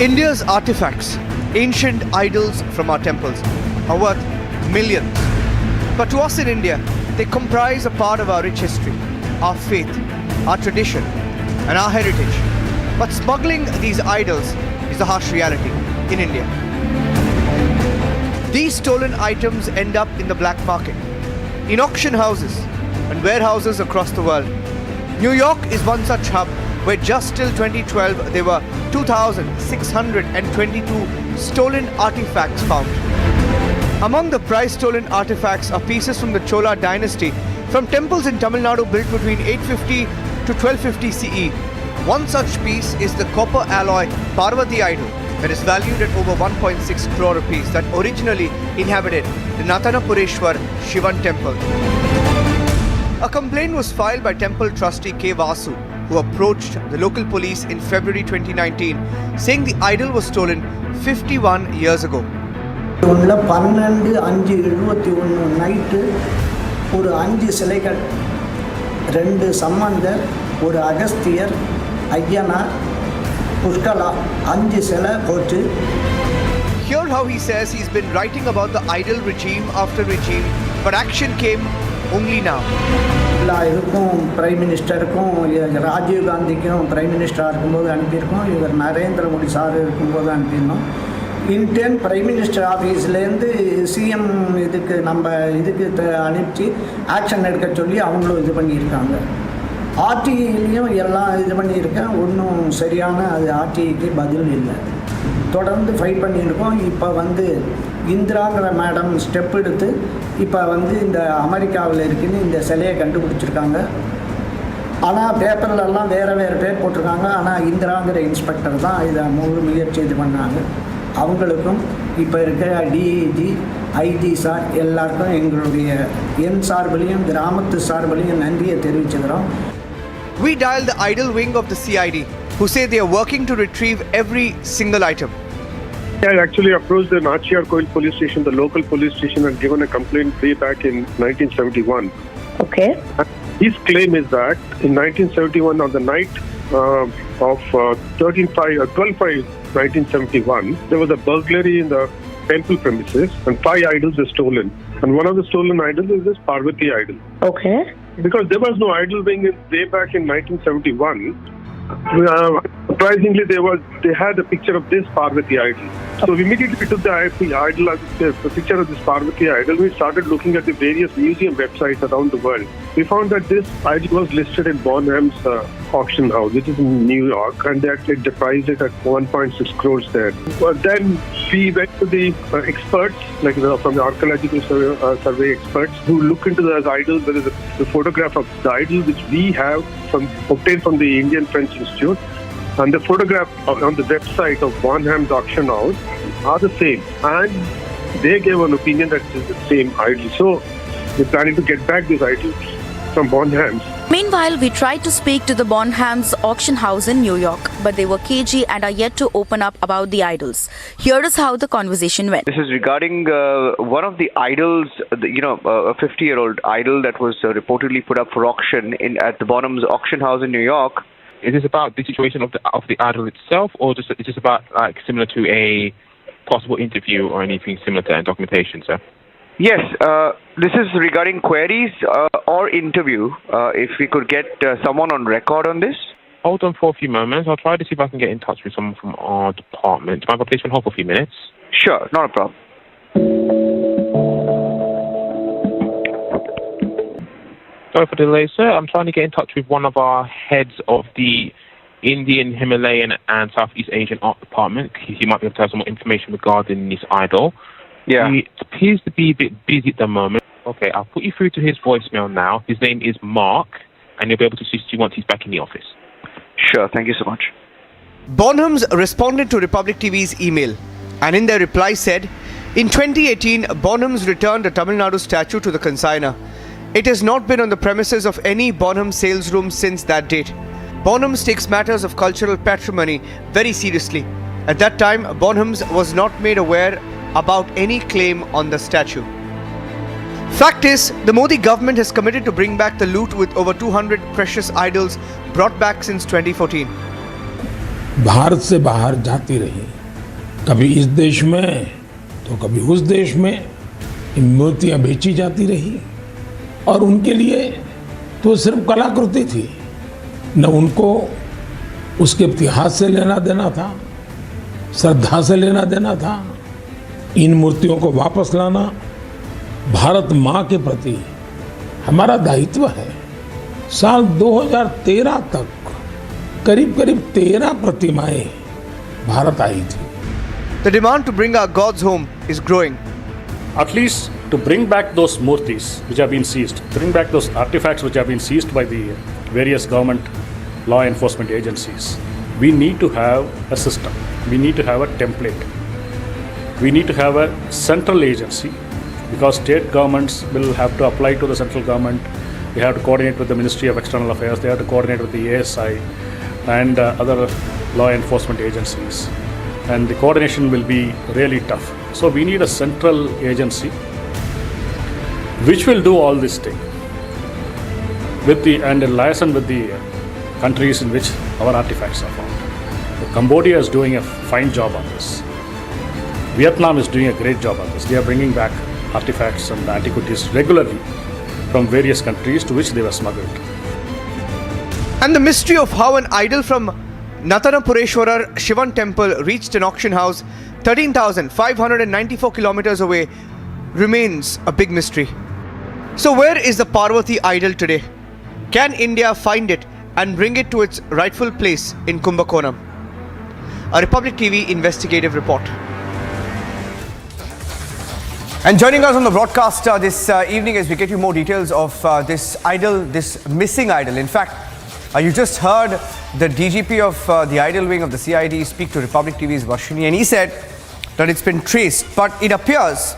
India's artifacts, ancient idols from our temples, are worth millions. But to us in India, they comprise a part of our rich history, our faith, our tradition, and our heritage. But smuggling these idols is the harsh reality in India. These stolen items end up in the black market, in auction houses and warehouses across the world. New York is one such hub where just till 2012 there were 2,622 stolen artifacts found. Among the prize stolen artifacts are pieces from the Chola dynasty from temples in Tamil Nadu built between 850 to 1250 CE. One such piece is the copper alloy Parvati idol that is valued at over 1.6 crore rupees that originally inhabited the Nathanapureshwar Shivan temple. A complaint was filed by temple trustee K. Vasu, who approached the local police in February 2019, saying the idol was stolen 51 years ago. 12/5/71 night ஒரு 5 சிலைகள் 2 சம்பந்தர் ஒரு அகஸ்தியர் ஐயனார் புஷ்கலா 5 சிலை போட்டு. Hear how he says he's been writing about the idol regime after regime, but action came only now. எல்லாருக்கும் prime மினிஸ்டருக்கும் Rajiv காந்திக்கும் prime மினிஸ்டராக இருக்கும்போது அனுப்பியிருக்கோம், இவர் Narendra Modi sir இருக்கும்போது அனுப்பியிருந்தோம். இன்டர்ன் பிரைம் மினிஸ்டர் ஆஃபீஸ்லேருந்து சிஎம் இதுக்கு அனுப்பிச்சு ஆக்ஷன் எடுக்க சொல்லி அவங்களும் இது பண்ணியிருக்காங்க. ஆர்டிஐலையும் எல்லாம் இது பண்ணியிருக்கேன், ஒன்றும் சரியான அது ஆர்டிஐக்கு பதில் இல்லை. தொடர்ந்து ஃபைட் பண்ணியிருக்கோம். இப்போ இந்திராங்கிற மேடம் ஸ்டெப் எடுத்து இப்போ இந்த அமெரிக்காவில் இருக்குன்னு இந்த சிலையை கண்டுபிடிச்சிருக்காங்க. ஆனால் பேப்பர்லெல்லாம் வேறு பேர் போட்டிருக்காங்க. ஆனால் இந்திராங்கிற இன்ஸ்பெக்டர் தான் இதை முழு முயற்சி இது பண்ணாங்க. அவங்களுக்கும் இப்போ இருக்கிற டிஐஜி ஐஜி சார் எல்லாருக்கும் என் சார்பிலையும் கிராமத்து சார்பிலையும் நன்றியை தெரிவிச்சுக்கிறோம். We dialed the idol wing of the CID, who say they are working to retrieve every single item. I actually approached the Nachiyar Koil police station, the local police station, and given a complaint way back in 1971. Okay. His claim is that in 1971, on the night of 12/5/1971, there was a burglary in the temple premises and 5 idols were stolen. And one of the stolen idols is this Parvati idol. Okay. Because there was no idol wing way back in 1971. Surprisingly, they had a picture of this Parvati idol. So immediately we took the idol, the picture of this Parvati idol. We started looking at the various museum websites around the world. We found that this idol was listed in Bonham's auction house, which is in New York, and they actually priced it at 1.6 crores there. But then we went to the experts, from the archaeological survey experts, who look into those idols. There is the photograph of the idol which we have obtained from the Indian French Institute, and the photograph on the website of Bonham's auction house are the same, and they gave an opinion that it is the same idol. So we're planning to get back this idol from Bonham's. Meanwhile, we tried to speak to the Bonham's auction house in New York, but they were cagey and are yet to open up about the idols. Here is how the conversation went. This is regarding one of the idols, a 50-year-old idol that was reportedly put up for auction at the Bonham's auction house in New York. Is this about the situation of the idol itself, or is this about similar to a possible interview or anything similar to that documentation, sir? Yes, this is regarding queries or interview. If we could get someone on record on this. Hold on for a few moments. I'll try to see if I can get in touch with someone from our department. Do you mind if I place on hold for a few minutes? Sure, not a problem. Sorry for the delay, sir. I'm trying to get in touch with one of our heads of the Indian, Himalayan and Southeast Asian art department. He might be able to have some more information regarding this idol. Yeah. He appears to be a bit busy at the moment. Okay, I'll put you through to his voicemail now. His name is Mark, and you'll be able to see you once he's back in the office. Sure, thank you so much. Bonham's responded to Republic TV's email, and in their reply said, in 2018, Bonham's returned a Tamil Nadu statue to the consignor. It has not been on the premises of any Bonham sales room since that date. Bonham's takes matters of cultural patrimony very seriously. At that time, Bonham's was not made aware about any claim on the statue. Fact is, the Modi government has committed to bring back the loot with over 200 precious idols brought back since 2014. Bharat से बाहर जाती रही, कभी इस देश में तो कभी उस देश में इन मूर्तियाँ बेची जाती रही। और उनके लिए तो सिर्फ कलाकृति थी, न उनको उसके इतिहास से लेना देना था, श्रद्धा से लेना देना था। इन मूर्तियों को वापस लाना भारत माँ के प्रति हमारा दायित्व है। साल 2013 तक करीब 13 प्रतिमाएं भारत आई थी। The demand to bring our gods home is growing. At least to bring back those murtis which have been seized, bring back those artifacts which have been seized by the various government law enforcement agencies, we need to have a system. We need to have a template. We need to have a central agency, because state governments will have to apply to the central government. They have to coordinate with the Ministry of External Affairs. They have to coordinate with the ASI and other law enforcement agencies. And the coordination will be really tough. So we need a central agency which will do all this thing and in liaison with the countries in which our artifacts are found. So Cambodia is doing a fine job on this. Vietnam is doing a great job on this. They are bringing back artifacts and antiquities regularly from various countries to which they were smuggled. And the mystery of how an idol from Natanapureshwarar Shivan temple reached an auction house 13,594 kilometers away remains a big mystery. So where is the Parvati idol today? Can India find it and bring it to its rightful place in Kumbakonam? A Republic TV investigative report. And joining us on the broadcast this evening as we get you more details of this idol, this missing idol. In fact, you just heard the DGP of the idol wing of the CID speak to Republic TV's Varshini, and he said that it's been traced, but it appears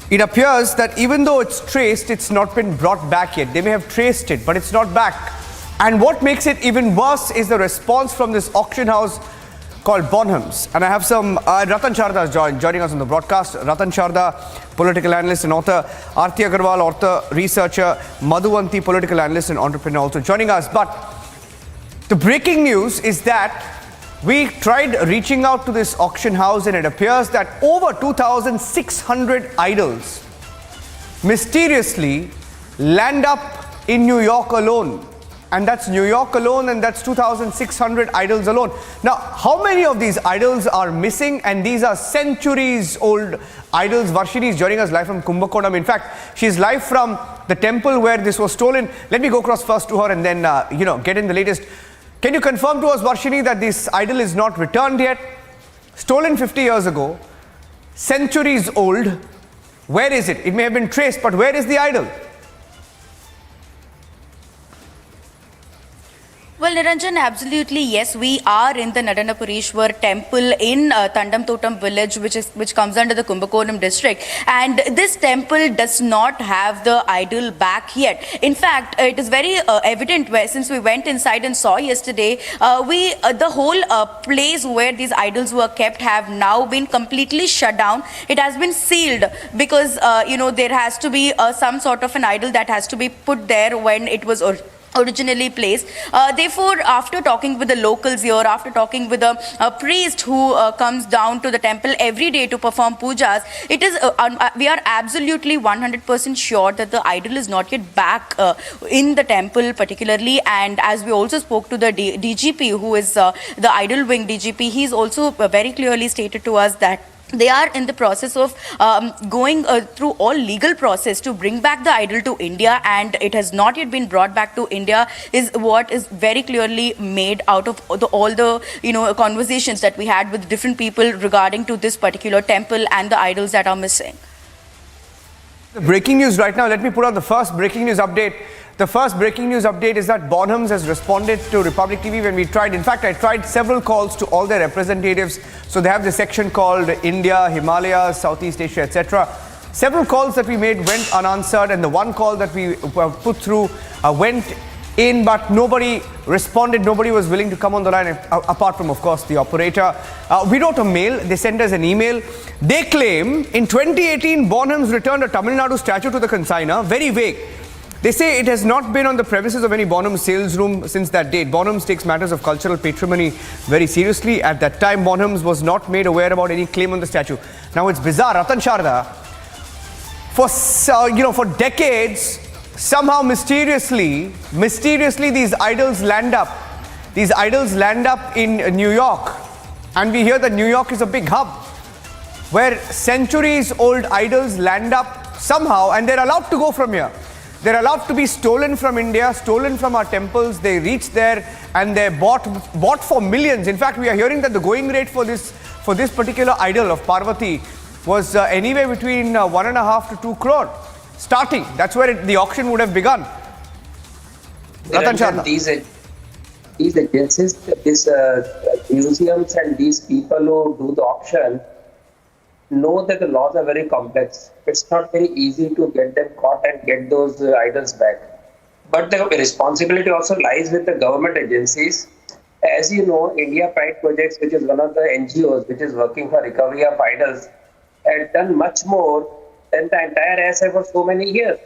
that even though it's traced, it's not been brought back yet. They may have traced it, but it's not back. And what makes it even worse is the response from this auction house called Bonhams. And I have some Ratan Sharda joining us on the broadcast. Ratan Sharda, political analyst and author. Aarti Agarwal, author, researcher. Madhuvanti, political analyst and entrepreneur, also joining us. But the breaking news is that we tried reaching out to this auction house, and it appears that over 2,600 idols mysteriously land up in New York alone. And that's New York alone, and that's 2,600 idols alone. Now, how many of these idols are missing? And these are centuries old idols. Varshini is joining us live from Kumbakonam. In fact, she's live from the temple where this was stolen. Let me go across first to her and then, get in the latest. Can you confirm to us, Varshini, that this idol is not returned yet? Stolen 50 years ago, centuries old. Where is it? It may have been traced, but where is the idol? Well, Niranjan, absolutely yes. We are in the Nadanapureshwar temple in Tandamtotam village, which comes under the Kumbakonam district. And this temple does not have the idol back yet. In fact, it is very evident since we went inside and saw yesterday, the whole place where these idols were kept have now been completely shut down. It has been sealed because, there has to be some sort of an idol that has to be put there when it was originally placed. Therefore, after talking with the locals here, after talking with a priest who comes down to the temple every day to perform pujas, it is we are absolutely 100% sure that the idol is not yet back in the temple particularly. And as we also spoke to the DGP, who is the idol wing DGP, he's also very clearly stated to us that they are in the process of going through all legal process to bring back the idol to India, and it has not yet been brought back to India, is what is very clearly made out of all the conversations that we had with different people regarding to this particular temple and the idols that are missing. The breaking news right now, let me put out the first breaking news update. The first breaking news update is that Bonhams has responded to Republic TV when we tried. In fact, I tried several calls to all their representatives. So they have this section called India, Himalayas, Southeast Asia, etc. Several calls that we made went unanswered, and the one call that we put through went in, but nobody responded. Nobody was willing to come on the line, apart from, of course, the operator. We wrote a mail. They sent us an email. They claim in 2018, Bonhams returned a Tamil Nadu statue to the consignor. Very vague. They say it has not been on the premises of any Bonham sales room since that date. Bonhams takes matters of cultural patrimony very seriously. At that time, Bonhams was not made aware about any claim on the statue. Now it's bizarre. Ratan Sharda, for decades, somehow mysteriously these idols land up. These idols land up in New York, and we hear that New York is a big hub where centuries-old idols land up somehow, and they're allowed to go from here. They're allowed to be stolen from India, stolen from our temples. They reach there and they're bought for millions. In fact, we are hearing that the going rate for this particular idol of Parvati was anywhere between 1.5 to 2 crore starting. That's where the auction would have begun. Ratan Sharda. These agencies, these museums and these people who do the auction know that the laws are very complex. It's not very easy to get them caught and get those idols back. But the responsibility also lies with the government agencies. As you know, India Pride Projects, which is one of the NGOs which is working for recovery of idols, had done much more than the entire ISRO for so many years.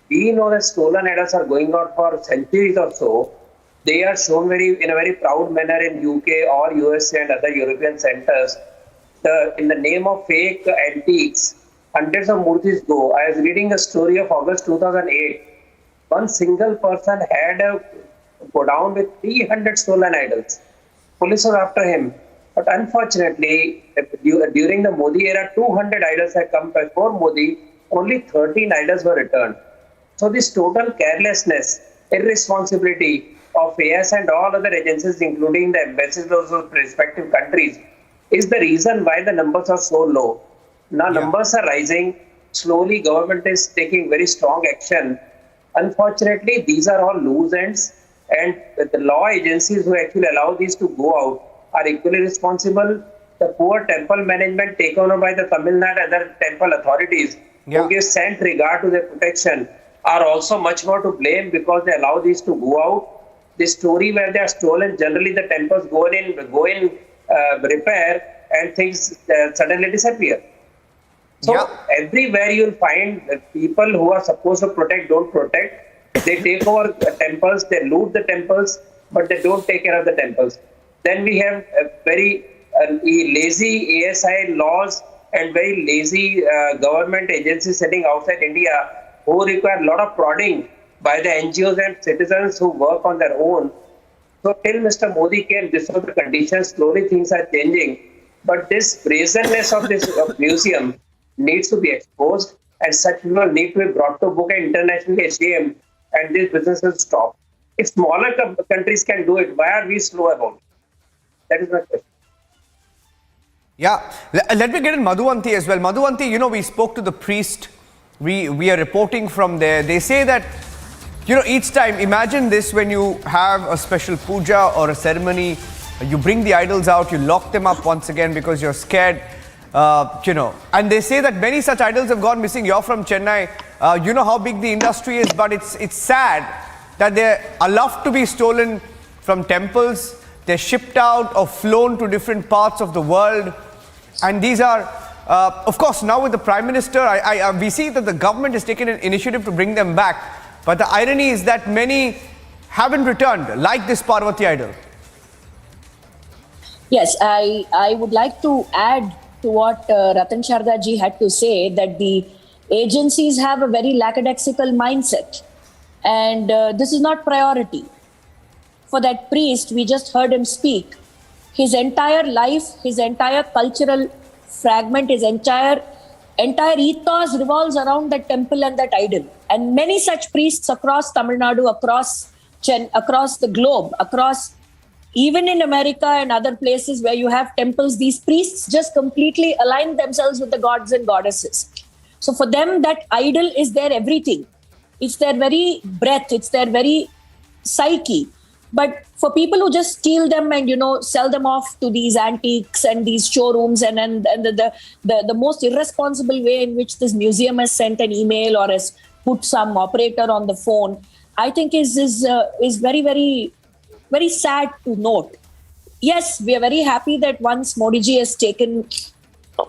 We know that stolen idols are going on for centuries or so. They are shown in a very proud manner in UK or USA and other European centers. In the name of fake antiques, hundreds of murtis go. I was reading a story of August 2008. One single person had a godown with 300 stolen idols. Police was after him. But unfortunately, during the Modi era, 200 idols had come before Modi. Only 13 idols were returned. So this total carelessness, irresponsibility of AS and all other agencies, including the ambassadors of respective countries, is the reason why the numbers are so low. Now numbers are rising. Slowly government is taking very strong action. Unfortunately, these are all loose ends, and the law agencies who actually allow these to go out are equally responsible. The poor temple management taken over by the Tamil Nadu and other temple authorities who give scant regard to their protection are also much more to blame because they allow these to go out. The story where they are stolen, generally the temples go in repair and things suddenly disappear. So everywhere you'll find people who are supposed to protect don't protect. They take over temples, they loot the temples, but they don't take care of the temples. Then we have very lazy ASI laws and very lazy government agencies sitting outside India who require a lot of prodding by the NGOs and citizens who work on their own. So till Mr. Modi came, this was the condition. Slowly things are changing. But this brazenness of this museum needs to be exposed, and such people need to be brought to book and internationally ashamed, and this business will stop. If smaller countries can do it, why are we slow about it? That is my question. Yeah, let me get in Madhuvanti as well. Madhuvanti, we spoke to the priest. We are reporting from there. They say that, each time, imagine this, when you have a special puja or a ceremony, you bring the idols out, you lock them up once again because you're scared, And they say that many such idols have gone missing. You're from Chennai. You know how big the industry is, but it's sad that they're allowed to be stolen from temples. They're shipped out or flown to different parts of the world. And these are, of course, now with the Prime Minister, we see that the government has taken an initiative to bring them back. But the irony is that many haven't returned, like this Parvati idol. Yes, I would like to add to what Ratan Sharda ji had to say, that the agencies have a very lackadaisical mindset. And this is not priority. For that priest, we just heard him speak. His entire life, his entire cultural fragment, his entire ethos revolves around that temple and that idol. And many such priests across Tamil Nadu, across the globe, even in America and other places where you have temples, these priests just completely align themselves with the gods and goddesses. So for them, that idol is their everything. It's their very breath. It's their very psyche. But for people who just steal them and, sell them off to these antiques and these showrooms and the most irresponsible way in which this museum has sent an email or has put some operator on the phone, I think is very, very, very sad to note. Yes, we are very happy that once Modi ji has taken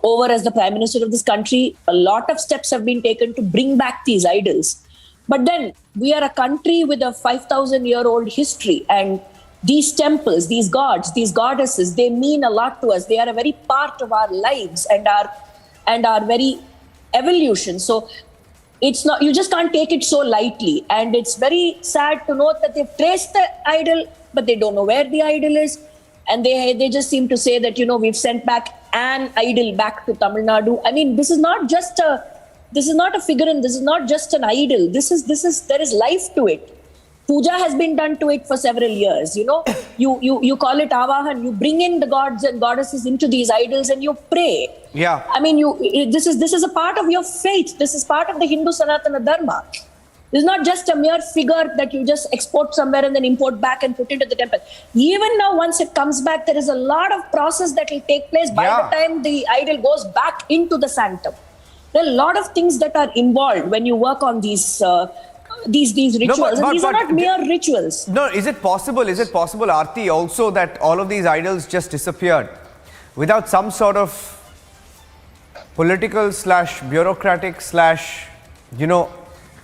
over as the Prime Minister of this country, a lot of steps have been taken to bring back these idols. But then we are a country with a 5,000-year-old history, and these temples, these gods, these goddesses, they mean a lot to us. They are a very part of our lives and our very evolution. So it's not, you just can't take it so lightly. And it's very sad to note that they've traced the idol, but they don't know where the idol is. And they just seem to say that, we've sent back an idol back to Tamil Nadu. I mean, this is not a figurine. This is not just an idol. There is life to it. Puja has been done to it for several years. You call it avahan. You bring in the gods and goddesses into these idols and you pray. Yeah. I mean, this is a part of your faith. This is part of the Hindu Sanatana Dharma. This is not just a mere figure that you just export somewhere and then import back and put into the temple. Even now, once it comes back, there is a lot of process that will take place by the time the idol goes back into the sanctum. There are a lot of things that are involved when you work on these rituals. And these are not mere rituals. No, is it possible, Aarti, also that all of these idols just disappeared without some sort of political / bureaucratic /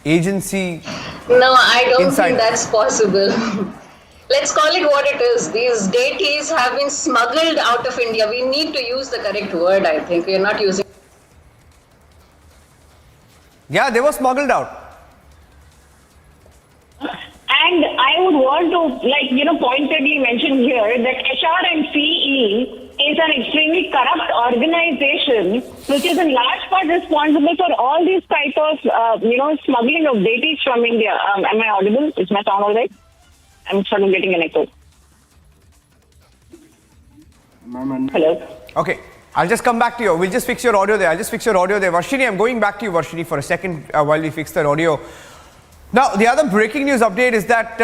agency? No, I don't inside. think that's possible. Let's call it what it is. These deities have been smuggled out of India. We need to use the correct word, I think. We're not using. Yeah, they were smuggled out. And I would want to, pointedly mention here that HR and CE is an extremely corrupt organization which is in large part responsible for all these type of, smuggling of deities from India. Am I audible? Is my sound all right? I'm sort of getting an echo. Hello? Okay. I'll just come back to you. We'll just fix your audio there. Varshini, I'm going back to you, Varshini, for a second while we fix that audio. Now, the other breaking news update is that,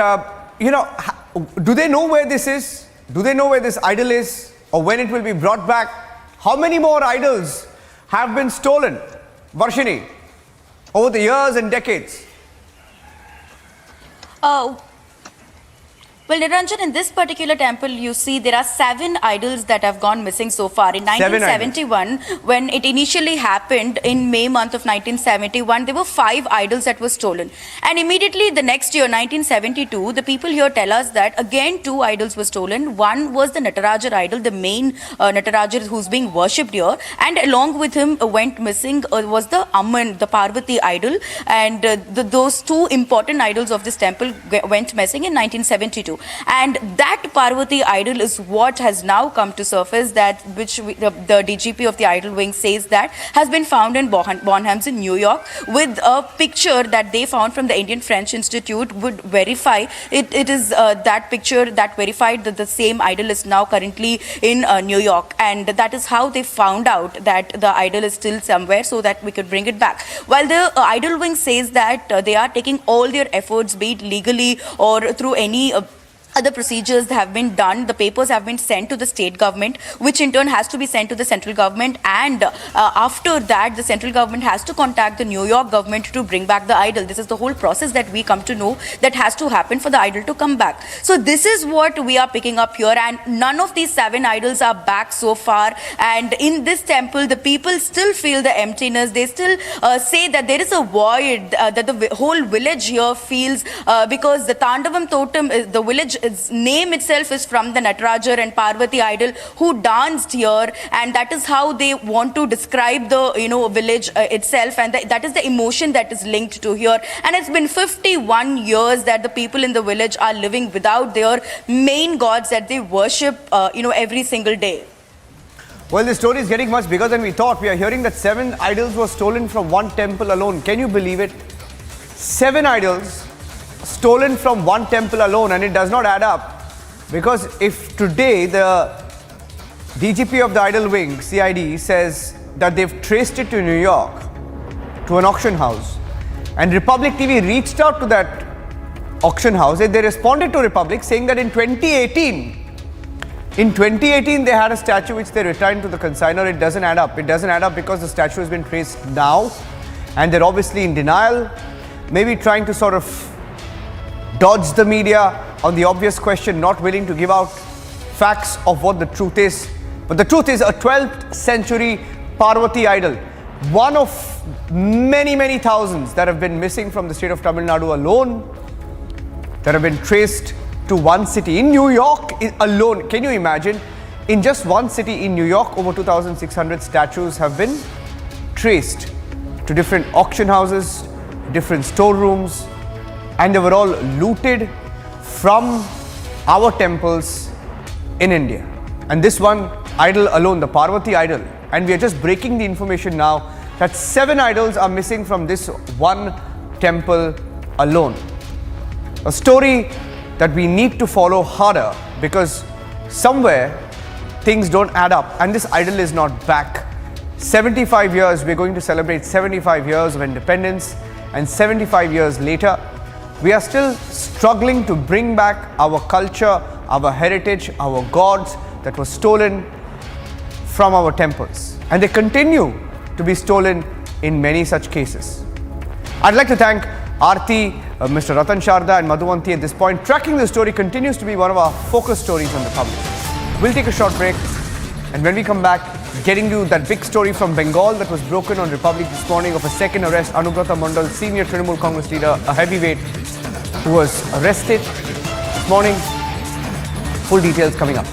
do they know where this is? Do they know where this idol is? Or when it will be brought back? How many more idols have been stolen, Varshini, over the years and decades? Well, Niranjan, in this particular temple, you see there are 7 idols that have gone missing so far. In 1971, when it initially happened in May month of 1971, there were 5 idols that were stolen. And immediately the next year, 1972, the people here tell us that again 2 idols were stolen. One was the Nataraja idol, the main Nataraja who's being worshipped here. And along with him went missing was the Amman, the Parvati idol. And those 2 important idols of this temple went missing in 1972. And that Parvati idol is what has now come to surface, that which the DGP of the idol wing says that has been found in Bonhams in New York, with a picture that they found from the Indian French Institute would verify it is that picture that verified that the same idol is now currently in New York, and that is how they found out that the idol is still somewhere so that we could bring it back. While the idol wing says that they are taking all their efforts, be it legally or through any other procedures that have been done. The papers have been sent to the state government, which in turn has to be sent to the central government, and after that the central government has to contact the New York government to bring back the idol. This is the whole process that we come to know that has to happen for the idol to come back. So this is what we are picking up here, and none of these 7 idols are back so far. And in this temple, the people still feel the emptiness. They still say that there is a void that the whole village here feels, because the Tandavam Totem, the village, its name itself is from the Nataraja and Parvati idol who danced here, and that is how they want to describe the village itself, and that is the emotion that is linked to here. And it's been 51 years that the people in the village are living without their main gods that they worship every single day. Well, the story is getting much bigger than we thought. We are hearing that 7 idols were stolen from one temple alone. Can you believe it? 7 idols stolen from one temple alone, and it does not add up, because if today the DGP of the idol wing, CID, says that they've traced it to New York, to an auction house, and Republic TV reached out to that auction house, and they responded to Republic saying that in 2018 they had a statue which they returned to the consignor. It doesn't add up. It doesn't add up because the statue has been traced now, and they're obviously in denial, maybe trying to sort of dodge the media on the obvious question, not willing to give out facts of what the truth is. But the truth is, a 12th century Parvati idol one of many, many thousands that have been missing from the state of Tamil Nadu alone, that have been traced to one city. In New York alone, can you imagine? In just one city in New York, over 2,600 statues have been traced to different auction houses, different storerooms, and they were all looted from our temples in India. And this one idol alone, the Parvati idol, and we are just breaking the information now that 7 idols are missing from this one temple alone. A story that we need to follow harder, because somewhere things don't add up and this idol is not back. 75 years, we're going to celebrate 75 years of independence, and 75 years later, we are still struggling to bring back our culture, our heritage, our gods that were stolen from our temples. And they continue to be stolen in many such cases. I'd like to thank Aarti, Mr. Ratan Sharda and Madhuvanti at this point. Tracking the story continues to be one of our focus stories on the public. We'll take a short break, and when we come back, getting you that big story from Bengal that was broken on Republic this morning of a second arrest. Mondal, senior Trinamool Congress leader, a heavyweight who was arrested this morning. Full details coming up.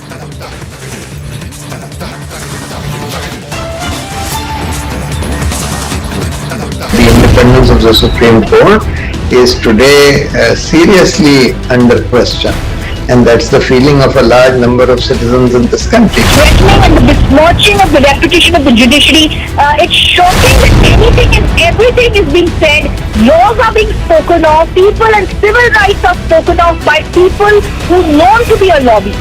The independence of the Supreme Court is today seriously under question, and that's the feeling of a large number of citizens in this country. Threatening and the besmirching of the reputation of the judiciary, it's shocking that anything and everything is being said, laws are being spoken of, people and civil rights are spoken of by people who are known to be a lobby.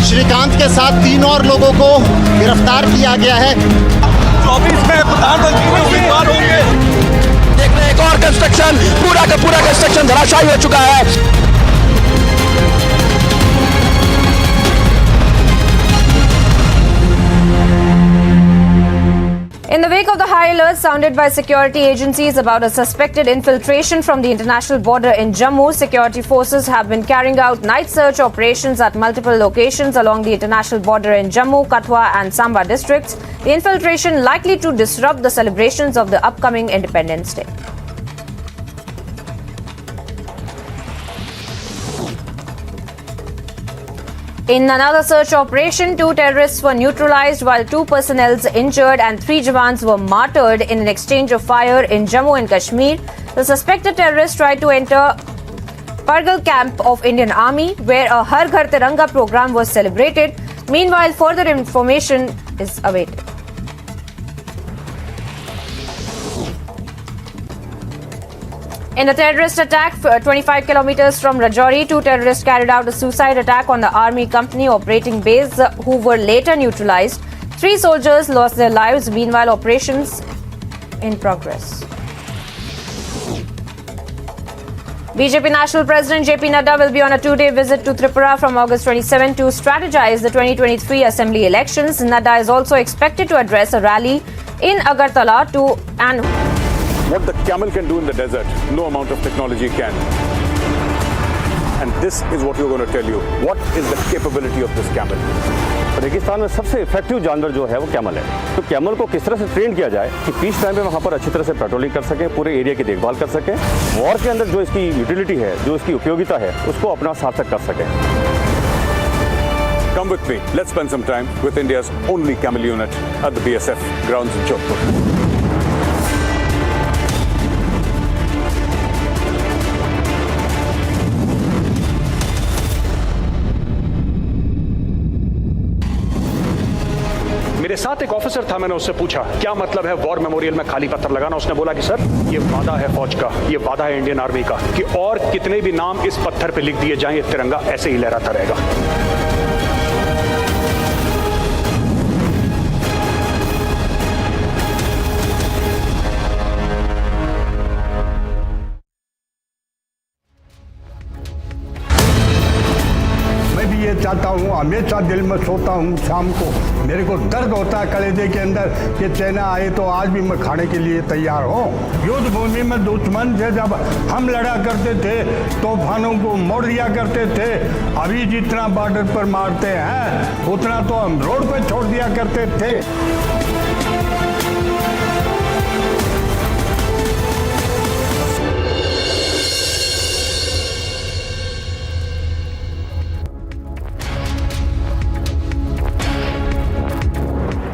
Srikanth के साथ 3 और लोगों को गिरफ्तार किया गया है। 24 में प्रधानमंत्री उम्मीदवार होंगे। देख रहे एक और कंस्ट्रक्शन, पूरा का पूरा कंस्ट्रक्शन धराशायी हो चुका है। In the wake of the high alert sounded by security agencies about a suspected infiltration from the international border in Jammu, security forces have been carrying out night search operations at multiple locations along the international border in Jammu, Kathua and Samba districts. The infiltration likely to disrupt the celebrations of the upcoming Independence Day. In another search operation, 2 terrorists were neutralized while 2 personnel injured and 3 Jawans were martyred in an exchange of fire in Jammu and Kashmir. The suspected terrorists tried to enter Pargal camp of Indian Army, where a Har Ghar Tiranga program was celebrated. Meanwhile, further information is awaited. In a terrorist attack 25 kilometers from Rajouri, 2 terrorists carried out a suicide attack on the army company operating base, who were later neutralized. 3 soldiers lost their lives. Meanwhile, operations in progress. BJP National President JP Nadu will be on a 2-day visit to Tripura from August 27 to strategize the 2023 Assembly elections. Nadu is also expected to address a rally in Agartala What the camel can do in the desert, no amount of technology can. And this is what we're going to tell you. What is the capability of this camel? रेगिस्तान में सबसे effective जानवर जो है वो camel है। तो camel को किस तरह से ट्रेन किया जाए कि पीस टाइम में वहाँ पर अच्छी तरह से पेट्रोलिंग कर सकें, पूरे एरिया की देखभाल कर सकें, वॉर के अंदर जो इसकी यूटिलिटी है, जो इसकी उपयोगिता है, उसको अपना सार्थक कर सकें। Come with me. Let's spend some time with India's only camel unit at the BSF grounds in Jodhpur. मेरे साथ एक ऑफिसर था, मैंने उससे पूछा क्या मतलब है वॉर मेमोरियल में खाली पत्थर लगाना। उसने बोला कि सर ये वादा है फौज का, ये वादा है इंडियन आर्मी का कि और कितने भी नाम इस पत्थर पे लिख दिए जाएं, ये तिरंगा ऐसे ही लहराता रहेगा। मैं भी ये चाहता हूँ, हमेशा दिल में सोता हूँ शाम को, मेरे को दर्द होता है कलेजे के अंदर कि चाइना आए तो आज भी मैं खाने के लिए तैयार हूँ। युद्ध भूमि में दुश्मन से जब हम लड़ा करते थे तूफानों को मोड़ दिया करते थे, अभी जितना बॉर्डर पर मारते हैं उतना तो हम रोड पर छोड़ दिया करते थे।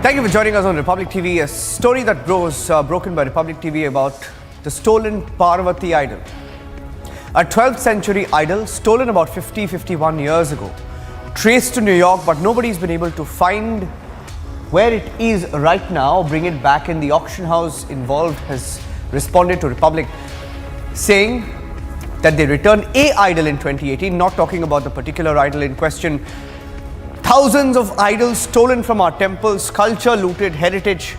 Thank you for joining us on Republic TV. A story that grows broken by Republic TV about the stolen Parvati idol. A 12th century idol stolen about 51 years ago. Traced to New York, but nobody's been able to find where it is right now, bring it back in. The auction house involved has responded to Republic saying that they returned a idol in 2018, not talking about the particular idol in question. Thousands of idols stolen from our temples, culture looted, heritage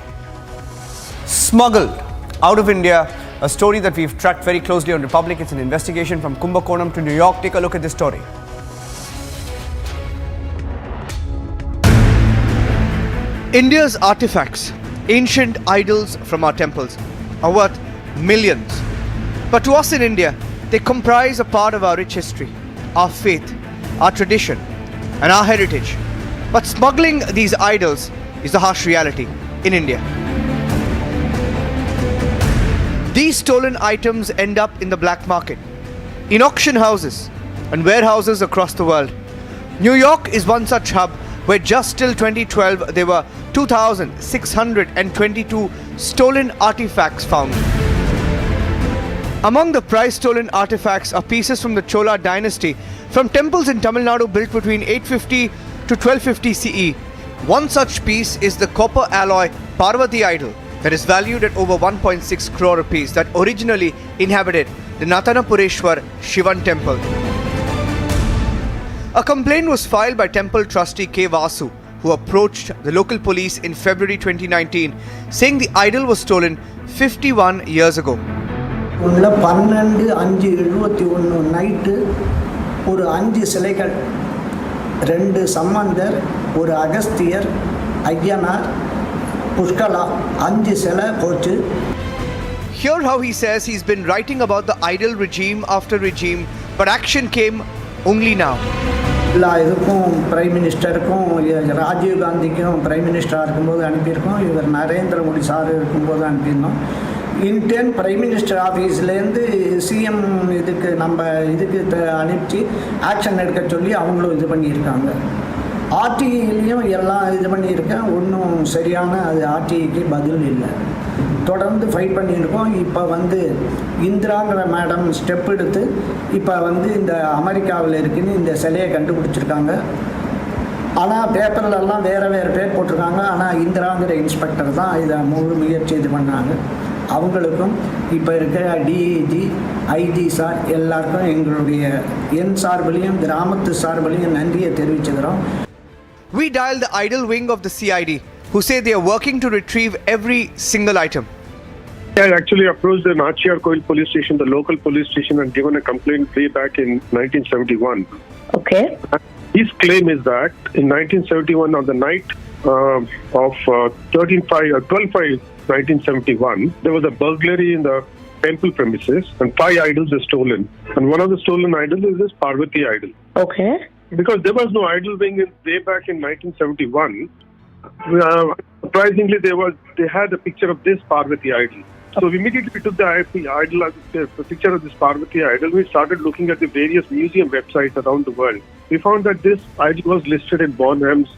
smuggled out of India. A story that we've tracked very closely on Republic. It's an investigation from Kumbakonam to New York. Take a look at this story. India's artifacts, ancient idols from our temples, are worth millions. But to us in India, they comprise a part of our rich history, our faith, our tradition, and our heritage. But smuggling these idols is the harsh reality in India. These stolen items end up in the black market, in auction houses and warehouses across the world. New York is one such hub where just till 2012 there were 2,622 stolen artifacts found. Among the prize stolen artifacts are pieces from the Chola dynasty from temples in Tamil Nadu built between 850 to 1250 CE. One such piece is the copper alloy Parvati idol that is valued at over 1.6 crore rupees that originally inhabited the Nathanapureshwar Shivan temple. A complaint was filed by temple trustee K. Vasu, who approached the local police in February 2019 saying the idol was stolen 51 years ago. 12/5/71 night ஒரு 5 சிலைகள், 2 சம்பந்தர், ஒரு அகஸ்தியர், ஐயனார், புஷ்கலா, 5 சிலை போச்சு. Hear how he says he's been writing about the idol regime after regime, but action came only now. எல்லா இதுக்கும் prime மினிஸ்டருக்கும், Rajiv காந்திக்கும் prime மினிஸ்டராக இருக்கும்போது அனுப்பியிருக்கோம், இவர் நரேந்திர மோடி சார் இருக்கும்போது அனுப்பியிருந்தோம். இன்டர்ன் பிரைம் மினிஸ்டர் ஆஃபீஸ்லேருந்து சிஎம் இதுக்கு நம்ம இதுக்கு அனுப்பிச்சு ஆக்ஷன் எடுக்க சொல்லி அவங்களும் இது பண்ணியிருக்காங்க. ஆர்டிஐலையும் எல்லாம் இது பண்ணியிருக்கேன், ஒன்றும் சரியான அது ஆர்டிஐக்கு பதில் இல்லை. தொடர்ந்து ஃபைட் பண்ணியிருக்கோம். இப்போ இந்திராங்கிற மேடம் ஸ்டெப் எடுத்து இப்போ இந்த அமெரிக்காவில் இருக்குன்னு இந்த சிலையை கண்டுபிடிச்சிருக்காங்க. ஆனால் பேப்பர்லெல்லாம் வேறு பேர் போட்டிருக்காங்க. ஆனால் இந்திராங்கிற இன்ஸ்பெக்டர் தான் இதை முழு முயற்சி இது பண்ணாங்க. அவங்களுக்கும் இப்போ இருக்கிற டிஐஜி, ஐஜி சார் எல்லாருக்கும் என் சார்பிலையும் கிராமத்து சார்பிலையும் நன்றியை தெரிவிச்சுக்கிறோம். We dialed the idol wing of the CID, who say they are working to retrieve every single item. I actually approached the Nachiyar Koil police station, the local police station, and given a complaint way back in 1971. Okay. His claim is that in 1971, on the night of 12/5/1971, there was a burglary in the temple premises and 5 idols were stolen. And one of the stolen idols is this Parvati idol. Okay. Because there was no idol wing way back in 1971, surprisingly they had a picture of this Parvati idol. So immediately we took the picture of this Parvati idol. We started looking at the various museum websites around the world. We found that this idol was listed in Bonham's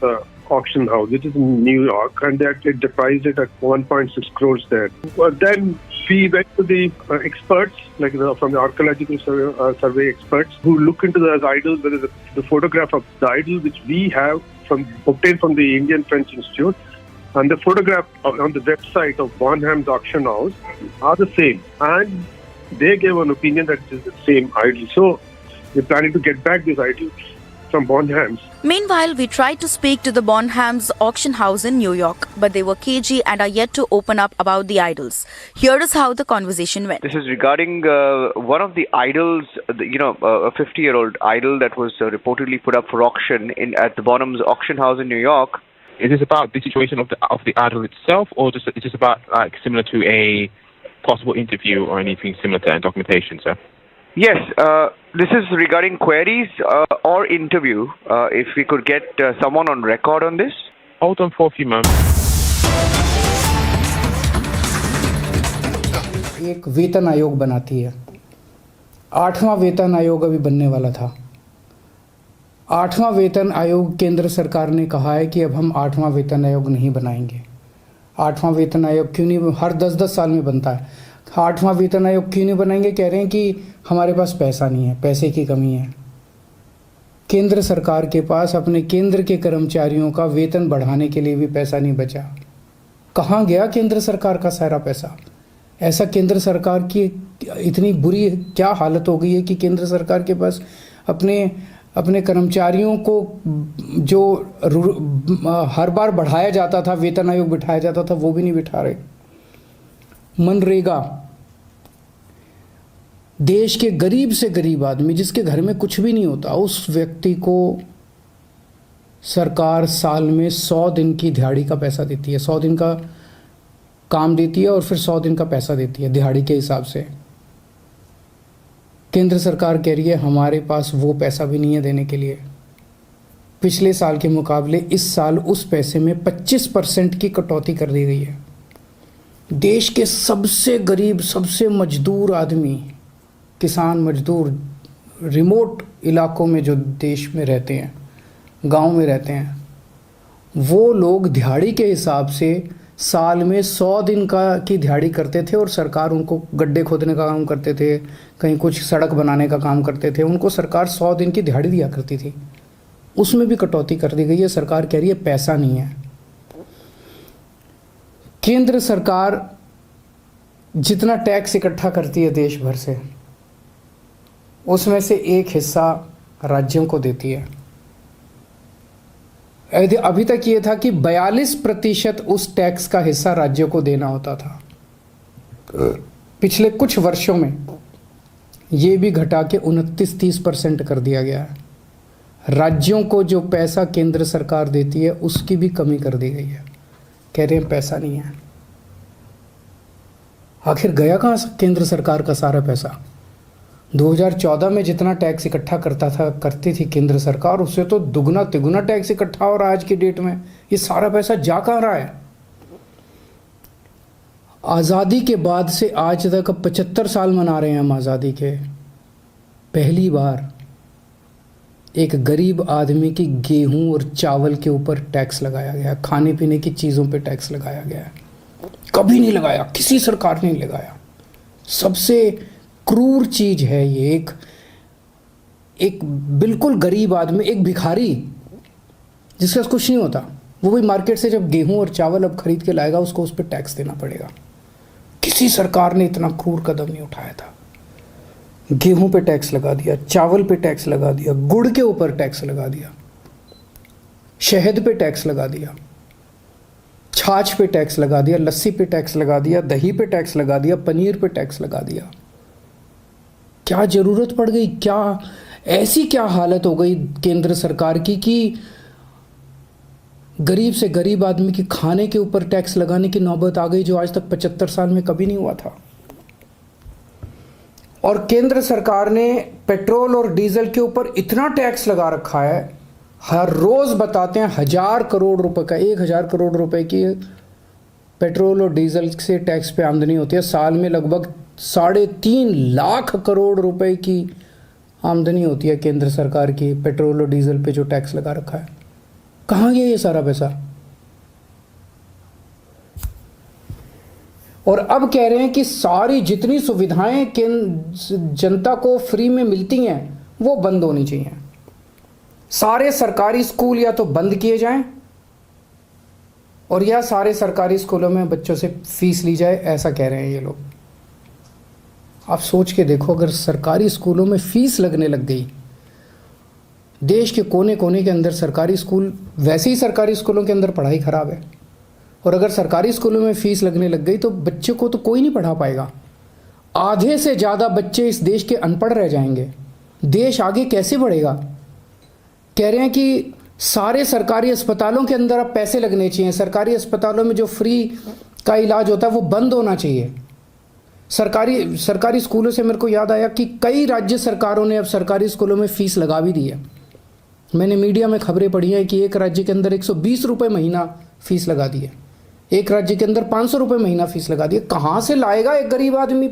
auction house, which is in New York, and that it priced it at 1.6 crores there. Then we went to the experts, from the archaeological survey experts, who look into those idols. There is the photograph of the idol which we have obtained from the Indian French Institute, and the photograph on the website of Bonham's auction house are the same, and they gave an opinion that it is the same idol. So we're planning to get back this idol from Bonhams. Meanwhile, we tried to speak to the Bonhams auction house in New York, but they were cagey and are yet to open up about the idols. Here is how the conversation went. This is regarding one of the idols, a 50-year-old idol that was reportedly put up for auction at the Bonhams auction house in New York. Is this about the situation of the idol itself, or is this about similar to a possible interview or anything similar to documentation, sir? Yes, this is regarding queries or interview. If we could get someone on record on this. Hold on for a few moments. एक वेतन आयोग बनाती है। 8वां वेतन आयोग अभी बनने वाला था। 8वां वेतन आयोग केंद्र सरकार ने कहा है कि अब हम 8वां वेतन आयोग नहीं बनाएंगे। 8वां वेतन आयोग क्यों नहीं, हर 10-10 साल में बनता है। 8वां वेतन आयोग क्यों नहीं बनाएंगे? कह रहे हैं कि हमारे पास पैसा नहीं है, पैसे की कमी है। केंद्र सरकार के पास अपने केंद्र के कर्मचारियों का वेतन बढ़ाने के लिए भी पैसा नहीं बचा। कहाँ गया केंद्र सरकार का सारा पैसा? ऐसा केंद्र सरकार की इतनी बुरी क्या हालत हो गई है कि केंद्र सरकार के पास अपने कर्मचारियों को जो हर बार बढ़ाया जाता था, वेतन आयोग बिठाया जाता था, वो भी नहीं बिठा रहे। मनरेगा, देश के गरीब से गरीब आदमी जिसके घर में कुछ भी नहीं होता, उस व्यक्ति को सरकार साल में 100 दिन की दिहाड़ी का पैसा देती है। 100 दिन का काम देती है और फिर 100 दिन का पैसा देती है दिहाड़ी के हिसाब से। केंद्र सरकार कह रही है हमारे पास वो पैसा भी नहीं है देने के लिए। पिछले साल के मुकाबले इस साल उस पैसे में 25% की कटौती कर दी गई है। देश के सबसे गरीब, सबसे मजदूर आदमी, किसान मजदूर, रिमोट इलाकों में जो देश में रहते हैं, गांव में रहते हैं, वो लोग दिहाड़ी के हिसाब से साल में 100 दिन की दिहाड़ी करते थे और सरकार उनको गड्ढे खोदने का काम करते थे, कहीं कुछ सड़क बनाने का काम करते थे, उनको सरकार 100 दिन की दिहाड़ी दिया करती थी। उसमें भी कटौती कर दी गई है। सरकार कह रही है पैसा नहीं है। केंद्र सरकार जितना टैक्स इकट्ठा करती है देश भर से, उसमें से एक हिस्सा राज्यों को देती है। अभी तक ये था कि 42% उस टैक्स का हिस्सा राज्यों को देना होता था। पिछले कुछ वर्षों में ये भी घटा के 29-30% कर दिया गया है। राज्यों को जो पैसा केंद्र सरकार देती है उसकी भी कमी कर दी गई है। कह रहे हैं पैसा नहीं है। आखिर गया कहाँ केंद्र सरकार का सारा पैसा? 2014 में जितना टैक्स इकट्ठा करती थी केंद्र सरकार, उससे तो दुगना तिगुना टैक्स इकट्ठा हो रहा है आज की डेट में। ये सारा पैसा जा कहाँ रहा है? आज़ादी के बाद से आज तक 75 साल मना रहे हैं हम आज़ादी के। पहली बार एक गरीब आदमी की गेहूं और चावल के ऊपर टैक्स लगाया गया, खाने पीने की चीज़ों पे टैक्स लगाया गया है। कभी नहीं लगाया, किसी सरकार ने नहीं लगाया। सबसे क्रूर चीज है ये। एक बिल्कुल गरीब आदमी, एक भिखारी जिसके पास कुछ नहीं होता, वो भी मार्केट से जब गेहूं और चावल अब खरीद के लाएगा, उसको उस पर टैक्स देना पड़ेगा। किसी सरकार ने इतना क्रूर कदम नहीं उठाया था। गेहूं पे टैक्स लगा दिया, चावल पे टैक्स लगा दिया, गुड़ के ऊपर टैक्स लगा दिया, शहद पे टैक्स लगा दिया, छाछ पे टैक्स लगा दिया, लस्सी पे टैक्स लगा दिया, दही पे टैक्स लगा दिया, पनीर पे टैक्स लगा दिया। क्या जरूरत पड़ गई? ऐसी क्या हालत हो गई केंद्र सरकार की कि गरीब से गरीब आदमी की खाने के ऊपर टैक्स लगाने की नौबत आ गई, जो आज तक 75 साल में कभी नहीं हुआ था। और केंद्र सरकार ने पेट्रोल और डीजल के ऊपर इतना टैक्स लगा रखा है, हर रोज बताते हैं 1000 करोड़ रुपए का, 1000 करोड़ रुपए की पेट्रोल और डीजल से टैक्स पे आमदनी होती है। साल में लगभग 3.5 लाख करोड़ रुपए की आमदनी होती है केंद्र सरकार की पेट्रोल और डीजल पे जो टैक्स लगा रखा है। कहाँ गया ये सारा पैसा? और अब कह रहे हैं कि सारी जितनी सुविधाएं जनता को फ्री में मिलती हैं वो बंद होनी चाहिए। सारे सरकारी स्कूल या तो बंद किए जाएं और या सारे सरकारी स्कूलों में बच्चों से फीस ली जाए, ऐसा कह रहे हैं ये लोग। आप सोच के देखो, अगर सरकारी स्कूलों में फीस लगने लग गई देश के कोने कोने के अंदर सरकारी स्कूल, वैसे ही सरकारी स्कूलों के अंदर पढ़ाई खराब है, और अगर सरकारी स्कूलों में फीस लगने लग गई तो बच्चे को तो कोई नहीं पढ़ा पाएगा। आधे से ज़्यादा बच्चे इस देश के अनपढ़ रह जाएंगे। देश आगे कैसे बढ़ेगा? कह रहे हैं कि सारे सरकारी अस्पतालों के अंदर अब पैसे लगने चाहिए, सरकारी अस्पतालों में जो फ्री का इलाज होता है वो बंद होना चाहिए। सरकारी स्कूलों से मेरे को याद आया कि कई राज्य सरकारों ने अब सरकारी स्कूलों में फ़ीस लगा भी दी है। मैंने मीडिया में खबरें पढ़ी हैं कि एक राज्य के अंदर 120 रुपये महीना फ़ीस लगा दी है, एक राज्य के अंदर 500 रुपये महीना फ़ीस लगा दी है। कहाँ से लाएगा एक गरीब आदमी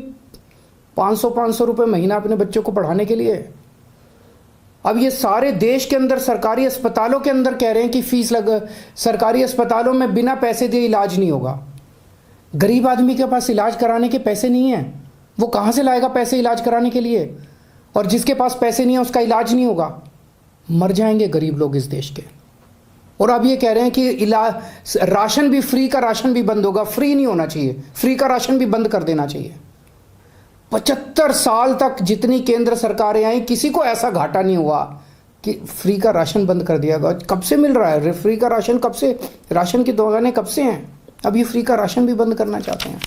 500 रुपये महीना अपने बच्चों को पढ़ाने के लिए? अब ये सारे देश के अंदर सरकारी अस्पतालों के अंदर कह रहे हैं कि फीस सरकारी अस्पतालों में बिना पैसे दिए इलाज नहीं होगा। गरीब आदमी के पास इलाज कराने के पैसे नहीं है, वो कहाँ से लाएगा पैसे इलाज कराने के लिए? और जिसके पास पैसे नहीं है उसका इलाज नहीं होगा, मर जाएंगे गरीब लोग इस देश के। और अब ये कह रहे हैं कि राशन भी, फ्री का राशन भी बंद होगा। फ्री नहीं होना चाहिए, फ्री का राशन भी बंद कर देना चाहिए। 75 साल तक जितनी केंद्र सरकारें आई, किसी को ऐसा घाटा नहीं हुआ कि फ्री का राशन बंद कर दिया गया। कब से मिल रहा है फ्री का राशन? कब से? राशन की दुकानें कब से हैं? अब ये फ्री का राशन भी बंद करना चाहते हैं।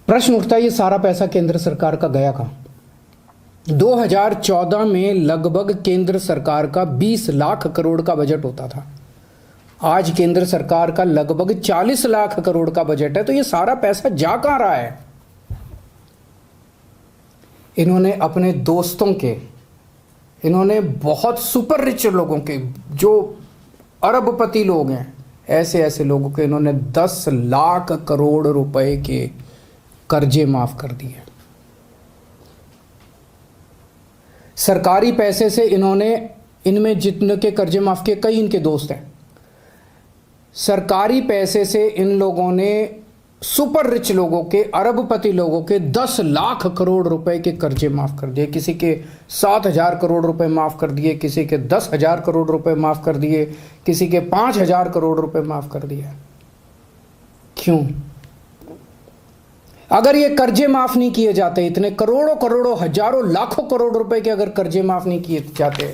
प्रश्न उठता है, ये सारा पैसा केंद्र सरकार का गया कहाँ? 2014 में लगभग केंद्र सरकार का 20 लाख करोड़ का बजट होता था। आज केंद्र सरकार का लगभग 40 लाख करोड़ का बजट है। तो ये सारा पैसा जा कहाँ रहा है? इन्होंने अपने दोस्तों के, इन्होंने बहुत सुपर रिच लोगों के, जो अरबपति लोग हैं, ऐसे ऐसे लोगों के इन्होंने 10 लाख करोड़ रुपए के कर्जे माफ कर दिए। सरकारी पैसे से इन्होंने, इनमें जितने के कर्जे माफ किए, कई इनके दोस्त हैं। सरकारी पैसे से इन लोगों ने सुपर रिच लोगों के, अरबपति लोगों के 10 लाख करोड़ रुपए के कर्जे माफ कर दिए। किसी के 7,000 करोड़ रुपए माफ कर दिए, किसी के 10,000 करोड़ रुपए माफ कर दिए, किसी के 5,000 करोड़ रुपए माफ कर दिए। क्यों? अगर ये कर्जे माफ नहीं किए जाते, इतने करोड़ों करोड़ों हजारों लाखों करोड़ रुपए के अगर कर्जे माफ नहीं किए जाते,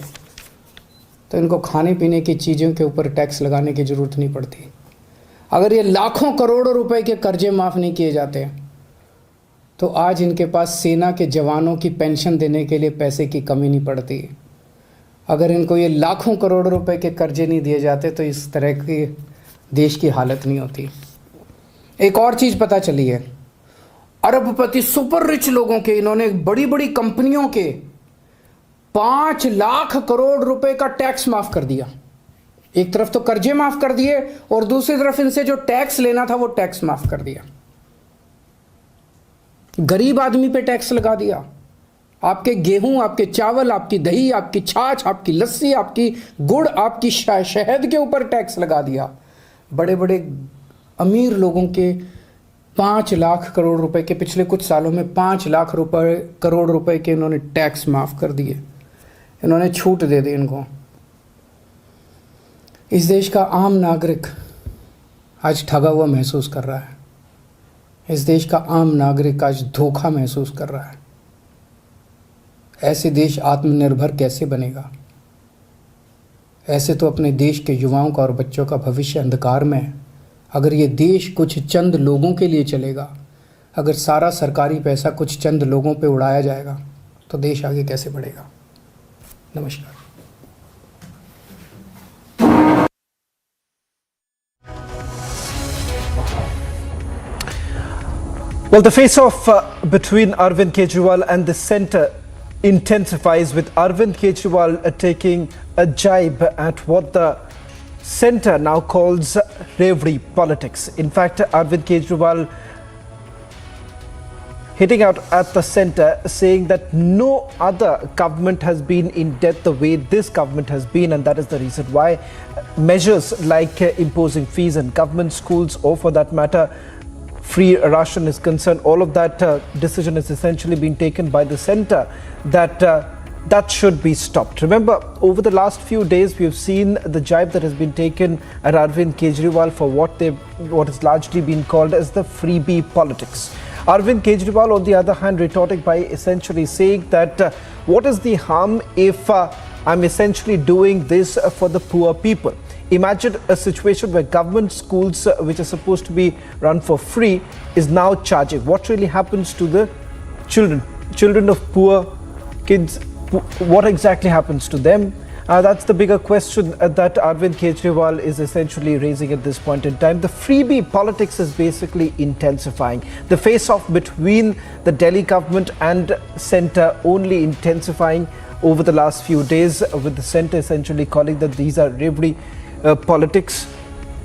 तो इनको खाने पीने की चीज़ों के ऊपर टैक्स लगाने की ज़रूरत नहीं पड़ती। अगर ये लाखों करोड़ों रुपए के कर्जे माफ़ नहीं किए जाते, तो आज इनके पास सेना के जवानों की पेंशन देने के लिए पैसे की कमी नहीं पड़ती। अगर इनको ये लाखों करोड़ रुपए के कर्जे नहीं दिए जाते, तो इस तरह की देश की हालत नहीं होती। एक और चीज़ पता चली है, अरबपति सुपर रिच लोगों के, इन्होंने बड़ी बड़ी कंपनियों के 5 लाख करोड़ रुपए का टैक्स माफ कर दिया। एक तरफ तो कर्जे माफ कर दिए और दूसरी तरफ इनसे जो टैक्स लेना था वो टैक्स माफ कर दिया। गरीब आदमी पे टैक्स लगा दिया। आपके गेहूं, आपके चावल, आपकी दही, आपकी छाछ, आपकी लस्सी, आपकी गुड़, आपकी शहद के ऊपर टैक्स लगा दिया। बड़े बड़े अमीर लोगों के 5 लाख करोड़ रुपए के, पिछले कुछ सालों में 5 लाख करोड़ रुपए के इन्होंने टैक्स माफ कर दिए। इन्होंने छूट दे दी इनको। इस देश का आम नागरिक आज ठगा हुआ महसूस कर रहा है। इस देश का आम नागरिक आज धोखा महसूस कर रहा है। ऐसे देश आत्मनिर्भर कैसे बनेगा? ऐसे तो अपने देश के युवाओं का और बच्चों का भविष्य अंधकार में है। अगर ये देश कुछ चंद लोगों के लिए चलेगा, अगर सारा सरकारी पैसा कुछ चंद लोगों पे उड़ाया जाएगा, तो देश आगे कैसे बढ़ेगा? नमस्कार। Well, the face-off between Arvind Kejriwal and the centre intensifies, with Arvind Kejriwal taking a jibe at what the centre now calls reverie politics. In fact, Arvind Kejriwal hitting out at the centre, saying that no other government has been in debt the way this government has been, and that is the reason why measures like imposing fees in government schools, or for that matter free ration is concerned, all of that decision is essentially being taken by the centre, that should be stopped. Remember, over the last few days we have seen the jibe that has been taken at Arvind Kejriwal for what has largely been called as the freebie politics. Arvind Kejriwal, on the other hand, retorting by essentially saying that what is the harm if I'm essentially doing this for the poor people? Imagine a situation where government schools, which are supposed to be run for free, is now charging. What really happens to the children of poor kids? What exactly happens to them? That's the bigger question that Arvind Kejriwal is essentially raising at this point in time. The freebie politics is basically intensifying. The face-off between the Delhi government and centre only intensifying over the last few days, with the centre essentially calling that these are reverie politics,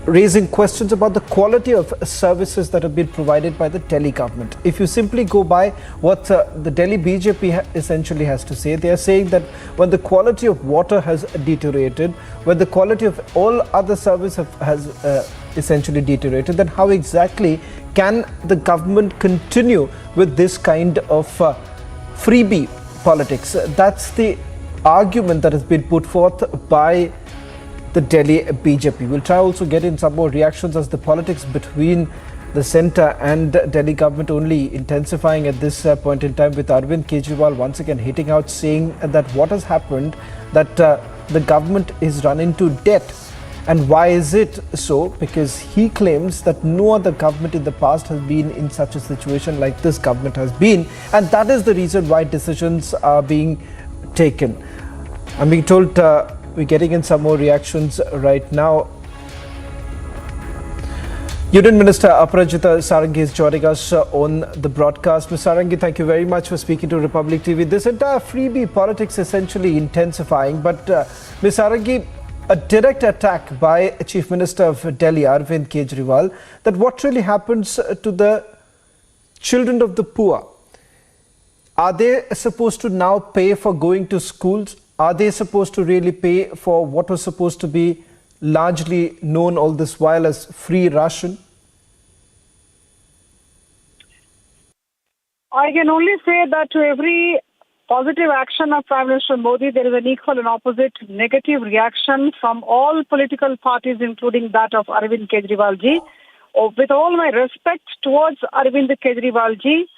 raising questions about the quality of services that have been provided by the Delhi government. If you simply go by what the Delhi BJP essentially has to say, they are saying that when the quality of water has deteriorated, when the quality of all other services has essentially deteriorated, then how exactly can the government continue with this kind of freebie politics? That's the argument that has been put forth by the Delhi BJP. We'll try also get in some more reactions as the politics between the centre and Delhi government only intensifying at this point in time, with Arvind Kejriwal once again hitting out, saying that what has happened, that the government is run into debt. And why is it so? Because he claims that no other government in the past has been in such a situation like this government has been, and that is the reason why decisions are being taken. I'm being told we're getting in some more reactions right now. Union Minister Aparajita Sarangi is joining us on the broadcast. Ms. Sarangi, thank you very much for speaking to Republic TV. This entire freebie politics essentially intensifying, but Ms. Sarangi, a direct attack by Chief Minister of Delhi, Arvind Kejriwal, that what really happens to the children of the poor? Are they supposed to now pay for going to schools? Are they supposed to really pay for what was supposed to be largely known all this while as free ration? I can only say that to every positive action of Prime Minister Modi, there is an equal and opposite negative reaction from all political parties, including that of Arvind Kejriwal ji. With all my respect towards Arvind Kejriwal ji,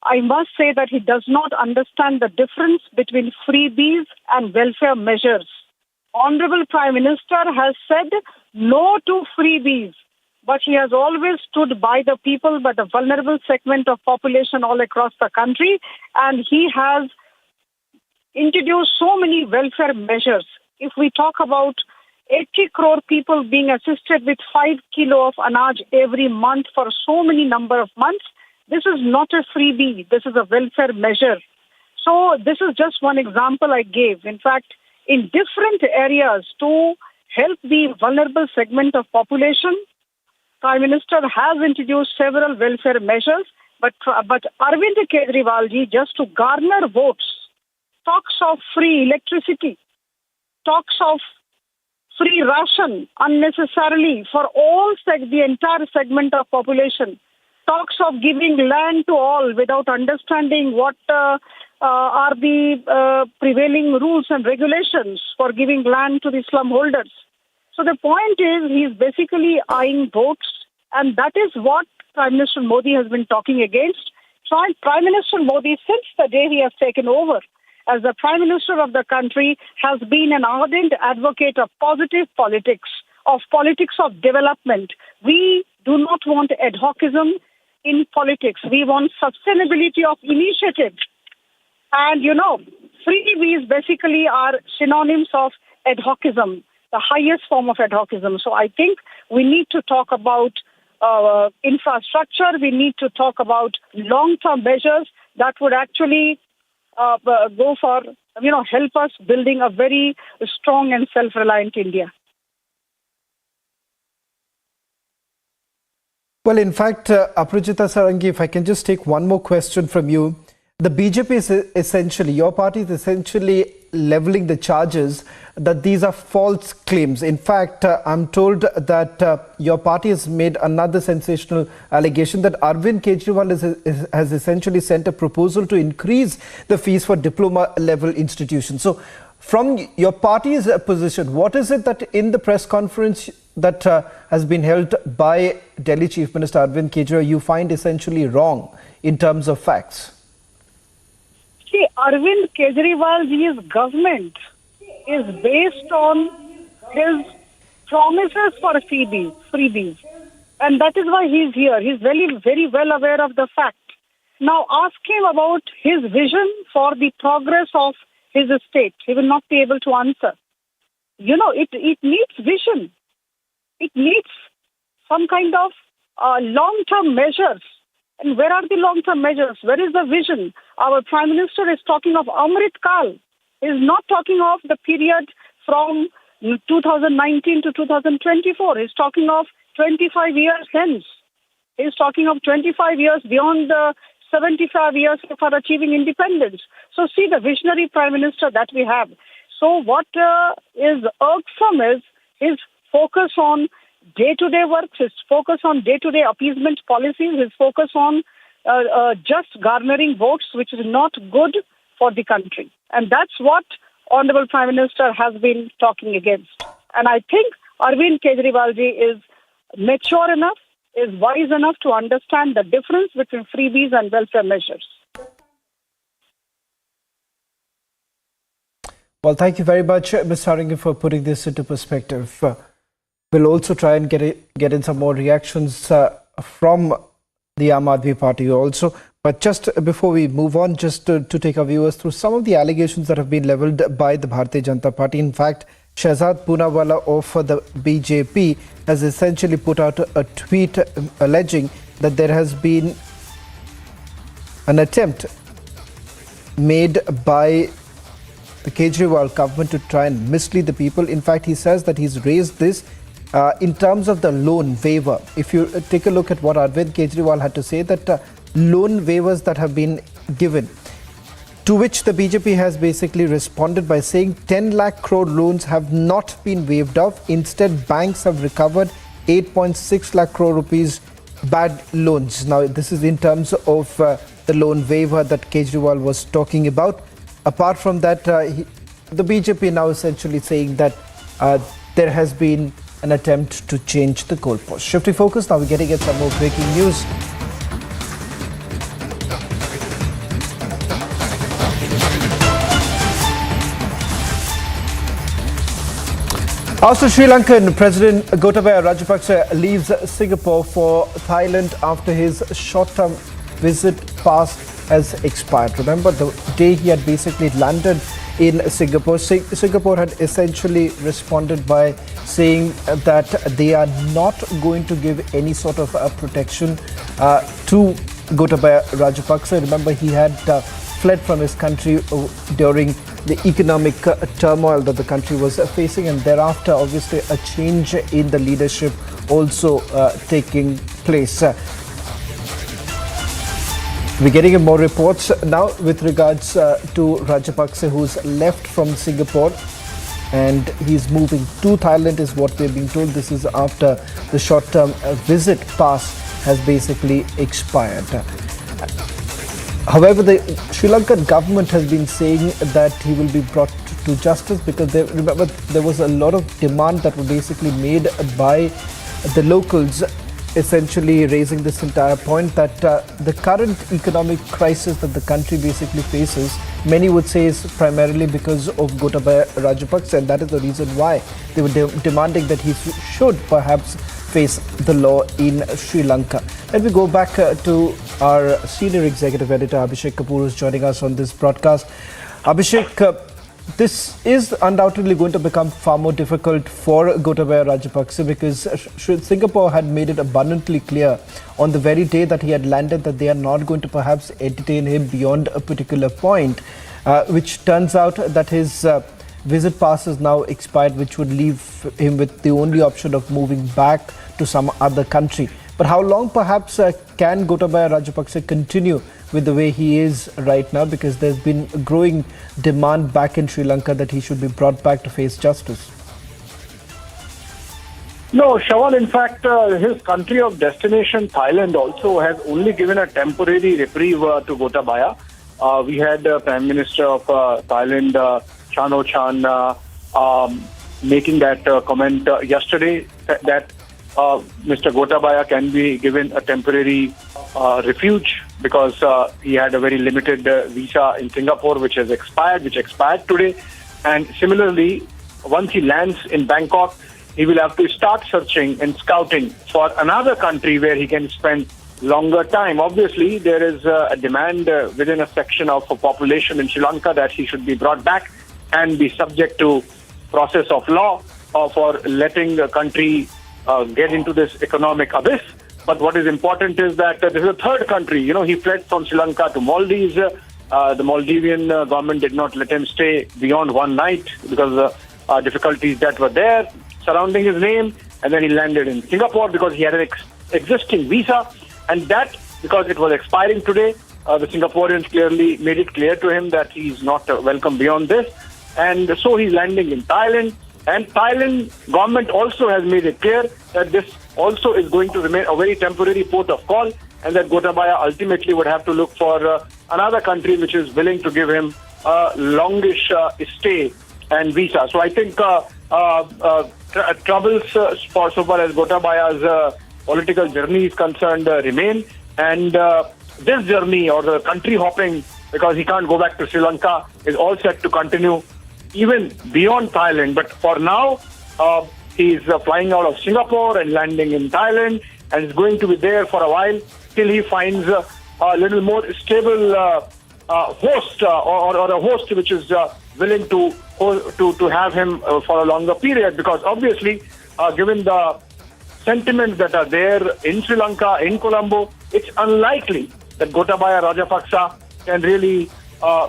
I must say that he does not understand the difference between freebies and welfare measures. Honorable Prime Minister has said no to freebies, but he has always stood by the people, by the vulnerable segment of population all across the country, and he has introduced so many welfare measures. If we talk about 80 crore people being assisted with 5 kilo of anaj every month for so many number of months, this is not a freebie. This is a welfare measure. So this is just one example I gave. In fact, in different areas to help the vulnerable segment of population, Prime Minister has introduced several welfare measures. But Arvind Kejriwal ji, just to garner votes, talks of free electricity, talks of free ration unnecessarily for all the entire segment of population, talks of giving land to all without understanding what are the prevailing rules and regulations for giving land to the slum holders. So the point is, he is basically eyeing votes, and that is what Prime Minister Modi has been talking against. So Prime Minister Modi, since the day he has taken over as the Prime Minister of the country, has been an ardent advocate of positive politics, of politics of development. We do not want ad hocism in politics. We want sustainability of initiatives. And, freebies basically are synonyms of ad hocism, the highest form of ad hocism. So I think we need to talk about infrastructure. We need to talk about long-term measures that would actually go for, help us building a very strong and self-reliant India. Well, in fact, Aparajita Sarangi, if I can just take one more question from you. The BJP is essentially, your party is essentially leveling the charges that these are false claims. In fact, I'm told that your party has made another sensational allegation that Arvind Kejriwal has essentially sent a proposal to increase the fees for diploma level institutions. So From your party's position, what is it that in the press conference that has been held by Delhi Chief Minister Arvind Kejriwal you find essentially wrong in terms of facts? See, Arvind Kejriwal's government is based on his promises for freebies. And that is why he's here. He's very well aware of the fact. Now ask him about his vision for the progress of his state. He will not be able to answer. You know, it needs vision. It needs some kind of long-term measures. And where are the long-term measures? Where is the vision? Our Prime Minister is talking of Amrit Kal. He is not talking of the period from 2019 to 2024. He's talking of 25 years hence. He's talking of 25 years beyond the 75 years for achieving independence. So see the visionary Prime Minister that we have. So what is irksome is his focus on day-to-day work, his focus on day-to-day appeasement policies, his focus on just garnering votes, which is not good for the country. And that's what Honorable Prime Minister has been talking against. And I think Arvind Kejriwal ji is mature enough, is wise enough to understand the difference between freebies and welfare measures. Well, thank you very much, Ms. Haringi, for putting this into perspective. We'll also try and get in some more reactions from the Aam Aadmi Party also. But just before we move on, just to take our viewers through some of the allegations that have been levelled by the Bharatiya Janata Party. In fact, Shahzad Poonawala of the BJP has essentially put out a tweet alleging that there has been an attempt made by the Kejriwal government to try and mislead the people. In fact, he says that he's raised this in terms of the loan waiver. If you take a look at what Arvind Kejriwal had to say, that loan waivers that have been given, to which the BJP has basically responded by saying 10 lakh crore loans have not been waived off. Instead, banks have recovered 8.6 lakh crore rupees bad loans. Now, this is in terms of the loan waiver that Kejriwal was talking about. Apart from that, the BJP now essentially saying that there has been an attempt to change the goalpost. Shifting focus, now we're getting at some more breaking news. After Sri Lankan President Gotabaya Rajapaksa leaves Singapore for Thailand after his short-term visit pass has expired. Remember, the day he had basically landed in Singapore, Singapore had essentially responded by saying that they are not going to give any sort of protection to Gotabaya Rajapaksa. Remember, he had fled from his country during the economic turmoil that the country was facing, and thereafter obviously a change in the leadership also taking place. We're getting more reports now with regards to Rajapaksa, who's left from Singapore and he's moving to Thailand, is what we're being told. This is after the short-term visit pass has basically expired. However, the Sri Lankan government has been saying that he will be brought to justice because remember there was a lot of demand that were basically made by the locals, essentially raising this entire point that the current economic crisis that the country basically faces, many would say is primarily because of Gotabaya Rajapaksa, and that is the reason why they were demanding that he should perhaps face the law in Sri Lanka. Let me go back to our senior executive editor Abhishek Kapoor, who is joining us on this broadcast. Abhishek, this is undoubtedly going to become far more difficult for Gotabaya Rajapaksa because Singapore had made it abundantly clear on the very day that he had landed that they are not going to perhaps entertain him beyond a particular point, which turns out that his visit pass is now expired, which would leave him with the only option of moving back to some other country. But how long perhaps can Gotabaya Rajapaksa continue with the way he is right now, because there's been a growing demand back in Sri Lanka that he should be brought back to face justice? No, Shawal, in fact, his country of destination, Thailand, also has only given a temporary reprieve to Gotabaya. We had Prime Minister of Thailand, Chan making that comment yesterday that Mr. Gotabaya can be given a temporary refuge because he had a very limited visa in Singapore which expired today. And similarly, once he lands in Bangkok, he will have to start searching and scouting for another country where he can spend longer time. Obviously, there is a demand within a section of a population in Sri Lanka that he should be brought back and be subject to process of law for letting the country get into this economic abyss. But what is important is that this is a third country. You know, he fled from Sri Lanka to Maldives. The Maldivian government did not let him stay beyond one night because of the difficulties that were there surrounding his name. And then he landed in Singapore because he had an existing visa. And that, because it was expiring today, the Singaporeans clearly made it clear to him that he's not welcome beyond this. And so he's landing in Thailand. And Thailand government also has made it clear that this also is going to remain a very temporary port of call, and that Gotabaya ultimately would have to look for another country which is willing to give him a longish stay and visa. So I think troubles for so far as Gotabaya's political journey is concerned remain. And this journey or the country hopping, because he can't go back to Sri Lanka, is all set to continue even beyond Thailand. But for now, he's flying out of Singapore and landing in Thailand, and is going to be there for a while till he finds a little more stable host or a host which is willing to have him for a longer period. Because obviously, given the sentiments that are there in Sri Lanka, in Colombo, it's unlikely that Gotabaya Rajapaksa can really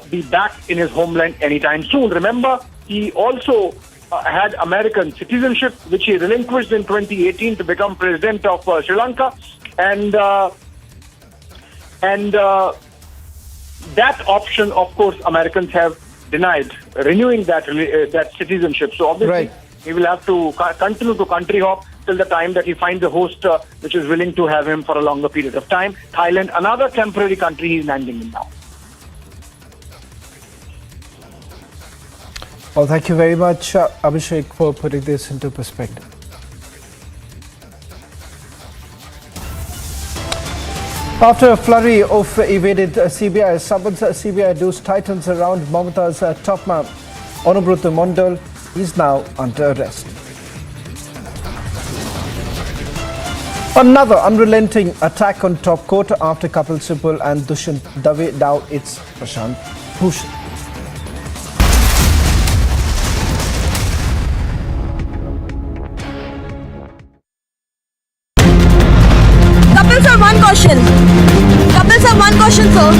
be back in his homeland anytime soon. Remember, he also had American citizenship, which he relinquished in 2018 to become president of Sri Lanka, and that option, of course, Americans have denied renewing that citizenship. So obviously, he will have to continue to country hop till the time that he finds a host which is willing to have him for a longer period of time. Thailand, another temporary country he's landing in now. Well, thank you very much, Abhishek, for putting this into perspective. After a flurry of evaded CBI summons, CBI dues tightens around Mamata's top man, Honorable Mondal, is now under arrest. Another unrelenting attack on top court after Kapil Sibal and Dushyant Dave. Now it's Prashant Bhushan. Kapil sir, one question. Kapil sir, one question, sir.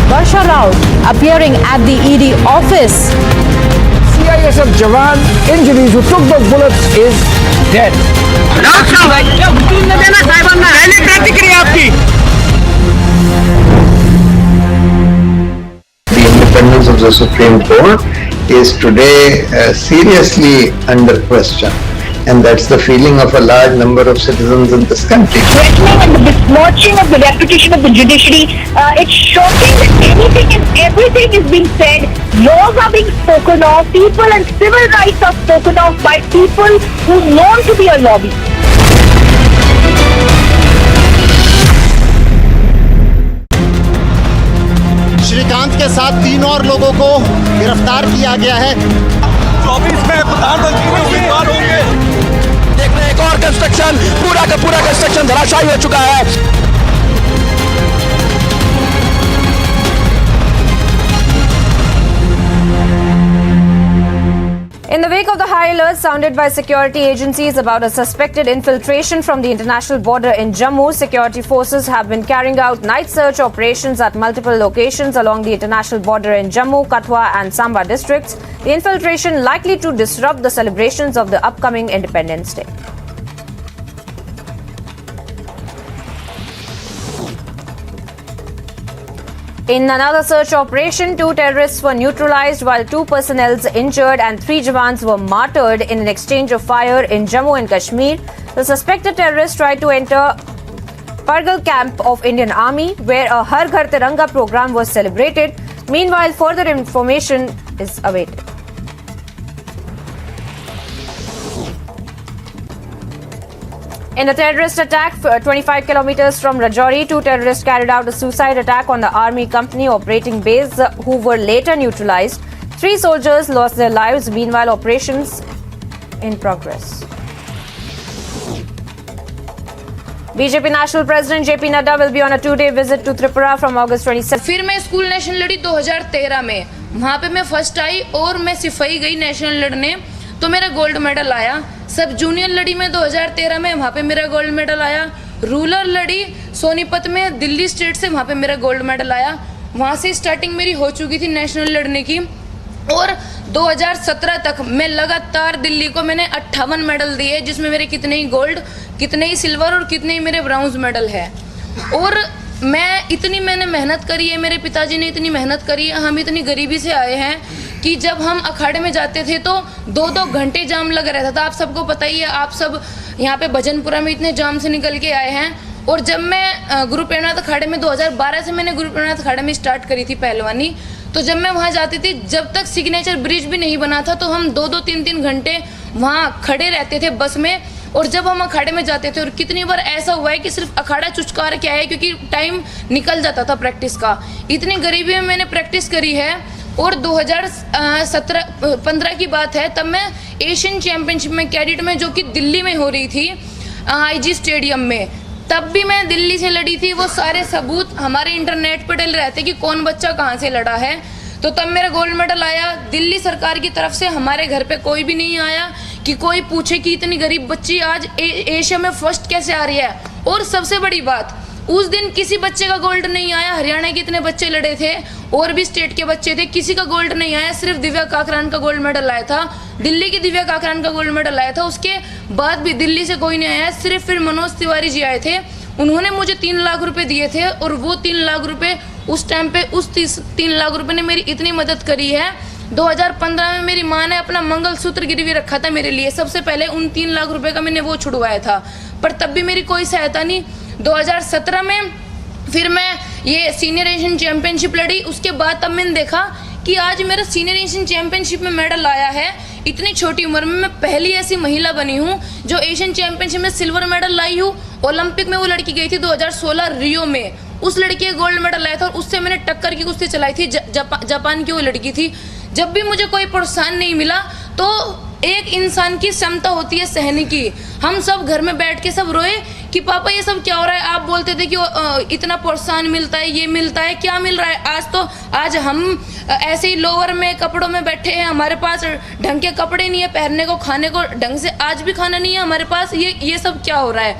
Varsha Rao appearing at the ED office. CISF Jawan injuries who took those bullets is dead. The independence of the Supreme Court is today seriously under question. And that's the feeling of a large number of citizens in this country. Threatening and the besmirching of the reputation of the judiciary, it's shocking that anything and everything is being said. Laws are being spoken of, people and civil rights are spoken of by people who are known to be a lobby. Srikanth के साथ 3 और लोगों को गिरफ्तार किया गया है। 24 में प्रधानमंत्री उम्मीदवार होंगे। देख रहे हैं एक और कंस्ट्रक्शन, पूरा का पूरा कंस्ट्रक्शन धराशायी हो चुका है। In the wake of the high alert sounded by security agencies about a suspected infiltration from the international border in Jammu, security forces have been carrying out night search operations at multiple locations along the international border in Jammu, Kathua and Samba districts. The infiltration likely to disrupt the celebrations of the upcoming Independence Day. In another search operation, 2 terrorists were neutralized while 2 personnel injured and 3 Jawans were martyred in an exchange of fire in Jammu and Kashmir. The suspected terrorists tried to enter Pargal camp of Indian Army, where a Har Ghar Tiranga program was celebrated. Meanwhile, further information is awaited. In a terrorist attack 25 kilometers from Rajouri, 2 terrorists carried out a suicide attack on the army company operating base, who were later neutralized. 3 soldiers lost their lives. Meanwhile, operations in progress. BJP National President JP Nadu will be on a 2-day visit to Tripura from August 27. फिर मैं school national लड़ी 2013 में, वहाँ पे मैं first आई और मैं सिपाही गई नेशनल लड़ने, तो मेरा गोल्ड मेडल आया। सब जूनियर लड़ी में 2013 में, वहाँ पे मेरा गोल्ड मेडल आया। रूरल लड़ी सोनीपत में दिल्ली स्टेट से, वहाँ पे मेरा गोल्ड मेडल आया। वहाँ से स्टार्टिंग मेरी हो चुकी थी नेशनल लड़ने की, और 2017 तक मैं लगातार दिल्ली को मैंने 58 मेडल दिए, जिसमें मेरे कितने ही गोल्ड, कितने ही सिल्वर और कितने ही मेरे ब्राउन्ज मेडल है। और मैंने मेहनत करी है, मेरे पिताजी ने इतनी मेहनत करी है। हम इतनी गरीबी से आए हैं कि जब हम अखाड़े में जाते थे तो 2-2 घंटे जाम लगा रहता था। आप सबको पता ही है, आप सब यहाँ पे भजनपुरा में इतने जाम से निकल के आए हैं। और जब मैं गुरु प्रेमनाथ अखाड़े में 2012 से मैंने गुरु प्रेमनाथ अखाड़े में स्टार्ट करी थी पहलवानी, तो जब मैं वहाँ जाती थी, जब तक सिग्नेचर ब्रिज भी नहीं बना था, तो हम 2-2, 3-3 घंटे वहाँ खड़े रहते थे बस में। और जब हम अखाड़े में जाते थे, और कितनी बार ऐसा हुआ है कि सिर्फ अखाड़ा चुचकार के आए, क्योंकि टाइम निकल जाता था प्रैक्टिस का। इतनी गरीबी में मैंने प्रैक्टिस करी है। और 2015 की बात है, तब मैं एशियन चैंपियनशिप में कैडेट में, जो कि दिल्ली में हो रही थी IG स्टेडियम में, तब भी मैं दिल्ली से लड़ी थी। वो सारे सबूत हमारे इंटरनेट पर डले रहते कि कौन बच्चा कहाँ से लड़ा है। तो तब मेरा गोल्ड मेडल आया। दिल्ली सरकार की तरफ से हमारे घर पे कोई भी नहीं आया कि कोई पूछे कि इतनी गरीब बच्ची आज एशिया में फर्स्ट कैसे आ रही है। और सबसे बड़ी बात, उस दिन किसी बच्चे का गोल्ड नहीं आया। हरियाणा के इतने बच्चे लड़े थे और भी स्टेट के बच्चे थे, किसी का गोल्ड नहीं आया। सिर्फ दिव्या काकरान का गोल्ड मेडल आया था, दिल्ली की दिव्या काकरान का गोल्ड मेडल आया था। उसके बाद भी दिल्ली से कोई नहीं आया। सिर्फ फिर मनोज तिवारी जी आए थे, उन्होंने मुझे 3 लाख रुपए दिए थे। और वो 3 लाख रुपए उस टाइम पे, उस 3 लाख रुपए ने मेरी इतनी मदद करी है। 2015 में मेरी माँ ने अपना मंगलसूत्र गिरवी रखा था मेरे लिए। सबसे पहले उन 3 लाख रुपए का मैंने वो छुड़वाया था, पर तब भी मेरी कोई सहायता नहीं। 2017 में फिर मैं ये सीनियर एशियन चैंपियनशिप लड़ी। उसके बाद तब मैंने देखा कि आज मेरा सीनियर एशियन चैंपियनशिप में मेडल आया है। इतनी छोटी उम्र में मैं पहली ऐसी महिला बनी हूँ जो एशियन चैंपियनशिप में सिल्वर मेडल लाई हूँ। ओलंपिक में वो लड़की गई थी 2016 रियो में, उस लड़की का गोल्ड मेडल आया था, और उससे मैंने टक्कर की कुश्ती चलाई थी। जापान की वो लड़की थी। जब भी मुझे कोई प्रोत्साहन नहीं मिला, तो एक इंसान की क्षमता होती है सहने की। हम सब घर में बैठ के सब रोए कि पापा ये सब क्या हो रहा है। आप बोलते थे कि इतना प्रोत्साहन मिलता है, ये मिलता है, क्या मिल रहा है। आज हम ऐसे ही लोअर में कपड़ों में बैठे हैं, हमारे पास ढंग के कपड़े नहीं है पहनने को, खाने को ढंग से आज भी खाना नहीं है हमारे पास। ये सब क्या हो रहा है।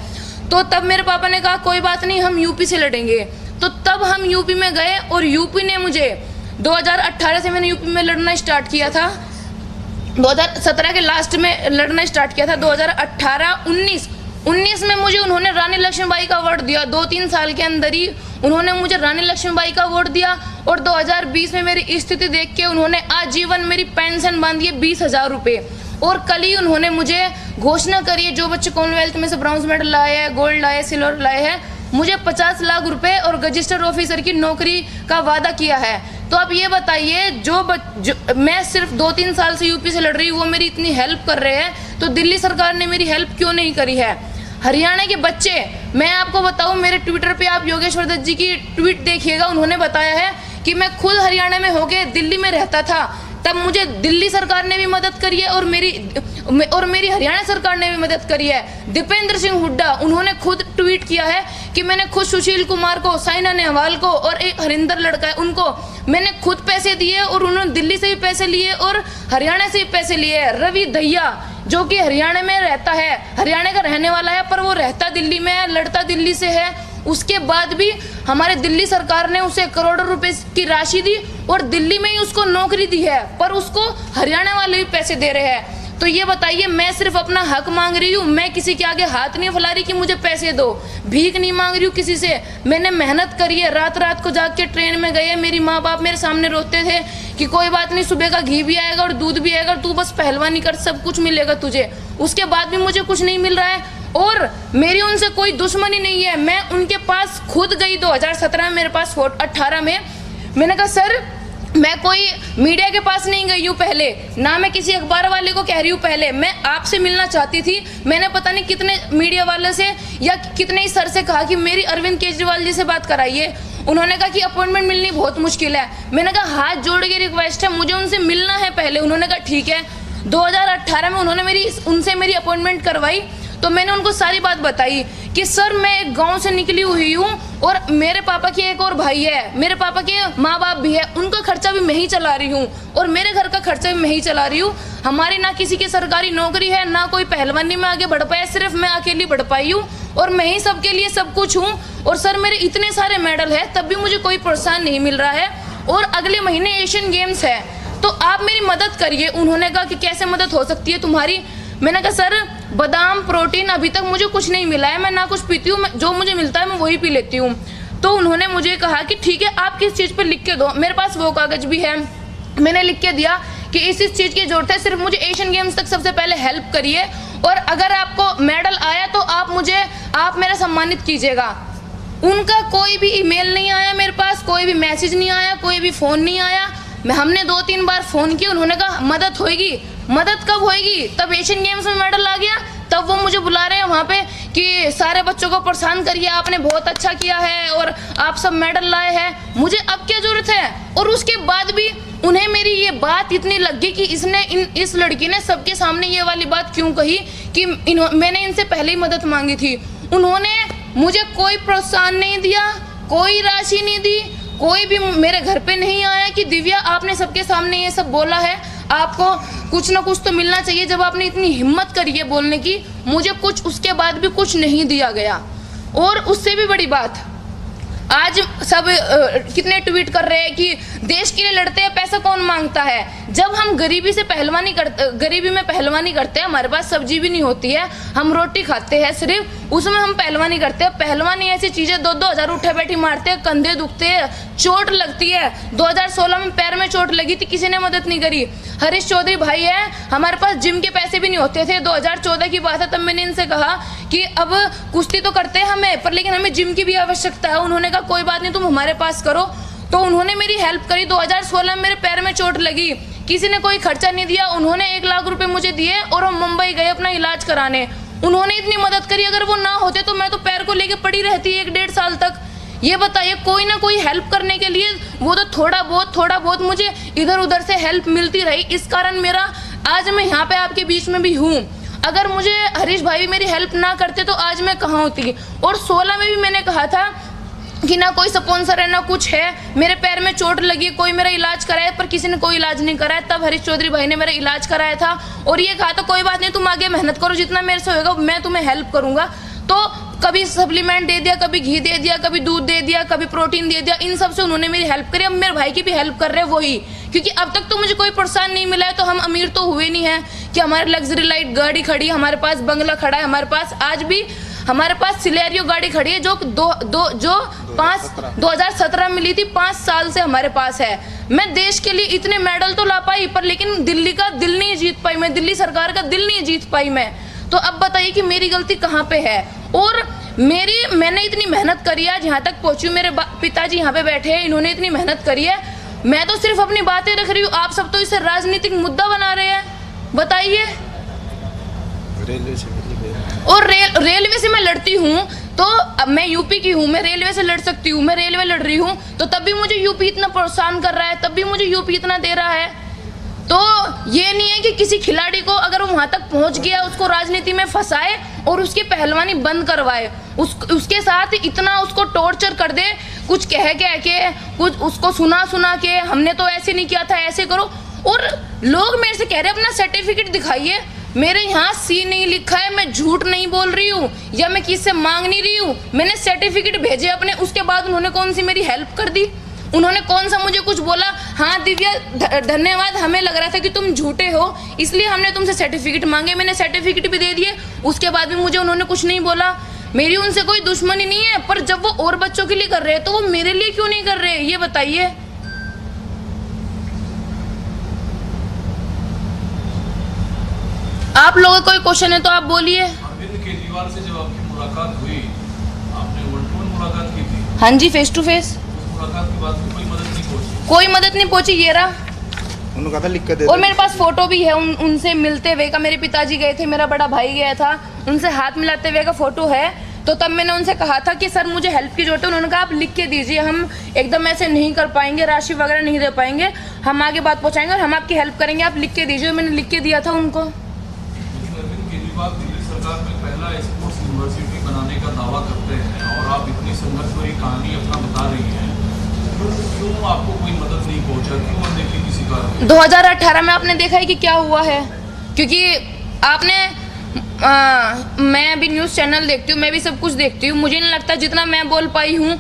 तो तब मेरे पापा ने कहा कोई बात नहीं, हम यूपी से लड़ेंगे। तो तब हम यूपी में गए, और यूपी ने मुझे 2018 से मैंने यूपी में लड़ना स्टार्ट किया था। 2017 के लास्ट में लड़ना स्टार्ट किया था। 2018, 19 में मुझे उन्होंने रानी लक्ष्मीबाई का अवार्ड दिया। 2-3 साल के अंदर ही उन्होंने मुझे रानी लक्ष्मीबाई का अवार्ड दिया। और 2020 में मेरी स्थिति देख के उन्होंने आजीवन मेरी पेंशन बांधी है 20,000 रुपये। और कल ही उन्होंने मुझे घोषणा करी है, जो बच्चे कॉमनवेल्थ में से ब्रॉन्ज मेडल लाए हैं, गोल्ड लाए, सिल्वर लाए हैं, मुझे 50 लाख रुपए और रजिस्टर ऑफिसर की नौकरी का वादा किया है। तो आप ये बताइए, जो मैं सिर्फ 2-3 साल से यूपी से लड़ रही हूँ, वो मेरी इतनी हेल्प कर रहे हैं, तो दिल्ली सरकार ने मेरी हेल्प क्यों नहीं करी है। हरियाणा के बच्चे, मैं आपको बताऊं, मेरे ट्विटर पे आप योगेश्वर दत्त जी की ट्वीट देखिएगा। उन्होंने बताया है कि मैं खुद हरियाणा में होके दिल्ली में रहता था, तब मुझे दिल्ली सरकार ने भी मदद करी है और मेरी हरियाणा सरकार ने भी मदद करी है। दीपेंद्र सिंह हुड्डा, उन्होंने खुद ट्वीट किया है कि मैंने खुद सुशील कुमार को, साइना नेहवाल को और एक हरिंदर लड़का है उनको मैंने खुद पैसे दिए, और उन्होंने दिल्ली से भी पैसे लिए और हरियाणा से भी पैसे लिए। रवि दहिया, जो कि हरियाणा में रहता है, हरियाणा का रहने वाला है, पर वो रहता दिल्ली में है, लड़ता दिल्ली से है। उसके बाद भी हमारे दिल्ली सरकार ने उसे करोड़ों रुपए की राशि दी और दिल्ली में ही उसको नौकरी दी है, पर उसको हरियाणा वाले भी पैसे दे रहे हैं। तो ये बताइए, मैं सिर्फ अपना हक मांग रही हूँ, मैं किसी के आगे हाथ नहीं फैला रही कि मुझे पैसे दो, भीख नहीं मांग रही हूँ किसी से। मैंने मेहनत करी है, रात को जाग के ट्रेन में गए, मेरी माँ बाप मेरे सामने रोते थे कि कोई बात नहीं, सुबह का घी भी आएगा और दूध भी आएगा, तू बस पहलवानी कर, सब कुछ मिलेगा तुझे। उसके बाद भी मुझे कुछ नहीं मिल रहा है, और मेरी उनसे कोई दुश्मनी नहीं है। मैं उनके पास खुद गई 2017 में, मेरे पास 18 में। मैंने कहा सर, मैं कोई मीडिया के पास नहीं गई हूँ पहले, ना मैं किसी अखबार वाले को कह रही हूँ पहले, मैं आपसे मिलना चाहती थी। मैंने पता नहीं कितने मीडिया वाले से या कितने ही सर से कहा कि मेरी अरविंद केजरीवाल जी से बात कराइए। उन्होंने कहा कि अपॉइंटमेंट मिलनी बहुत मुश्किल है। मैंने कहा हाथ जोड़ के रिक्वेस्ट है, मुझे उनसे मिलना है पहले। उन्होंने कहा ठीक है। 2018 में उन्होंने उनसे मेरी अपॉइंटमेंट करवाई, तो मैंने उनको सारी बात बताई कि सर मैं एक गांव से निकली हुई हूँ और मेरे पापा की एक और भाई है, मेरे पापा के माँ बाप भी है, उनका खर्चा भी मैं ही चला रही हूँ और मेरे घर का खर्चा भी मैं ही चला रही हूँ। हमारी ना किसी की सरकारी नौकरी है, ना कोई पहलवानी में आगे बढ़ पाया, सिर्फ मैं अकेली बढ़ पाई हूँ और मैं ही सबके लिए सब कुछ हूँ। और सर मेरे इतने सारे मेडल है, तब भी मुझे कोई प्रोत्साहन नहीं मिल रहा है और अगले महीने एशियन गेम्स है, तो आप मेरी मदद करिए। उन्होंने कहा कि कैसे मदद हो सकती है तुम्हारी। मैंने कहा सर बादाम प्रोटीन अभी तक मुझे कुछ नहीं मिला है, मैं ना कुछ पीती हूँ, जो मुझे मिलता है मैं वही पी लेती हूँ। तो उन्होंने मुझे कहा कि ठीक है आप किस चीज़ पे लिख के दो। मेरे पास वो कागज भी है, मैंने लिख के दिया कि इस चीज़ की जरूरत है, सिर्फ मुझे एशियन गेम्स तक सबसे पहले हेल्प करिए और अगर आपको मेडल आया तो आप मेरा सम्मानित कीजिएगा। उनका कोई भी ईमेल नहीं आया मेरे पास, कोई भी मैसेज नहीं आया, कोई भी फ़ोन नहीं आया। हमने 2-3 बार फ़ोन किया, उन्होंने कहा मदद होएगी। मदद कब होएगी? तब एशियन गेम्स में मेडल आ गया, तब वो मुझे बुला रहे हैं वहाँ पे कि सारे बच्चों को प्रोत्साहन करिए, आपने बहुत अच्छा किया है और आप सब मेडल लाए हैं। मुझे अब क्या ज़रूरत है? और उसके बाद भी उन्हें मेरी ये बात इतनी लग गई कि इस लड़की ने सबके सामने ये वाली बात क्यों कही कि मैंने इनसे पहले ही मदद मांगी थी। उन्होंने मुझे कोई प्रोत्साहन नहीं दिया, कोई राशि नहीं दी, कोई भी मेरे घर पे नहीं आया कि दिव्या आपने सबके सामने ये सब बोला है, आपको कुछ ना कुछ तो मिलना चाहिए। जब आपने इतनी हिम्मत करी है बोलने की, मुझे कुछ उसके बाद भी कुछ नहीं दिया गया। और उससे भी बड़ी बात, आज सब कितने ट्वीट कर रहे हैं कि देश के लिए लड़ते हैं, पैसा कौन मांगता है। जब हम गरीबी में पहलवानी करते हैं, हमारे पास सब्जी भी नहीं होती है, हम रोटी खाते हैं सिर्फ, उसमें हम पहलवानी करते हैं। पहलवानी ऐसी चीज़ है, 2-2 हज़ार उठे बैठी मारते हैं, कंधे दुखते हैं, चोट लगती है। 2016 में पैर में चोट लगी थी, किसी ने मदद नहीं करी। हरीश चौधरी भाई है, हमारे पास जिम के पैसे भी नहीं होते थे। 2014 की बात है, तब मैंने इनसे कहा कि अब कुश्ती तो करते हैं हमें, पर लेकिन हमें जिम की भी आवश्यकता है। उन्होंने कहा कोई बात नहीं, तुम हमारे पास करो। तो उन्होंने मेरी हेल्प करी। 2016 में मेरे पैर में चोट लगी, किसी ने कोई खर्चा नहीं दिया। उन्होंने 1 लाख रुपए मुझे दिए और हम मुंबई गए अपना इलाज कराने। उन्होंने इतनी मदद करी, अगर वो ना होते तो मैं तो पैर को लेके पड़ी रहती 1-1.5 साल तक। ये बताइए, कोई ना कोई हेल्प करने के लिए, वो तो थोड़ा बहुत मुझे इधर उधर से हेल्प मिलती रही। इस कारण मेरा आज मैं यहाँ पे आपके बीच में भी हूँ। अगर मुझे हरीश भाई मेरी हेल्प ना करते तो आज मैं कहाँ होती। और 16 में भी मैंने कहा था कि ना कोई स्पॉन्सर है ना कुछ है, मेरे पैर में चोट लगी, कोई मेरा इलाज कराए, पर किसी ने कोई इलाज नहीं कराया। तब हरीश चौधरी भाई ने मेरा इलाज कराया था और ये कहा था कोई बात नहीं, तुम आगे मेहनत करो, जितना मेरे से होगा मैं तुम्हें हेल्प करूंगा। तो कभी सप्लीमेंट दे दिया, कभी घी दे दिया, कभी दूध दे दिया, कभी प्रोटीन दे दिया, इन सब से उन्होंने मेरी हेल्प करी। अब मेरे भाई की भी हेल्प कर रहे हैं वही, क्योंकि अब तक तो मुझे कोई प्रोत्साहन नहीं मिला है। तो हम अमीर तो हुए नहीं है कि हमारे लग्जरी लाइट गाड़ी खड़ी, हमारे पास बंगला खड़ा है, हमारे पास आज भी हमारे पास सिलेरियो गाड़ी खड़ी है जो 2017 में मिली थी, 5 साल से हमारे पास है। मैं देश के लिए इतने मेडल तो ला पाई, पर लेकिन दिल्ली का दिल नहीं जीत पाई मैं, दिल्ली सरकार का दिल नहीं जीत पाई मैं। तो अब बताइए कि मेरी गलती कहाँ पे है। और मैंने इतनी मेहनत करी है, आज यहाँ तक पहुंची हूँ। मेरे पिताजी यहाँ पे बैठे हैं, इन्होंने इतनी मेहनत करी है। मैं तो सिर्फ अपनी बातें रख रही हूँ, आप सब तो इसे राजनीतिक मुद्दा बना रहे हैं। बताइए, और रेलवे से मैं लड़ती हूँ, तो अब मैं यूपी की हूँ, मैं रेलवे से लड़ सकती हूँ, मैं रेलवे लड़ रही हूँ, तो तब भी मुझे यूपी इतना प्रोत्साहन कर रहा है, तब भी मुझे यूपी इतना दे रहा है। तो ये नहीं है कि किसी खिलाड़ी को अगर वो वहाँ तक पहुँच गया उसको राजनीति में फंसाए और उसकी पहलवानी बंद करवाए, उसके साथ इतना उसको टॉर्चर कर दे, कुछ कह के कुछ उसको सुना के हमने तो ऐसे नहीं किया था, ऐसे करो। और लोग मेरे से कह रहे हैं अपना सर्टिफिकेट दिखाइए, मेरे यहाँ सी नहीं लिखा है, मैं झूठ नहीं बोल रही हूँ या मैं किसी से मांग नहीं रही हूँ। मैंने सर्टिफिकेट भेजे अपने, उसके बाद उन्होंने कौन सी मेरी हेल्प कर दी, उन्होंने कौन सा मुझे कुछ बोला। हाँ दिव्या धन्यवाद, हमें लग रहा था कि तुम झूठे हो इसलिए हमने तुमसे सर्टिफिकेट मांगे, मैंने सर्टिफिकेट भी दे दिए, उसके बाद भी मुझे उन्होंने कुछ नहीं बोला। मेरी उनसे कोई दुश्मनी नहीं है, पर जब वो और बच्चों के लिए कर रहे हैं तो वो मेरे लिए क्यों नहीं कर रहे, ये बताइए। आप लोगों का कोई क्वेश्चन है तो आप बोलिए। अरविंद केजरीवाल से जब आपकी मुलाकात हुई, आपने 1-to-1 मुलाकात की थी? हाँ जी, फेस टू फेस। मुलाकात के बाद कोई मदद नहीं पहुंची? कोई मदद नहीं पहुंची। ये रहा, उन्होंने कहा था लिख के दे। और मेरे पास फोटो भी है उनसे मिलते हुए का। मेरे पिताजी गए थे, मेरा बड़ा भाई गया था, उनसे हाथ मिलाते हुए का फोटो है। तो तब मैंने उनसे कहा था कि सर मुझे हेल्प की जरूरत है। उन्होंने कहा आप लिख के दीजिए, हम एकदम ऐसे नहीं कर पाएंगे, राशि वगैरह नहीं दे पाएंगे, हम आगे बात पहुंचाएंगे और हम आपकी हेल्प करेंगे, आप लिख के दीजिए। मैंने लिख के दिया था उनको। केजरीवाल दिल्ली सरकार में पहला स्पोर्ट्स यूनिवर्सिटी बनाने का दावा करते हैं और आप इतनी संघर्ष भरी कहानी अपना बता रही हैं, तो क्यों आपको कोई मदद नहीं पहुंचा, क्यों अनदेखी की शिकार? 2018 में आपने देखा है कि क्या हुआ है, क्योंकि आपने मैं अभी न्यूज़ चैनल देखती हूँ, मैं भी सब कुछ देखती हूँ। मुझे नहीं लगता जितना मैं बोल पाई हूँ,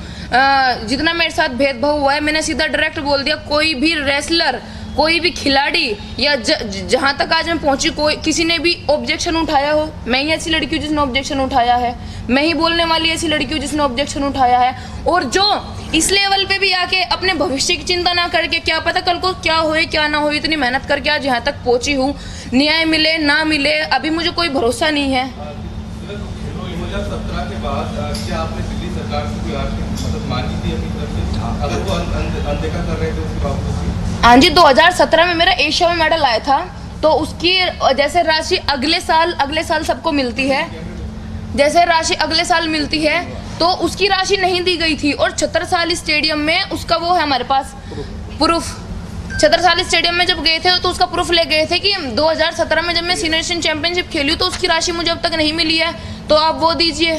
जितना मेरे साथ भेदभाव हुआ है, मैंने सीधा डायरेक्ट बोल दिया। कोई भी रेसलर, कोई भी खिलाड़ी या जहाँ तक आज मैं पहुँची, कोई किसी ने भी ऑब्जेक्शन उठाया हो, मैं ही ऐसी लड़की हूँ जिसने ऑब्जेक्शन उठाया है, मैं ही बोलने वाली ऐसी लड़की हूँ जिसने ऑब्जेक्शन उठाया है। और जो इस लेवल पे भी आके अपने भविष्य की चिंता ना करके, क्या पता कल को क्या होए क्या ना हो, इतनी मेहनत करके आज यहाँ तक पहुँची हूँ, न्याय मिले ना मिले अभी मुझे कोई भरोसा नहीं है। 2017 के बाद क्या आपने दिल्ली सरकार से कोई आर्थिक मदद मांगी थी अपनी तरफ से, अगर वो अनदेखा कर रहे थे उसके बावजूद? हाँ जी, 2017 में मेरा एशिया में मेडल आया था, तो उसकी जैसे राशि अगले साल सबको मिलती है, जैसे राशि अगले साल मिलती है, तो उसकी राशि नहीं दी गई थी। और छत्रसाल स्टेडियम में उसका वो है हमारे पास प्रूफ। छत्रसाल स्टेडियम में जब गए थे तो उसका प्रूफ ले गए थे कि 2017 में जब मैं सीनियर एशियन चैंपियनशिप खेली तो उसकी राशि मुझे अब तक नहीं मिली है, तो आप वो दीजिए।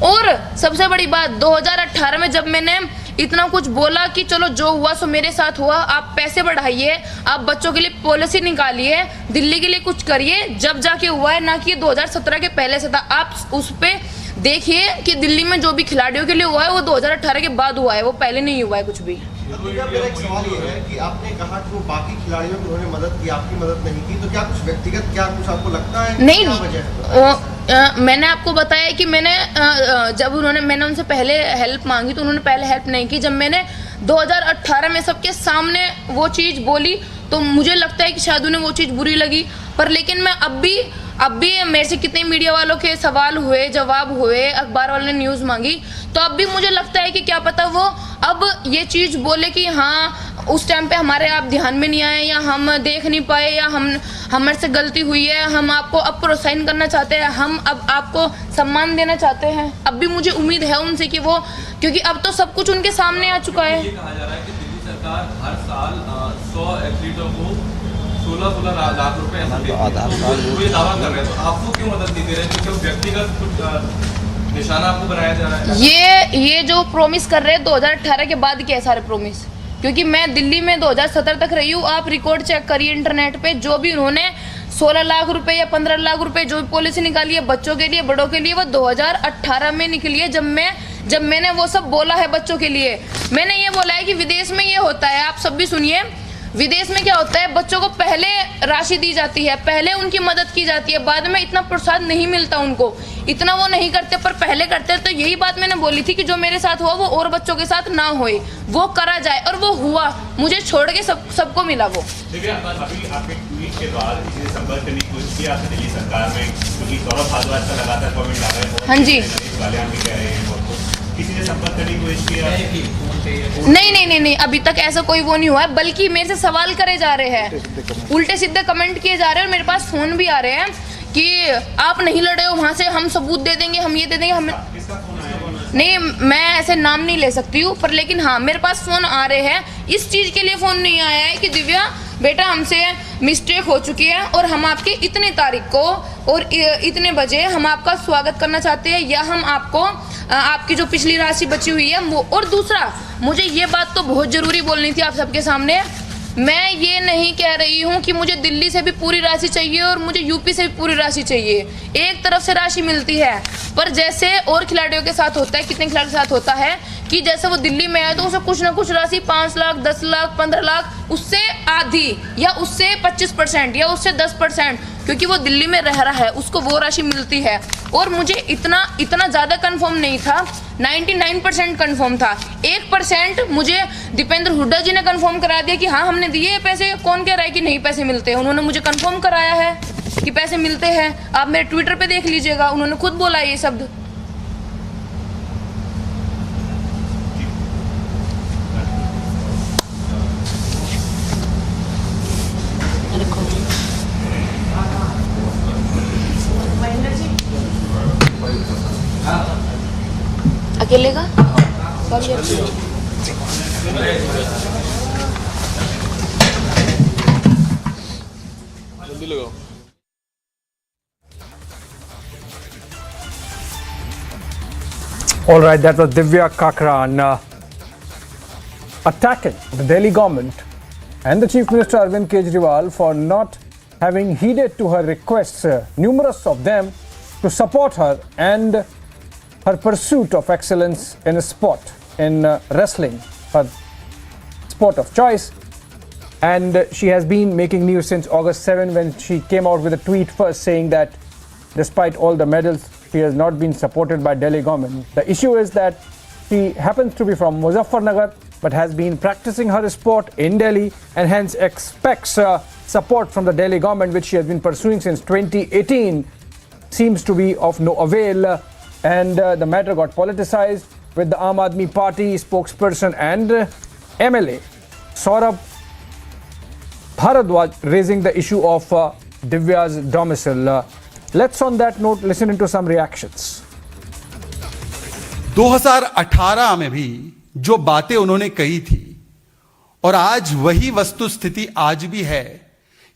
और सबसे बड़ी बात, 2018 में जब मैंने इतना कुछ बोला कि चलो जो हुआ सो मेरे साथ हुआ, आप पैसे बढ़ाइए, आप बच्चों के लिए पॉलिसी निकालिए, दिल्ली के लिए कुछ करिए, जब जाके हुआ है, ना कि 2017 के पहले से था। आप उस पे देखिए कि दिल्ली में जो भी खिलाड़ियों के लिए हुआ है वो 2018 के बाद हुआ है, वो पहले नहीं हुआ है कुछ भी। मेरा एक सवाल ये है कि आपने कहा कि वो बाकी खिलाड़ियों की उन्होंने मदद की, आपकी मदद नहीं की, तो क्या कुछ व्यक्तिगत, क्या कुछ आपको लगता है? नहीं, मैंने आपको बताया कि मैंने जब मैंने उनसे पहले हेल्प मांगी तो उन्होंने पहले हेल्प नहीं की। जब मैंने 2018 में सबके सामने वो चीज़ बोली तो मुझे लगता है कि शायद उन्हें वो चीज़ बुरी लगी, पर लेकिन मैं अब भी मेरे से कितने मीडिया वालों के सवाल हुए, जवाब हुए, अखबार वालों ने न्यूज़ मांगी, तो अब भी मुझे लगता है कि क्या पता वो अब ये चीज़ बोले कि हाँ उस टाइम पे हमारे आप ध्यान में नहीं आए, या हम देख नहीं पाए, या हमारे से गलती हुई है, हम आपको अब प्रोत्साहन करना चाहते हैं, हम अब आपको सम्मान देना चाहते हैं। अब भी मुझे उम्मीद है उनसे कि वो, क्योंकि अब तो सब कुछ उनके सामने आ चुका है। ये कहा जा रहा है कि दिल्ली सरकार हर साल 100 एथलीटों को 16 लाख रुपए ये दावा कर रहे हैं, तो आपको क्यों मदद नहीं दे रहे हैं? क्योंकि व्यक्तिगत कुछ निशाना आपको बनाया जा रहा है? ये जो प्रॉमिस कर रहे हैं 2018 के बाद के सारे प्रॉमिस, क्योंकि मैं दिल्ली में 2017 तक रही हूँ। आप रिकॉर्ड चेक करिए इंटरनेट पे, जो भी उन्होंने 16 लाख रुपए या 15 लाख रुपए जो भी पॉलिसी निकाली है बच्चों के लिए, बड़ों के लिए, वो 2018 में निकली है, जब मैंने वो सब बोला है बच्चों के लिए। मैंने ये बोला है कि विदेश में ये होता है, आप सब भी सुनिए, विदेश में क्या होता है, बच्चों को पहले राशि दी जाती है, पहले उनकी मदद की जाती है, बाद में इतना प्रोत्साहन नहीं मिलता उनको, इतना वो नहीं करते, पर पहले करते। तो यही बात मैंने बोली थी कि जो मेरे साथ हुआ वो और बच्चों के साथ ना होए, वो करा जाए, और वो हुआ, मुझे छोड़ के सबको मिला वो। देखिए, अभी आपके ट्वीट के बाद किसी ने संपर्क करने की कोशिश किया आपसे दिल्ली सरकार में, क्योंकि सौरभ भारद्वाज का लगातार कमेंट आ रहा है। हाँ जी, किसी ने संपर्क करने की कोशिश किया? नहीं, अभी तक ऐसा कोई वो नहीं हुआ है, बल्कि मेरे से सवाल करे जा रहे हैं, उल्टे सीधे कमेंट किए जा रहे हैं, और मेरे पास फोन भी आ रहे हैं कि आप नहीं लड़े हो वहाँ से, हम सबूत दे देंगे, हम ये दे देंगे, हम नहीं, मैं ऐसे नाम नहीं ले सकती हूँ, पर लेकिन हाँ मेरे पास फ़ोन आ रहे हैं। इस चीज़ के लिए फ़ोन नहीं आया है कि दिव्या बेटा हमसे मिस्टेक हो चुकी है और हम आपके इतने तारीख को और इतने बजे हम आपका स्वागत करना चाहते हैं, या हम आपको आपकी जो पिछली राशि बची हुई है वो। और दूसरा, मुझे ये बात तो बहुत ज़रूरी बोलनी थी आप सबके सामने, मैं ये नहीं कह रही हूँ कि मुझे दिल्ली से भी पूरी राशि चाहिए और मुझे यूपी से भी पूरी राशि चाहिए, एक तरफ से राशि मिलती है, पर जैसे और खिलाड़ियों के साथ होता है, कितने खिलाड़ियों के साथ होता है कि जैसे वो दिल्ली में आए तो उसे कुछ ना कुछ राशि 5 लाख, 10 लाख, 15 लाख, उससे आधी या उससे 25% या उससे 10%, क्योंकि वो दिल्ली में रह रहा है, उसको वो राशि मिलती है। और मुझे इतना ज़्यादा कंफर्म नहीं था, 99% कंफर्म था, 1% मुझे दीपेंद्र हुड्डा जी ने कंफर्म करा दिया कि हाँ हमने दिए पैसे। कौन कह रहा है कि नहीं पैसे मिलते हैं? उन्होंने मुझे कंफर्म कराया है कि पैसे मिलते हैं, आप मेरे ट्विटर पे देख लीजिएगा, उन्होंने खुद बोला ये शब्द। बोलेगा काफी अच्छी All right, that was Divya Kakran attacking the Delhi government and the Chief Minister Arvind Kejriwal for not having heeded to her requests, numerous of them, to support her and her pursuit of excellence in a sport, in wrestling, her sport of choice. And she has been making news since August 7 when she came out with a tweet first saying that despite all the medals, she has not been supported by Delhi government. The issue is that she happens to be from Muzaffarnagar but has been practicing her sport in Delhi and hence expects support from the Delhi government, which she has been pursuing since 2018, seems to be of no avail. And the matter got politicized with the Aam Aadmi Party spokesperson and MLA Saurabh Bharadwaj raising the issue of Divya's domicile. Let's on that note listen into some reactions. 2018 में भी जो बातें उन्होंने कही थी और आज वही वस्तु स्थिति आज भी है।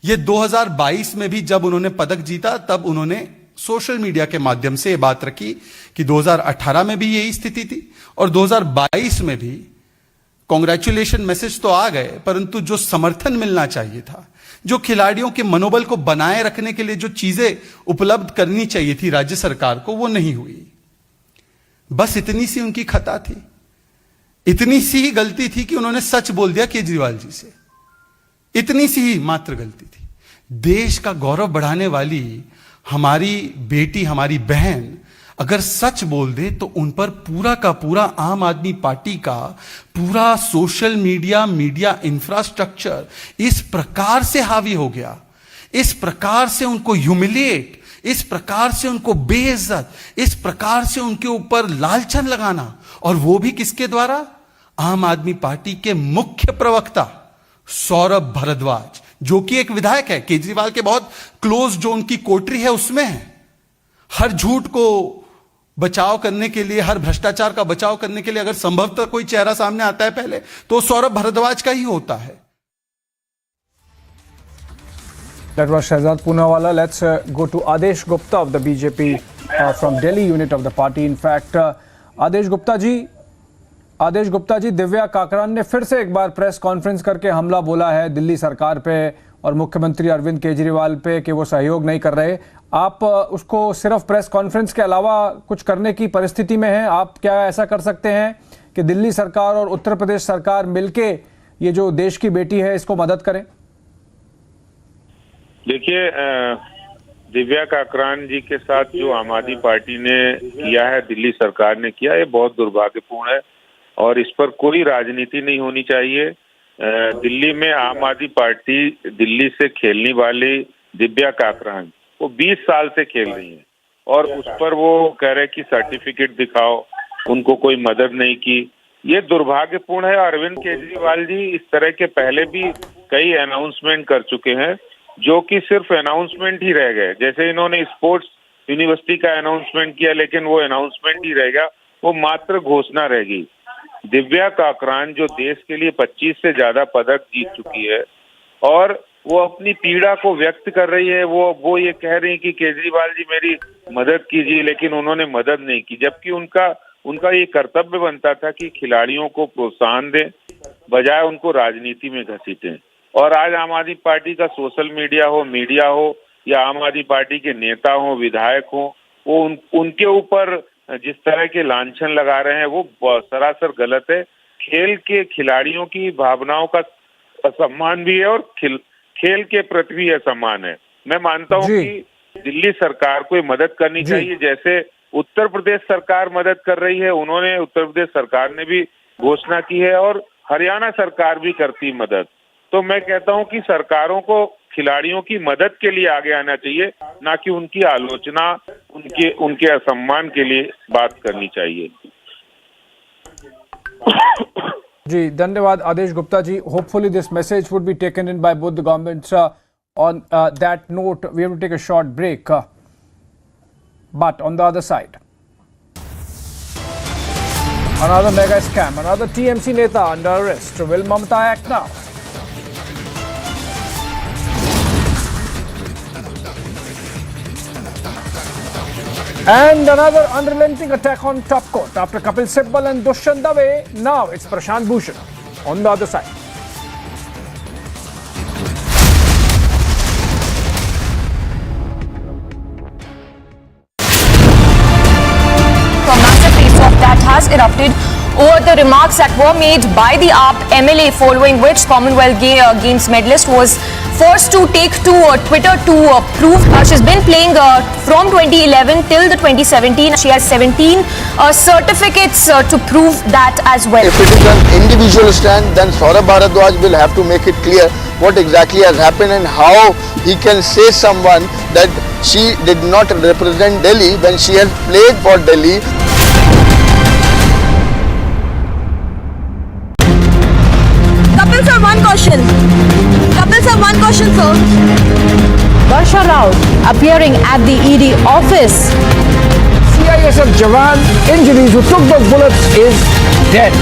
ये 2022 में भी जब उन्होंने पदक जीता तब उन्होंने सोशल मीडिया के माध्यम से ये बात रखी कि 2018 में भी यही स्थिति थी और 2022 में भी कांग्रेचुलेशन मैसेज तो आ गए, परंतु जो समर्थन मिलना चाहिए था, जो खिलाड़ियों के मनोबल को बनाए रखने के लिए जो चीजें उपलब्ध करनी चाहिए थी राज्य सरकार को, वो नहीं हुई। बस इतनी सी उनकी खता थी, इतनी सी ही गलती थी कि उन्होंने सच बोल दिया केजरीवाल जी से। इतनी सी ही मात्र गलती थी। देश का गौरव बढ़ाने वाली हमारी बेटी, हमारी बहन अगर सच बोल दे तो उन पर पूरा का पूरा आम आदमी पार्टी का पूरा सोशल मीडिया इंफ्रास्ट्रक्चर इस प्रकार से हावी हो गया, इस प्रकार से उनको ह्यूमिलिएट, इस प्रकार से उनको बेइज्जत, इस प्रकार से उनके ऊपर लालछन लगाना, और वो भी किसके द्वारा? आम आदमी पार्टी के मुख्य प्रवक्ता सौरभ भारद्वाज, जो कि एक विधायक है, केजरीवाल के बहुत क्लोज जो उनकी कोटरी है उसमें है। हर झूठ को बचाव करने के लिए, हर भ्रष्टाचार का बचाव करने के लिए अगर संभवतः कोई चेहरा सामने आता है पहले तो सौरभ भारद्वाज का ही होता है। That was Shahzad Poonawala. Let's go to Adesh Gupta of the BJP from Delhi unit of the party. In fact, Adesh Gupta जी, दिव्या काकरान ने फिर से एक बार प्रेस कॉन्फ्रेंस करके हमला बोला है दिल्ली सरकार पे और मुख्यमंत्री अरविंद केजरीवाल पे कि वो सहयोग नहीं कर रहे। आप उसको सिर्फ प्रेस कॉन्फ्रेंस के अलावा कुछ करने की परिस्थिति में हैं? आप क्या ऐसा कर सकते हैं कि दिल्ली सरकार और उत्तर प्रदेश सरकार मिलके ये जो देश की बेटी है इसको मदद करें? देखिए, दिव्या काकरान जी के साथ जो आम आदमी पार्टी ने किया है, दिल्ली सरकार ने किया, ये बहुत दुर्भाग्यपूर्ण है और इस पर कोई राजनीति नहीं होनी चाहिए। दिल्ली में आम आदमी पार्टी दिल्ली से खेलने वाली दिव्या काकरान वो 20 साल से खेल रही है और उस पर वो कह रहे कि सर्टिफिकेट दिखाओ, उनको कोई मदद नहीं की। ये दुर्भाग्यपूर्ण है। अरविंद केजरीवाल जी इस तरह के पहले भी कई अनाउंसमेंट कर चुके हैं जो कि सिर्फ अनाउंसमेंट ही रह गए। जैसे इन्होंने स्पोर्ट्स यूनिवर्सिटी का अनाउंसमेंट किया लेकिन वो अनाउंसमेंट ही रह गया, वो मात्र घोषणा रह गई। दिव्या काकरान जो देश के लिए 25 से ज्यादा पदक जीत चुकी है और वो अपनी पीड़ा को व्यक्त कर रही है। वो ये कह रही है कि केजरीवाल जी मेरी मदद कीजिए, लेकिन उन्होंने मदद नहीं की, जबकि उनका ये कर्तव्य बनता था कि खिलाड़ियों को प्रोत्साहन दें बजाय उनको राजनीति में घसीटें। और आज आम आदमी पार्टी का सोशल मीडिया हो या आम आदमी पार्टी के नेता हो, विधायक हो, वो उनके ऊपर जिस तरह के लांछन लगा रहे हैं वो सरासर गलत है। खेल के खिलाड़ियों की भावनाओं का असम्मान भी है और खेल के प्रति भी असम्मान है। मैं मानता हूं कि दिल्ली सरकार को मदद करनी चाहिए, जैसे उत्तर प्रदेश सरकार मदद कर रही है। उन्होंने उत्तर प्रदेश सरकार ने भी घोषणा की है और हरियाणा सरकार भी करती मदद। तो मैं कहता हूं कि सरकारों को खिलाड़ियों की मदद के लिए आगे आना चाहिए, ना कि उनकी आलोचना, उनके असम्मान के लिए बात करनी चाहिए। जी, धन्यवाद आदेश Gupta ji. Hopefully this message would be taken in by both the governments. On that note, we have to take a short break. But on the other side, Another mega scam. Another TMC Neta under arrest. Will Mamata act now? And another unrelenting attack on top court. After Kapil Sibal and Dushyant Dave, now it's Prashant Bhushan on the other side. A massive face-off that has erupted over the remarks that were made by the AAP MLA, following which Commonwealth Games medalist was forced to take to Twitter to prove she's been playing from 2011 till the 2017. She has 17 certificates to prove that as well. If it is an individual stand, then Saurabh Bharadwaj will have to make it clear what exactly has happened and how he can say someone that she did not represent Delhi when she has played for Delhi. Kapil sir, one question. Kapil sir, one question, sir. Varsha Rao appearing at the ED office. CISF Jawan injuries who took those bullets is dead.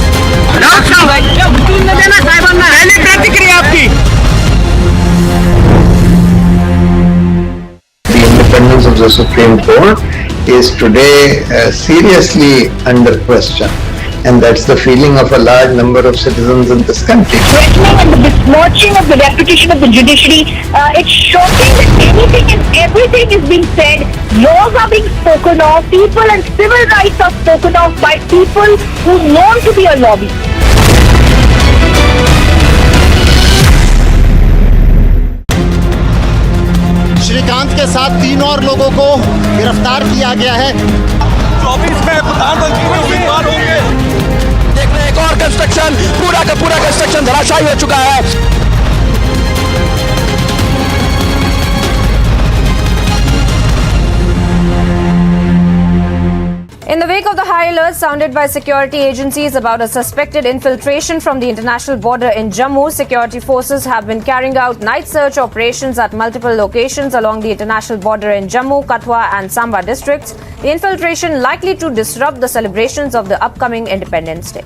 The independence of the Supreme Court is today seriously under question. And that's the feeling of a large number of citizens in this country. Threatening and the besmirching of the reputation of the judiciary, it's shocking that anything and everything is being said. Laws are being spoken of, people and civil rights are spoken of by people who are known to be a lobby. Srikanth के साथ 3 और लोगों को गिरफ्तार किया गया है। 24 में प्रधानमंत्री उम्मीदवार होंगे। देख रहे हैं एक और कंस्ट्रक्शन, पूरा का पूरा कंस्ट्रक्शन धराशायी हो चुका है। In the wake of the high alert sounded by security agencies about a suspected infiltration from the international border in Jammu, security forces have been carrying out night search operations at multiple locations along the international border in Jammu, Katwa and Samba districts. The infiltration likely to disrupt the celebrations of the upcoming Independence Day.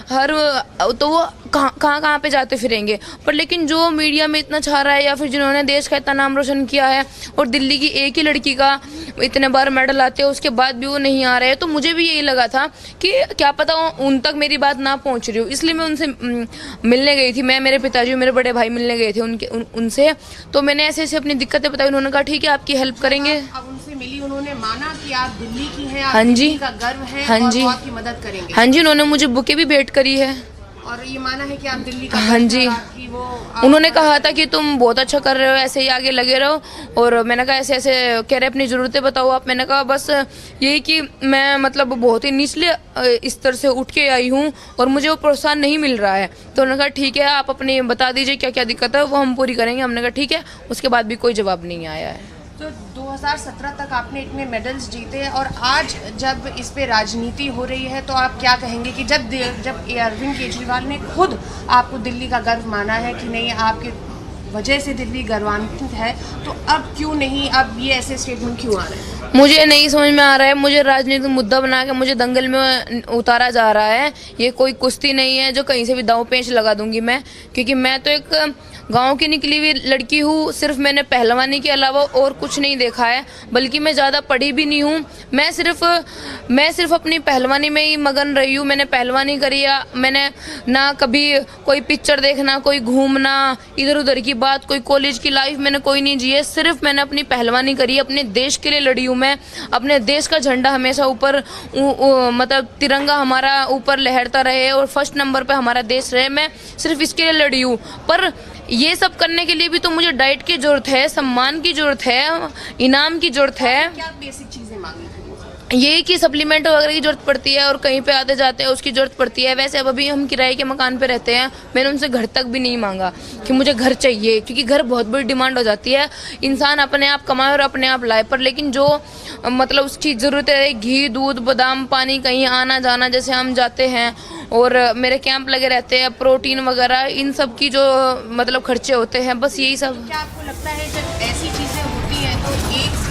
हर तो वो कहाँ पे जाते फिरेंगे, पर लेकिन जो media में इतना छा रहा है या फिर जिन्होंने देश का इतना नाम रोशन किया है और दिल्ली की एक ही लड़की का इतने बार मेडल आते हैं उसके बाद भी वो नहीं आ रहे हैं, तो मुझे भी यही लगा था कि क्या पता उन तक मेरी बात ना पहुंच रही हो, इसलिए मैं उनसे मिलने गई थी। मैं, मेरे पिताजी, मेरे बड़े भाई मिलने गए थे उनसे, तो मैंने ऐसे ऐसे अपनी दिक्कतें बताई। उन्होंने कहा ठीक है आपकी हेल्प करेंगे। अब उनसे मिली, उन्होंने माना कि आप दिल्ली की हैं, हाँ जी, का गर्व है, हाँ जी, और आपकी मदद करेंगे। हाँ जी, उन्होंने मुझे बुके भी भेंट करी है और ये माना है कि आप दिल्ली का, हाँ जी, उन्होंने कहा था कि तुम बहुत अच्छा कर रहे हो, ऐसे ही आगे लगे रहो। और मैंने कहा ऐसे ऐसे कह रहे अपनी ज़रूरतें बताओ आप। मैंने कहा बस यही कि मैं मतलब बहुत ही निचले स्तर से उठ के आई हूँ और मुझे वो प्रोत्साहन नहीं मिल रहा है। तो उन्होंने कहा ठीक है आप अपनी बता दीजिए क्या क्या दिक्कत है, वो हम पूरी करेंगे। हमने कहा ठीक है। उसके बाद भी कोई जवाब नहीं आया है। तो 2017 तक आपने इतने मेडल्स जीते और आज जब इस पे राजनीति हो रही है तो आप क्या कहेंगे कि जब अरविंद केजरीवाल ने खुद आपको दिल्ली का गर्व माना है कि नहीं आपके वजह से दिल्ली गर्वान्वित है, तो अब क्यों नहीं, अब ये ऐसे स्टेटमेंट क्यों आ रहे हैं? मुझे नहीं समझ में आ रहा है। मुझे राजनीतिक मुद्दा बना के मुझे दंगल में उतारा जा रहा है। ये कोई कुश्ती नहीं है जो कहीं से भी दांव पेंच लगा दूंगी मैं, क्योंकि मैं तो एक गांव की निकली हुई लड़की हूँ। सिर्फ मैंने पहलवानी के अलावा और कुछ नहीं देखा है, बल्कि मैं ज़्यादा पढ़ी भी नहीं हूँ। मैं सिर्फ अपनी पहलवानी में ही मगन रही हूँ। मैंने पहलवानी करी है, मैंने ना कभी कोई पिक्चर देखना, कोई घूमना, इधर उधर की बात, कोई कॉलेज की लाइफ मैंने कोई नहीं जी है। सिर्फ मैंने अपनी पहलवानी करी है, अपने देश के लिए लड़ी हूँ मैं। अपने देश का झंडा हमेशा ऊपर मतलब तिरंगा हमारा ऊपर लहरता रहे और फर्स्ट नंबर पे हमारा देश रहे। मैं सिर्फ इसके लिए लड़ी हूँ। पर ये सब करने के लिए भी तो मुझे डाइट की जरूरत है, सम्मान की जरूरत है, इनाम की जरूरत है। क्या बेसिक चीजें मांगी? यही कि सप्लीमेंट वगैरह की जरूरत पड़ती है और कहीं पे आते जाते हैं उसकी जरूरत पड़ती है। वैसे अब अभी हम किराए के मकान पे रहते हैं। मैंने उनसे घर तक भी नहीं मांगा कि मुझे घर चाहिए, क्योंकि घर बहुत बड़ी डिमांड हो जाती है। इंसान अपने आप कमाए और अपने आप लाए, पर लेकिन जो मतलब उसकी ज़रूरत है, घी, दूध, बादाम, पानी, कहीं आना जाना जैसे हम जाते हैं और मेरे कैंप लगे रहते हैं, प्रोटीन वगैरह, इन सब की जो मतलब खर्चे होते हैं, बस यही सब। क्या आपको लगता है जब ऐसी चीजें होती हैं तो एक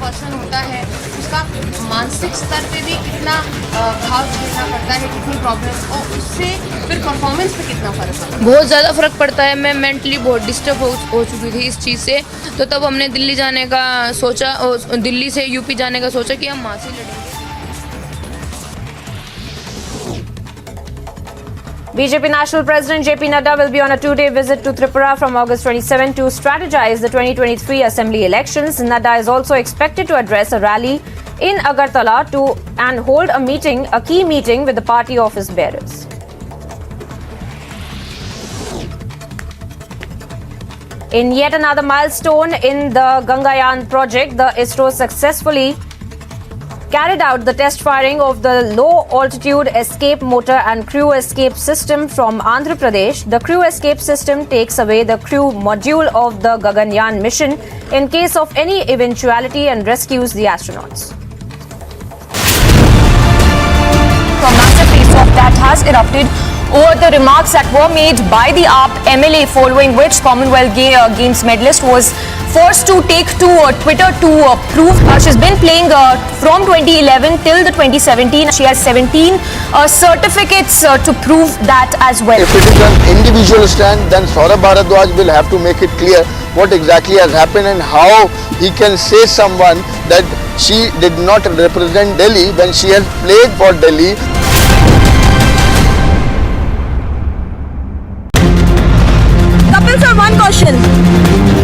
पर्सन होता है उसका मानसिक स्तर पे भी कितना घाव झेलना पड़ता है, कितनी प्रॉब्लम, और उससे फिर परफॉर्मेंस पे कितना फ़र्क पड़ता है। बहुत ज़्यादा फ़र्क पड़ता है। मैं मेंटली बहुत डिस्टर्ब हो चुकी थी इस चीज़ से, तो तब हमने दिल्ली जाने का सोचा, दिल्ली से यूपी जाने का सोचा कि हम वहाँ से लड़ेंगे। BJP National President JP Nadu will be on a two-day visit to Tripura from August 27 to strategize the 2023 assembly elections. Nadu is also expected to address a rally in Agartala and hold a key meeting with the party office bearers. In yet another milestone in the Gangayaan project, the ISRO successfully carried out the test firing of the low-altitude escape motor and crew escape system from Andhra Pradesh. The crew escape system takes away the crew module of the Gaganyaan mission in case of any eventuality and rescues the astronauts. A massive face-off that has erupted over the remarks that were made by the AAP MLA, following which Commonwealth Games medalist was forced to take to Twitter to prove she's been playing from 2011 till the 2017. She has 17 certificates to prove that as well. If it is an individual stand, then Saurabh Bharadwaj will have to make it clear what exactly has happened and how he can say someone that she did not represent Delhi when she has played for Delhi. Kapil sir, one question.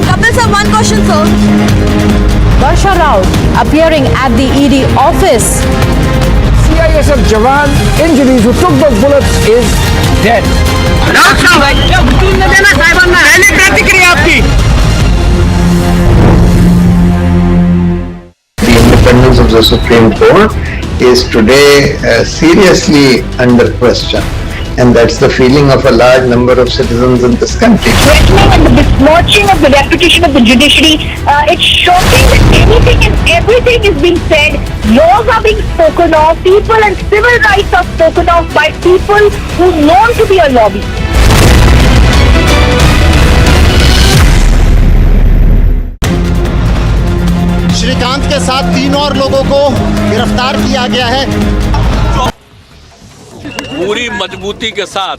Kapil sir, one question, sir. Barsha Rao appearing at the ED office. CISF Jawan injuries who took those bullets is dead. The independence of the Supreme Court is today seriously under question. And that's the feeling of a large number of citizens in this country. Threatening and the besmirching of the reputation of the judiciary. It's shocking that anything and everything is being said. Laws are being spoken of. People and civil rights are spoken of by people who are known to be a lobby. Srikanth के साथ 3 और लोगों को गिरफ्तार किया गया है। पूरी मजबूती के साथ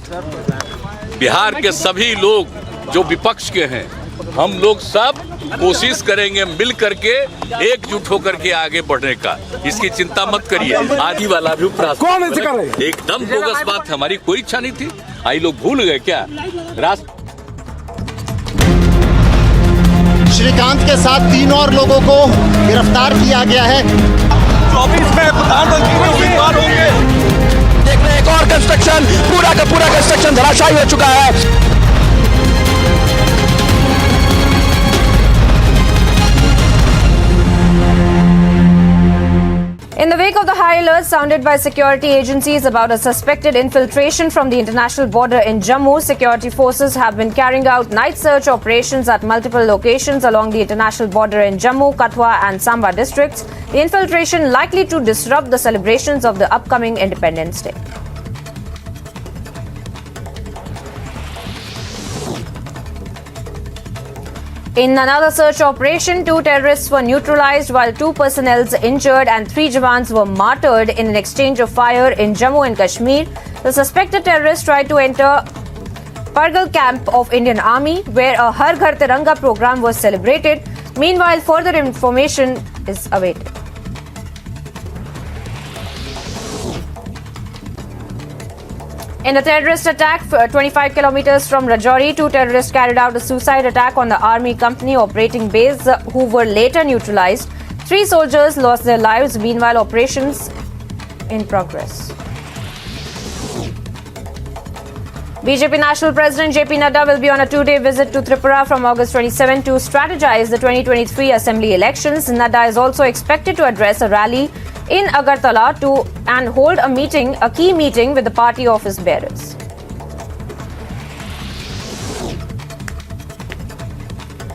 बिहार के सभी लोग जो विपक्ष के हैं, हम लोग सब कोशिश करेंगे मिल करके एकजुट होकर के आगे बढ़ने का। इसकी चिंता मत करिए। आदि वाला भी कौन ऐसे कर रहे हैं? एकदम बोगस बात, हमारी कोई इच्छा नहीं थी। आई लोग भूल गए क्या? श्रीकांत के साथ 3 और लोगों को गिरफ्तार किया गया है। 24 में प्रधानमंत्री उम्मीदवार होंगे। देख रहे हैं एक और कंस्ट्रक्शन, पूरा का पूरा कंस्ट्रक्शन धराशायी हो चुका है। In the wake of the high alert sounded by security agencies about a suspected infiltration from the international border in Jammu, security forces have been carrying out night search operations at multiple locations along the international border in Jammu, Kathua and Samba districts. The infiltration likely to disrupt the celebrations of the upcoming Independence Day. In another search operation, 2 terrorists were neutralized while 2 personnel injured and 3 Jawans were martyred in an exchange of fire in Jammu and Kashmir. The suspected terrorists tried to enter Pargal camp of Indian Army, where a Har Ghar Tiranga program was celebrated. Meanwhile, further information is awaited. In a terrorist attack 25 kilometers from Rajouri, 2 terrorists carried out a suicide attack on the army company operating base, who were later neutralized. 3 soldiers lost their lives. Meanwhile, operations in progress. BJP National President JP Nadu will be on a 2-day visit to Tripura from August 27 to strategize the 2023 assembly elections. Nadu is also expected to address a rally in Agartala and hold a key meeting with the party office bearers.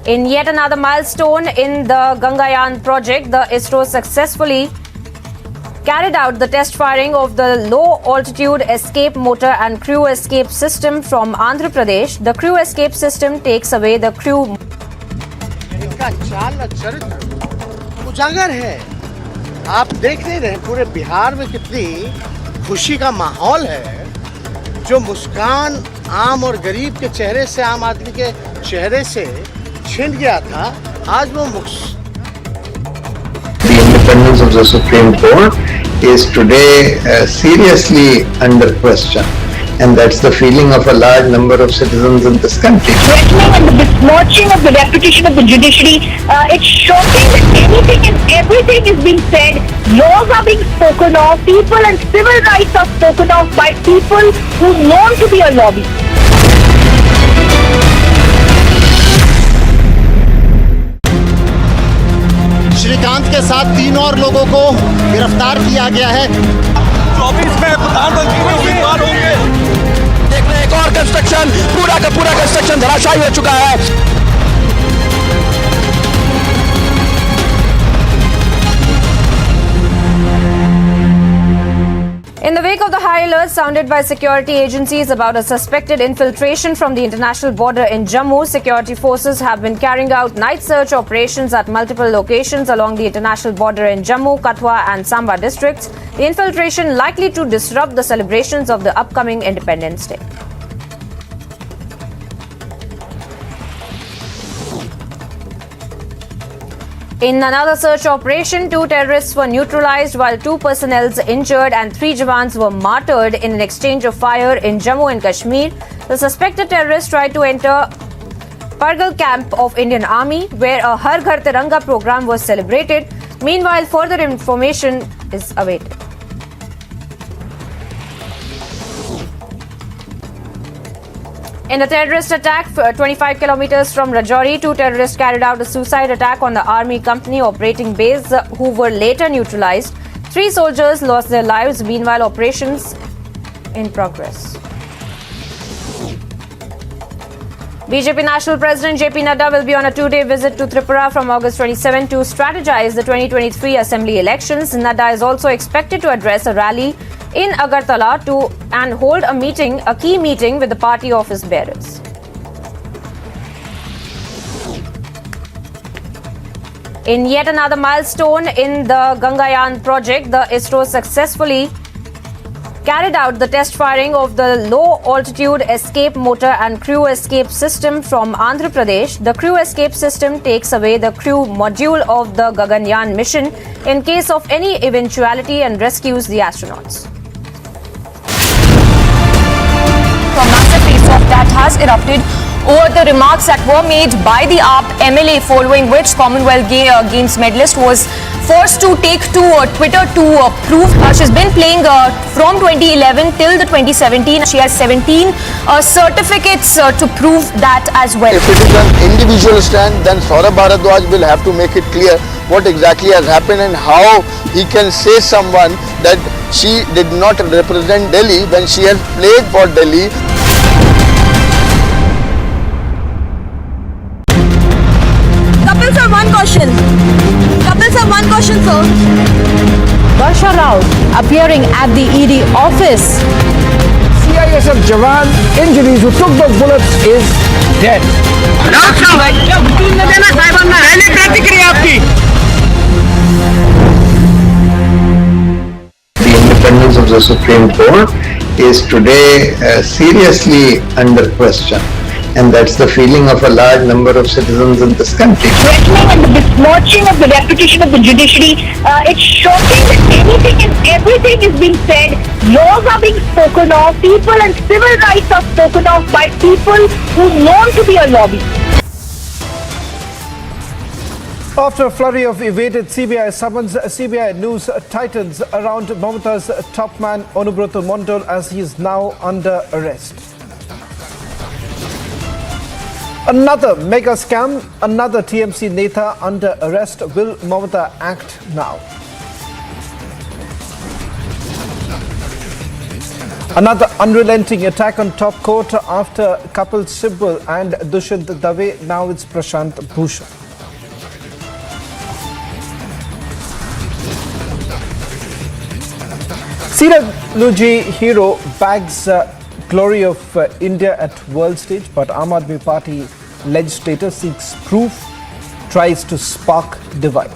In yet another milestone in the Gangayaan project, the ISRO successfully carried out the test firing of the low-altitude escape motor and crew escape system from Andhra Pradesh. The crew escape system takes away the crew. उजागर है। आप देख नहीं रहे पूरे बिहार में कितनी खुशी का माहौल है। जो मुस्कान आम और गरीब के चेहरे से, आम आदमी के चेहरे से छिन गया था, आज वो The independence of the Supreme Court is today seriously under question, and that's the feeling of a large number of citizens in this country. Threatening and the besmirching of the reputation of the judiciary, it's shocking that anything and everything is being said. Laws are being spoken of, people and civil rights are spoken of by people who are known to be a lobby. Srikanth के साथ 3 और लोगों को गिरफ्तार किया गया है। 24 में प्रधानमंत्री उम्मीदवार होंगे। देख रहे हैं एक और कंस्ट्रक्शन, पूरा का पूरा कंस्ट्रक्शन धराशायी हो चुका है। In the wake of the high alert sounded by security agencies about a suspected infiltration from the international border in Jammu, security forces have been carrying out night search operations at multiple locations along the international border in Jammu, Kathua and Samba districts. The infiltration likely to disrupt the celebrations of the upcoming Independence Day. In another search operation, 2 terrorists were neutralized while 2 personnel injured and 3 jawans were martyred in an exchange of fire in Jammu and Kashmir. The suspected terrorists tried to enter Pargal camp of Indian Army, where a Har Ghar Tiranga program was celebrated. Meanwhile, further information is awaited. In a terrorist attack 25 kilometers from Rajouri, 2 terrorists carried out a suicide attack on the army company operating base, who were later neutralized. 3 soldiers lost their lives. Meanwhile, operations in progress. BJP National President JP Nadu will be on a 2-day visit to Tripura from August 27 to strategize the 2023 assembly elections. Nadu is also expected to address a rally in Agartala and hold a key meeting with the party office bearers. In yet another milestone in the Gangayaan project, the ISRO successfully carried out the test firing of the low-altitude escape motor and crew escape system from Andhra Pradesh. The crew escape system takes away the crew module of the Gaganyaan mission in case of any eventuality and rescues the astronauts. A massive face-off that has erupted over the remarks that were made by the AAP MLA, following which Commonwealth Games medalist was forced to take to Twitter to prove. She's been playing from 2011 till the 2017. She has 17 certificates to prove that as well. If it is an individual stand, then Saurabh Bharadwaj will have to make it clear what exactly has happened and how he can say someone that she did not represent Delhi when she has played for Delhi. Kapil sir, one question. Kapil sir, one question, sir. Varsha Rao appearing at the ED office. CISF Jawan injuries who took those bullets is dead. The independence of the Supreme Court is today seriously under question, and that's the feeling of a large number of citizens in this country. Threatening and the besmirching of the reputation of the judiciary, it's shocking that anything and everything is being said. Laws are being spoken of, people and civil rights are spoken of by people who are known to be a lobby. After a flurry of evaded CBI summons, CBI news tightens around Mamata's top man Anubrata Mondal as he is now under arrest. Another mega scam, another TMC Neta under arrest. Will Mamata act now? Another unrelenting attack on top court after Kapil Sibal and Dushyant Dave. Now it's Prashant Bhushan. Siranuji hero bags glory of India at world stage, but Aam Aadmi Party legislator seeks proof, tries to spark divide.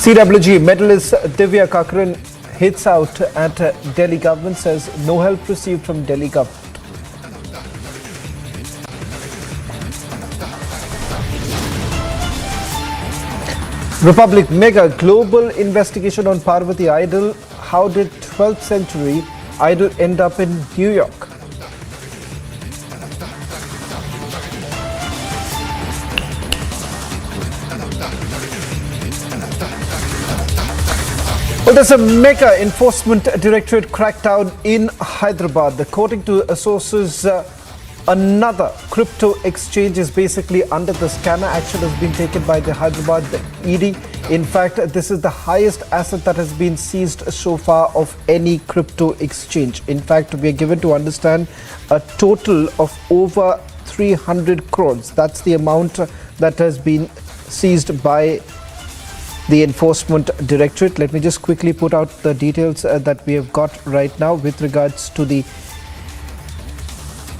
CWG medalist Divya Kakran hits out at Delhi government, says no help received from Delhi government. Republic mega global investigation on Parvati idol. How did 12th century idol end up in New York? Well, there's a mega enforcement directorate crackdown in Hyderabad. According to sources, another crypto exchange is basically under the scanner. Action has been taken by the Hyderabad ED. In fact, this is the highest asset that has been seized so far of any crypto exchange. In fact, we are given to understand a total of over 300 crores. That's the amount that has been seized by the Enforcement Directorate. Let me just quickly put out the details that we have got right now with regards to the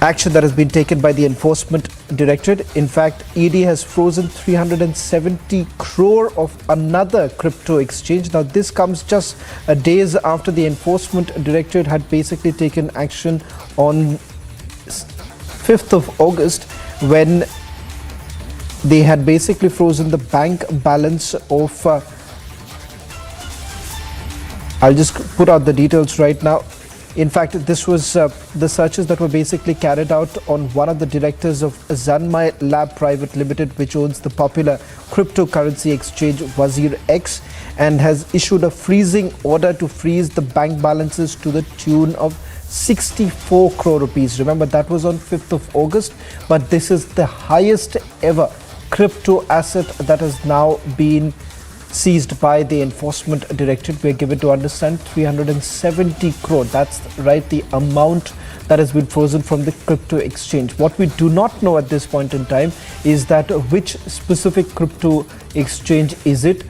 action that has been taken by the Enforcement Directorate. In fact, ED has frozen 370 crore of another crypto exchange. Now, this comes just days after the Enforcement Directorate had basically taken action on 5th of August when they had basically frozen the bank balance of, I'll just put out the details right now. In fact, this was the searches that were basically carried out on one of the directors of Zanmai Lab Private Limited, which owns the popular cryptocurrency exchange Wazir X, and has issued a freezing order to freeze the bank balances to the tune of 64 crore rupees. Remember, that was on 5th of August, but this is the highest ever crypto asset that has now been seized by the Enforcement Directorate. We are given to understand 370 crore. That's right, the amount that has been frozen from the crypto exchange. What we do not know at this point in time is that which specific crypto exchange is it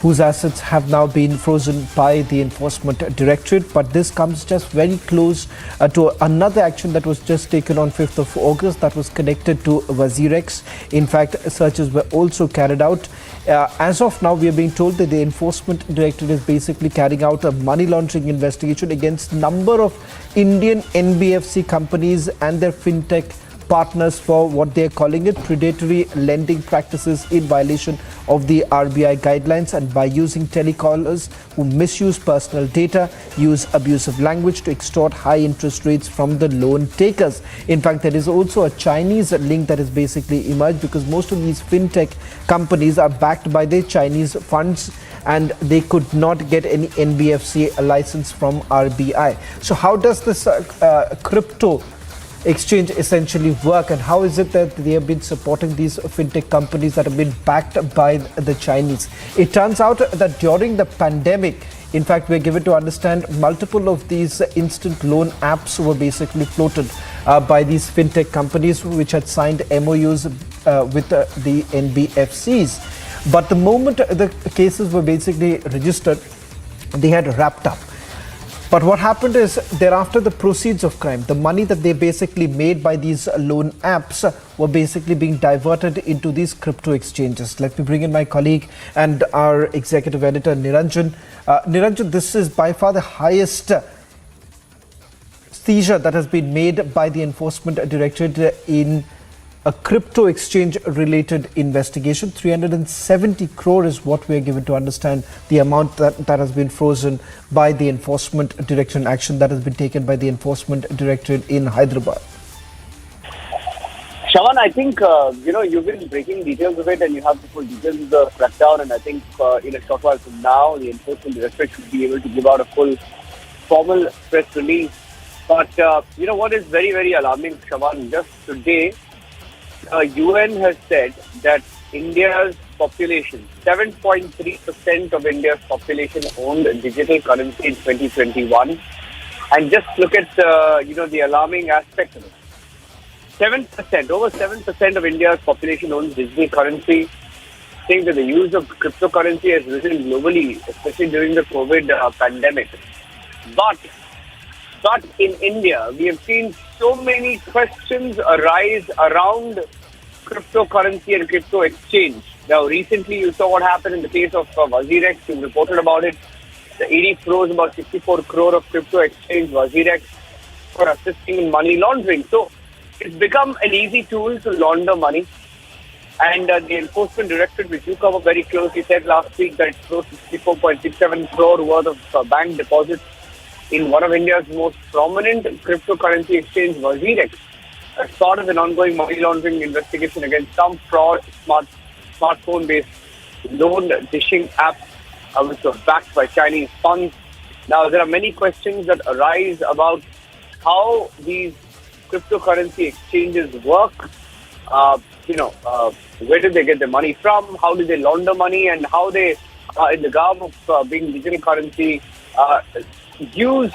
whose assets have now been frozen by the Enforcement Directorate. But this comes just very close to another action that was just taken on 5th of August that was connected to Wazirex. In fact, searches were also carried out. As of now, we are being told that the Enforcement Directorate is basically carrying out a money laundering investigation against number of Indian NBFC companies and their fintech partners for what they are calling it predatory lending practices in violation of the RBI guidelines, and by using telecallers who misuse personal data, use abusive language to extort high interest rates from the loan takers. In fact, there is also a Chinese link that has basically emerged because most of these fintech companies are backed by their Chinese funds and they could not get any NBFC license from RBI. So how does this crypto exchange essentially work, and how is it that they have been supporting these fintech companies that have been backed by the Chinese? It turns out that during the pandemic, in fact, we're given to understand multiple of these instant loan apps were basically floated by these fintech companies which had signed MOUs with the NBFCs. But the moment the cases were basically registered, they had wrapped up. But what happened is, thereafter, the proceeds of crime, the money that they basically made by these loan apps were basically being diverted into these crypto exchanges. Let me bring in my colleague and our executive editor, Niranjan. Niranjan, this is by far the highest seizure that has been made by the Enforcement Directorate in a crypto exchange related investigation. 370 crore is what we are given to understand the amount that has been frozen by the Enforcement Directorate, action that has been taken by the Enforcement Directorate in Hyderabad. Shawan, I think, you've been breaking details of it and you have the full details of the crackdown, and I think in a short while from now, the Enforcement Directorate should be able to give out a full formal press release. But, what is very, very alarming, Shawan, just today, UN has said that India's population, 7.3% of India's population owned digital currency in 2021. And just look at, the alarming aspect of it. 7%, over 7% of India's population owns digital currency. Saying that the use of cryptocurrency has risen globally, especially during the COVID pandemic. But in India, we have seen so many questions arise around cryptocurrency and crypto exchange. Now, recently you saw what happened in the case of Wazirex. You reported about it. The ED froze about 64 crore of crypto exchange Wazirex for assisting in money laundering. So it's become an easy tool to launder money. And the enforcement directorate, which you cover very closely, said last week that it froze 64.67 crore worth of bank deposits in one of India's most prominent cryptocurrency exchange, Wazirex, as part of an ongoing money laundering investigation against some fraud smartphone-based loan dishing apps, which were backed by Chinese funds. Now, there are many questions that arise about how these cryptocurrency exchanges work. Where did they get the money from? How do they launder money? And how they, in the garb of being digital currency, use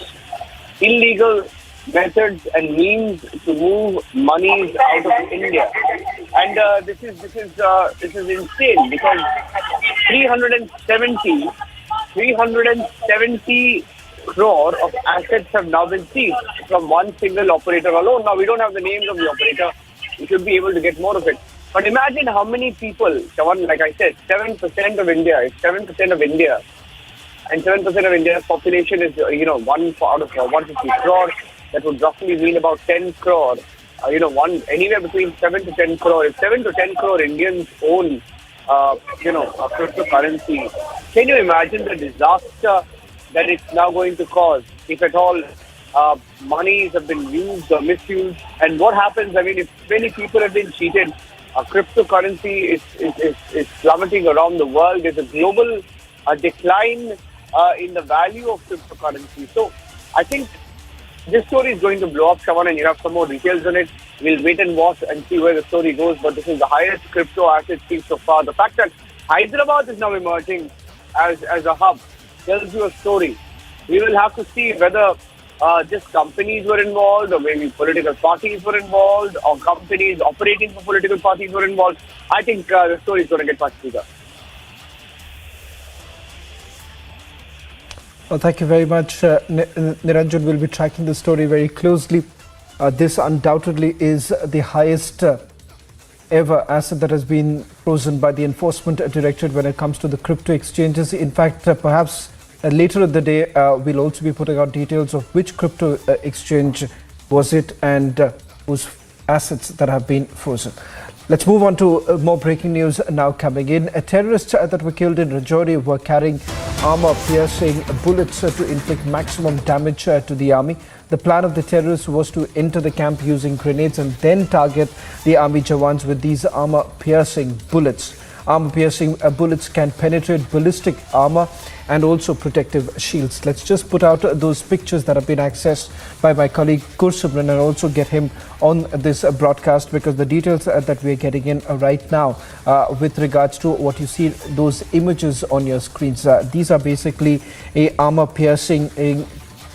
illegal methods and means to move monies out of India. And this is insane, because 370 crore of assets have now been seized from one single operator alone. Now, we don't have the names of the operator. We should be able to get more of it. But imagine how many people, Shawan, like I said, 7% of India, it's 7% of India. And 7% of India's population is, 1 out of 150 crore. That would roughly mean about 10 crore. Anywhere between 7 to 10 crore. If 7 to 10 crore Indians own, a cryptocurrency, can you imagine the disaster that it's now going to cause, if at all monies have been used or misused? And what happens, if many people have been cheated, cryptocurrency is plummeting around the world. There's a global decline in the value of cryptocurrency. So I think this story is going to blow up, Shawan, and you have some more details on it. We'll wait and watch and see where the story goes. But this is the highest crypto asset seen so far. The fact that Hyderabad is now emerging as a hub tells you a story. We will have to see whether just companies were involved, or maybe political parties were involved, or companies operating for political parties were involved. I think the story is going to get much bigger. Well, thank you very much, Niranjan. Will be tracking the story very closely. This undoubtedly is the highest ever asset that has been frozen by the Enforcement Directorate when it comes to the crypto exchanges. In fact, perhaps later in the day, we'll also be putting out details of which crypto exchange was it and whose assets that have been frozen. Let's move on to more breaking news now coming in. Terrorists that were killed in Rajouri were carrying armor-piercing bullets to inflict maximum damage to the army. The plan of the terrorists was to enter the camp using grenades and then target the army Jawans with these armor-piercing bullets. Armor-piercing bullets can penetrate ballistic armor and also protective shields. Let's just put out those pictures that have been accessed by my colleague Gursubran and also get him on this broadcast, because the details that we're getting in right now with regards to what you see, those images on your screens, these are basically a armor-piercing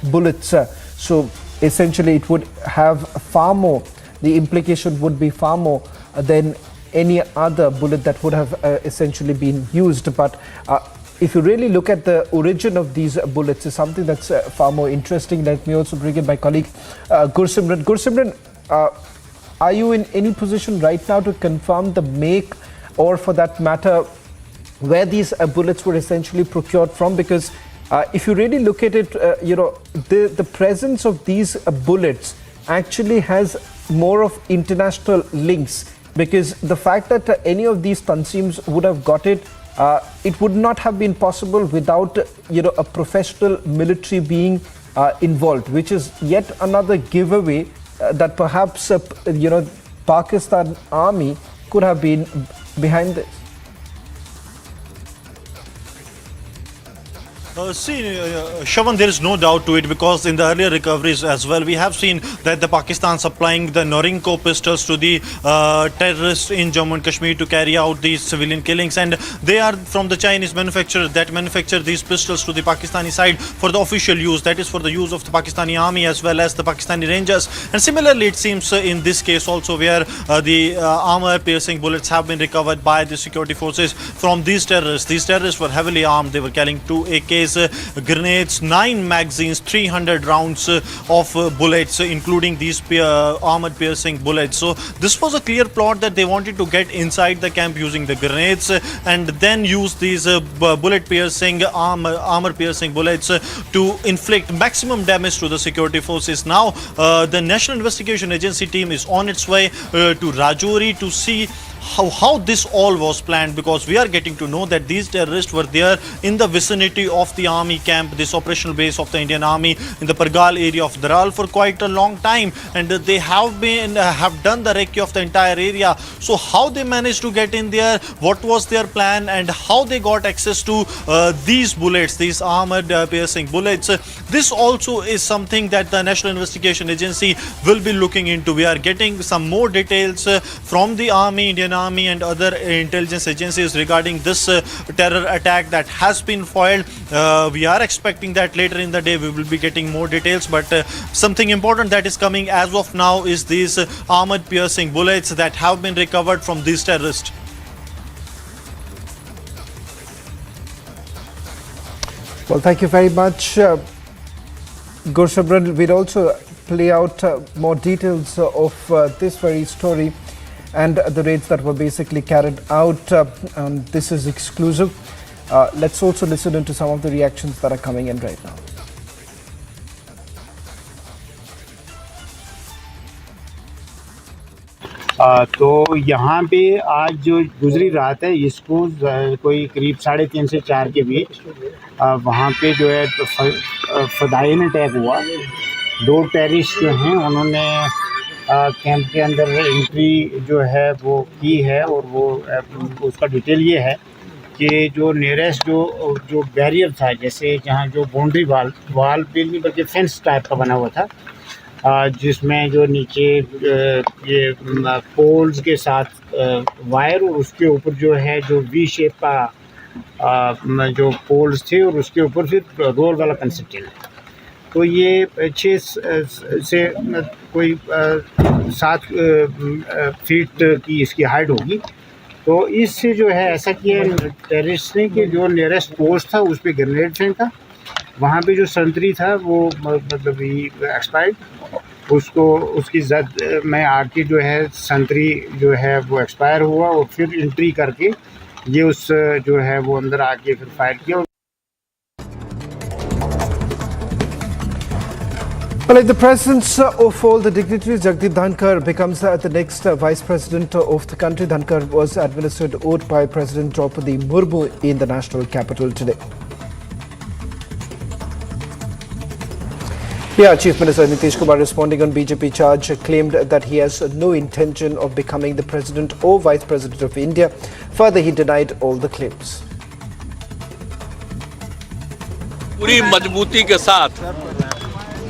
bullets. So essentially it would have far more, the implication would be far more than any other bullet that would have essentially been used. But if you really look at the origin of these bullets, is something that's far more interesting. Let me also bring in my colleague Gursubran. Gursubran, are you in any position right now to confirm the make, or for that matter, where these bullets were essentially procured from? Because if you really look at it, the presence of these bullets actually has more of international links. Because the fact that any of these tanseems would have got it, it would not have been possible without a professional military being involved, which is yet another giveaway that perhaps Pakistan army could have been behind this. Shawan, there is no doubt to it, because in the earlier recoveries as well, we have seen that the Pakistan supplying the Norinco pistols to the terrorists in Jammu and Kashmir to carry out these civilian killings, and they are from the Chinese manufacturer that manufacture these pistols to the Pakistani side for the official use, that is for the use of the Pakistani army as well as the Pakistani Rangers. And similarly, it seems in this case also, where the armor-piercing bullets have been recovered by the security forces from these terrorists. These terrorists were heavily armed. They were carrying 2 AKs days, grenades, 9 magazines, 300 rounds of bullets, including these armor-piercing bullets. So this was a clear plot that they wanted to get inside the camp using the grenades and then use these bullet-piercing, armor-piercing bullets to inflict maximum damage to the security forces. Now, the National Investigation Agency team is on its way to Rajouri to see how this all was planned, because we are getting to know that these terrorists were there in the vicinity of the army camp, this operational base of the Indian Army in the Pargal area of Daral for quite a long time, and they have done the recce of the entire area. So how they managed to get in there, what was their plan, and how they got access to these bullets, these armored piercing bullets, this also is something that the National Investigation Agency will be looking into. We are getting some more details from the army, Indian Army and other intelligence agencies regarding this terror attack that has been foiled. We are expecting that later in the day we will be getting more details, but something important that is coming as of now is these armored piercing bullets that have been recovered from these terrorists. Well, thank you very much, Gurshabran. We'll also play out more details of this very story and the raids that were basically carried out. This is exclusive. Let's also listen into some of the reactions that are coming in right now. तो यहाँ पे आज जो गुजरी रात है इसको कोई करीब 3:30 से 4 के बीच वहाँ पे जो है फदाइन अटैक हुआ। 2 टेररिस्ट जो हैं उन्होंने कैंप के अंदर एंट्री जो है वो की है, और वो उसका डिटेल ये है कि जो नियरेस्ट जो बैरियर था, जैसे जहाँ जो बाउंड्री वाल पे नहीं बल्कि फेंस टाइप का बना हुआ था, जिसमें जो नीचे ये पोल्स के साथ वायर और उसके ऊपर जो है जो वी शेप का जो पोल्स थे और उसके ऊपर फिर रोल वाला कंस्ट्रक्शन है। तो ये 6 से कोई 7 फीट की इसकी हाइट होगी। तो इससे जो है ऐसा किया टेररिस्ट ने कि जो नियरेस्ट पोस्ट था उस पर ग्रेनेड फेंका। वहाँ पे जो संतरी था वो मतलब एक्सपायर्ड, उसको उसकी जद में आके जो है संतरी जो है वो एक्सपायर हुआ और फिर एंट्री करके ये उस जो है वो अंदर आके फिर फायर किया। Well, in the presence of all the dignitaries, Jagdeep Dhankar becomes the next Vice President of the country. Dhankar was administered oath by President Draupadi Murmu in the national capital today. Yeah, Chief Minister Nitish Kumar, responding on BJP charge, claimed that he has no intention of becoming the President or Vice President of India. Further, he denied all the claims. पूरी मजबूती के साथ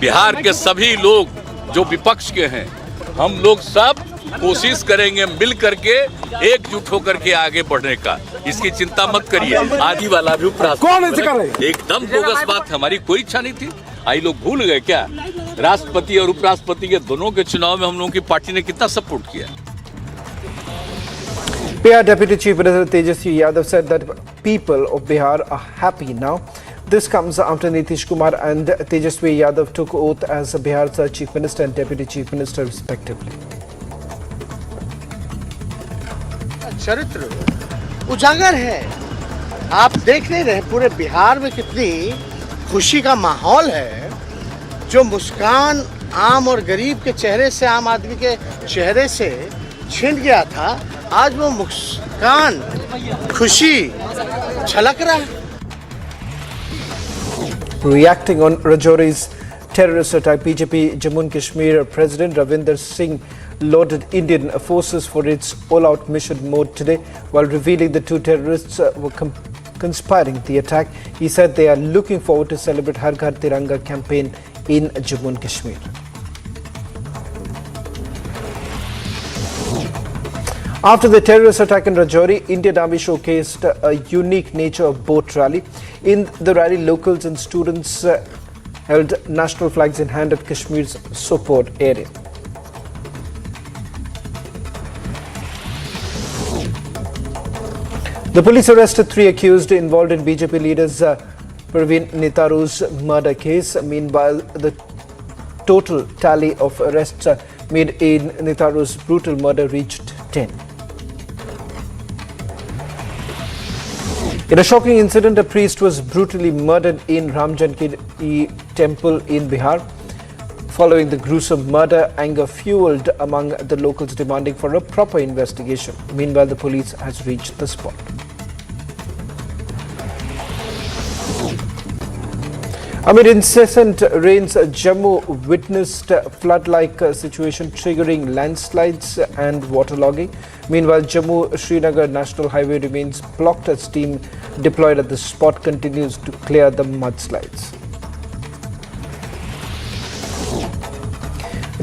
बिहार के सभी लोग जो विपक्ष के हैं, हम लोग सब कोशिश करेंगे मिल करके एकजुट होकर के आगे बढ़ने का। इसकी चिंता मत करिए। आदि वाला भी एकदम बोगस बात, हमारी कोई इच्छा नहीं थी। आई लोग भूल गए क्या? राष्ट्रपति और उपराष्ट्रपति के दोनों के चुनाव में हम लोगों की पार्टी ने कितना सपोर्ट किया। Bihar Deputy Chief Minister Tejasvi Yadav said that people of Bihar are happy now. This comes after Nitish Kumar and Tejasvi Yadav took oath as Bihar's Chief Minister and Deputy Chief Minister respectively. चरित्र उजागर है। आप देख नहीं रहे पूरे बिहार में कितनी खुशी का माहौल है। जो मुस्कान आम और गरीब के चेहरे से, आम आदमी के चेहरे से छिन गया था, आज वो मुस्कान, खुशी झलक रहा है। Reacting on Rajouri's terrorist attack, BJP Jammu and Kashmir President Ravinder Singh lauded Indian forces for its all-out mission mode today. While revealing the 2 terrorists were conspiring the attack, he said they are looking forward to celebrate Har Ghar Tiranga campaign in Jammu and Kashmir. After the terrorist attack in Rajouri, Indian Army showcased a unique nature of boat rally. In the rally, locals and students held national flags in hand at Kashmir's Sopore area. The police arrested 3 accused involved in BJP leaders Praveen Nitaru's murder case. Meanwhile, the total tally of arrests made in Nitaru's brutal murder reached 10. In a shocking incident, a priest was brutally murdered in Ramjanki temple in Bihar. Following the gruesome murder, anger fueled among the locals demanding for a proper investigation. Meanwhile, the police has reached the spot. Amid incessant rains, Jammu witnessed a flood-like situation triggering landslides and waterlogging. Meanwhile, Jammu-Srinagar National Highway remains blocked as team deployed at the spot continues to clear the mudslides.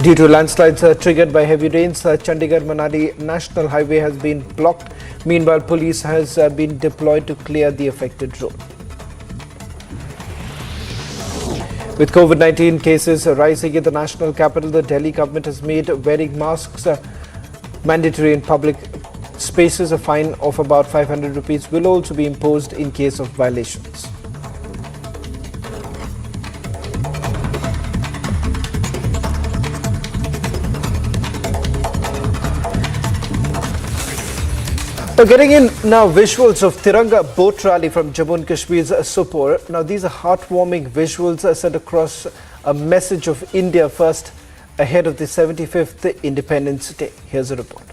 Due to landslides triggered by heavy rains, Chandigarh-Manali National Highway has been blocked. Meanwhile, police has been deployed to clear the affected road. With COVID-19 cases rising in the national capital, the Delhi government has made wearing masks mandatory in public spaces. A fine of about 500 rupees will also be imposed in case of violations. Now getting in now visuals of Tiranga boat rally from Jammu and Kashmir's Sopore. Now these are heartwarming visuals sent across a message of India first ahead of the 75th Independence Day. Here's a report.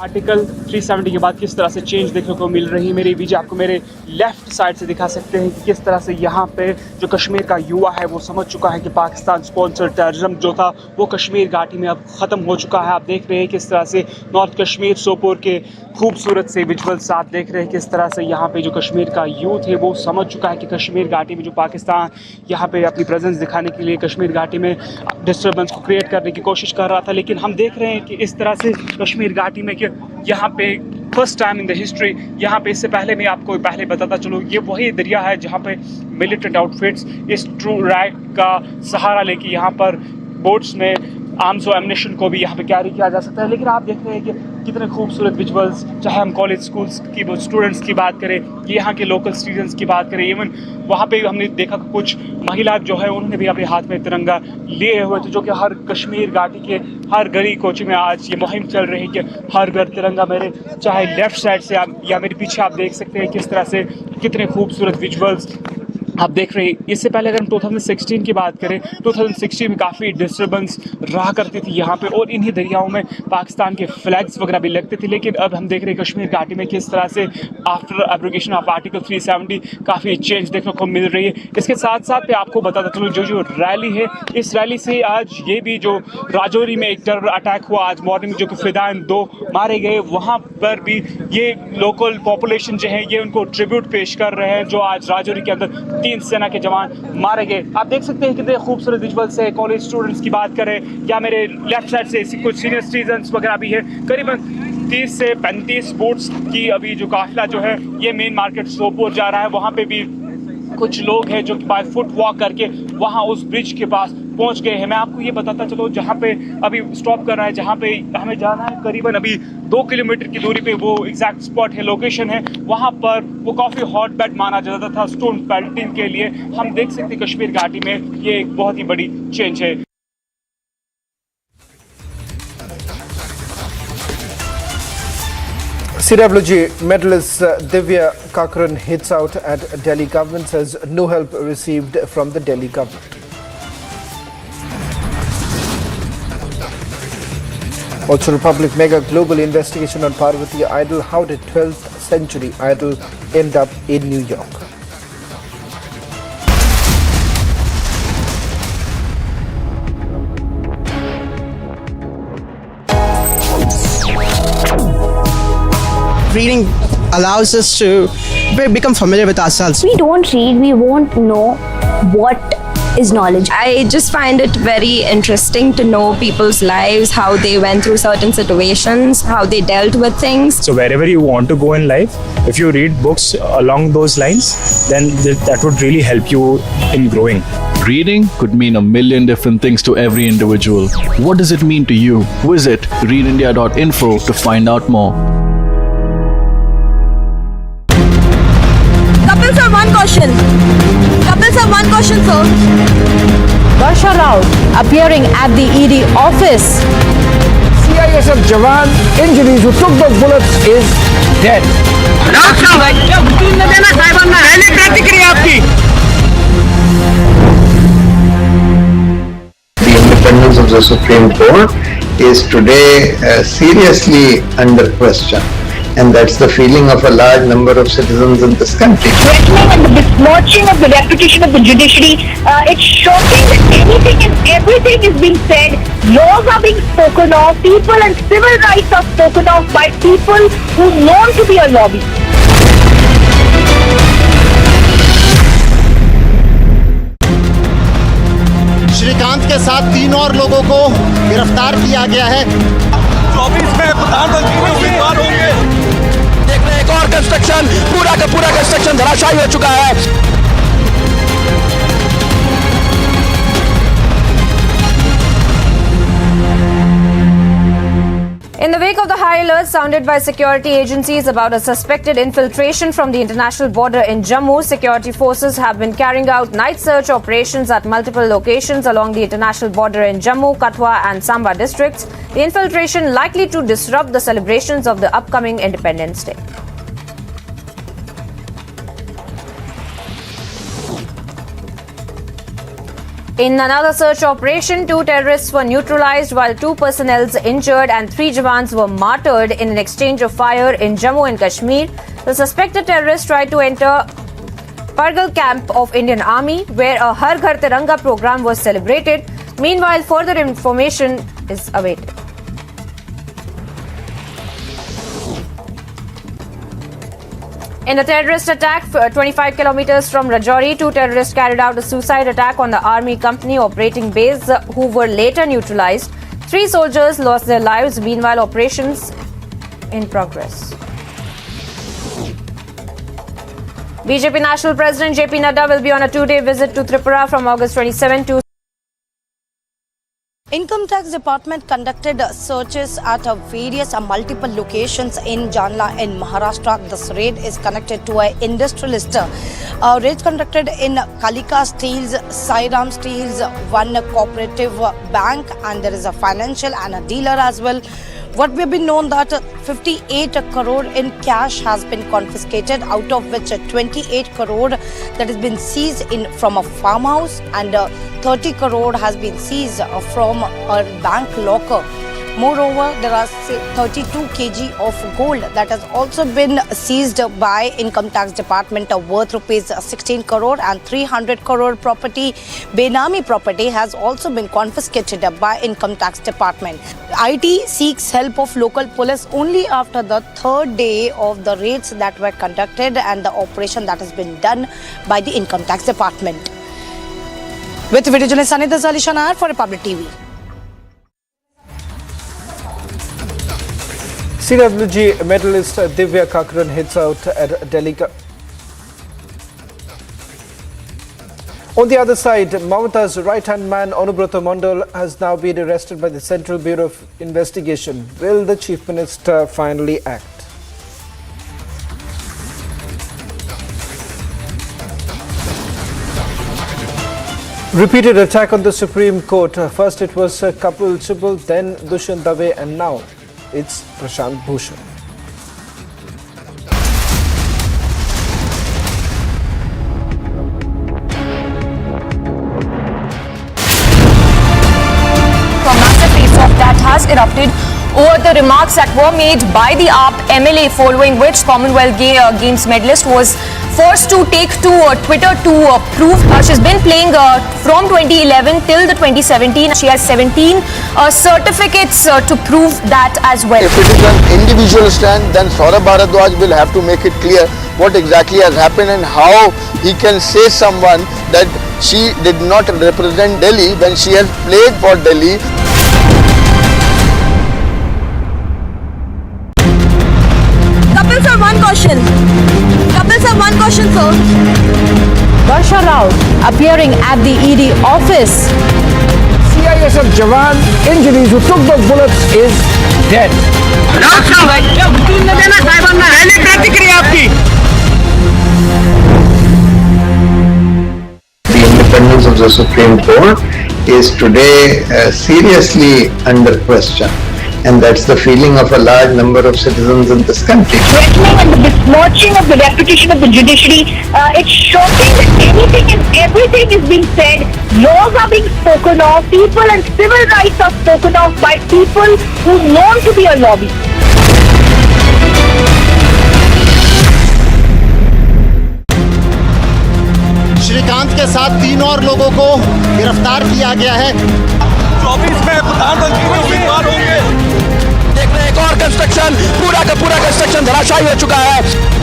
Article 370 के बाद किस तरह से change देखने को मिल रही है। मेरी वीडियो आपको मेरे लेफ्ट साइड से दिखा सकते हैं कि किस तरह से यहाँ पे जो कश्मीर का युवा है वो समझ चुका है कि पाकिस्तान स्पॉन्सर्ड टेररिज्म जो था वो कश्मीर घाटी में अब ख़त्म हो चुका है। आप देख रहे हैं किस तरह से नॉर्थ कश्मीर सोपोर के खूबसूरत से विजुअल्स आप देख रहे हैं किस तरह से यहाँ पे जो कश्मीर का यूथ है वो समझ चुका है कि कश्मीर घाटी में जो पाकिस्तान यहाँ पे अपनी प्रेजेंस दिखाने के लिए कश्मीर घाटी में डिस्टर्बेंस को क्रिएट करने की कोशिश कर रहा था, लेकिन हम देख रहे हैं कि इस तरह से कश्मीर घाटी में यहाँ पे first time in the history यहाँ पे इससे पहले मैं आपको पहले बताता चलूँ ये वही दरिया है जहाँ पे मिलिटेंट आउटफिट्स इस ट्रू राइट का सहारा लेके यहाँ पर बोट्स में आर्म्स और एम्युनिशन को भी यहाँ पे कैरी किया जा सकता है। लेकिन आप देख रहे हैं कि कितने खूबसूरत विजुअल्स, चाहे हम कॉलेज स्कूल्स की स्टूडेंट्स की बात करें, यहाँ के लोकल सिटीजन्स की बात करें, इवन वहाँ पे हमने देखा कुछ महिला जो है उन्होंने भी अपने हाथ में तिरंगा लिए हुए थे, जो कि हर कश्मीर घाटी के हर गली कोची में आज ये मुहिम चल रही है कि हर घर तिरंगा। मेरे चाहे लेफ्ट साइड से आप या मेरे पीछे आप देख सकते हैं किस तरह से कितने खूबसूरत विजुअल्स आप देख रहे हैं। इससे पहले अगर हम 2016 की बात करें, 2016 में काफ़ी डिस्टर्बेंस रहा करती थी यहाँ पे और इन्हीं दरियाओं में पाकिस्तान के फ्लैग्स वगैरह भी लगते थे। लेकिन अब हम देख रहे हैं कश्मीर घाटी में किस तरह से आफ्टर एब्रोगेशन ऑफ आर्टिकल 370 काफ़ी चेंज देखने को मिल रही है। इसके साथ साथ मैं आपको बताता चलूँ जो रैली है, इस रैली से आज ये भी जो राजौरी में एक टेरर अटैक हुआ आज मॉर्निंग जो कि फिदाइन 2 मारे गए, वहाँ पर भी ये लोकल पॉपुलेशन जो है ये उनको ट्रिब्यूट पेश कर रहे हैं जो आज राजौरी के अंदर 3 सेना के जवान मारे गए। आप देख सकते हैं कितने खूबसूरत विजुअल्स है। कॉलेज स्टूडेंट्स की बात करें या मेरे लेफ्ट साइड से कुछ सीनियर सिटीजन्स वगैरह भी है, करीबन 30 से 35 बोट्स की अभी जो काफिला जो है ये मेन मार्केट सोपोर जा रहा है। वहाँ पे भी कुछ लोग हैं जो बाय फुट वॉक करके वहाँ उस ब्रिज के पास पहुँच गए हैं। मैं आपको ये बताता चलो जहाँ पे अभी स्टॉप कर रहा है, जहाँ पे हमें जाना है करीबन अभी 2 किलोमीटर की दूरी पे वो एग्जैक्ट स्पॉट है, लोकेशन है। वहाँ पर वो काफ़ी हॉट बेड माना जाता था स्टोन पेल्टिंग के लिए। हम देख सकते हैं कश्मीर घाटी में ये एक बहुत ही बड़ी चेंज है। CWG medalist Divya Kakran hits out at Delhi government, says no help received from the Delhi government. Also, Republic mega global investigation on Parvati idol. How did 12th century idol end up in New York? Reading allows us to become familiar with ourselves. We don't read, we won't know what is knowledge. I just find it very interesting to know people's lives, how they went through certain situations, how they dealt with things. So wherever you want to go in life, if you read books along those lines, then that would really help you in growing. Reading could mean a million different things to every individual. What does it mean to you? Visit readindia.info to find out more. question. Kapil sir, one question, sir. Varsha Rao appearing at the ED office. CISF Jawan injuries who took those bullets is dead. The independence of the Supreme Court is today seriously under question, and that's the feeling of a large number of citizens in this country. Threatening and the besmirching of the reputation of the judiciary. It's shocking that anything and everything is being said. Laws are being spoken of. People and civil rights are spoken of by people who known to be a lobby. Srikanth के साथ 3 और लोगों को गिरफ्तार किया गया है। 24 में प्रधानमंत्री के उम्मीदवार होंगे। देख रहे हैं एक और कंस्ट्रक्शन, पूरा का पूरा कंस्ट्रक्शन धराशायी हो चुका है। In the wake of the high alert sounded by security agencies about a suspected infiltration from the international border in Jammu, security forces have been carrying out night search operations at multiple locations along the international border in Jammu, Katwa and Samba districts. The infiltration likely to disrupt the celebrations of the upcoming Independence Day. In another search operation, 2 terrorists were neutralized while 2 personnel injured and 3 Jawans were martyred in an exchange of fire in Jammu and Kashmir. The suspected terrorists tried to enter Pargal camp of Indian Army, where a Har Ghar Tiranga program was celebrated. Meanwhile, further information is awaited. In a terrorist attack 25 kilometers from Rajouri, 2 terrorists carried out a suicide attack on the army company operating base, who were later neutralized. 3 soldiers lost their lives. Meanwhile, operations in progress. BJP National President JP Nada will be on a 2-day visit to Tripura from August 27 to Income Tax Department conducted searches at various multiple locations in Janla in Maharashtra. This raid is connected to an industrialist. Raids conducted in Kalika Steels, Sairam Steels, one cooperative bank, and there is a financial and a dealer as well. What we have been known that 58 crore in cash has been confiscated, out of which 28 crore that has been seized from a farmhouse, and 30 crore has been seized from a bank locker. Moreover, there are 32 kg of gold that has also been seized by Income Tax Department worth rupees 16 crore, and 300 crore property, Benami property, has also been confiscated by Income Tax Department. IT seeks help of local police only after the 3rd day of the raids that were conducted and the operation that has been done by the Income Tax Department. With video journalist Sanidha Zalishanar for Republic TV. CWG medalist Divya Kakran hits out at Delhi. On the other side, Mamata's right-hand man Anubrata Mondal has now been arrested by the Central Bureau of Investigation. Will the Chief Minister finally act? Repeated attack on the Supreme Court. First it was Kapil Sibal, then Dushyant Dave, and now it's Prashant Bhushan. A massive face-off that has erupted over the remarks that were made by the AAP MLA, following which Commonwealth Games medalist was forced to take to Twitter to prove she's been playing from 2011 till the 2017. She has 17 certificates to prove that as well. If it is an individual stand, then Saurabh Bharadwaj will have to make it clear what exactly has happened and how he can say someone that she did not represent Delhi when she has played for Delhi. Kapil sir, one question. Kapil sir, one question, sir. Varsha Rao appearing at the ED office. CISF Jawan injuries who took those bullets is dead. independence of the Supreme Court is today seriously under question. And that's the feeling of a large number of citizens in this country. Threatening and the besmirching of the reputation of the judiciary. It's shocking that anything and everything is being said. Laws are being spoken of. People and civil rights are spoken of by people who are known to be a lobby. Srikanth के साथ 3 और लोगों को गिरफ्तार किया गया है। 24 में प्रधानमंत्री उम्मीदवार होंगे। देख रहे हैं एक और कंस्ट्रक्शन, पूरा का पूरा कंस्ट्रक्शन धराशायी हो चुका है।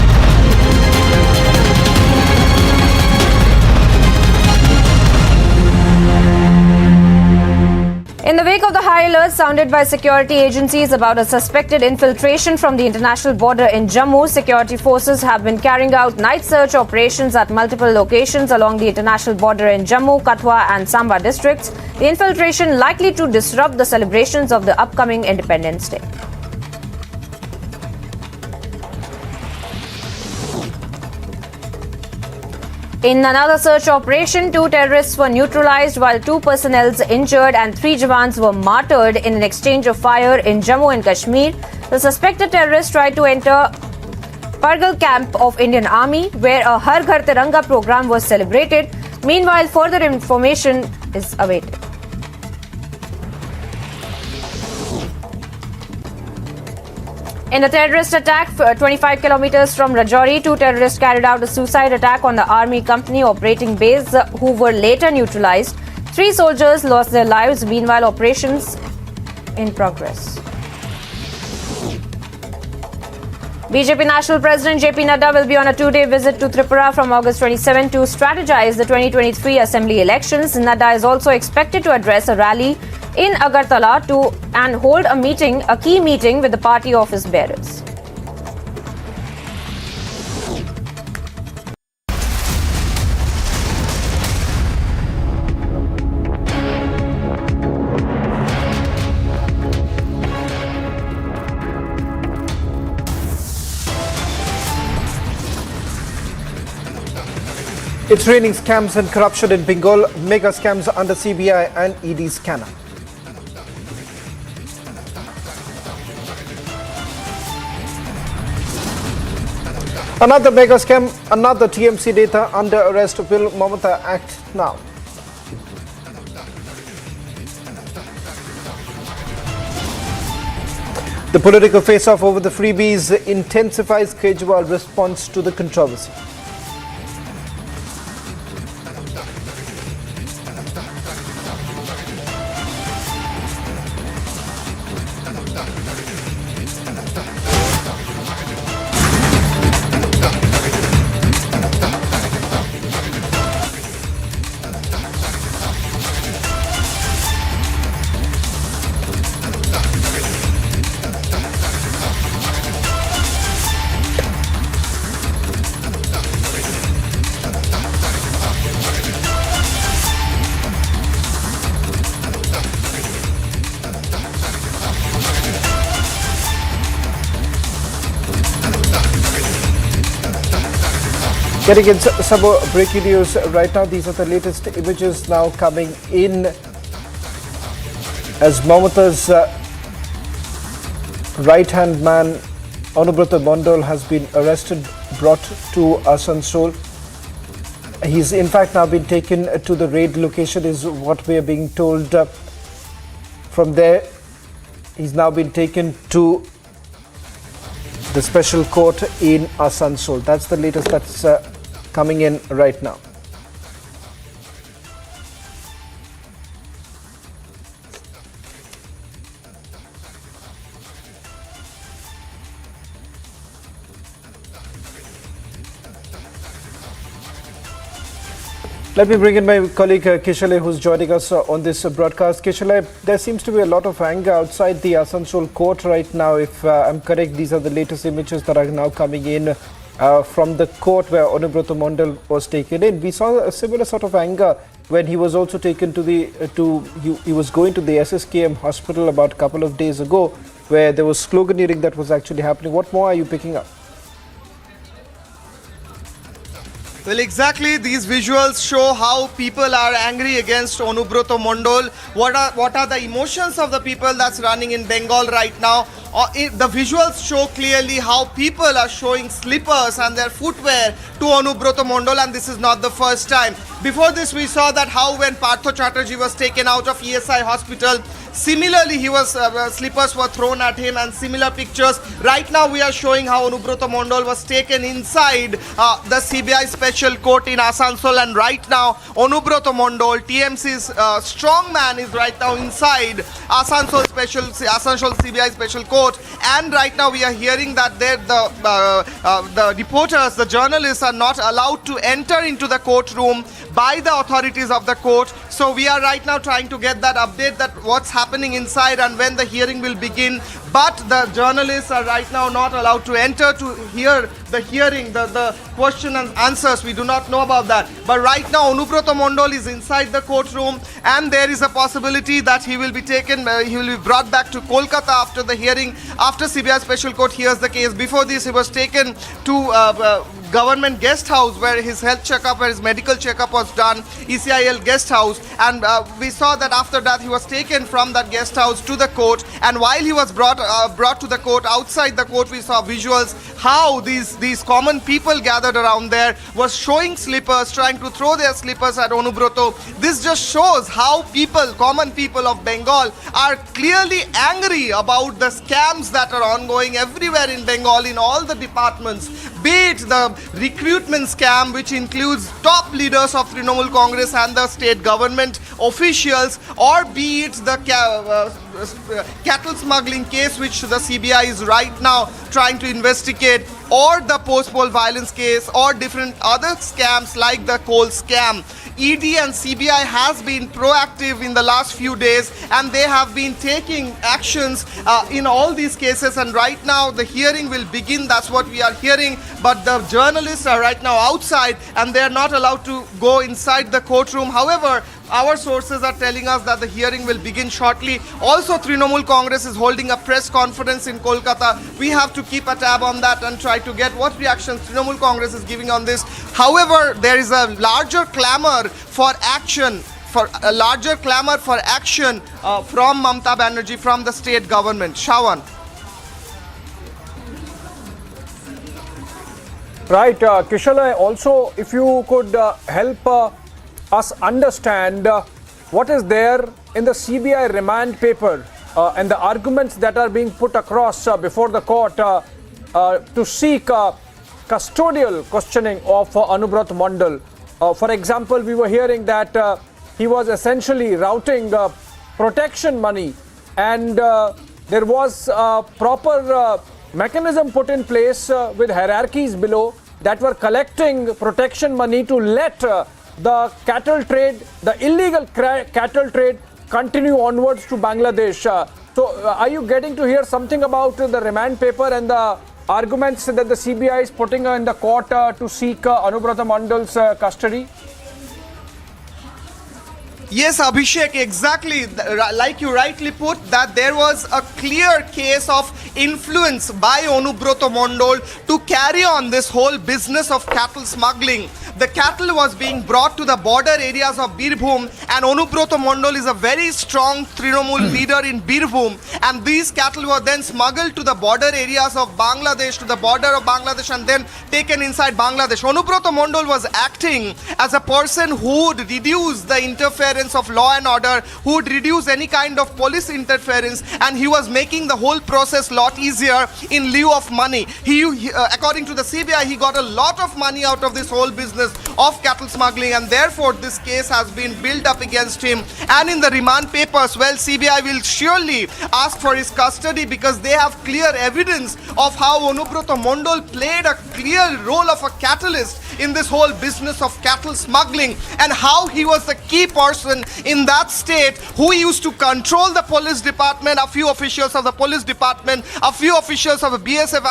In the wake of the high alert sounded by security agencies about a suspected infiltration from the international border in Jammu, security forces have been carrying out night search operations at multiple locations along the international border in Jammu, Katwa and Samba districts. The infiltration likely to disrupt the celebrations of the upcoming Independence Day. In another search operation, 2 terrorists were neutralized while 2 personnel injured and 3 Jawans were martyred in an exchange of fire in Jammu and Kashmir. The suspected terrorists tried to enter Pargal camp of Indian Army where a Har Ghar Tiranga program was celebrated. Meanwhile, further information is awaited. In a terrorist attack 25 kilometers from Rajouri, 2 terrorists carried out a suicide attack on the army company operating base who were later neutralized. 3 soldiers lost their lives. Meanwhile, operations in progress. BJP National President JP Nadu will be on a 2-day visit to Tripura from August 27 to strategize the 2023 assembly elections. Nadu is also expected to address a rally in Agartala and hold a key meeting with the party office bearers. It's raining scams and corruption in Bengal. Mega scams under CBI and ED scanner. Another mega scam, another TMC data under arrest. Will Mamata act now? The political face-off over the freebies intensifies. Kejriwal response to the controversy. Getting in some more breaking news right now. These are the latest images now coming in as Mamata's right-hand man Unravel Mondal has been arrested, brought to Asansol. He's in fact now been taken to the raid location is what we are being told. From there, he's now been taken to the special court in Asansol. That's the latest that's coming in right now. Let me bring in my colleague Kishale, who's joining us on this broadcast. Kishale, there seems to be a lot of anger outside the Asansol court right now. If I'm correct, these are the latest images that are now coming in from the court where Unravel Mondal was taken in. We saw a similar sort of anger when he was also taken to the he was going to the SSKM hospital about a couple of days ago, where there was sloganeering that was actually happening. What more are you picking up? Well, exactly. These visuals show how people are angry against Onubroto Mondal. What are the emotions of the people that's running in Bengal right now? The visuals show clearly how people are showing slippers and their footwear to Onubroto Mondal, and this is not the first time. Before this, we saw that how when Partho Chatterjee was taken out of ESI hospital, similarly slippers were thrown at him, and similar pictures. Right now we are showing how Onubroto Mondal was taken inside the CBI special court in Asansol, and right now Onubroto Mondal, TMC's strong man, is right now inside Asansol CBI special court. And right now we are hearing that the reporters, the journalists, are not allowed to enter into the courtroom by the authorities of the court. So we are right now trying to get that update that what's happening inside and when the hearing will begin. But the journalists are right now not allowed to enter to hear the hearing, the question and answers. We do not know about that. But right now Onubroto Mondal is inside the courtroom, and there is a possibility that he will be taken, he will be brought back to Kolkata after the hearing, after CBI special court hears the case. Before this, he was taken to government guest house where his health checkup, where his medical checkup was done, ECIL guest house, and we saw that after that he was taken from that guest house to the court. And while he was brought to the court, outside the court we saw visuals how these common people gathered around there was showing slippers, trying to throw their slippers at Onubroto. This just shows how common people of Bengal are clearly angry about the scams that are ongoing everywhere in Bengal in all the departments, be it the recruitment scam, which includes top leaders of Trinamool Congress and the state government officials, or be it the cattle smuggling case which the CBI is right now trying to investigate, or the post-poll violence case, or different other scams like the coal scam. ED and CBI has been proactive in the last few days, and they have been taking actions in all these cases, and right now the hearing will begin. That's what we are hearing, but the journalists are right now outside and they are not allowed to go inside the courtroom. However, our sources are telling us that the hearing will begin shortly. Also, Trinamool Congress is holding a press conference in Kolkata. We have to keep a tab on that and try to get what reactions Trinamool Congress is giving on this. However, there is a larger clamor for action, from Mamata Banerjee, from the state government. Shawan. Right, Kishala, also if you could help us understand what is there in the CBI remand paper and the arguments that are being put across before the court to seek custodial questioning of Onubroto Mondal. For example, we were hearing that he was essentially routing protection money, and there was a proper mechanism put in place with hierarchies below that were collecting protection money to let the cattle trade, the illegal cattle trade, continue onwards to Bangladesh. So are you getting to hear something about the remand paper and the arguments that the CBI is putting in the court to seek Onubroto Mondal's custody? Yes, Abhishek, exactly. Like you rightly put, that there was a clear case of influence by Onubroto Mondal to carry on this whole business of cattle smuggling. The cattle was being brought to the border areas of Birbhum, and Onubroto Mondal is a very strong Trinamool leader in Birbhum, and these cattle were then smuggled to the border areas of Bangladesh, to the border of Bangladesh, and then taken inside Bangladesh. Onubroto Mondal was acting as a person who would reduce the interference of law and order, who would reduce any kind of police interference, and he was making the whole process lot easier in lieu of money. He according to the CBI, he got a lot of money out of this whole business of cattle smuggling, and therefore this case has been built up against him. And in the remand papers, well, CBI will surely ask for his custody because they have clear evidence of how Onubroto Mondal played a clear role of a catalyst in this whole business of cattle smuggling, and how he was the key person in that state who used to control the police department, a few officials of the police department, a few officials of the BSF,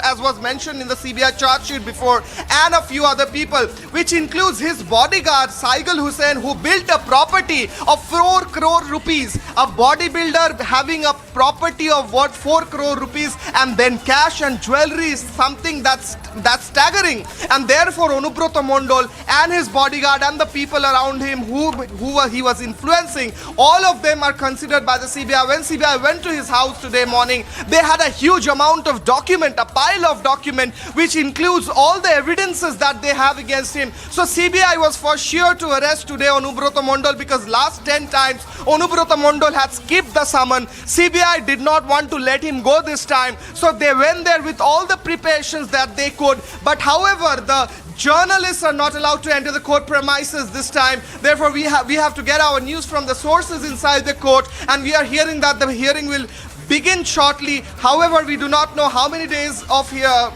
as was mentioned in the CBI charge sheet before, and a few other people, which includes his bodyguard Saigul Hussain, who built a property of 4 crore rupees, a bodybuilder having a property of what 4 crore rupees, and then cash and jewelry is something that's staggering. And therefore therefore Onubroto Mondal and his bodyguard and the people around him who he was influencing, all of them are considered by the CBI. When CBI went to his house today morning, they had a huge amount of document, a pile of document, which includes all the evidences that they have against him. So CBI was for sure to arrest today Onubroto Mondal, because last 10 times Onubroto Mondal had skipped the summon. CBI did not want to let him go this time, so they went there with all the preparations that they could. But however, the journalists are not allowed to enter the court premises this time. Therefore, we have to get our news from the sources inside the court, and we are hearing that the hearing will begin shortly. However, we do not know how many days of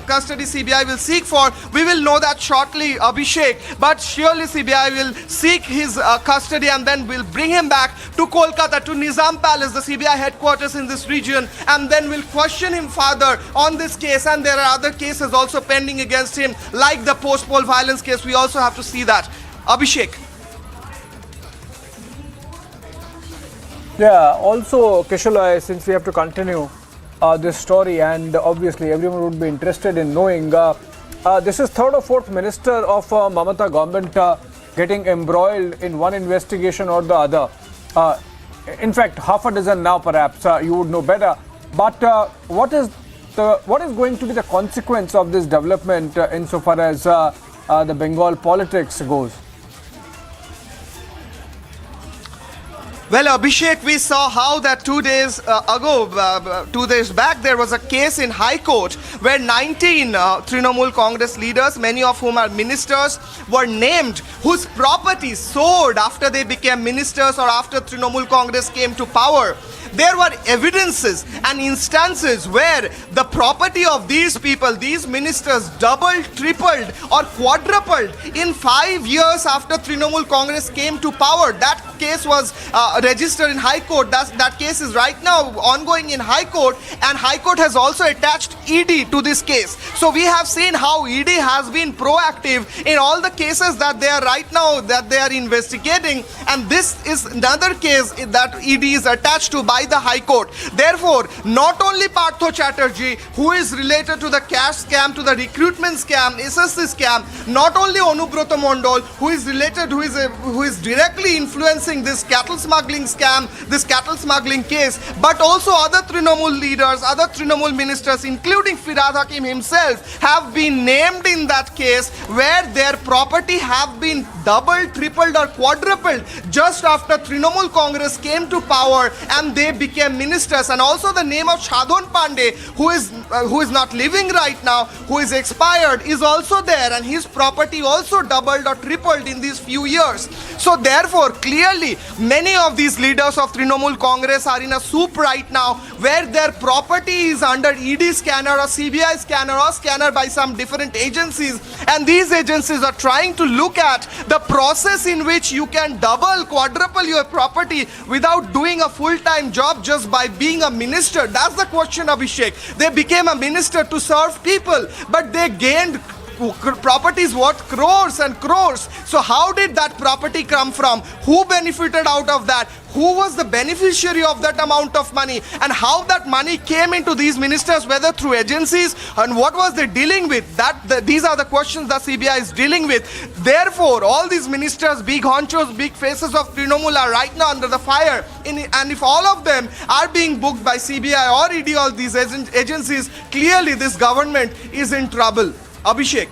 custody CBI will seek for. We will know that shortly, Abhishek. But surely CBI will seek his custody and then will bring him back to Kolkata, to Nizam Palace, the CBI headquarters in this region, and then will question him further on this case. And there are other cases also pending against him, like the post-poll violence case. We also have to see that. Abhishek. Yeah, also Kishalai, since we have to continue this story, and obviously everyone would be interested in knowing, this is third or fourth minister of Mamata government getting embroiled in one investigation or the other. In fact, half a dozen now perhaps, you would know better. But what is going to be the consequence of this development insofar as the Bengal politics goes? Well, Abhishek, we saw how that 2 days ago, 2 days back, there was a case in High Court where 19 Trinamool Congress leaders, many of whom are ministers, were named, whose property soared after they became ministers or after Trinamool Congress came to power. There were evidences and instances where the property of these people, these ministers, doubled, tripled or quadrupled in 5 years after Trinamool Congress came to power. That case was registered in High Court. That case is right now ongoing in High Court, and High Court has also attached ED to this case. So we have seen how ED has been proactive in all the cases that they are right now that they are investigating, and this is another case that ED is attached to by the High Court. Therefore, not only Partho Chatterjee, who is related to the cash scam, to the recruitment scam, SSC scam, not only Onubroto Mondal, who is related, who is directly influencing this cattle smuggling scam, this cattle smuggling case, but also other Trinamool leaders, other Trinamool ministers, including Firhad Hakim himself, have been named in that case, where their property have been doubled, tripled or quadrupled just after Trinamool Congress came to power and they became ministers. And also the name of Shadon Pandey, who is not living right now, who is expired, is also there, and his property also doubled or tripled in these few years. So therefore, clearly many of these leaders of Trinamool Congress are in a soup right now, where their property is under ED scanner or CBI scanner or scanner by some different agencies, and these agencies are trying to look at the process in which you can double, quadruple your property without doing a full-time job just by being a minister. That's the question, Abhishek. They became a minister to serve people, but they gained properties worth crores and crores. So how did that property come from? Who benefited out of that? Who was the beneficiary of that amount of money? And how that money came into these ministers, whether through agencies, and what was they dealing with? These are the questions that CBI is dealing with. Therefore, all these ministers, big honchos, big faces of Trinamool are right now under the fire. And if all of them are being booked by CBI or ED, all these agencies, clearly this government is in trouble. Abhishek.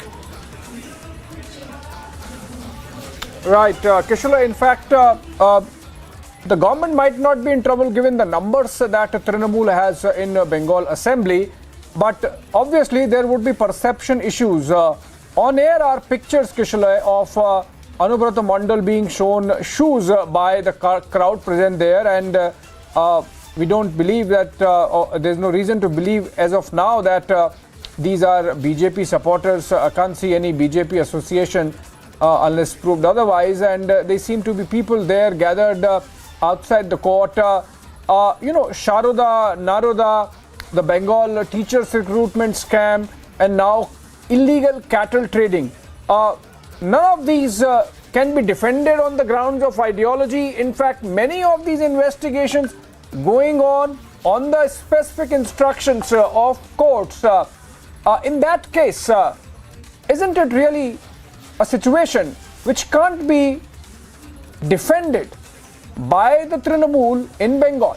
Right, Kishula, in fact, the government might not be in trouble given the numbers that Trinamool has in Bengal Assembly, but obviously there would be perception issues. On air are pictures, Kishula, of Onubroto Mondal being shown shoes by the crowd present there, and we don't believe that, there's no reason to believe as of now that these are BJP supporters. I can't see any BJP association unless proved otherwise, and they seem to be people there gathered outside the court. Sharoda, Naroda, the Bengal teachers recruitment scam, and now illegal cattle trading. None of these can be defended on the grounds of ideology. In fact, many of these investigations going on the specific instructions of courts. In that case, isn't it really a situation which can't be defended by the Trinamool in Bengal.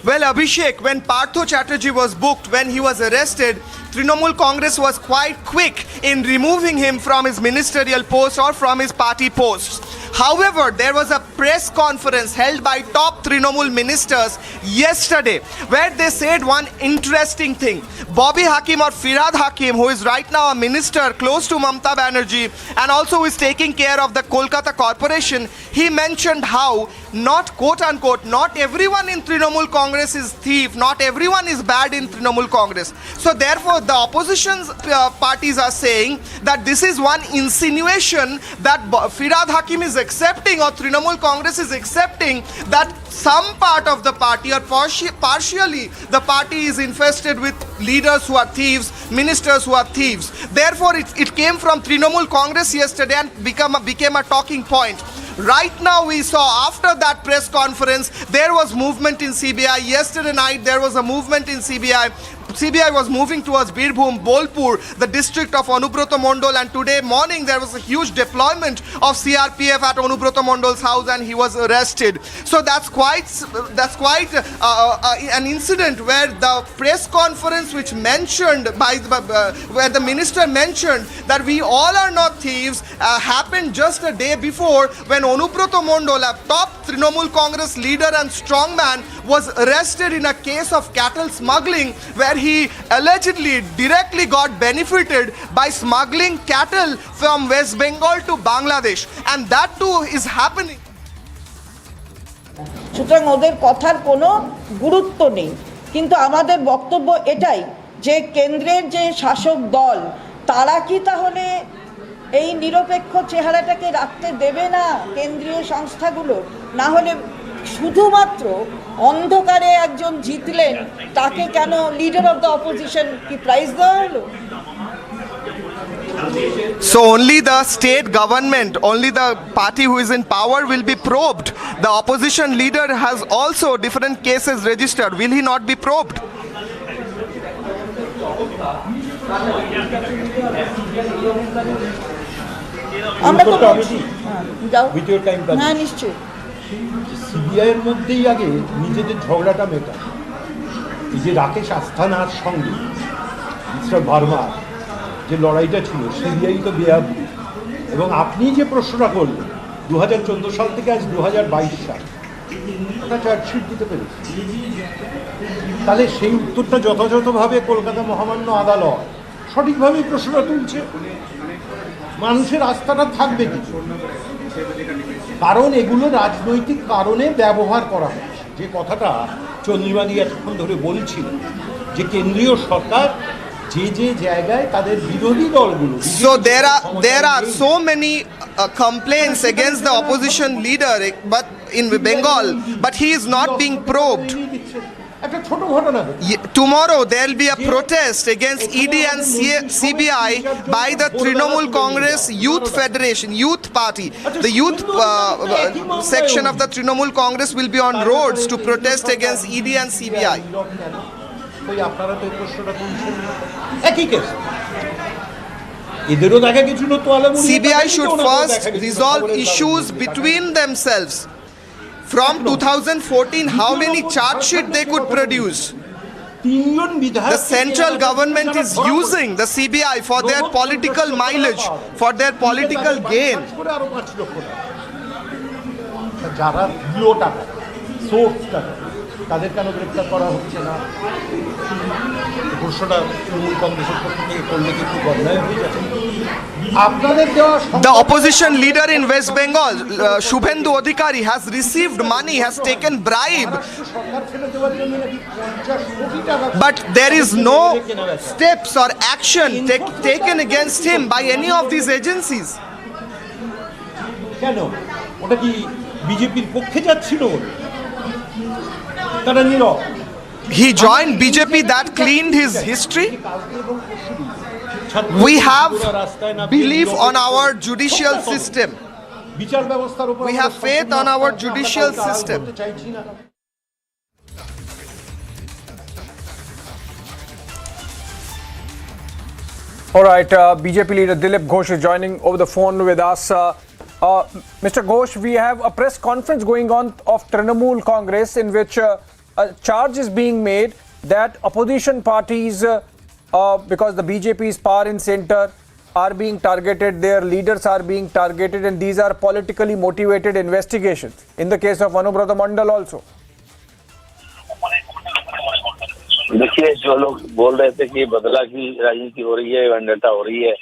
Well, Abhishek, when Partho Chatterjee was booked, when he was arrested, Trinamool Congress was quite quick in removing him from his ministerial post or from his party posts. However, there was a press conference held by top Trinamool ministers yesterday where they said one interesting thing. Bobby Hakim or Firhad Hakim, who is right now a minister close to Mamata Banerjee and also who is taking care of the Kolkata Corporation, he mentioned how not quote unquote, not everyone in Trinamool Congress is thief, not everyone is bad in Trinamool Congress. So therefore, the opposition parties are saying that this is one insinuation that Firhad Hakim is accepting or Trinamool Congress is accepting that some part of the party or partially the party is infested with leaders who are thieves, ministers who are thieves. Therefore, it came from Trinamool Congress yesterday and became a talking point. Right now we saw after that press conference, there was movement in CBI. Yesterday night there was a movement in CBI. CBI was moving towards Birbhum, Bolpur, the district of Anubrata Mondal, and today morning there was a huge deployment of CRPF at Anubrata Mondal's house and he was arrested. So that's quite an incident where the press conference which mentioned where the minister mentioned that we all are not thieves happened just a day before when Anubrata Mondal, a top Trinamool Congress leader and strongman, was arrested in a case of cattle smuggling where he allegedly directly got benefited by smuggling cattle from West Bengal to Bangladesh, and that too is happening. সুতরাং ওদের কথার কোনো গুরুত্ব নেই, কিন্তু আমাদের বক্তব্য এটাই যে কেন্দ্রের যে শাসক দল তারা কি তাহলে এই নিরপেক্ষ চেহারাটাকে রাখতে দেবে না কেন্দ্রীয় সংস্থাগুলো? না হলে শুধুমাত্র অন্ধকারে একজন জিতলেন তাকে কেন লিডার অফ দ্য অপোজিশন কি প্রাইজ দেওয়া হলো? So only the state government, only the party who is in power will be probed. The opposition leader has also different cases registered. Will he not be probed? আমরা তো হ্যাঁ নিশ্চয়ই CBI এর মধ্যেই আগে নিজেদের ঝগড়াটা মেটায়। এই যে রাকেশ আস্থানার সঙ্গে মিস্টার ভার্মার যে লড়াইটা ছিল, সিবিআই তো বেআবু। এবং আপনি যে প্রশ্নটা করলেন 2014 সাল থেকে আজ 2022 সাল, ওটা চার্জশিট দিতে পেরেছে, তাহলে সেই উত্তরটা যথাযথভাবে কলকাতা মহামান্য আদালত সঠিকভাবেই প্রশ্নটা তুলছে। মানুষের আস্থাটা থাকবে কিছু, কারণ এগুলো রাজনৈতিক কারণে ব্যবহার করা হচ্ছে। যে কথাটা চন্দ্রিমাদি এতক্ষণ ধরে বলছিল যে কেন্দ্রীয় সরকার যে যে জায়গায় তাদের বিরোধী দলগুলো, so there are so many complaints against the opposition leader but in Bengal, but he is not being probed. Tomorrow there will be a protest against ED and CBI by the Trinamool Congress Youth Federation, Youth Party. The youth section of the Trinamool Congress will be on roads to protest against ED and CBI. CBI should first resolve issues between themselves. From 2014, how many charge sheets they could produce? The central government is using the CBI for their political mileage, for their political gain. তাদের কেন গ্রেফতার করা হচ্ছে না? প্রশ্নটা তৃণমূল কংগ্রেসের পক্ষ থেকে করলে কিন্তু অন্যায় হয়ে যাচ্ছে। The opposition leader in West Bengal, Shubhendu Adhikari, has received money, has taken bribe, but there is no steps or action taken against him by any of these agencies. কেন? ওটা কি বিজেপির পক্ষে যাচ্ছিল? তারা নীরব। He joined BJP, that cleaned his history. We have belief on our judicial system. We have faith on our judicial system. All right, BJP leader Dilip Ghosh is joining over the phone with us. Mr. Ghosh, we have a press conference going on of Trinamool Congress in which a charge is being made that opposition parties, because the BJP's power in center, are being targeted, their leaders are being targeted, and these are politically motivated investigations. In the case of Unravel Mondal also. देखिए, जो लोग बोल रहे थे कि बदला की राजनीति हो रही है, वेंडेटा हो रही है,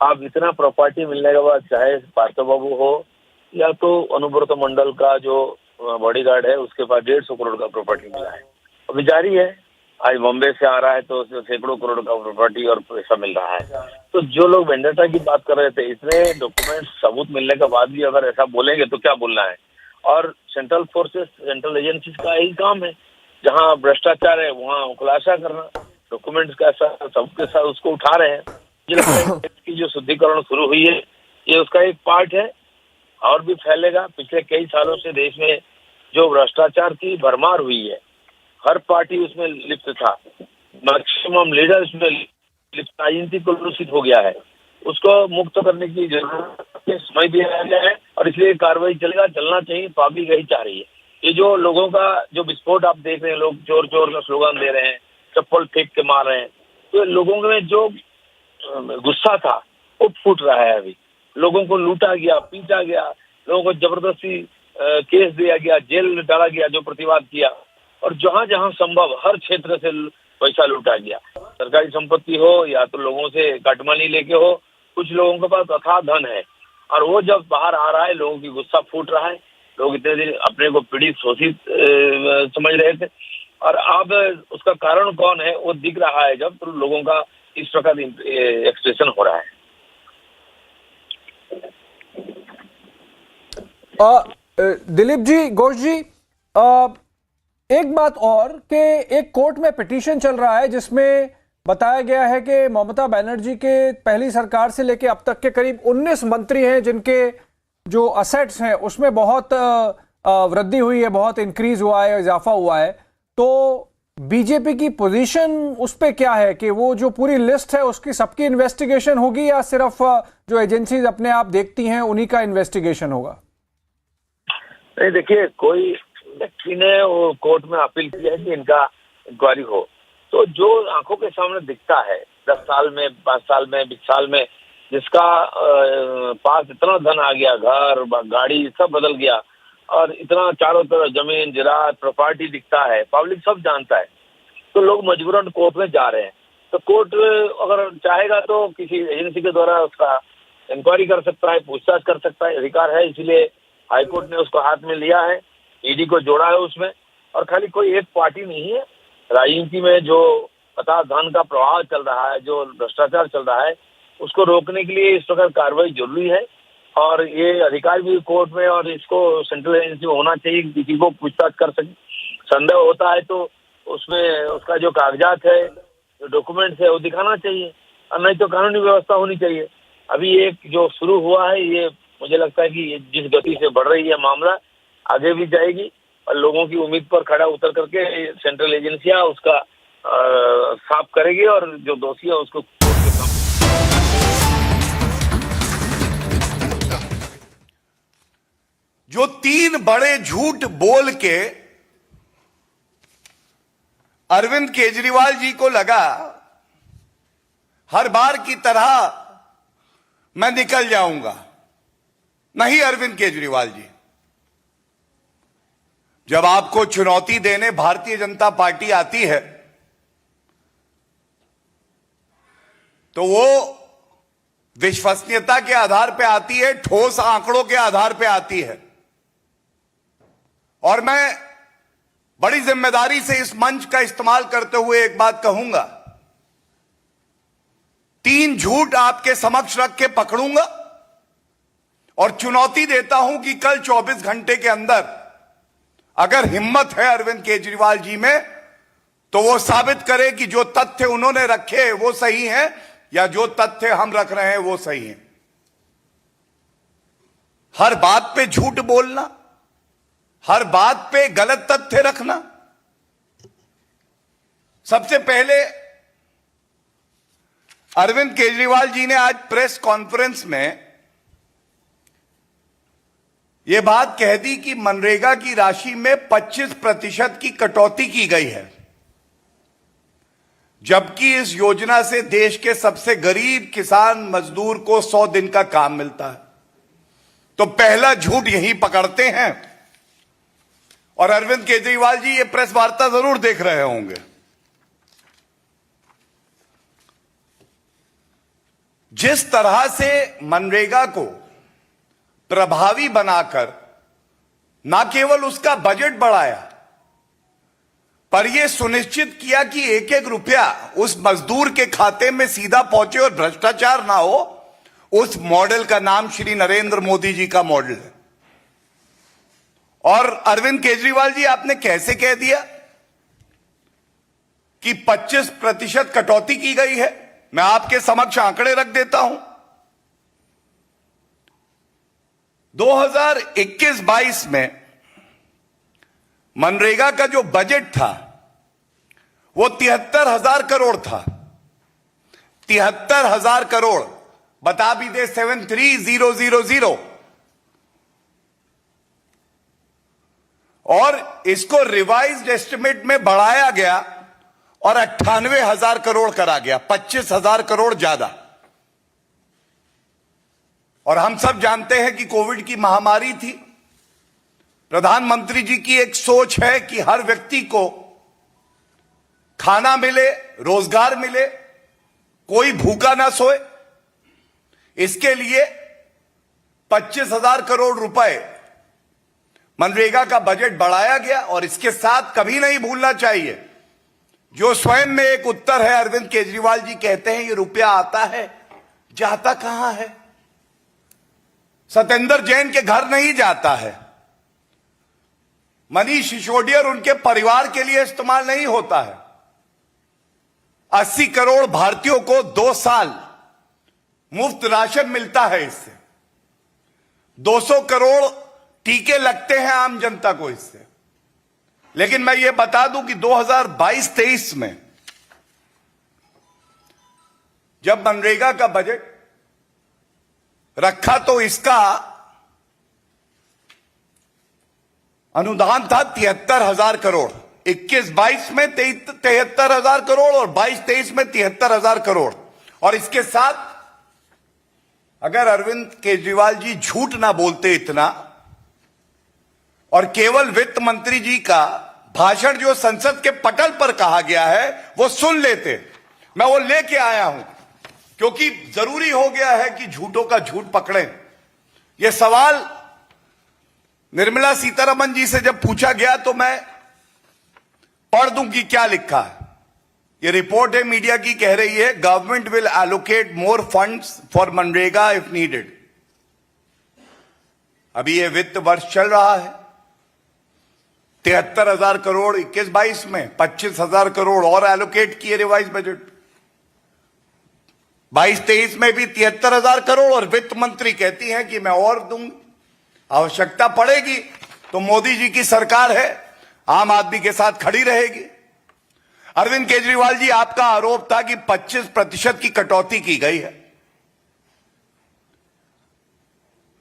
आप इतना प्रॉपर्टी मिलने के बाद चाहे पार्थो बाबू हो या तो अनुब्रत मंडल का जो बॉडीगार्ड है उसके पास 150 करोड़ का प्रॉपर्टी मिला है, अभी जारी है। आज बॉम्बे से आ रहा है तो सैकड़ों करोड़ का प्रॉपर्टी और पैसा मिल रहा है। तो जो लोग वेंडेटा की बात कर रहे थे, इतने डॉक्यूमेंट सबूत मिलने के बाद भी अगर ऐसा बोलेंगे तो क्या बोलना है। और सेंट्रल फोर्सेस, सेंट्रल एजेंसीज का यही काम है, जहाँ भ्रष्टाचार है वहाँ खुलासा करना, डॉक्यूमेंट्स का सबके साथ उसको उठा रहे हैं। इसकी जो शुद्धिकरण शुरू हुई है ये उसका एक पार्ट है और भी फैलेगा। पिछले कई सालों से देश में जो भ्रष्टाचार की भरमार हुई है, हर पार्टी उसमें लिप्त था, मैक्सिमम लीडर उसमें लिप्त, राजनीति कलुषित हो गया है, उसको मुक्त करने की जरूरत है, समय दिया गया है और इसलिए कार्रवाई चलेगा, चलना चाहिए। पब्लिक यही चाह रही है। ये जो लोगों का जो विस्फोट आप देख रहे हैं, लोग चोर चोर का स्लोगन दे रहे हैं, चप्पल फेंक के मार रहे हैं, तो लोगों में जो गुस्सा था वो फूट रहा है। अभी लोगों को लूटा गया, पीटा गया, लोगों को जबरदस्ती केस दिया गया, जेल में डाला गया जो प्रतिवाद किया, और जहां जहां संभव हर क्षेत्र से पैसा लूटा गया, सरकारी संपत्ति हो या तो लोगों से कटमनी लेके हो। कुछ लोगों के पास अथाह धन है और वो जब बाहर आ रहा है, लोगों की गुस्सा फूट रहा है। लोग इतने दिन अपने को पीड़ित शोषित समझ रहे थे और अब उसका कारण कौन है वो दिख रहा है, जब तो लोगों का इस प्रकार एक्सप्रेशन हो रहा है। दिलीप जी, घोष जी, एक बात और कि एक कोर्ट में पिटीशन चल रहा है जिसमें बताया गया है कि ममता बनर्जी के पहली सरकार से लेकर अब तक के करीब 19 मंत्री हैं जिनके जो असेट्स हैं उसमें बहुत वृद्धि हुई है, बहुत इंक्रीज हुआ है, इजाफा हुआ है। तो बीजेपी की पोजीशन उस पे क्या है कि वो जो पूरी लिस्ट है उसकी सबकी इन्वेस्टिगेशन होगी या सिर्फ जो एजेंसीज अपने आप देखती हैं उन्हीं का इन्वेस्टिगेशन होगा? नहीं, देखिए, कोई व्यक्ति ने वो कोर्ट में अपील किया है कि इनका इंक्वायरी हो, तो जो आंखों के सामने दिखता है 10 साल में, 5 साल में, 20 साल में, जिसका पास इतना धन आ गया, घर गाड़ी सब बदल गया और इतना चारों तरफ जमीन जिरात प्रॉपर्टी दिखता है, पब्लिक सब जानता है, तो लोग मजबूरन कोर्ट में जा रहे हैं। तो कोर्ट अगर चाहेगा तो किसी एजेंसी के द्वारा उसका इंक्वायरी कर सकता है, पूछताछ कर सकता है, अधिकार है। इसलिए हाईकोर्ट ने उसको हाथ में लिया है, ईडी को जोड़ा है उसमें। और खाली कोई एक पार्टी नहीं है, राजनीति में जो अथाह धन का प्रवाह चल रहा है, जो भ्रष्टाचार चल रहा है, उसको रोकने के लिए इस प्रकार कार्रवाई जरूरी है। और ये अधिकार भी कोर्ट में और इसको सेंट्रल एजेंसी में होना चाहिए, किसी को पूछताछ कर सके, संदेह होता है तो उसमें उसका जो कागजात है, जो डॉक्यूमेंट्स है वो दिखाना चाहिए, और नहीं तो कानूनी व्यवस्था होनी चाहिए। अभी एक जो शुरू हुआ है, ये मुझे लगता है कि जिस गति से बढ़ रही है मामला, आगे भी जाएगी और लोगों की उम्मीद पर खड़ा उतर करके सेंट्रल एजेंसियां उसका साफ करेगी और जो दोषी है उसको जो 3 बड़े झूठ बोल के अरविंद केजरीवाल जी को लगा हर बार की तरह मैं निकल जाऊंगा। नहीं अरविंद केजरीवाल जी, जब आपको चुनौती देने भारतीय जनता पार्टी आती है तो वो विश्वसनीयता के आधार पे आती है, ठोस आंकड़ों के आधार पे आती है। और मैं बड़ी जिम्मेदारी से इस मंच का इस्तेमाल करते हुए एक बात कहूंगा, 3 झूठ आपके समक्ष रख के पकड़ूंगा और चुनौती देता हूं कि कल 24 घंटे के अंदर अगर हिम्मत है अरविंद केजरीवाल जी में तो वो साबित करे कि जो तथ्य उन्होंने रखे वो सही हैं या जो तथ्य हम रख रहे हैं वो सही हैं। हर बात पे झूठ बोलना, हर बात पे गलत तथ्य रखना। सबसे पहले अरविंद केजरीवाल जी ने आज प्रेस कॉन्फ्रेंस में यह बात कह दी कि मनरेगा की राशि में 25% की कटौती की गई है, जबकि इस योजना से देश के सबसे गरीब किसान मजदूर को 100 दिन का काम मिलता है। तो पहला झूठ यही पकड़ते हैं। और अरविंद केजरीवाल जी ये प्रेस वार्ता जरूर देख रहे होंगे। जिस तरह से मनरेगा को प्रभावी बनाकर न केवल उसका बजट बढ़ाया, पर यह सुनिश्चित किया कि एक एक रुपया उस मजदूर के खाते में सीधा पहुंचे और भ्रष्टाचार ना हो, उस मॉडल का नाम श्री नरेंद्र मोदी जी का मॉडल है। और अरविंद केजरीवाल जी, आपने कैसे कह दिया कि 25% कटौती की गई है? मैं आपके समक्ष आंकड़े रख देता हूं। 2021-22 में मनरेगा का जो बजट था वो 73,000 करोड़ था। 73,000 करोड़, बता भी दे 73,000, और इसको रिवाइज्ड एस्टिमेट में बढ़ाया गया और 98,000 करोड़ करा गया, 25,000 करोड़ ज्यादा। और हम सब जानते हैं कि कोविड की महामारी थी। प्रधानमंत्री जी की एक सोच है कि हर व्यक्ति को खाना मिले, रोजगार मिले, कोई भूखा ना सोए। इसके लिए 25,000 करोड़ रुपए मनरेगा का बजट बढ़ाया गया। और इसके साथ कभी नहीं भूलना चाहिए, जो स्वयं में एक उत्तर है, अरविंद केजरीवाल जी कहते हैं ये रुपया आता है, जाता कहां है? सत्येंद्र जैन के घर नहीं जाता है, मनीष सिसोदिया और उनके परिवार के लिए इस्तेमाल नहीं होता है। 80 करोड़ भारतीयों को 2 साल मुफ्त राशन मिलता है इससे। 200 करोड़ टीके लगते हैं आम जनता को इससे। लेकिन मैं ये बता दूं कि 2022-23 में जब मनरेगा का बजट रखा तो इसका अनुदान था 73,000 करोड़। 21-22 में 73,000 करोड़ और 22-23 में 73,000 करोड़। और इसके साथ अगर अरविंद केजरीवाल जी झूठ ना बोलते इतना, और केवल वित्त मंत्री जी का भाषण जो संसद के पटल पर कहा गया है वो सुन लेते, मैं वो लेके आया हूं, क्योंकि जरूरी हो गया है कि झूठों का झूठ पकड़ें। यह सवाल निर्मला सीतारमण जी से जब पूछा गया तो मैं पढ़ दूं कि क्या लिखा है। यह रिपोर्ट है मीडिया की, कह रही है government will allocate more funds for MNREGA if needed. अभी यह वित्त वर्ष चल रहा है, 73,000 करोड़ 21-22 में, 25,000 करोड़ और एलोकेट किए रिवाइज बजट। 22-23 में भी 73,000 करोड़, और वित्त मंत्री कहती हैं कि मैं और दूंगी, आवश्यकता पड़ेगी तो मोदी जी की सरकार है, आम आदमी के साथ खड़ी रहेगी। अरविंद केजरीवाल जी, आपका आरोप था कि 25% की कटौती की गई है।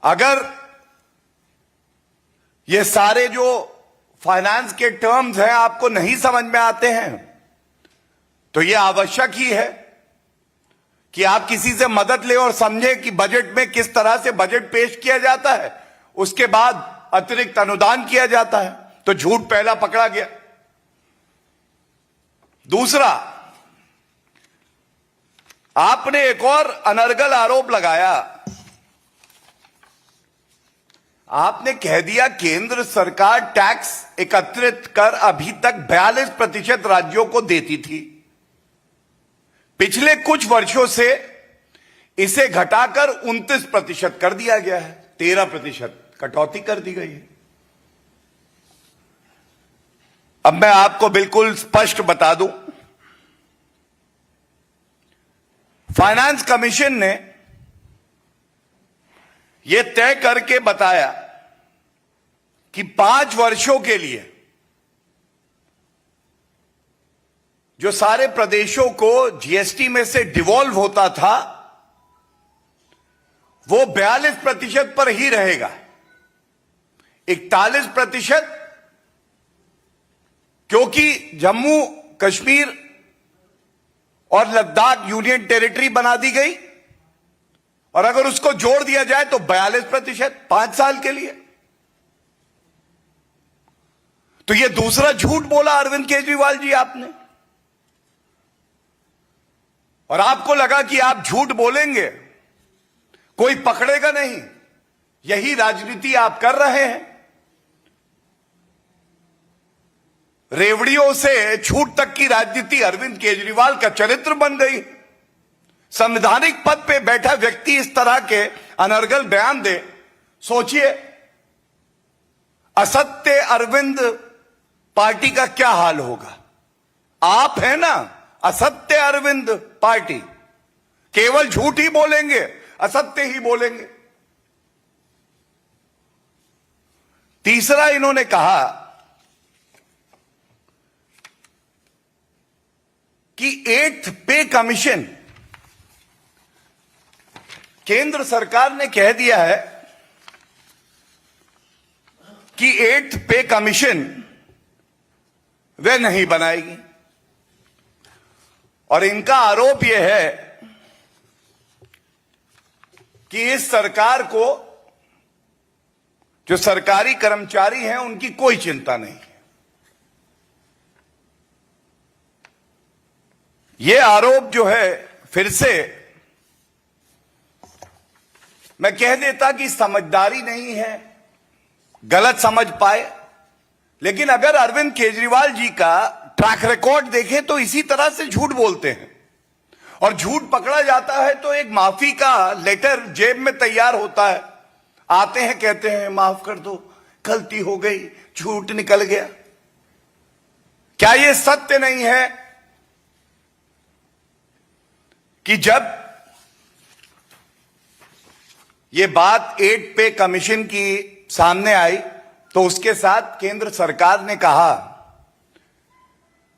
अगर ये सारे जो फाइनेंस के टर्म्स हैं आपको नहीं समझ में आते हैं, तो यह आवश्यक ही है कि आप किसी से मदद लें और समझें कि बजट में किस तरह से बजट पेश किया जाता है, उसके बाद अतिरिक्त अनुदान किया जाता है। तो झूठ पहला पकड़ा गया। दूसरा, आपने एक और अनर्गल आरोप लगाया। आपने कह दिया केंद्र सरकार टैक्स एकत्रित कर अभी तक 42% राज्यों को देती थी, पिछले कुछ वर्षों से इसे घटाकर 29% कर दिया गया है, 13% कटौती कर दी गई है। अब मैं आपको बिल्कुल स्पष्ट बता दूं, फाइनेंस कमीशन ने यह तय करके बताया कि 5 वर्षों के लिए जो सारे प्रदेशों को जीएसटी में से डिवॉल्व होता था वो 42% पर ही रहेगा। 41% क्योंकि जम्मू कश्मीर और लद्दाख यूनियन टेरिटरी बना दी गई, और अगर उसको जोड़ दिया जाए तो 42% 5 साल के लिए। तो ये दूसरा झूठ बोला अरविंद केजरीवाल जी आपने, और आपको लगा कि आप झूठ बोलेंगे कोई पकड़ेगा नहीं। यही राजनीति आप कर रहे हैं। रेवड़ियों से छूट तक की राजनीति अरविंद केजरीवाल का चरित्र बन गई। संवैधानिक पद पे बैठा व्यक्ति इस तरह के अनर्गल बयान दे, सोचिए असत्य अरविंद पार्टी का क्या हाल होगा। आप है ना असत्य अरविंद पार्टी, केवल झूठ ही बोलेंगे, असत्य ही बोलेंगे। तीसरा इन्होंने कहा कि 8th पे कमीशन, केंद्र सरकार ने कह दिया है कि 8th पे कमीशन वे नहीं बनाएगी, और इनका आरोप यह है कि इस सरकार को जो सरकारी कर्मचारी हैं उनकी कोई चिंता नहीं है। यह आरोप जो है, फिर से मैं कह देता कि समझदारी नहीं है, गलत समझ पाए, लेकिन अगर अरविंद केजरीवाल जी का ट्रैक रिकॉर्ड देखें तो इसी तरह से झूठ बोलते हैं, और झूठ पकड़ा जाता है तो एक माफी का लेटर जेब में तैयार होता है, आते हैं कहते हैं माफ कर दो, गलती हो गई, झूठ निकल गया। क्या यह सत्य नहीं है कि जब यह बात 8 पे कमीशन की सामने आई तो उसके साथ केंद्र सरकार ने कहा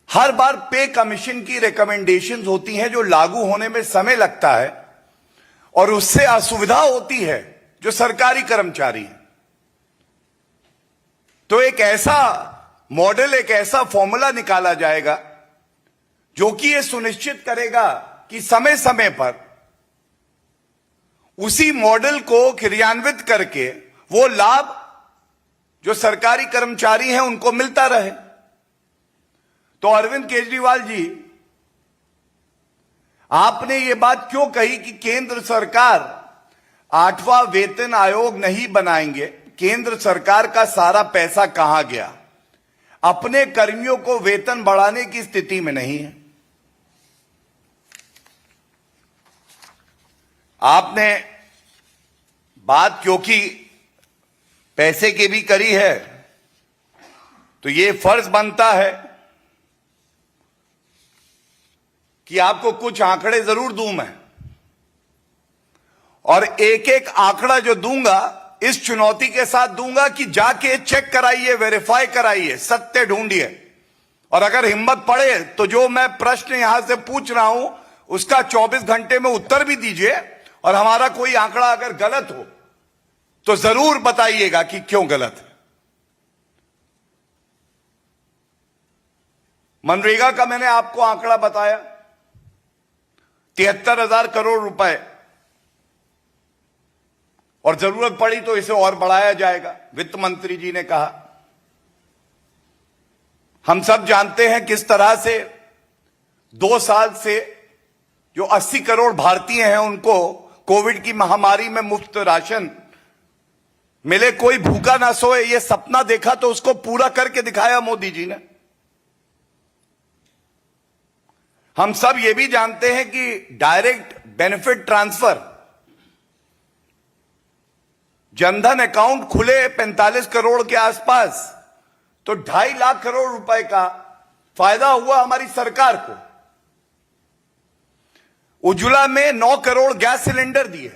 हर बार पे कमीशन की रिकमेंडेशंस होती हैं जो लागू होने में समय लगता है और उससे असुविधा होती है जो सरकारी कर्मचारी हैं। तो एक ऐसा मॉडल, एक ऐसा फॉर्मूला निकाला जाएगा जो कि यह सुनिश्चित करेगा कि समय समय पर उसी मॉडल को क्रियान्वित करके वो लाभ जो सरकारी कर्मचारी हैं उनको मिलता रहे। तो अरविंद केजरीवाल जी, आपने ये बात क्यों कही कि केंद्र सरकार 8वां वेतन आयोग नहीं बनाएंगे? केंद्र सरकार का सारा पैसा कहां गया? अपने कर्मियों को वेतन बढ़ाने की स्थिति में नहीं है। आपने बात क्योंकि पैसे की भी करी है तो ये फर्ज बनता है कि आपको कुछ आंकड़े जरूर दूं मैं, और एक एक आंकड़ा जो दूंगा इस चुनौती के साथ दूंगा कि जाके चेक कराइए, वेरीफाई कराइए, सत्य ढूंढिए, और अगर हिम्मत पड़े तो जो मैं प्रश्न यहां से पूछ रहा हूं उसका 24 घंटे में उत्तर भी दीजिए, और हमारा कोई आंकड़ा अगर गलत हो तो जरूर बताइएगा कि क्यों गलत है। मनरेगा का मैंने आपको आंकड़ा बताया, 73,000 करोड़ रुपए, और जरूरत पड़ी तो इसे और बढ़ाया जाएगा, वित्त मंत्री जी ने कहा। हम सब जानते हैं किस तरह से 2 साल से जो 80 करोड़ भारतीय हैं उनको कोविड की महामारी में मुफ्त राशन मिले, कोई भूखा ना सोए, ये सपना देखा तो उसको पूरा करके दिखाया मोदी जी ने। हम सब ये भी जानते हैं कि direct benefit transfer, Jan Dhan account खुले 45 करोड़ के आसपास, तो 2.5 लाख करोड़ रुपए का फायदा हुआ हमारी सरकार को। उज्ज्वला में 9 करोड़ गैस सिलेंडर दिए,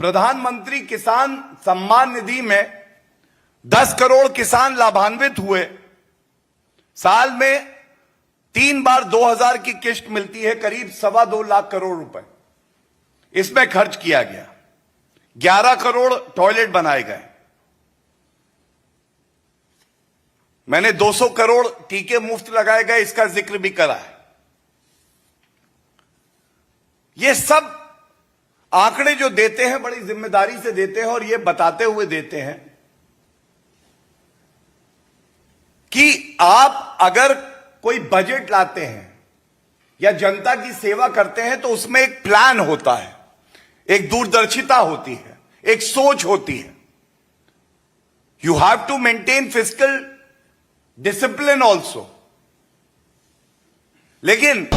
प्रधानमंत्री किसान सम्मान निधि में 10 करोड़ किसान लाभान्वित हुए, साल में 3 बार 2000 की किश्त मिलती है, करीब 2.25 लाख करोड़ रुपए इसमें खर्च किया गया। 11 करोड़ टॉयलेट बनाए गए। मैंने 200 करोड़ टीके मुफ्त लगाए गए, इसका जिक्र भी करा है। ये सब आंकड़े जो देते हैं बड़ी जिम्मेदारी से देते हैं और ये बताते हुए देते हैं कि आप अगर कोई बजट लाते हैं या जनता की सेवा करते हैं तो उसमें एक प्लान होता है, एक दूरदर्शिता होती है, एक सोच होती है। You have to maintain fiscal discipline also. लेकिन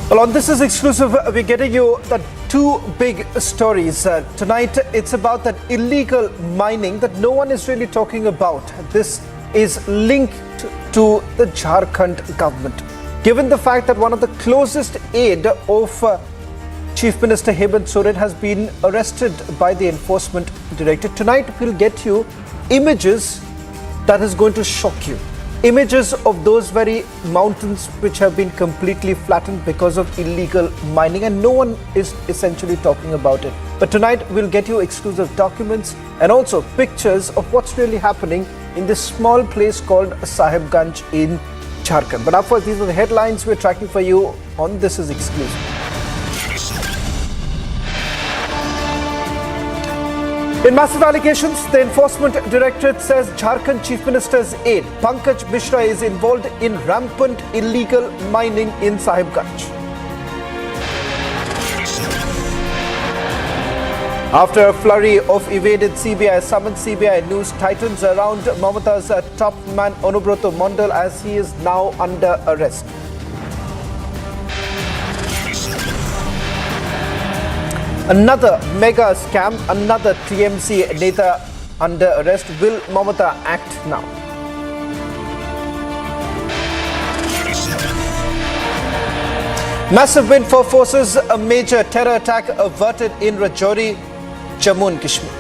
Well, on This Is Exclusive, we're getting you the two big stories. Tonight, it's about that illegal mining that no one is really talking about. This is linked to the Jharkhand government. Given the fact that one of the closest aide of Chief Minister Hemant Soren has been arrested by the Enforcement Directorate, tonight we'll get you images that is going to shock you. Images of those very mountains which have been completely flattened because of illegal mining, and no one is essentially talking about it. But tonight we'll get you exclusive documents and also pictures of what's really happening in this small place called Sahibganj in Jharkhand. But first, these are the headlines we're tracking for you on This Is Exclusive. In massive allegations, the Enforcement Directorate says Jharkhand Chief Minister's aide Pankaj Mishra is involved in rampant illegal mining in Sahibganj. After a flurry of evaded CBI summons, CBI news tightens around Mamata's top man Unravel Mondal as he is now under arrest. Another mega scam, another TMC Neta under arrest. Will Mamata act now? Massive win for forces, a major terror attack averted in Rajouri, Jammu and Kashmir.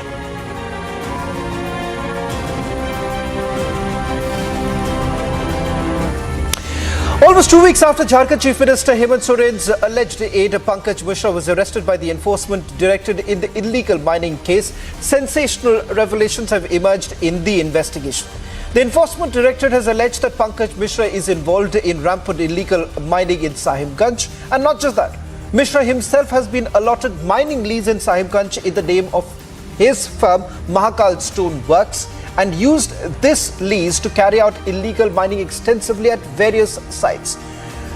Almost 2 weeks after Jharkhand Chief Minister Hemant Soren's alleged aide Pankaj Mishra was arrested by the Enforcement Directorate in the illegal mining case, sensational revelations have emerged in the investigation. The Enforcement Directorate has alleged that Pankaj Mishra is involved in rampant illegal mining in Sahibganj, and not just that. Mishra himself has been allotted mining lease in Sahibganj in the name of his firm Mahakal Stone Works, and used this lease to carry out illegal mining extensively at various sites.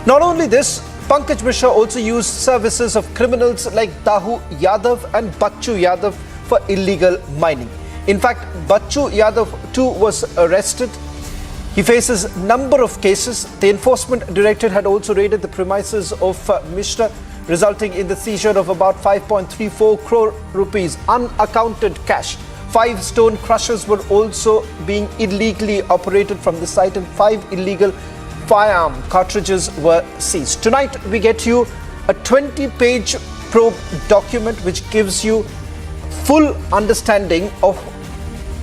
Not only this, Pankaj Mishra also used services of criminals like Dahu Yadav and Bachchu Yadav for illegal mining. In fact, Bachchu Yadav too was arrested. He faces number of cases. The Enforcement Directorate had also raided the premises of Mishra, resulting in the seizure of about 5.34 crore rupees unaccounted cash. 5 stone crushers were also being illegally operated from the site, and 5 illegal firearm cartridges were seized. Tonight we get you a 20-page probe document which gives you full understanding of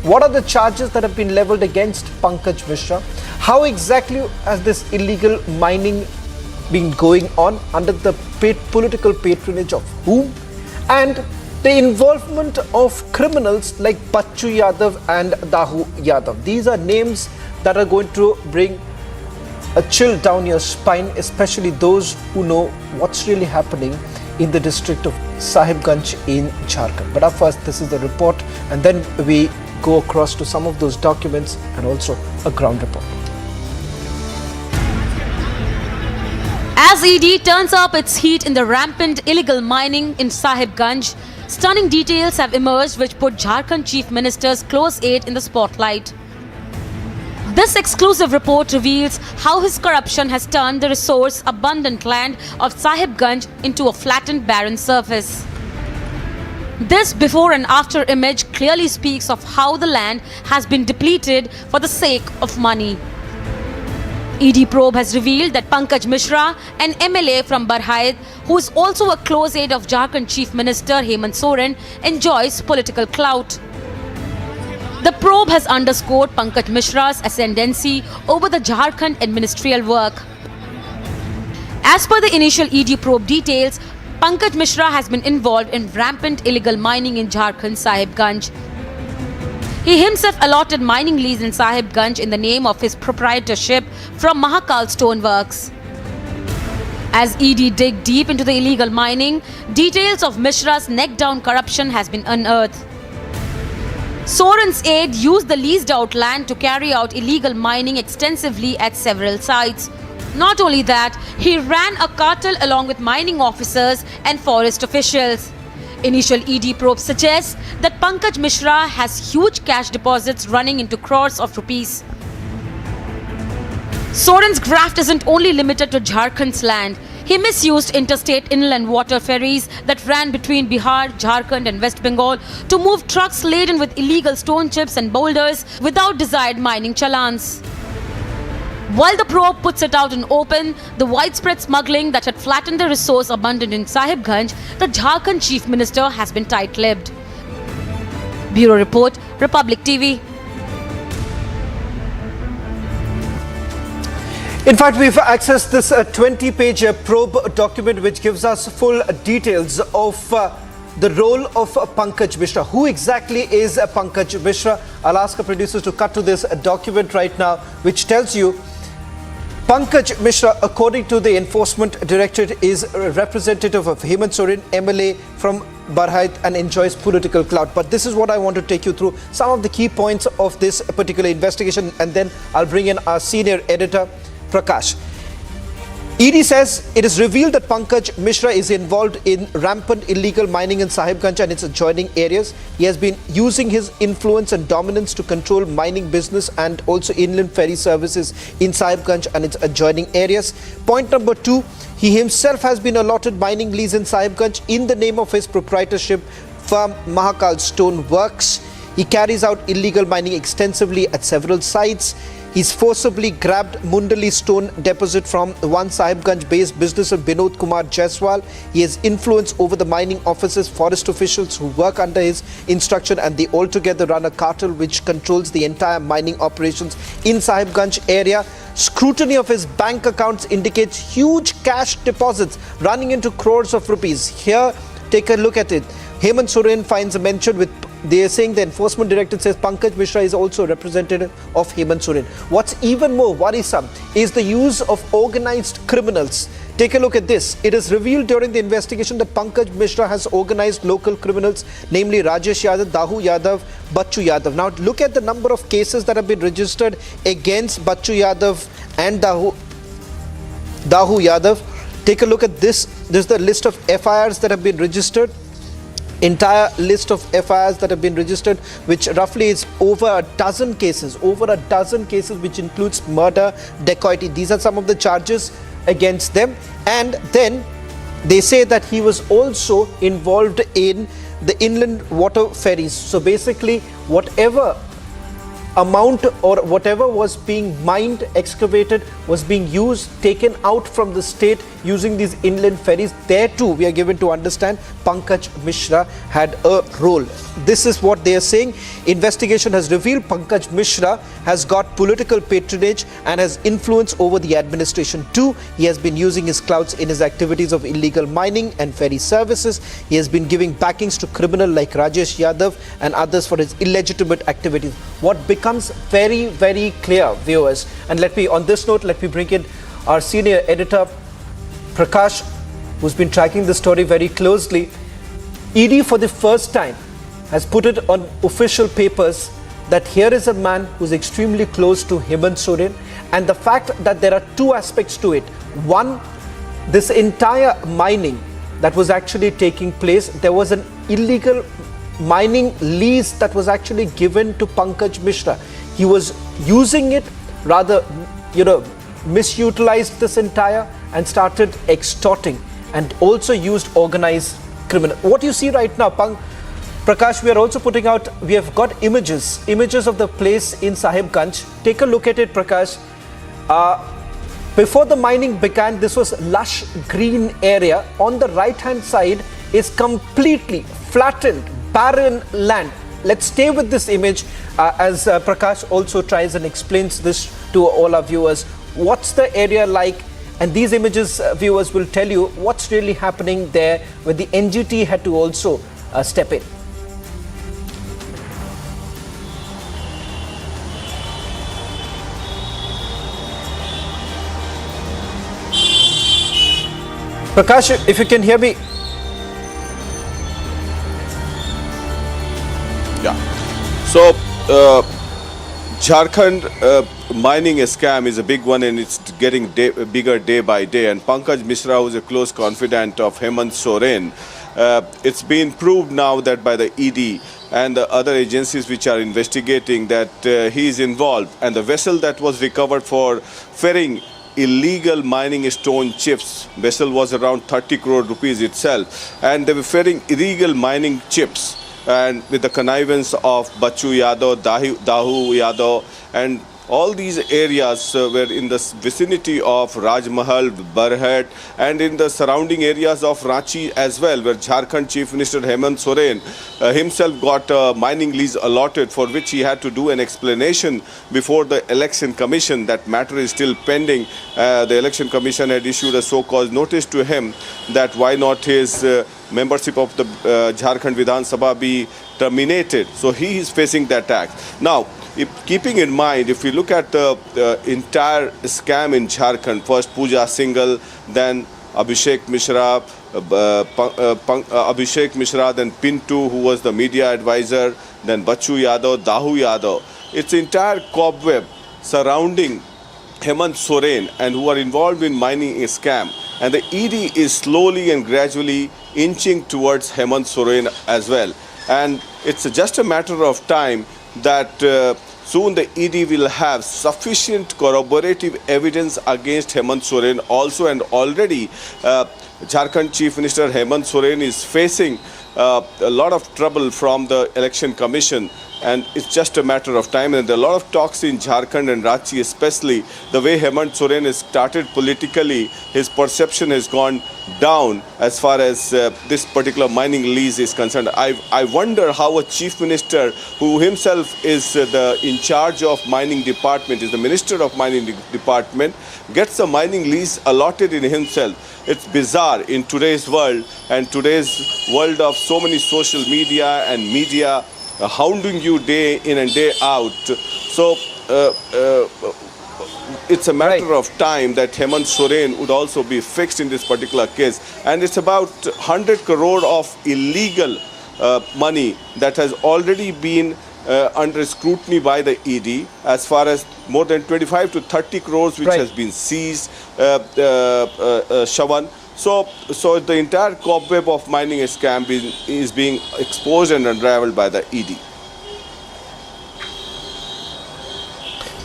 what are the charges that have been leveled against Pankaj Mishra, how exactly has this illegal mining been going on, under the political patronage of whom, and the involvement of criminals like Bachchu Yadav and Dahu Yadav. These are names that are going to bring a chill down your spine, especially those who know what's really happening in the district of Sahibganj in Jharkhand. But first, this is the report, and then we go across to some of those documents and also a ground report. As ED turns up its heat in the rampant illegal mining in Sahibganj, stunning details have emerged which put Jharkhand Chief Minister's close aide in the spotlight. This exclusive report reveals how his corruption has turned the resource-abundant land of Sahibganj into a flattened barren surface. This before and after image clearly speaks of how the land has been depleted for the sake of money. ED probe has revealed that Pankaj Mishra, an MLA from Barhaid, who is also a close aide of Jharkhand Chief Minister Hemant Soren, enjoys political clout. The probe has underscored Pankaj Mishra's ascendancy over the Jharkhand administrative work. As per the initial ED probe details, Pankaj Mishra has been involved in rampant illegal mining in Jharkhand Sahibganj. He himself allotted mining lease in Sahibganj in the name of his proprietorship from Mahakal Stoneworks. As ED dig deep into the illegal mining, details of Mishra's neck-down corruption has been unearthed. Soren's aide used the leased-out land to carry out illegal mining extensively at several sites. Not only that, he ran a cartel along with mining officers and forest officials. Initial ED probe suggests that Pankaj Mishra has huge cash deposits running into crores of rupees. Soren's graft isn't only limited to Jharkhand's land. He misused interstate inland water ferries that ran between Bihar, Jharkhand and West Bengal to move trucks laden with illegal stone chips and boulders without desired mining challans. While the probe puts it out in open, the widespread smuggling that had flattened the resource abundant in Sahibganj, the Jharkhand Chief Minister has been tight-lipped. Bureau Report, Republic TV. In fact, we've accessed this 20-page probe document which gives us full details of the role of Pankaj Mishra. Who exactly is Pankaj Mishra? I'll ask our producers to cut to this document right now, which tells you Pankaj Mishra, according to the Enforcement Directorate, is a representative of Hemant Soren, MLA from Barhaid, and enjoys political clout. But this is what I want to take you through, some of the key points of this particular investigation, and then I'll bring in our senior editor, Prakash. ED says it is revealed that Pankaj Mishra is involved in rampant illegal mining in Sahibganj and its adjoining areas. He has been using his influence and dominance to control mining business and also inland ferry services in Sahibganj and its adjoining areas. Point number 2, he himself has been allotted mining lease in Sahibganj in the name of his proprietorship firm Mahakal Stone Works. He carries out illegal mining extensively at several sites. He's forcibly grabbed Mondal stone deposit from one Sahibganj-based businessman Binod Kumar Jaiswal. He has influence over the mining officers, forest officials who work under his instruction, and they altogether run a cartel which controls the entire mining operations in Sahibganj area. Scrutiny of his bank accounts indicates huge cash deposits running into crores of rupees. Here, take a look at it. Hemant Soren finds a mention with, they are saying the Enforcement Directorate says Pankaj Mishra is also a representative of Hemant Soren. What's even more worrisome is the use of organized criminals. Take a look at this. It is revealed during the investigation that Pankaj Mishra has organized local criminals, namely Rajesh Yadav, Dahu Yadav, Bachchu Yadav. Now look at the number of cases that have been registered against Bachchu Yadav and Dahu Yadav. Take a look at this. This is the list of FIRs that have been registered. Entire list of FIRs that have been registered, which roughly is over a dozen cases, which includes murder, dacoity. These are some of the charges against them. And then they say that he was also involved in the inland water ferries. So basically, whatever amount or whatever was being mined, excavated, was being used, taken out from the state using these inland ferries. There too, we are given to understand Pankaj Mishra had a role. This is what they are saying. Investigation has revealed Pankaj Mishra has got political patronage and has influence over the administration too. He has been using his clouts in his activities of illegal mining and ferry services. He has been giving backings to criminals like Rajesh Yadav and others for his illegitimate activities. What becomes very, very clear, viewers, and on this note, let me bring in our senior editor, Prakash, who's been tracking the story very closely. ED for the first time has put it on official papers that here is a man who's extremely close to Hemant Soren, and the fact that there are two aspects to it. One, this entire mining that was actually taking place, there was an illegal mining lease that was actually given to Pankaj Mishra. He was using it, rather, misutilized this entire and started extorting, and also used organized criminal. What you see right now, Prakash, we are also putting out, we have got images of the place in Sahibganj. Take a look at it, Prakash. Before the mining began, this was lush green area. On the right-hand side is completely flattened, barren land. Let's stay with this image as Prakash also tries and explains this to all our viewers. What's the area like? And these images, viewers, will tell you what's really happening there, where the NGT had to also step in. Prakash, if you can hear me. Yeah. So, Jharkhand mining scam is a big one, and it's getting bigger day by day. And Pankaj Mishra, who is a close confidant of Hemant Soren, it's been proved now that by the ED and the other agencies which are investigating that he is involved. And the vessel that was recovered for ferrying illegal mining stone chips, vessel was around 30 crore rupees itself, and they were ferrying illegal mining chips, and with the connivance of Bachu Yadav, Dahu Yadav, and all these areas were in the vicinity of Rajmahal, Barhat, and in the surrounding areas of Ranchi as well, where Jharkhand Chief Minister Hemant Soren himself got a mining lease allotted, for which he had to do an explanation before the Election Commission. That matter is still pending. The Election Commission had issued a so-called notice to him that why not his membership of the Jharkhand Vidhan Sabha be terminated. So he is facing that act. Now, keeping in mind, if we look at the entire scam in Jharkhand, first Pooja Singhal, then Abhishek Mishra, then Pintu, who was the media advisor, then Bachu Yadav, Dahu Yadav. It's entire cobweb surrounding Hemant Soren and who are involved in mining a scam. And the ED is slowly and gradually inching towards Hemant Soren as well. And it's just a matter of time that soon the ED will have sufficient corroborative evidence against Hemant Soren also, and already Jharkhand Chief Minister Hemant Soren is facing a lot of trouble from the Election Commission, and it's just a matter of time. And there are a lot of talks in Jharkhand and Ranchi especially. The way Hemant Soren has started politically, his perception has gone down as far as this particular mining lease is concerned. I wonder how a chief minister who himself is in charge of mining department, is the minister of mining department, gets a mining lease allotted in himself. It's bizarre in today's world, and today's world of so many social media and media hounding you day in and day out. So it's a matter of time that Hemant Soren would also be fixed in this particular case. And it's about 100 crore of illegal money that has already been under scrutiny by the ED, as far as more than 25 to 30 crores which has been seized, Shawan. So the entire cobweb of mining scam is being exposed and unraveled by the ED.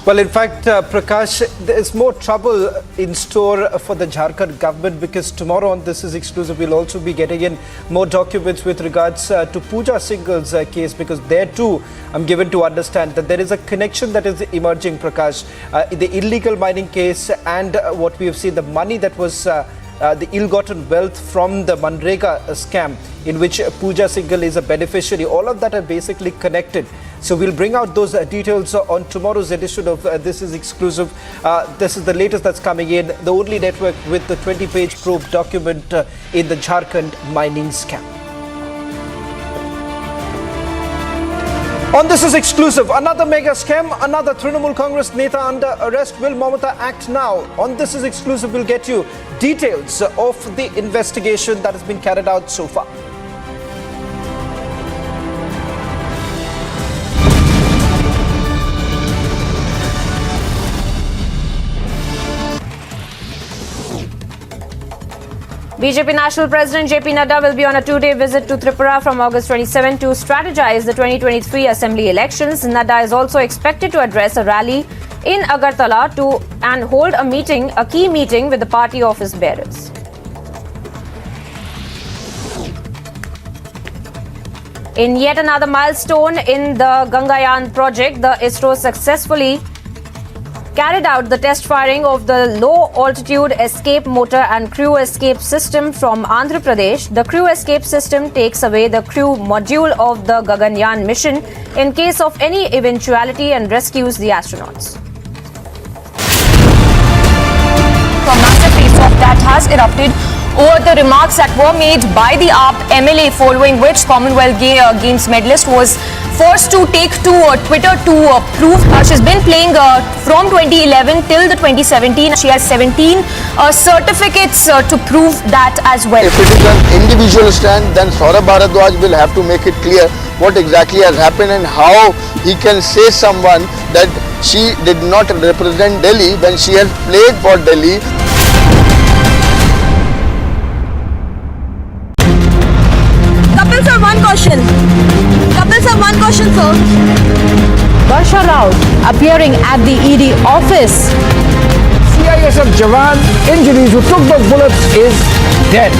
Well, in fact, Prakash, there is more trouble in store for the Jharkhand government, because tomorrow on This Is Exclusive, we'll also be getting in more documents with regards to Pooja Singhal's case, because there too, I'm given to understand that there is a connection that is emerging, Prakash. The illegal mining case and what we have seen, the money that was the ill-gotten wealth from the Manrega scam, in which Pooja Singhal is a beneficiary. All of that are basically connected. So we'll bring out those details on tomorrow's edition of This Is Exclusive. This is the latest that's coming in, the only network with the 20-page probe document in the Jharkhand mining scam. On This Is Exclusive, another mega scam, another Trinamool Congress Neta under arrest. Will Mamata act now? On This Is Exclusive, we'll get you details of the investigation that has been carried out so far. BJP National President JP Nadu will be on a two-day visit to Tripura from August 27 to strategize the 2023 Assembly elections. Nadu is also expected to address a rally in Agartala and hold a key meeting with the party office bearers. In yet another milestone in the Gangayaan project, the ISRO successfully carried out the test firing of the low-altitude escape motor and crew escape system from Andhra Pradesh. The crew escape system takes away the crew module of the Gaganyaan mission in case of any eventuality and rescues the astronauts. A massive face-off that has erupted over the remarks that were made by the AAP MLA, following which Commonwealth Games medalist was forced to take to Twitter to prove she's been playing from 2011 till the 2017. She has 17 certificates to prove that as well. If it is an individual stand, then Saurabh Bharadwaj will have to make it clear what exactly has happened and how he can say someone that she did not represent Delhi when she has played for Delhi. Kapil sir, one question. Kapil sir, one question, sir. Barsha Rao appearing at the ED office. CISF Jawan injuries who took those bullets is dead.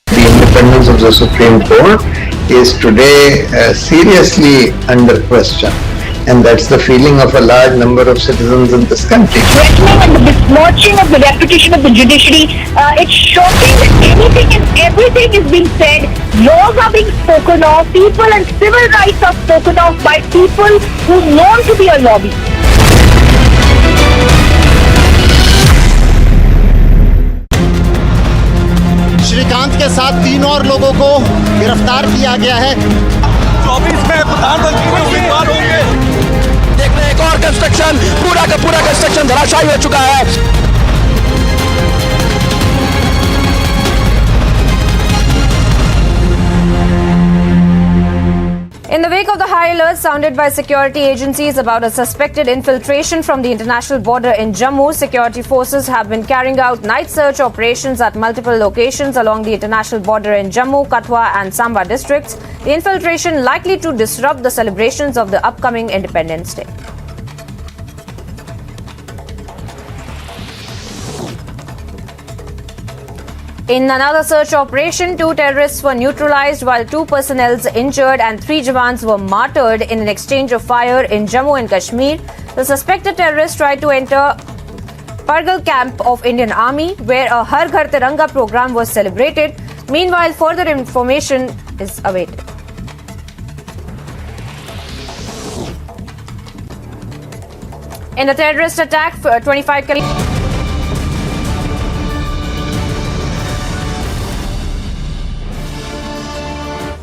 The independence of the Supreme Court is today seriously under question. And that's the feeling of a large number of citizens in this country. Threatening and the besmirching of the reputation of the judiciary. It's shocking that anything and everything is being said. Laws are being spoken of. People and civil rights are spoken of by people who are known to be a lobby. Srikanth के साथ 3 और लोगों को गिरफ्तार किया गया है। 24 में प्रधानमंत्री उम्मीदवार होंगे। देख रहे हैं एक और कंस्ट्रक्शन, पूरा का पूरा कंस्ट्रक्शन धराशायी हो चुका है। In the wake of the high alert sounded by security agencies about a suspected infiltration from the international border in Jammu, security forces have been carrying out night search operations at multiple locations along the international border in Jammu, Katwa and Samba districts. The infiltration likely to disrupt the celebrations of the upcoming Independence Day. In another search operation, 2 terrorists were neutralized while 2 personnel injured and 3 Jawans were martyred in an exchange of fire in Jammu and Kashmir. The suspected terrorist tried to enter Pargal camp of Indian Army, where a Har Ghar Tiranga program was celebrated. Meanwhile, further information is awaited. In a terrorist attack, 25 killed.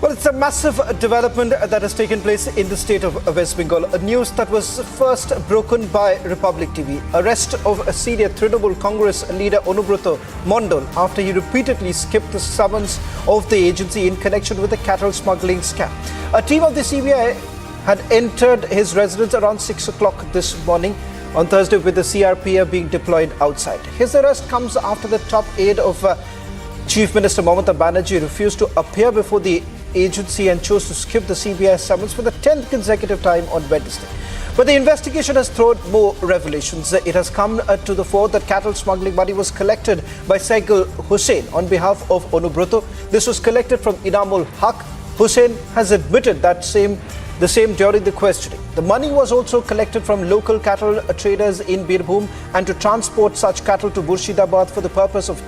Well, it's a massive development that has taken place in the state of West Bengal. A news that was first broken by Republic TV. Arrest of a senior Trinamool Congress leader Onubroto Mondal after he repeatedly skipped the summons of the agency in connection with the cattle smuggling scam. A team of the CBI had entered his residence around 6 o'clock this morning on Thursday, with the CRPF being deployed outside. His arrest comes after the top aide of Chief Minister Mamata Banerjee refused to appear before the agency and chose to skip the CBI summons for the 10th consecutive time on Wednesday. But the investigation has thrown more revelations. It has come to the fore that cattle smuggling money was collected by Saga Hussain on behalf of Onubroto. This was collected from Inamul Haq. Hussain has admitted the same during the questioning. The money was also collected from local cattle traders in Birbhum and to transport such cattle to Murshidabad for the purpose of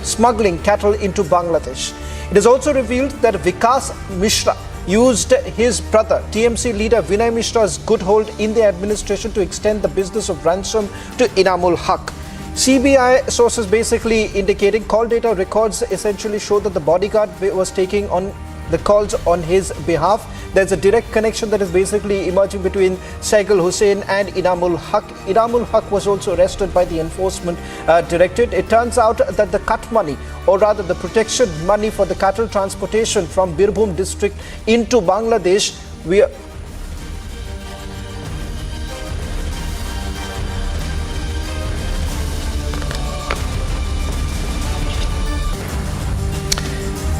smuggling cattle into Bangladesh. It is also revealed that Vikas Mishra used his brother, TMC leader Vinay Mishra's good hold in the administration to extend the business of ransom to Inamul Haq. CBI sources basically indicating call data records essentially show that the bodyguard was taking on the calls on his behalf. There's a direct connection that is basically emerging between Sagal Hussain and Inamul Haq. Inamul Haq was also arrested by the Enforcement Directorate. It turns out that the cut money, or rather the protection money for the cattle transportation from Birbhum district into Bangladesh,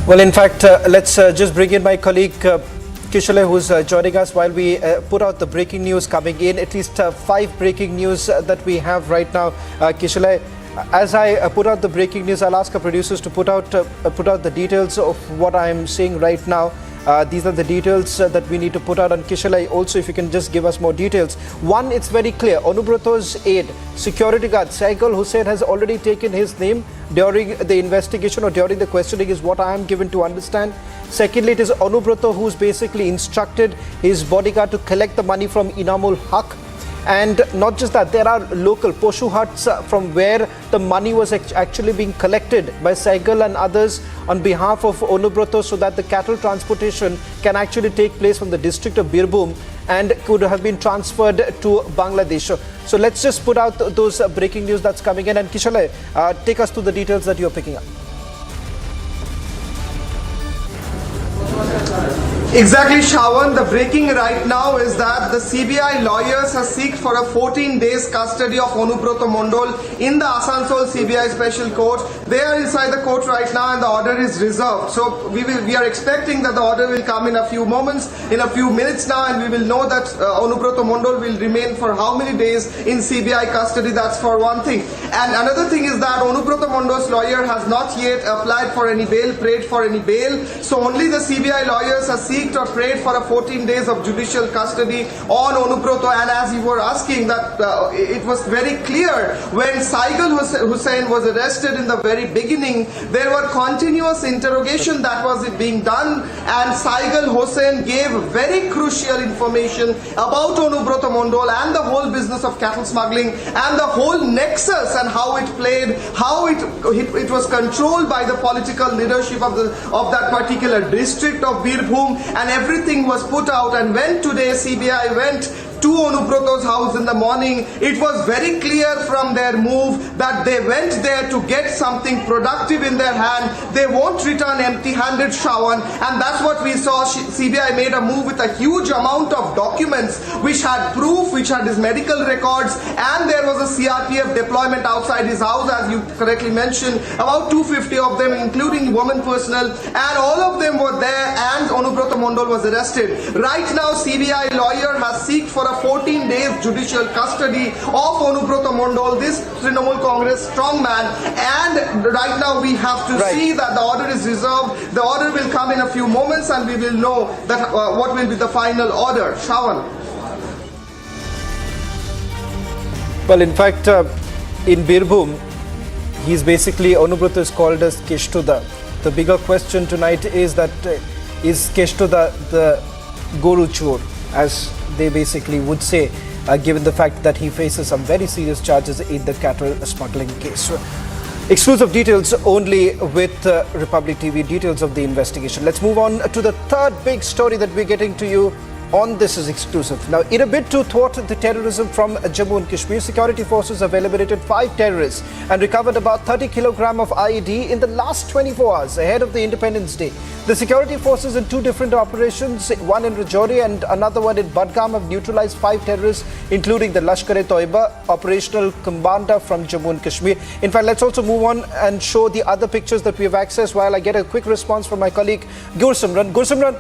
well, in fact, let's just bring in my colleague Kishale, who's joining us while we put out the breaking news coming in. At least 5 breaking news that we have right now. Kishale, as I put out the breaking news, I'll ask our producers to put out the details of what I am saying right now. These are the details that we need to put out. And Kishalai, also, if you can just give us more details. One, it's very clear. Onubroto's aide, security guard Saga Hussain, has already taken his name during the investigation or during the questioning, is what I am given to understand. Secondly, it is Onubroto who's basically instructed his bodyguard to collect the money from Inamul Haq. And not just that, there are local Poshu huts from where the money was actually being collected by Saigal and others on behalf of Onubroto, so that the cattle transportation can actually take place from the district of Birbhum and could have been transferred to Bangladesh. So let's just put out those breaking news that's coming in. And Kishalai, take us through the details that you're picking up. Exactly, Shawan. The breaking right now is that the CBI lawyers have sought for a 14 days custody of Onubroto Mondal in the Asansol CBI Special Court. They are inside the court right now and the order is reserved. So we are expecting that the order will come in a few moments, in a few minutes now, and we will know that Onubroto Mondal will remain for how many days in CBI custody. That's for one thing. And another thing is that Onubroto Mondal's lawyer has not yet applied for any bail, prayed for any bail. So only the CBI lawyers have sought or prayed for a 14 days of judicial custody on Onubroto. And as you were asking, that it was very clear when Saigal Hussain was arrested in the very beginning, there were continuous interrogation that was being done, and Saigal Hussain gave very crucial information about Onubroto Mondal and the whole business of cattle smuggling and the whole nexus and how it played, how it was controlled by the political leadership of that particular district of Birbhum. And everything was put out. And when today CBI went to Onubroto's house in the morning, it was very clear from their move that they went there to get something productive in their hand. They won't return empty-handed, Shawan. And that's what we saw. CBI made a move with a huge amount of documents which had proof, which had his medical records, and there was a CRPF deployment outside his house, as you correctly mentioned, about 250 of them, including women personnel, and all of them were there, and Onubroto Mondal was arrested. Right now, CBI lawyer has sought for a 14 days judicial custody of Onubroto Mondal, this Trinamool Congress strongman, and right now we have to see that the order is reserved. The order will come in a few moments and we will know that what will be the final order. Shawan. Well, in fact, in Birbhum, he's basically, Onubroto is called as Keshtuda. The bigger question tonight is that is Keshtuda the Goru Chor, as they basically would say, given the fact that he faces some very serious charges in the cattle smuggling case. Exclusive details only with Republic TV, details of the investigation. Let's move on to the third big story that we're getting to you on This Is Exclusive. Now, in a bid to thwart the terrorism from Jammu and Kashmir, security forces have eliminated 5 terrorists and recovered about 30 kg of IED in the last 24 hours ahead of the Independence Day. The security forces in 2 different operations, one in Rajouri and another one in Budgam, have neutralized 5 terrorists, including the Lashkar-e-Toiba operational commander from Jammu and Kashmir. In fact, let's also move on and show the other pictures that we have accessed while I get a quick response from my colleague Gursimran. Gursimran,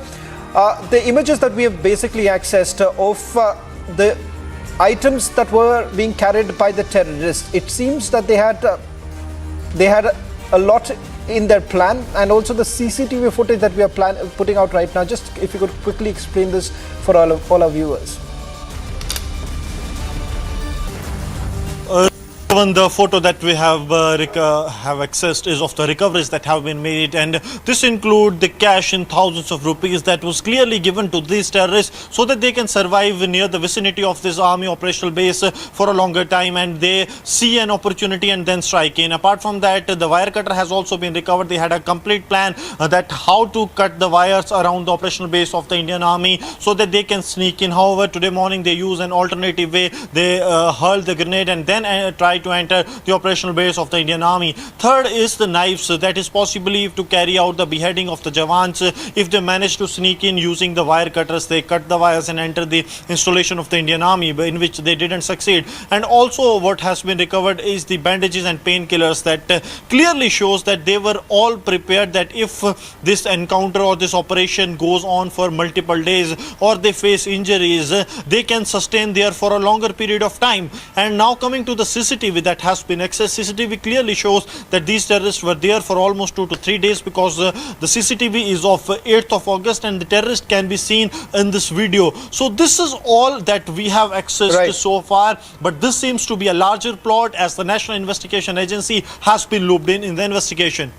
the images that we have basically accessed of the items that were being carried by the terrorists, it seems that they had a lot in their plan, and also the CCTV footage that we are putting out right now. Just if you could quickly explain this for all our viewers. The photo that we have accessed is of the recoveries that have been made, and this include the cash in thousands of rupees that was clearly given to these terrorists so that they can survive near the vicinity of this army operational base for a longer time, and they see an opportunity and then strike in. Apart from that, the wire cutter has also been recovered. They had a complete plan that how to cut the wires around the operational base of the Indian Army so that they can sneak in. However, today morning they used an alternative way. They hurled the grenade and then tried to enter the operational base of the Indian Army. Third is the knives, that is possibly to carry out the beheading of the Jawans. If they manage to sneak in using the wire cutters, they cut the wires and enter the installation of the Indian Army, in which they didn't succeed. And also what has been recovered is the bandages and painkillers that clearly shows that they were all prepared, that if this encounter or this operation goes on for multiple days or they face injuries, they can sustain there for a longer period of time. And now coming to the CCTV, CCTV that has been accessed. CCTV clearly shows that these terrorists were there for almost 2 to 3 days, because the CCTV is of 8th of August and the terrorist can be seen in this video. So this is all that we have accessed so far, but this seems to be a larger plot, as the National Investigation Agency has been looped in the investigation.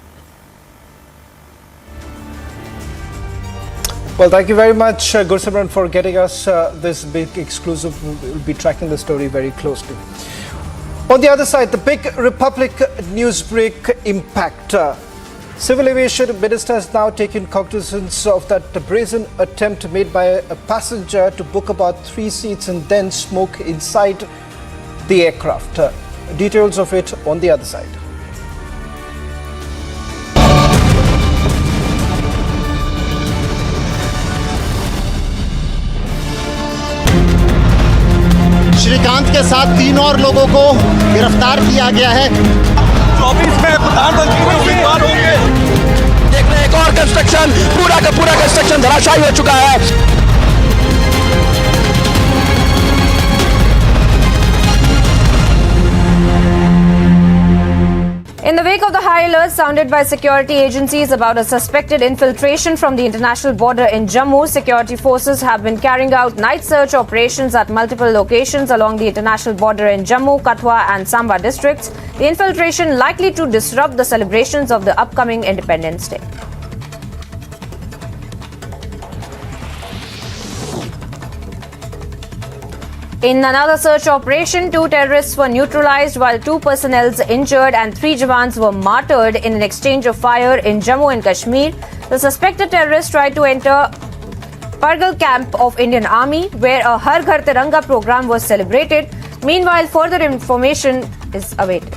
Well, thank you very much, Gursimran, for getting us this big exclusive. We'll be tracking the story very closely. On the other side, the big Republic newsbreak impact. Civil Aviation Minister has now taken cognizance of that brazen attempt made by a passenger to book about 3 seats and then smoke inside the aircraft. Details of it on the other side. Shrikant के साथ 3 और लोगों को गिरफ्तार किया गया है। 24 में प्रधानमंत्री उम्मीदवार होंगे। देख रहे हैं एक और कंस्ट्रक्शन, पूरा का पूरा कंस्ट्रक्शन धराशायी हो चुका है। In the wake of the high alert sounded by security agencies about a suspected infiltration from the international border in Jammu, security forces have been carrying out night search operations at multiple locations along the international border in Jammu, Kathua and Samba districts. The infiltration likely to disrupt the celebrations of the upcoming Independence Day. In another search operation, 2 terrorists were neutralized while 2 personnel injured and 3 Jawans were martyred in an exchange of fire in Jammu and Kashmir. The suspected terrorist tried to enter Pargal camp of Indian Army, where a Har Ghar Tiranga program was celebrated. Meanwhile, further information is awaited.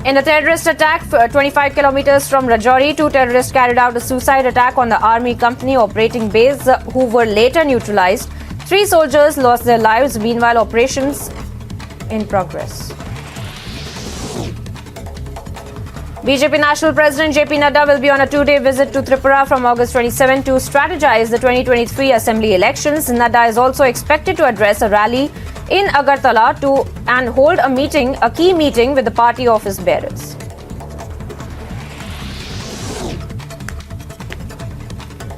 In a terrorist attack 25 kilometers from Rajouri, 2 terrorists carried out a suicide attack on the army company operating base, who were later neutralized. 3 soldiers lost their lives. Meanwhile, operations in progress. BJP National President JP Nadu will be on a 2-day visit to Tripura from August 27 to strategize the 2023 assembly elections. Nadu is also expected to address a rally in Agartala and hold a key meeting with the party office bearers.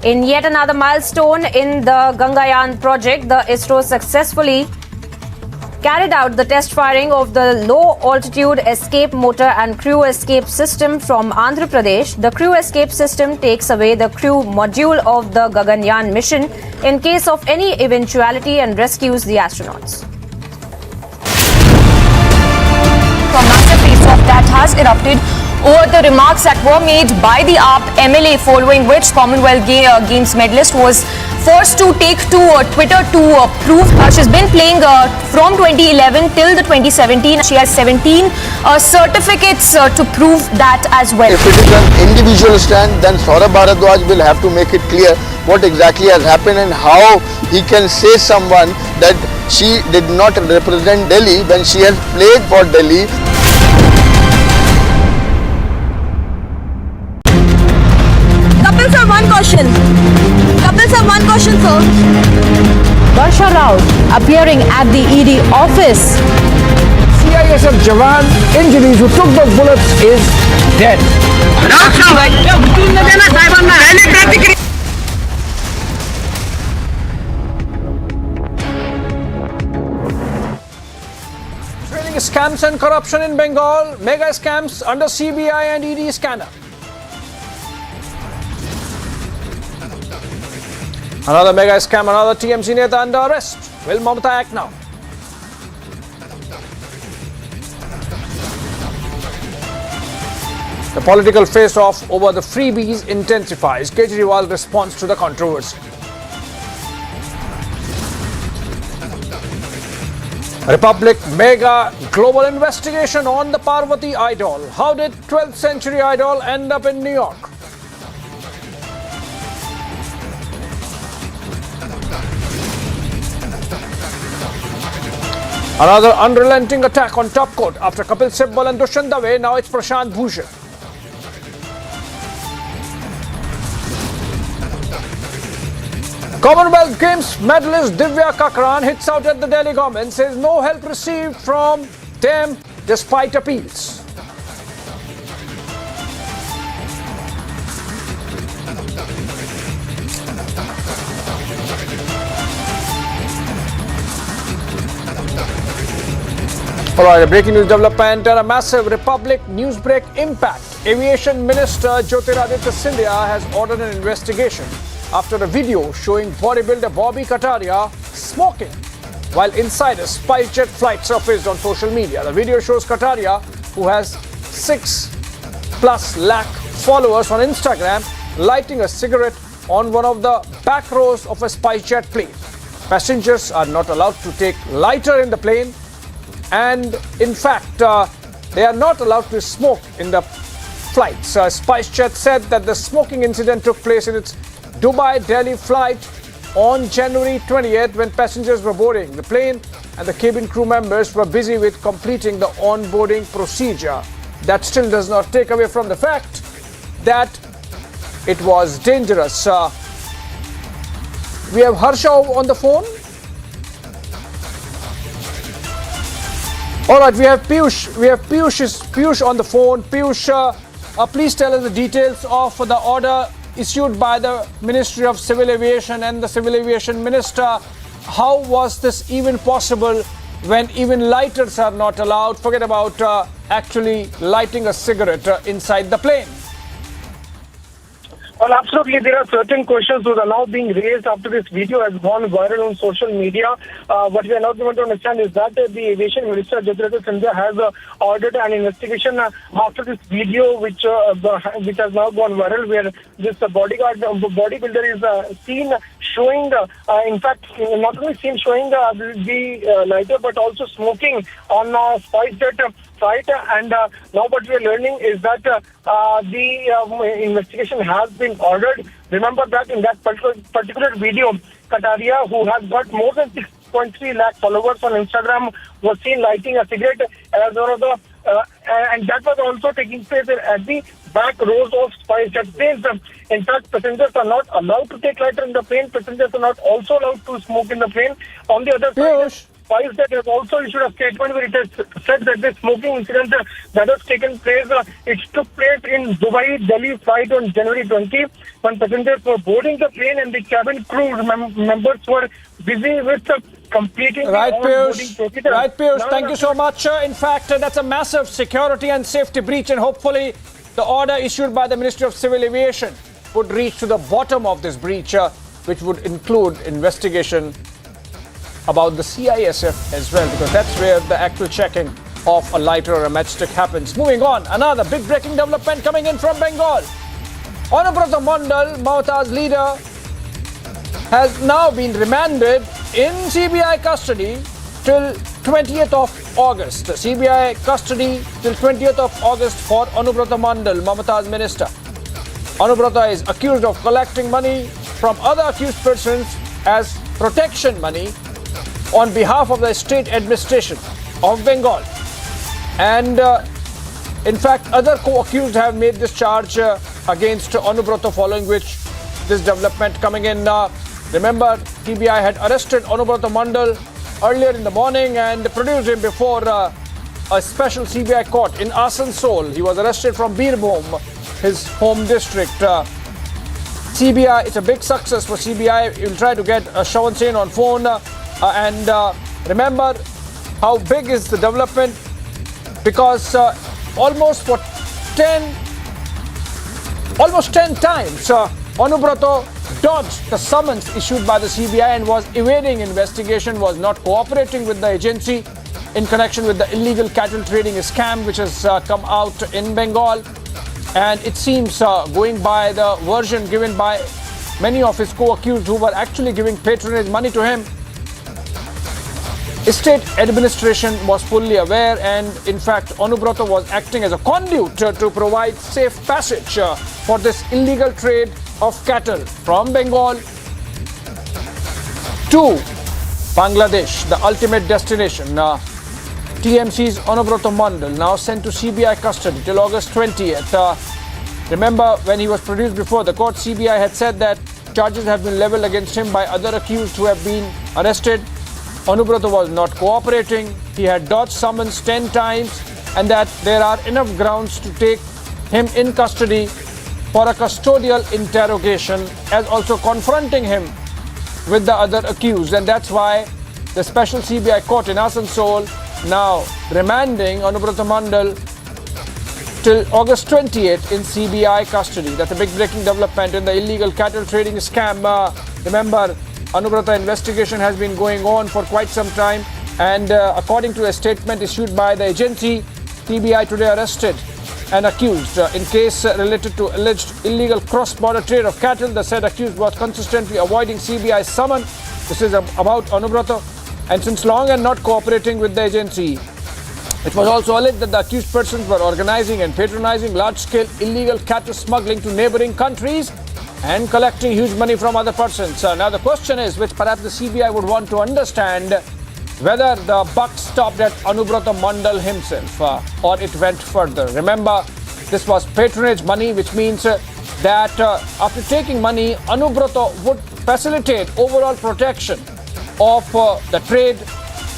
In yet another milestone in the Gangayaan project, the ISRO successfully carried out the test firing of the low-altitude escape motor and crew escape system from Andhra Pradesh. The crew escape system takes away the crew module of the Gaganyaan mission in case of any eventuality and rescues the astronauts. A massive face-off that has erupted over the remarks that were made by the AAP MLA, following which Commonwealth Games medalist was forced to take to Twitter to prove she's been playing from 2011 till the 2017. She has 17 certificates to prove that as well. If it is an individual stand, then Saurabh Bharadwaj will have to make it clear what exactly has happened and how he can say someone that she did not represent Delhi when she has played for Delhi. Kapil sir, one question. Kapil sir, one question, sir. Barsha Rao appearing at the ED office. CISF Jawan injuries who took those bullets is dead. Trailing scams and corruption in Bengal. Mega scams under CBI and ED scanner. Another mega scam, another TMC Neta under arrest. Will Mamata act now? The political face-off over the freebies intensifies. Kejriwal responds to the controversy. Republic mega global investigation on the Parvati idol. How did 12th century idol end up in New York? Another unrelenting attack on top court after Kapil Sibbal and Dushyant Dave. Now it's Prashant Bhushan. Commonwealth Games medalist Divya Kakran hits out at the Delhi government, says no help received from them despite appeals. Alright, a breaking news development and a massive Republic newsbreak impact. Aviation Minister Jyotiraditya Scindia has ordered an investigation after a video showing bodybuilder Bobby Kataria smoking while inside a SpiceJet flight surfaced on social media. The video shows Kataria, who has 6+ lakh followers on Instagram, lighting a cigarette on one of the back rows of a SpiceJet plane. Passengers are not allowed to take lighter in the plane, and in fact, they are not allowed to smoke in the flights. SpiceJet said that the smoking incident took place in its Dubai-Delhi flight on January 28th when passengers were boarding the plane and the cabin crew members were busy with completing the onboarding procedure. That still does not take away from the fact that it was dangerous. We have Harsha on the phone. All right, we have Piyush. We have Piyush on the phone. Piyush, please tell us the details of the order issued by the Ministry of Civil Aviation and the Civil Aviation Minister. How was this even possible when even lighters are not allowed? Forget about actually lighting a cigarette inside the plane. Well, absolutely. There are certain questions that are now being raised after this video has gone viral on social media. What we are not going to understand is that the Aviation Minister, Jyotiraditya Scindia, has ordered an investigation after this video, which has now gone viral, where this bodybuilder is seen showing, in fact, not only seen showing the lighter, but also smoking on SpiceJet flight. And now what we are learning is that the investigation has been ordered. Remember that in that particular video, Kataria, who has got more than 6.3 lakh followers on Instagram, was seen lighting a cigarette as one of the and that was also taking place at the back rows of SpiceJet planes. In fact, passengers are not allowed to take lighter in the plane. Passengers are not also allowed to smoke in the plane. On the other side, SpiceJet has also issued a statement where it has said that the smoking incident that has taken place, it took place in Dubai-Delhi flight on January 20, when passengers were boarding the plane and the cabin crew members were busy with completing the onboarding procedure. Right, Piyush. Thank you so much. In fact, that's a massive security and safety breach, and hopefully the order issued by the Ministry of Civil Aviation would reach to the bottom of this breach, which would include investigation about the CISF as well, because that's where the actual checking of a lighter or a matchstick happens. Moving on, another big breaking development coming in from Bengal. Unravel Mondal, Mamata's leader, has now been remanded in CBI custody till 20th of August. CBI custody till 20th of August for Anubrata Mondal, Mamata's minister. Anubrata is accused of collecting money from other accused persons as protection money on behalf of the state administration of Bengal. And in fact, other co-accused have made this charge against Anubrata, following which this development coming in. Remember, CBI had arrested Anubrata Mondal earlier in the morning and produced him before a special CBI court in Asansol. He was arrested from Birbhum, his home district. CBI, it's a big success for CBI. We'll try to get Shawan Sen on phone. And remember how big is the development, because almost 10 times Anubrata dodged the summons issued by the CBI and was evading investigation, was not cooperating with the agency in connection with the illegal cattle trading scam which has come out in Bengal. And it seems, going by the version given by many of his co-accused who were actually giving patronage money to him, state administration was fully aware, and in fact Anubrata was acting as a conduit to provide safe passage for this illegal trade of cattle from Bengal to Bangladesh, the ultimate destination. TMC's Anubrata Mondal now sent to CBI custody till August 20th. Remember, when he was produced before the court, CBI had said that charges have been leveled against him by other accused who have been arrested. Anubrata was not cooperating. He had dodged summons 10 times, and that there are enough grounds to take him in custody for a custodial interrogation, as also confronting him with the other accused. And that's why the special CBI court in Asansol now remanding Anubrata Mondal till August 28th in CBI custody. That's a big breaking development in the illegal cattle trading scam. Remember, Anubrata investigation has been going on for quite some time, and according to a statement issued by the agency, CBI today arrested an accused in case related to alleged illegal cross-border trade of cattle. The said accused was consistently avoiding CBI summon. This is about Anubrata, and since long and not cooperating with the agency. It was also alleged that the accused persons were organizing and patronizing large-scale illegal cattle smuggling to neighboring countries and collecting huge money from other persons. Now the question is, which perhaps the CBI would want to understand, whether the buck stopped at Anubrata Mondal himself or it went further. Remember, this was patronage money, which means that after taking money, Anubrata would facilitate overall protection of the trade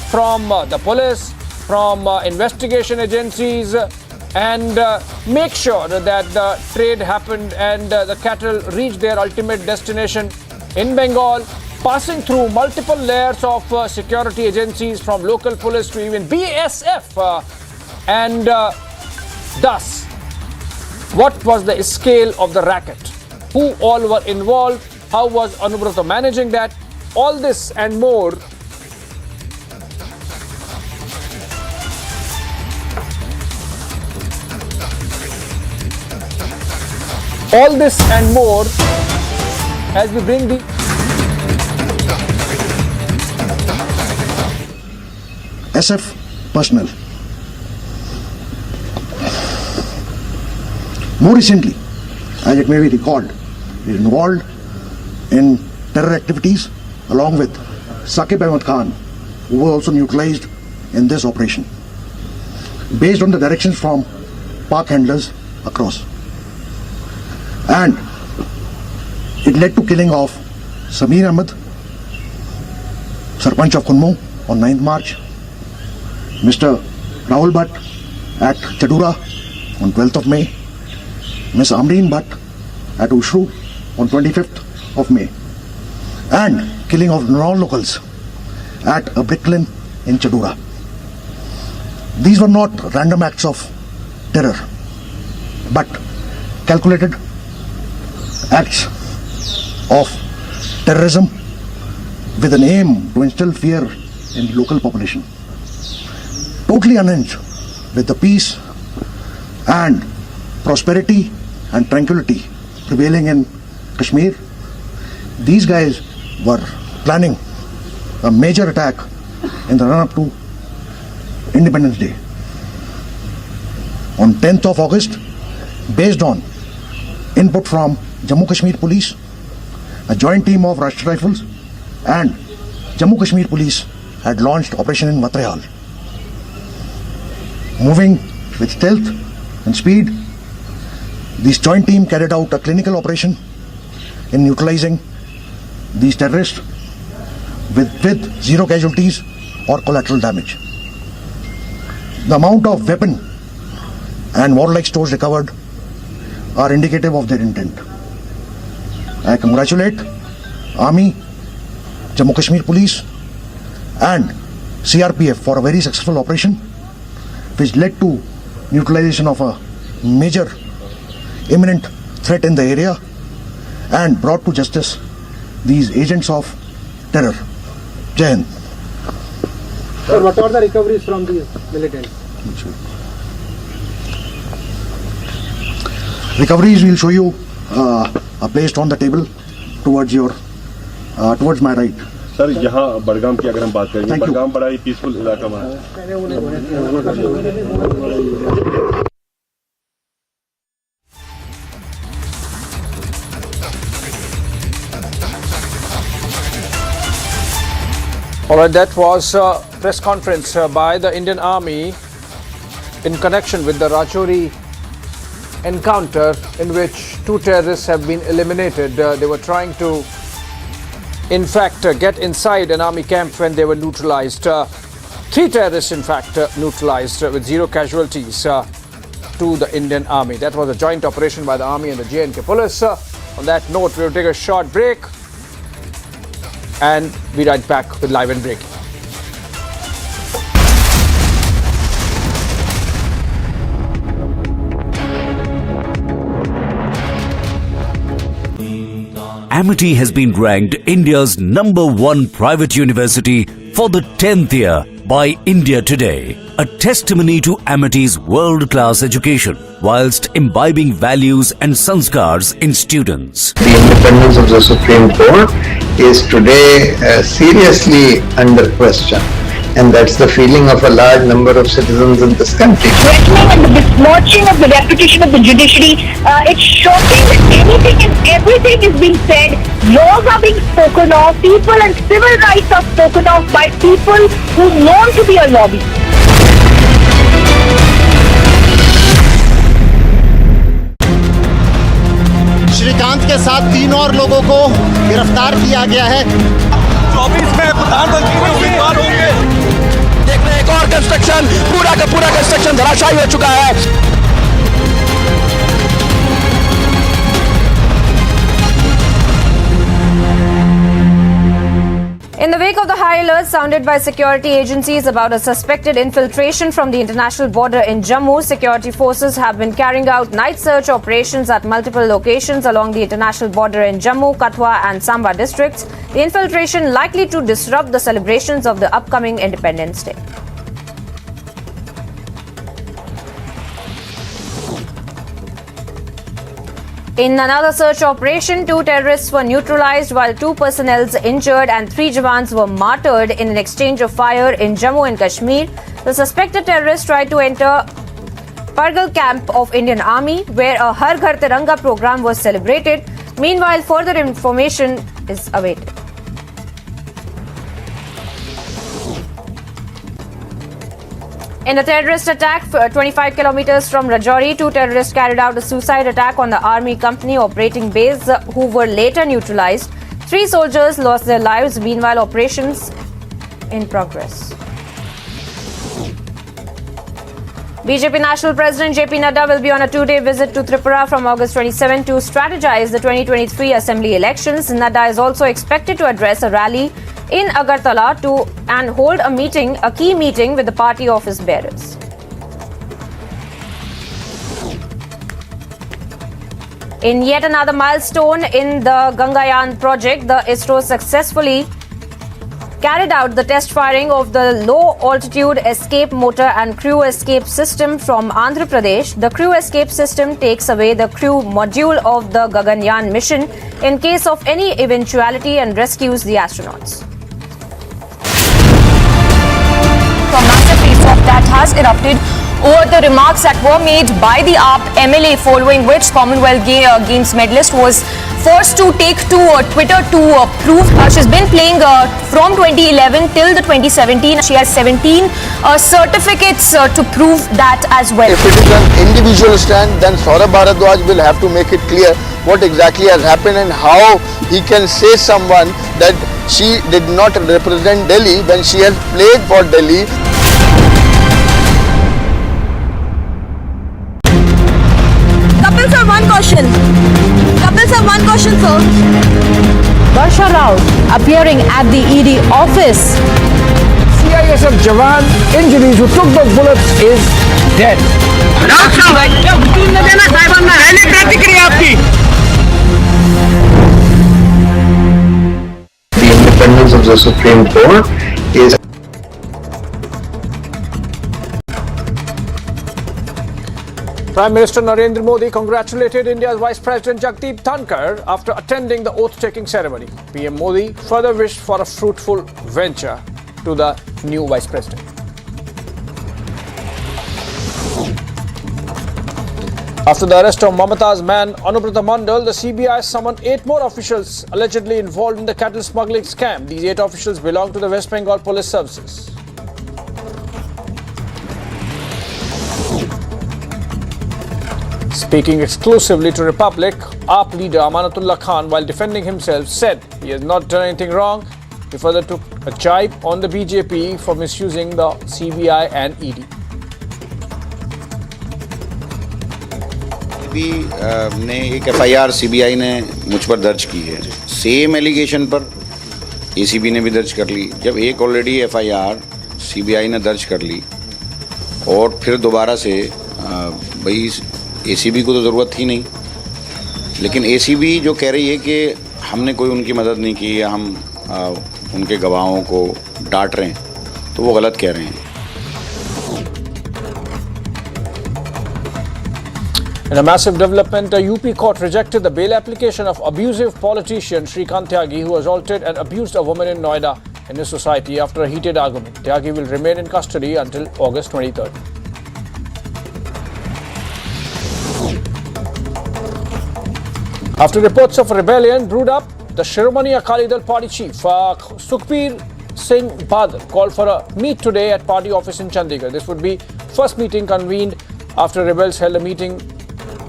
from the police, from investigation agencies, and make sure that the trade happened and the cattle reached their ultimate destination in Bengal, passing through multiple layers of security agencies, from local police to even BSF. And thus, what was the scale of the racket? Who all were involved? How was Anubrata managing that? All this and more as we bring the SF personnel. More recently, as it may be recalled, is involved in terror activities along with Saqib Ahmed Khan, who was also neutralized in this operation, based on the directions from park handlers across. And it led to killing of Samir Ahmed, Sarpanch of Kunmo, on 9th March, Mr. Rahul Bhatt at Chadura on 12th of May, Ms. Amreen Bhatt at Ushru on 25th of May, and killing of non-locals at a bricklin in Chadura. These were not random acts of terror, but calculated acts of terrorism with an aim to instill fear in the local population. Totally unhinged with the peace and prosperity and tranquility prevailing in Kashmir, these guys were planning a major attack in the run-up to Independence Day. On 10th of August, based on input from Jammu Kashmir Police, a joint team of Rashtriya Rifles and Jammu Kashmir Police had launched operation in Matrehal. Moving with stealth and speed, this joint team carried out a clinical operation in neutralizing these terrorists with zero casualties or collateral damage. The amount of weapon and warlike stores recovered are indicative of their intent. I congratulate Army, Jammu Kashmir Police and CRPF for a very successful operation which led to neutralization of a major imminent threat in the area and brought to justice these agents of terror. Jai Hind. Sir, what are the recoveries from these militants? Recoveries we'll show you are placed on the table towards your towards my right. Sir यहाँ बड़गाम की अगर हम बात करेंगे, बड़गाम बड़ा ही peaceful इलाका है. All right, that was a press conference by the Indian Army in connection with the Rajouri encounter in which 2 terrorists have been eliminated. They were trying to, in fact, get inside an army camp when they were neutralized. 3 terrorists, in fact, neutralized with 0 casualties to the Indian Army. That was a joint operation by the Army and the J&K Police. On that note, we'll take a short break and be right back with Live and Breaking. Amity has been ranked India's #1 private university for the 10th year by India Today, a testimony to Amity's world-class education whilst imbibing values and sanskars in students. The independence of the Supreme Court is today seriously under question, and that's the feeling of a large number of citizens in this country. Threatening and the besmirching of the reputation of the judiciary. It's shocking that anything and everything is being said. Laws are being spoken of. People and civil rights are spoken of by people who are known to be a lobby. Srikanth के साथ 3 और लोगों को गिरफ्तार किया गया है। 24 में प्रधानमंत्री के उम्मीदवार होंगे। देख रहे हैं एक और कंस्ट्रक्शन, पूरा का पूरा कंस्ट्रक्शन धराशायी हो चुका है। In the wake of the high alert sounded by security agencies about a suspected infiltration from the international border in Jammu, security forces have been carrying out night search operations at multiple locations along the international border in Jammu, Kathua and Samba districts. The infiltration likely to disrupt the celebrations of the upcoming Independence Day. In another search operation, 2 terrorists were neutralized while 2 personnel injured and 3 jawans were martyred in an exchange of fire in Jammu and Kashmir. The suspected terrorists tried to enter Pargal camp of Indian Army, where a Har Ghar Tiranga program was celebrated. Meanwhile, further information is awaited. In a terrorist attack 25 kilometers from Rajouri, 2 terrorists carried out a suicide attack on the army company operating base, who were later neutralized. 3 soldiers lost their lives. Meanwhile, operations in progress. BJP National President JP Nadu will be on a 2-day visit to Tripura from August 27 to strategize the 2023 Assembly elections. Nadu is also expected to address a rally in Agartala and hold a key meeting with the party office bearers. In yet another milestone in the Gangayaan project, the ISRO successfully carried out the test firing of the low-altitude escape motor and crew escape system from Andhra Pradesh. The crew escape system takes away the crew module of the Gaganyaan mission in case of any eventuality and rescues the astronauts. A massive face-off that has erupted over the remarks that were made by the AAP MLA, following which Commonwealth Games medalist was forced to take to Twitter to prove she's been playing from 2011 till the 2017. She has 17 certificates to prove that as well. If it is an individual stand, then Saurabh Bharadwaj will have to make it clear what exactly has happened and how he can say someone that she did not represent Delhi when she has played for Delhi. Kapil sir, one question. Kapil sir, one question, sir. Barsha Rao appearing at the ED office. CISF Jawan injuries who took the bullets is dead. The independence of the Supreme Court is Prime Minister Narendra Modi congratulated India's Vice President Jagdeep Dhankar after attending the oath-taking ceremony. PM Modi further wished for a fruitful venture to the new Vice President. After the arrest of Mamata's man Anubrata Mondal, the CBI summoned 8 more officials allegedly involved in the cattle smuggling scam. These 8 officials belong to the West Bengal Police Services. Speaking exclusively to Republic, AAP leader Amanatullah Khan, while defending himself, said he has not done anything wrong. He further took a jibe on the BJP for misusing the CBI and ED. ने एक FIR CBI ने मुझ पर दर्ज की है, same allegation पर ACB ने भी दर्ज कर ली। जब एक ऑलरेडी एफआईआर सीबीआई ने दर्ज कर ली और फिर दोबारा से भाई एसीबी को तो ज़रूरत थी नहीं, लेकिन एसीबी जो कह रही है कि हमने कोई उनकी मदद नहीं की या हम उनके गवाहों को डांट रहे हैं, तो वो गलत कह रहे हैं। In a massive development, a UP court rejected the bail application of abusive politician Shrikant Tyagi, who assaulted and abused a woman in Noida in his society after a heated argument. Tyagi will remain in custody until August 23rd. After reports of rebellion brewed up, the Shiromani Akali Dal party chief Sukhbir Singh Badal called for a meet today at party office in Chandigarh. This would be first meeting convened after rebels held a meeting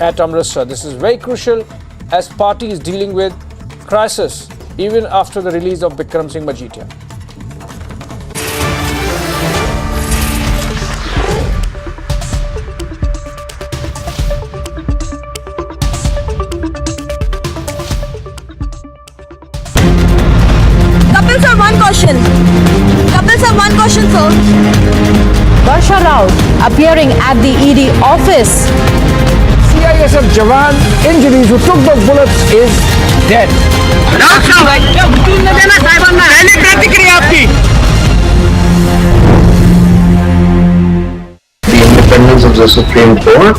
at Amritsar. This is very crucial as party is dealing with crisis even after the release of Bikram Singh Majitia. Kapil sir, one question. Kapil sir, one question, sir. Barsha Rao appearing at the ED office. CISF Jawan injuries who took the bullets is dead. The independence of the Supreme Court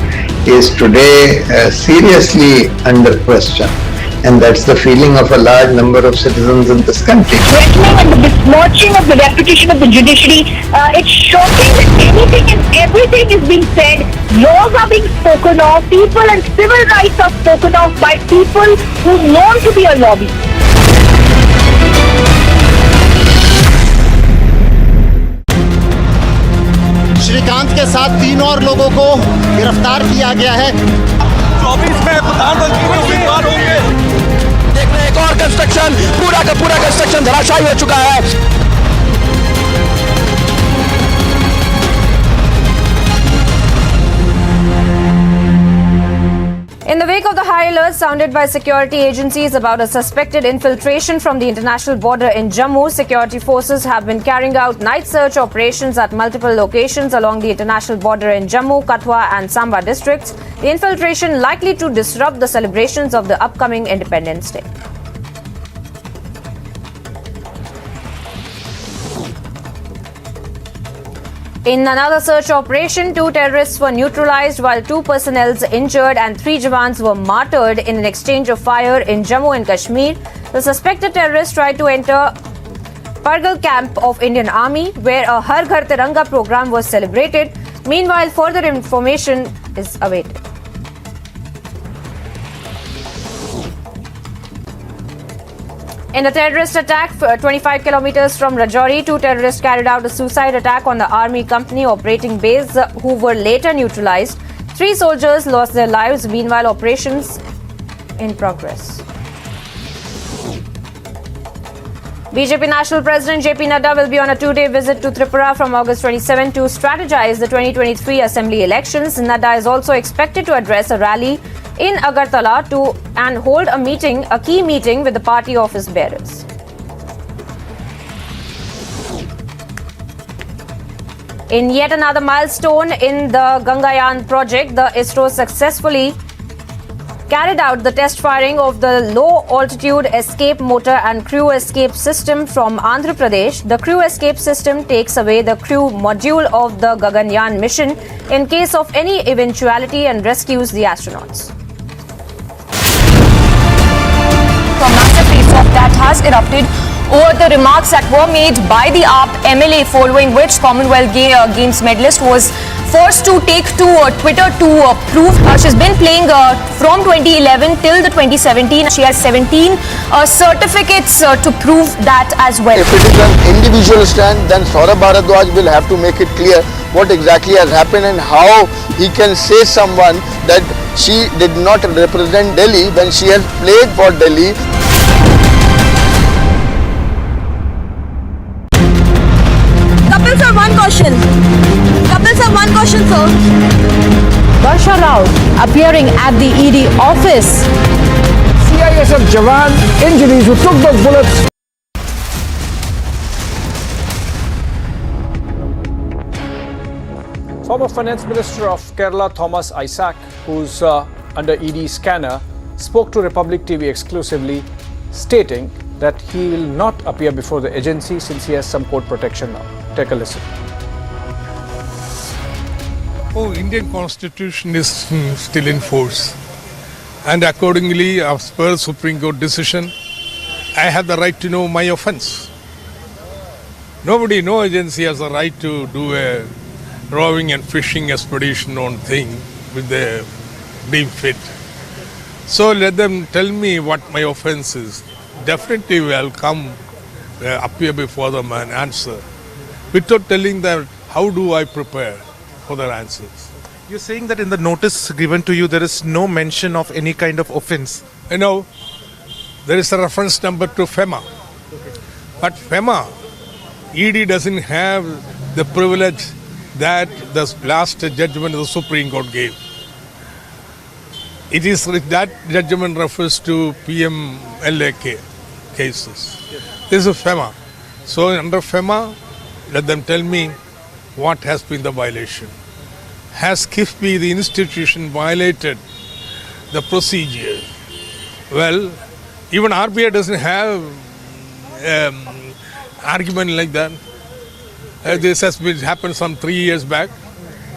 is today seriously under question. And that's the feeling of a large number of citizens in this country. Threatening and the besmirching of the reputation of the judiciary. It's shocking that anything and everything is being said. Laws are being spoken of. People and civil rights are spoken of by people who are known to be a lobby. Srikanth के साथ 3 और लोगों को गिरफ्तार किया गया है। 24 में प्रधानमंत्री उम्मीदवार होंगे। देख रहे हैं एक और कंस्ट्रक्शन, पूरा का पूरा कंस्ट्रक्शन धराशायी हो चुका है। In the wake of the high alert sounded by security agencies about a suspected infiltration from the international border in Jammu, security forces have been carrying out night search operations at multiple locations along the international border in Jammu, Kathua and Samba districts. The infiltration likely to disrupt the celebrations of the upcoming Independence Day. In another search operation, 2 terrorists were neutralized while 2 personnel injured and 3 Jawans were martyred in an exchange of fire in Jammu and Kashmir. The suspected terrorists tried to enter Pargal camp of Indian Army, where a Har Ghar Tiranga program was celebrated. Meanwhile, further information is awaited. In a terrorist attack 25 kilometers from Rajouri, 2 terrorists carried out a suicide attack on the army company operating base, who were later neutralized. 3 soldiers lost their lives. Meanwhile, operations in progress. BJP National President JP Nadu will be on a 2-day visit to Tripura from August 27 to strategize the 2023 Assembly elections. Nadu is also expected to address a rally in Agartala and hold a key meeting with the party office bearers. In yet another milestone in the Gangayaan project, the ISRO successfully carried out the test firing of the low-altitude escape motor and crew escape system from Andhra Pradesh. The crew escape system takes away the crew module of the Gaganyaan mission in case of any eventuality and rescues the astronauts. A massive face-off that has erupted over the remarks that were made by the AAP MLA, following which Commonwealth Games medalist was forced to take to Twitter to prove she's been playing from 2011 till the 2017. She has 17 certificates to prove that as well. If it is an individual stand, then Saurabh Bharadwaj will have to make it clear what exactly has happened and how he can say someone that she did not represent Delhi when she has played for Delhi. Kapil sir, one question. Kapil sir, one question, sir. Barsha Rao appearing at the ED office. CISF Jawan injuries who took those bullets. Former Finance Minister of Kerala Thomas Isaac, who's under ED scanner, spoke to Republic TV exclusively, stating that he will not appear before the agency since he has some court protection now. Take a listen. Oh, Indian Constitution is still in force, and accordingly, as per Supreme Court decision, I have the right to know my offence. Nobody, no agency has the right to do a roving and fishing expedition on thing with the deem fit. So let them tell me what my offence is. Definitely I'll come appear before them and answer. Without telling them how do I prepare for their answers. You're saying that in the notice given to you there is no mention of any kind of offence. You know, there is a reference number to FEMA. But FEMA, ED doesn't have the privilege that the last judgment of the Supreme Court gave. It is that judgment refers to PMLAK cases. This is FEMA. So under FEMA, let them tell me what has been the violation. Has KIFBI, the institution, violated the procedure? Well, even RBI doesn't have argument like that. This has been happened some 3 years back.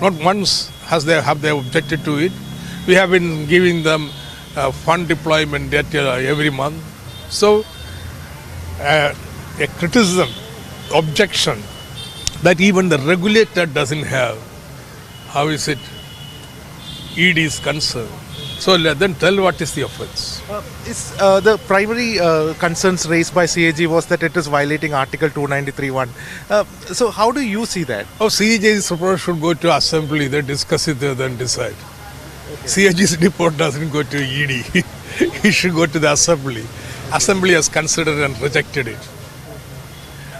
Not once have they objected to it. We have been giving them fund deployment data every month. So a criticism, objection that even the regulator doesn't have. How is it? ED is concerned. So let them tell what is the offence. The primary concerns raised by CAG was that it is violating Article 293(1). So how do you see that? Oh, CAG's report should go to assembly. They discuss it there, then decide. Okay. CAG's report doesn't go to ED. It should go to the assembly. Assembly has considered and rejected it.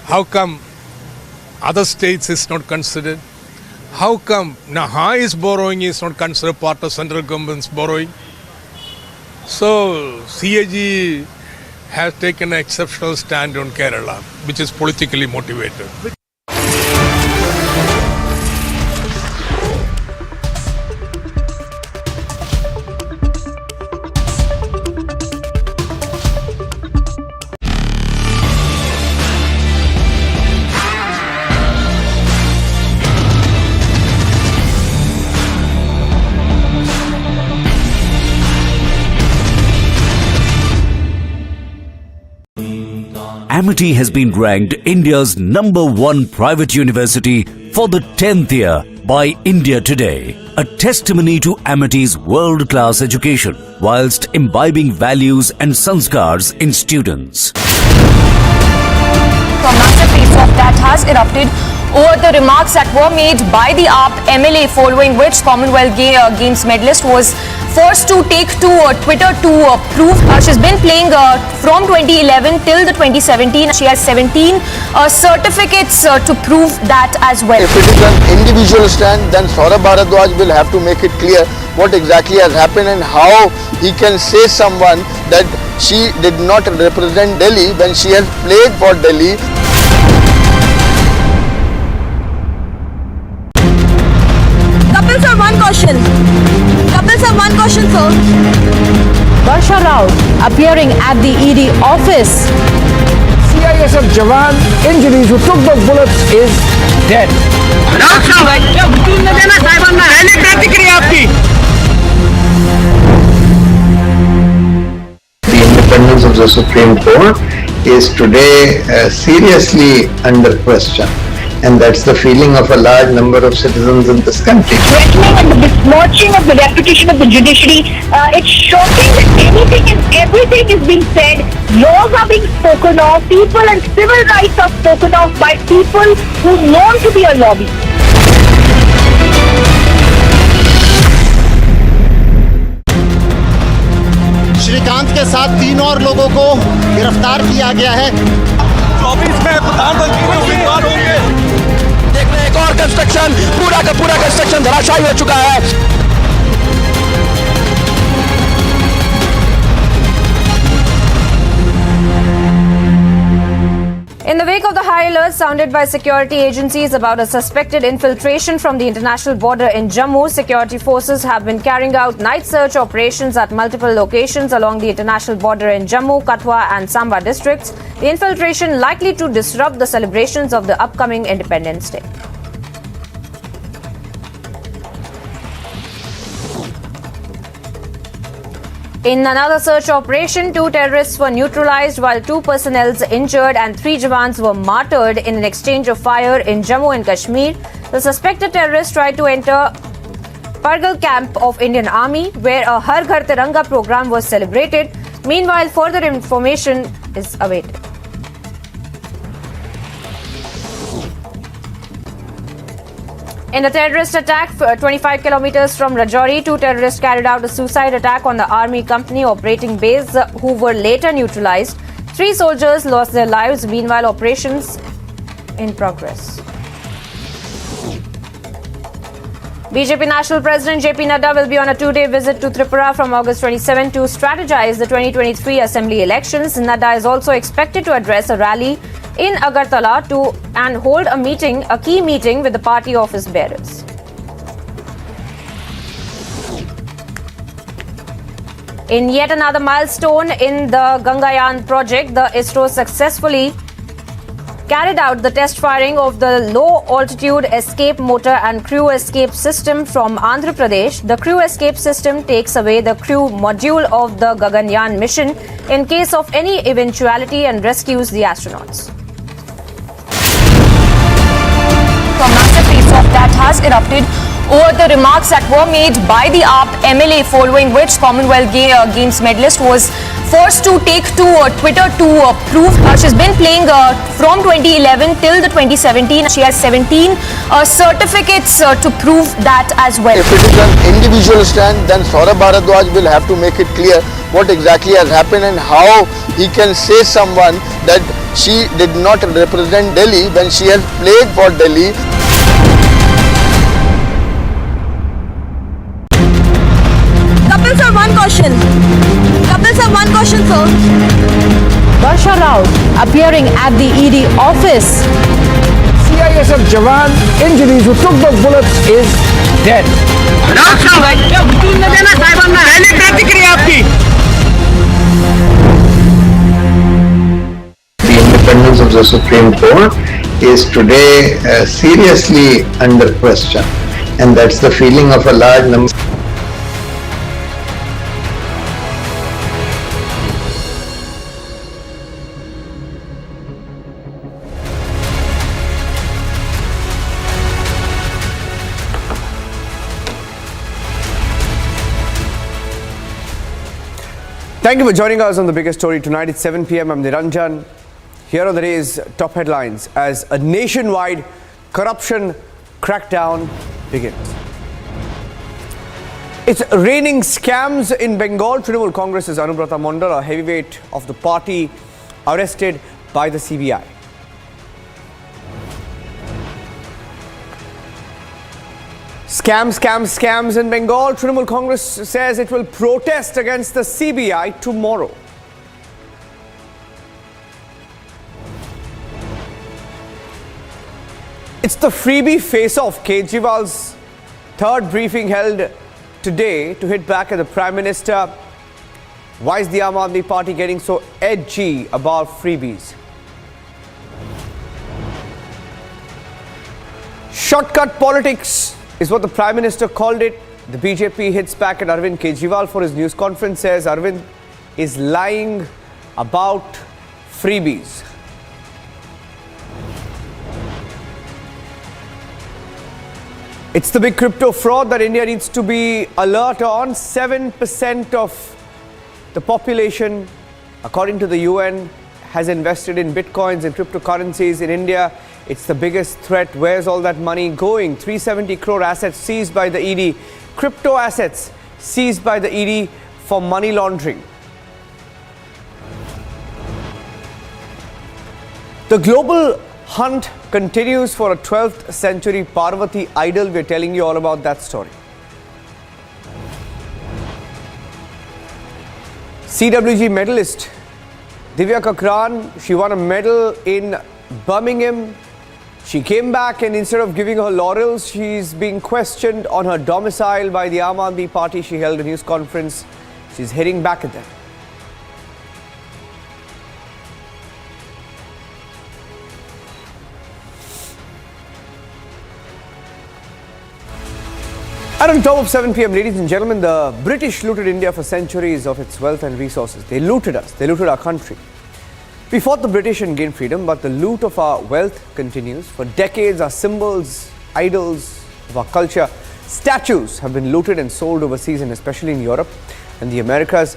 How come other states is not considered? How come Nahai's borrowing is not considered part of central government's borrowing? So CAG has taken an exceptional stand on Kerala, which is politically motivated. Amity has been ranked India's #1 private university for the 10th year by India Today, a testimony to Amity's world-class education whilst imbibing values and sanskars in students. A massive face-off that has erupted over the remarks that were made by the AAP MLA, following which Commonwealth Games medalist was forced to take to Twitter to prove she's been playing from 2011 till the 2017. She has 17 certificates to prove that as well. If it is an individual stand, then Saurabh Bharadwaj will have to make it clear what exactly has happened and how he can say someone that she did not represent Delhi when she has played for Delhi. Kapil sir, one question. Kapil sir, one question, sir. Barsha Rao appearing at the ED office. CISF Jawan injuries who took those bullets is dead. The independence of the Supreme Court is today seriously under question. And that's the feeling of a large number of citizens in this country. Threatening and the besmirching of the reputation of the judiciary, it's shocking that anything and everything is being said. Laws are being spoken of, people and civil rights are spoken of by people who are known to be a lobby. के साथ 3 और लोगों को गिरफ्तार किया गया है। 24 में प्रधानमंत्री के उम्मीदवार होंगे। देख रहे हैं एक और कंस्ट्रक्शन, पूरा का पूरा कंस्ट्रक्शन धराशायी हो चुका है। In the wake of the high alert sounded by security agencies about a suspected infiltration from the international border in Jammu, security forces have been carrying out night search operations at multiple locations along the international border in Jammu, Katwa and Samba districts. The infiltration likely to disrupt the celebrations of the upcoming Independence Day. In another search operation, 2 terrorists were neutralized while 2 personnel injured and 3 Jawans were martyred in an exchange of fire in Jammu and Kashmir. The suspected terrorists tried to enter Pargal camp of Indian Army, where a Har Ghar Tiranga program was celebrated. Meanwhile, further information is awaited. In a terrorist attack 25 kilometers from Rajouri, 2 terrorists carried out a suicide attack on the army company operating base, who were later neutralized. 3 soldiers lost their lives. Meanwhile, operations in progress. BJP National President JP Nadu will be on a 2-day visit to Tripura from August 27 to strategize the 2023 Assembly elections. Nadu is also expected to address a rally in Agartala and hold a key meeting with the party office bearers. In yet another milestone in the Gangayaan project, the ISRO successfully carried out the test firing of the low-altitude escape motor and crew escape system from Andhra Pradesh. The crew escape system takes away the crew module of the Gaganyaan mission in case of any eventuality and rescues the astronauts. A massive face-off that has erupted over the remarks that were made by the AAP MLA, following which Commonwealth Games medalist was forced to take to Twitter to prove she's been playing from 2011 till the 2017. She has 17 certificates to prove that as well. If it is an individual stand, then Saurabh Bharadwaj will have to make it clear what exactly has happened and how he can say someone that she did not represent Delhi when she has played for Delhi. Kapil sir, one question. Kapil sir, one question, sir. Barsha Rao appearing at the ED office. CISF Jawan injuries who took the bullets is dead. The independence of the Supreme Court is today seriously under question, and that's the feeling of a large number. Thank you for joining us on the biggest story tonight. It's 7 p.m. I'm Niranjan. Here are the day's top headlines as a nationwide corruption crackdown begins. It's raining scams in Bengal. Trinamool Congress's Anubrata Mondal, a heavyweight of the party, arrested by the CBI. Scams in Bengal. Trinamool Congress says it will protest against the CBI tomorrow. It's the freebie face-off. Kejriwal's third briefing held today to hit back at the Prime Minister. Why is the Aam Aadmi Party getting so edgy about freebies? Shortcut politics is what the Prime Minister called it. The BJP hits back at Arvind Kejriwal for his news conference, says Arvind is lying about freebies. It's the big crypto fraud that India needs to be alert on. 7% of the population, according to the UN, has invested in bitcoins and cryptocurrencies in India. It's the biggest threat. Where's all that money going? 370 crore assets seized by the ED. Crypto assets seized by the ED for money laundering. The global hunt continues for a 12th century Parvati idol. We're telling you all about that story. CWG medalist Divya Kakran, she won a medal in Birmingham. She came back and instead of giving her laurels, she's being questioned on her domicile by the Aam Aadmi Party. She held a news conference. She's heading back at them. And on top of 7 p.m, ladies and gentlemen, the British looted India for centuries of its wealth and resources. They looted us. They looted our country. We fought the British and gained freedom, but the loot of our wealth continues. For decades, our symbols, idols of our culture, statues have been looted and sold overseas, and especially in Europe and the Americas.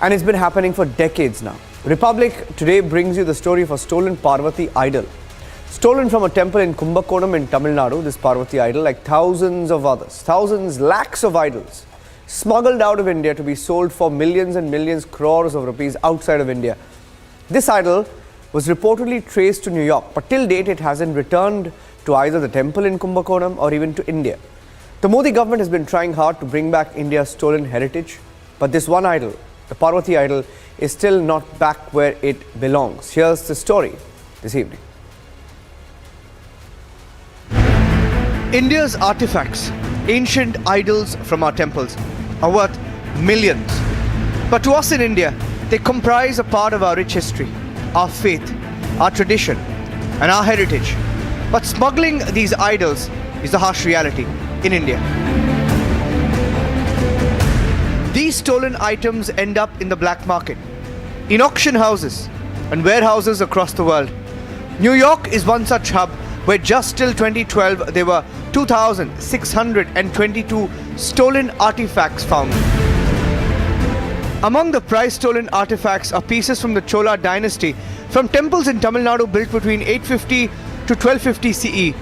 And it's been happening for decades now. Republic today brings you the story of a stolen Parvati idol. Stolen from a temple in Kumbakonam in Tamil Nadu, this Parvati idol, like thousands of others, lakhs of idols, smuggled out of India to be sold for millions and millions, crores of rupees outside of India. This idol was reportedly traced to New York, but till date it hasn't returned to either the temple in Kumbakonam or even to India. The Modi government has been trying hard to bring back India's stolen heritage, but this one idol, the Parvati idol, is still not back where it belongs. Here's the story this evening. India's artifacts, ancient idols from our temples, are worth millions. But to us in India, they comprise a part of our rich history, our faith, our tradition, and our heritage. But smuggling these idols is the harsh reality in India. These stolen items end up in the black market, in auction houses and warehouses across the world. New York is one such hub where just till 2012 there were 2,622 stolen artifacts found. Among the prize stolen artifacts are pieces from the Chola dynasty from temples in Tamil Nadu built between 850 to 1250 CE.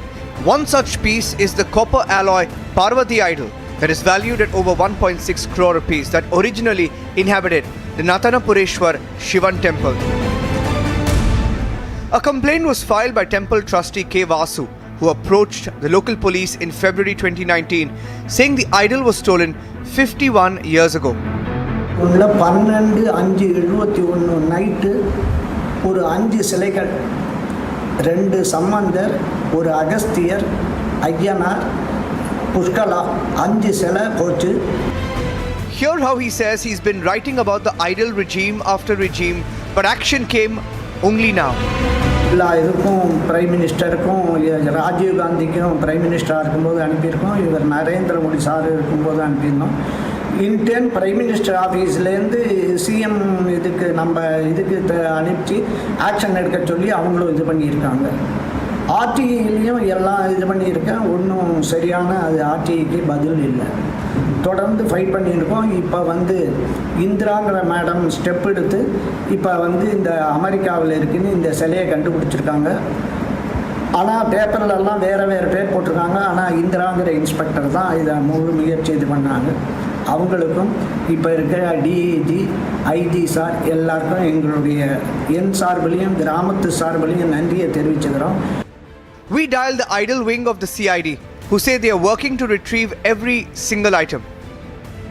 One such piece is the copper alloy Parvati idol that is valued at over 1.6 crore rupees that originally inhabited the Natanapureshwar Shivan temple. A complaint was filed by temple trustee K. Vasu, who approached the local police in February 2019, saying the idol was stolen 51 years ago. 12/5/71 night ஒரு 5 சிலைகள் 2 சம்பந்தர் ஒரு அகஸ்தியர் ஐயனார் புஷ்கலா 5 சிலை போச்சு. Hear how he says he's been writing about the idol regime after regime, but action came only now. எல்லா இதுக்கும் prime மினிஸ்டருக்கும் Rajiv காந்திக்கும் prime மினிஸ்டராக இருக்கும்போது அனுப்பியிருக்கோம். இவர் நரேந்திர மோடி சார் இருக்கும்போது அனுப்பியிருந்தோம். இன்டர்ன் பிரைம் மினிஸ்டர் ஆஃபீஸ்லேருந்து சிஎம் இதுக்கு நம்ம இதுக்கு அனுப்பிச்சு ஆக்ஷன் எடுக்க சொல்லி அவங்களும் இது பண்ணியிருக்காங்க. ஆர்டிஐலையும் எல்லாம் இது பண்ணியிருக்கேன். ஒன்றும் சரியான அது ஆர்டிஐக்கு பதில் இல்லை. தொடர்ந்து ஃபைட் பண்ணியிருக்கோம். இப்போ வந்து இந்திராங்கிற மேடம் ஸ்டெப் எடுத்து இப்போ வந்து இந்த அமெரிக்காவில் இருக்குன்னு இந்த சிலையை கண்டுபிடிச்சிருக்காங்க. ஆனால் பேப்பர்லெல்லாம் வேறு பேர் போட்டிருக்காங்க. ஆனால் இந்திராங்கிற இன்ஸ்பெக்டர் தான் இதை முழு முயற்சி இது பண்ணாங்க. அவங்களுக்கும் இப்போ இருக்கிற டிஐஜி ஐஜி சார் எல்லாருக்கும் எங்களுடைய என் சார்பிலையும் கிராமத்து சார்பிலையும் நன்றியை தெரிவிச்சுக்கிறோம். We dialed the idol wing of the CID, who say they are working to retrieve every single item.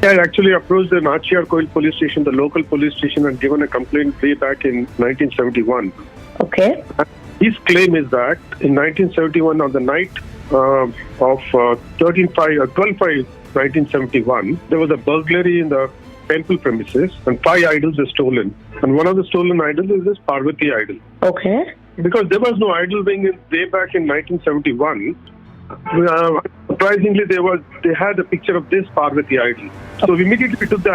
I actually approached the Nachiyar Koil police station, the local police station, and given a complaint way back in 1971. Okay. His claim is that in 1971, on the night of 12/5/1971, there was a burglary in the temple premises and 5 idols were stolen. And one of the stolen idols is this Parvati idol. Okay. Because there was no idol wing way back in 1971. Surprisingly, they had a picture of this Parvati idol. So immediately we took the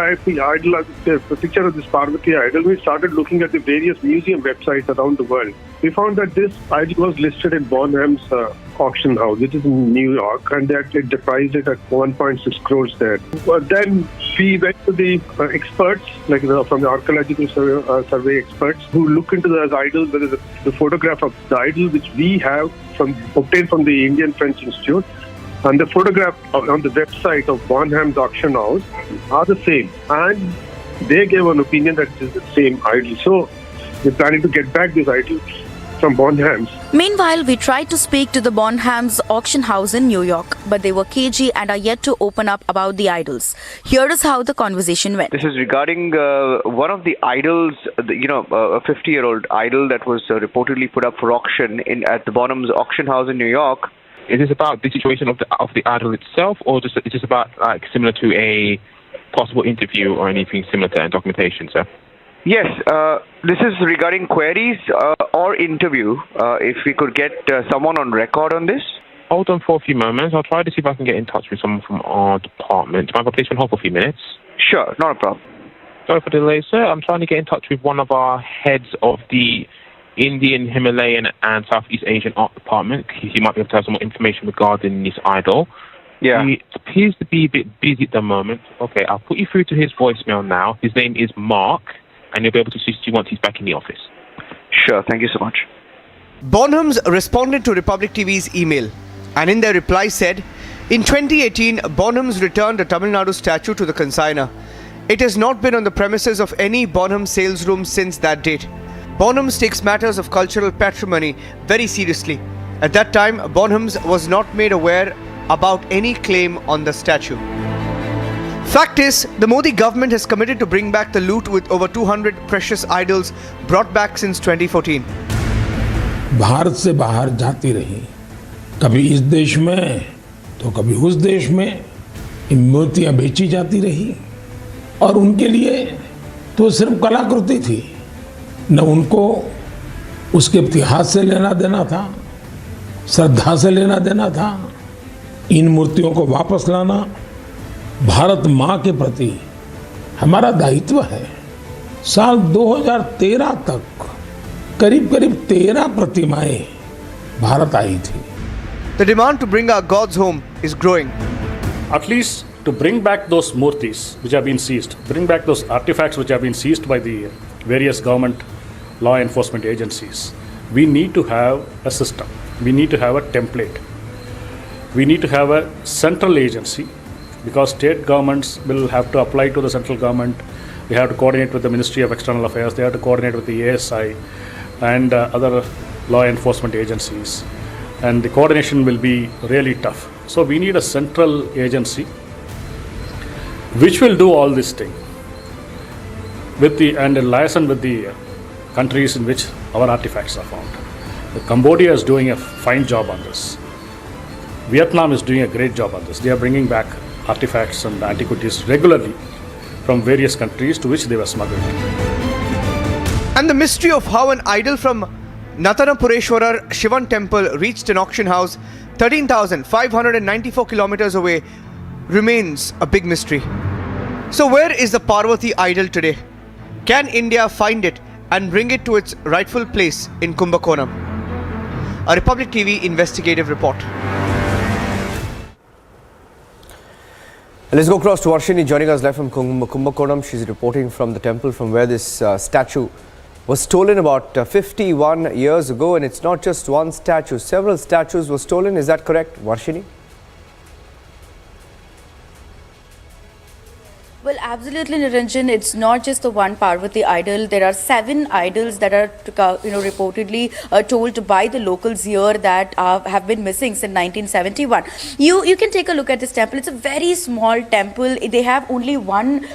picture of this Parvati idol. We started looking at the various museum websites around the world. We found that this idol was listed in Bonham's auction house, which is in New York, and that it priced it at 1.6 crores there. But then we went to the experts, from the archaeological survey experts, who look into the idols. There is the photograph of the idol which we have obtained from the Indian French Institute, and the photograph on the website of Bonham's auction house are the same, and they gave an opinion that it is the same idol. So we're planning to get back this idol from Bonhams. Meanwhile, we tried to speak to the Bonhams auction house in New York, but they were cagey and are yet to open up about the idols. Here is how the conversation went. This is regarding one of the idols, a 50-year-old idol that was reportedly put up for auction at the Bonhams auction house in New York. Is this about the situation of the idol itself, or is this about similar to a possible interview or anything similar to that documentation, sir? Yes, this is regarding queries or interview. If we could get someone on record on this. Hold on for a few moments. I'll try to see if I can get in touch with someone from our department. Might I place on hold for a few minutes? Sure, not a problem. Sorry for the delay, sir. I'm trying to get in touch with one of our heads of the Indian, Himalayan and Southeast Asian art department. He might be able to have some more information regarding this idol. Yeah. He appears to be a bit busy at the moment. Okay, I'll put you through to his voicemail now. His name is Mark, and you'll be able to assist you once he's back in the office. Sure, thank you so much. Bonhams responded to Republic TV's email, and in their reply said, in 2018, Bonhams returned a Tamil Nadu statue to the consignor. It has not been on the premises of any Bonhams sales room since that date. Bonhams takes matters of cultural patrimony very seriously. At that time, Bonhams was not made aware about any claim on the statue. Fact is, the Modi government has committed to bring back the loot with over 200 precious idols brought back since 2014. Bharat से बाहर जाती रही, कभी इस देश में तो कभी उस देश में इन मूर्तियां बेची जाती रही, और उनके लिए तो सिर्फ कलाकृति थी, न उनको उसके इतिहास से लेना देना था, श्रद्धा से लेना देना था। इन मूर्तियों को वापस लाना भारत माँ के प्रति हमारा दायित्व है। साल 2013 तक करीब 13 प्रतिमाएं भारत आई थी। The demand to bring our gods home is growing. At least to bring back those murtis which have been seized, bring back those artifacts which have been seized by the various government law enforcement agencies, we need to have a system. We need to have a template. We need to have a central agency, because state governments will have to apply to the central government. They have to coordinate with the Ministry of External Affairs. They have to coordinate with the ASI and other law enforcement agencies. And the coordination will be really tough. So we need a central agency which will do all this thing and liaison with the countries in which our artifacts are found. Cambodia is doing a fine job on this. Vietnam is doing a great job on this. They are bringing back artifacts and antiquities regularly from various countries to which they were smuggled. And the mystery of how an idol from Natanapureshwarar Shivan temple reached an auction house 13,594 kilometers away remains a big mystery. So where is the Parvati idol today? Can India find it and bring it to its rightful place in Kumbakonam? A Republic TV investigative report. Let's go across to Varshini, joining us live from Kumbakonam. She's reporting from the temple from where this statue was stolen about 51 years ago. And it's not just one statue, several statues were stolen. Is that correct, Varshini? Well, absolutely, Niranjan. It's not just the one Parvati idol. There are 7 idols that are, reportedly told by the locals here that have been missing since 1971. You can take a look at this temple. It's a very small temple. They have only one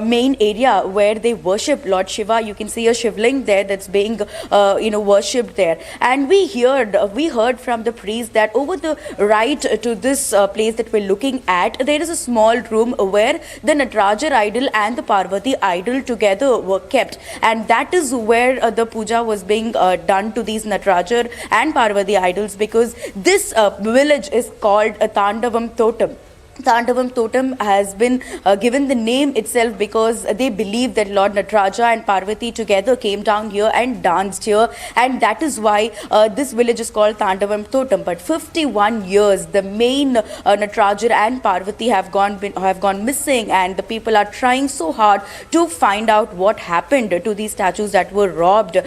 main area where they worship Lord Shiva. You can see a shivling there that's being, worshipped there. And we heard from the priest that over the right to this place that we're looking at, there is a small room where the Nataraja idol and the Parvati idol together were kept, and that is where the puja was being done to these Nataraja and Parvati idols, because this village is called a Tandavam Totem. Tandavam Totem has been given the name itself because they believe that Lord Nataraja and Parvati together came down here and danced here, and that is why this village is called Tandavam Totem. But 51 years, the main Nataraja and Parvati have gone missing, and the people are trying so hard to find out what happened to these statues that were robbed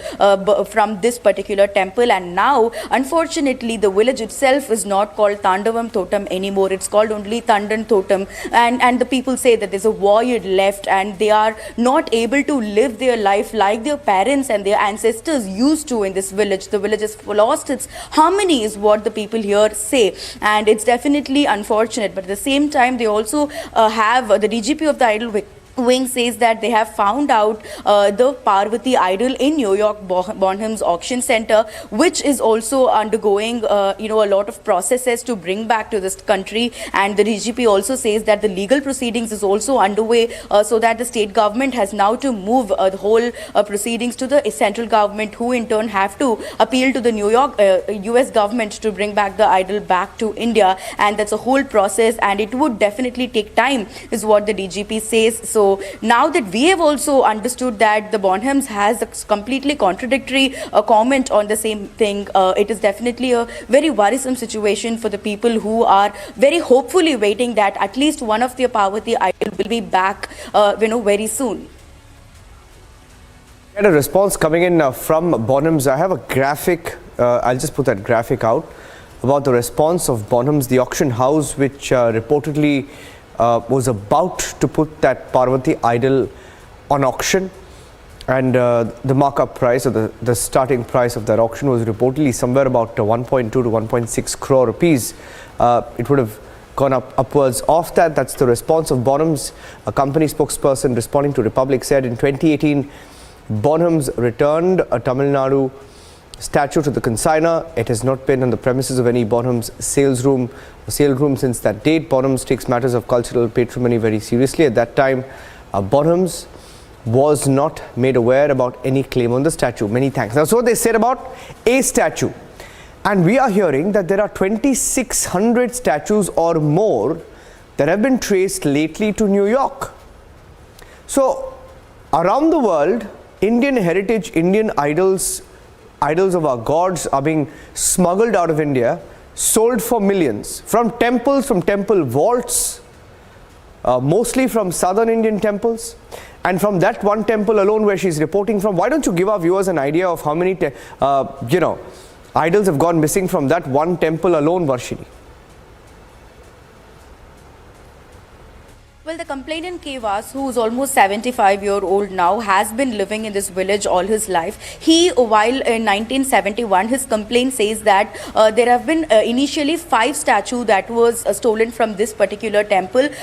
from this particular temple. And now, unfortunately, the village itself is not called Tandavam Totem anymore. It's called only Tandavam abandoned totem, and the people say that there's a void left and they are not able to live their life like their parents and their ancestors used to in this village. The village has lost its harmony is what the people here say, and it's definitely unfortunate. But at the same time, they also have the DGP of the Idol wing says that they have found out the Parvati idol in New York Bonham's auction center, which is also undergoing a lot of processes to bring back to this country. And the DGP also says that the legal proceedings is also underway, so that the state government has now to move the whole proceedings to the central government, who in turn have to appeal to the New York US government to bring back the idol back to India. And that's a whole process, and it would definitely take time is what the DGP says. So now that we have also understood that the Bonhams has a completely contradictory comment on the same thing, it is definitely a very worrisome situation for the people who are very hopefully waiting that at least one of their Parvati idol will be back very soon. We had a response coming in from Bonhams. I have a graphic, I'll just put that graphic out, about the response of Bonhams, the auction house, which reportedly was about to put that Parvati idol on auction, and the markup price, or the starting price of that auction, was reportedly somewhere about 1.2 to 1.6 crore rupees. It would have gone upwards of that. That's the response of Bonhams. A company spokesperson responding to Republic said in 2018, Bonhams returned a Tamil Nadu statue to the consignor. It has not been on the premises of any Bonhams sale room since that date. Bonhams takes matters of cultural patrimony very seriously. At that time, Bonhams was not made aware about any claim on the statue. Many thanks. That's what they said about a statue. And we are hearing that there are 2,600 statues or more that have been traced lately to New York. So, around the world, Indian heritage, Indian idols of our gods are being smuggled out of India, sold for millions, from temples, from temple vaults, mostly from southern Indian temples, and from that one temple alone where she's reporting from. Why don't you give our viewers an idea of how many idols have gone missing from that one temple alone, Varshini? Well, the complainant K. Vasu, who is almost 75-year-old now, has been living in this village all his life. He, while in 1971, his complaint says that there have been initially 5 statues that was stolen from this particular temple, 2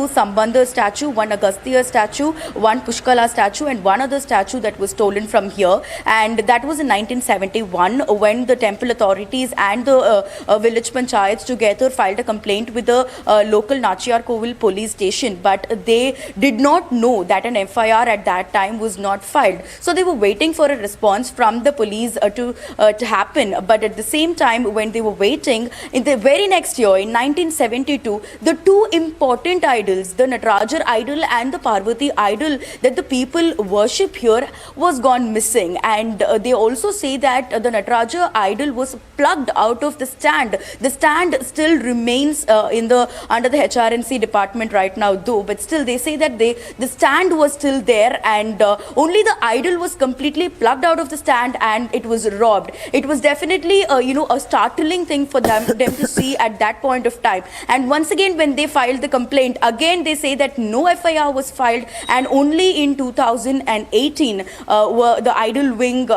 Sambandha statue, 1 Agastya statue, 1 Pushkala statue, and 1 other statue that was stolen from here. And that was in 1971 when the temple authorities and the village panchayats together filed a complaint with the local Nachiyar Kovil police station. But they did not know that an FIR at that time was not filed. So they were waiting for a response from the police to happen. But at the same time, when they were waiting, in the very next year, in 1972, the 2 important idols, the Natarajar idol and the Parvati idol that the people worship here, was gone missing. And they also say that the Natarajar idol was plugged out of the stand. The stand still remains under the HRNC department right now, though, but still they say that the stand was still there, and only the idol was completely plugged out of the stand and it was robbed. It was definitely a startling thing for them to see at that point of time. And once again, when they filed the complaint, again they say that no FIR was filed, and only in 2018 the idol wing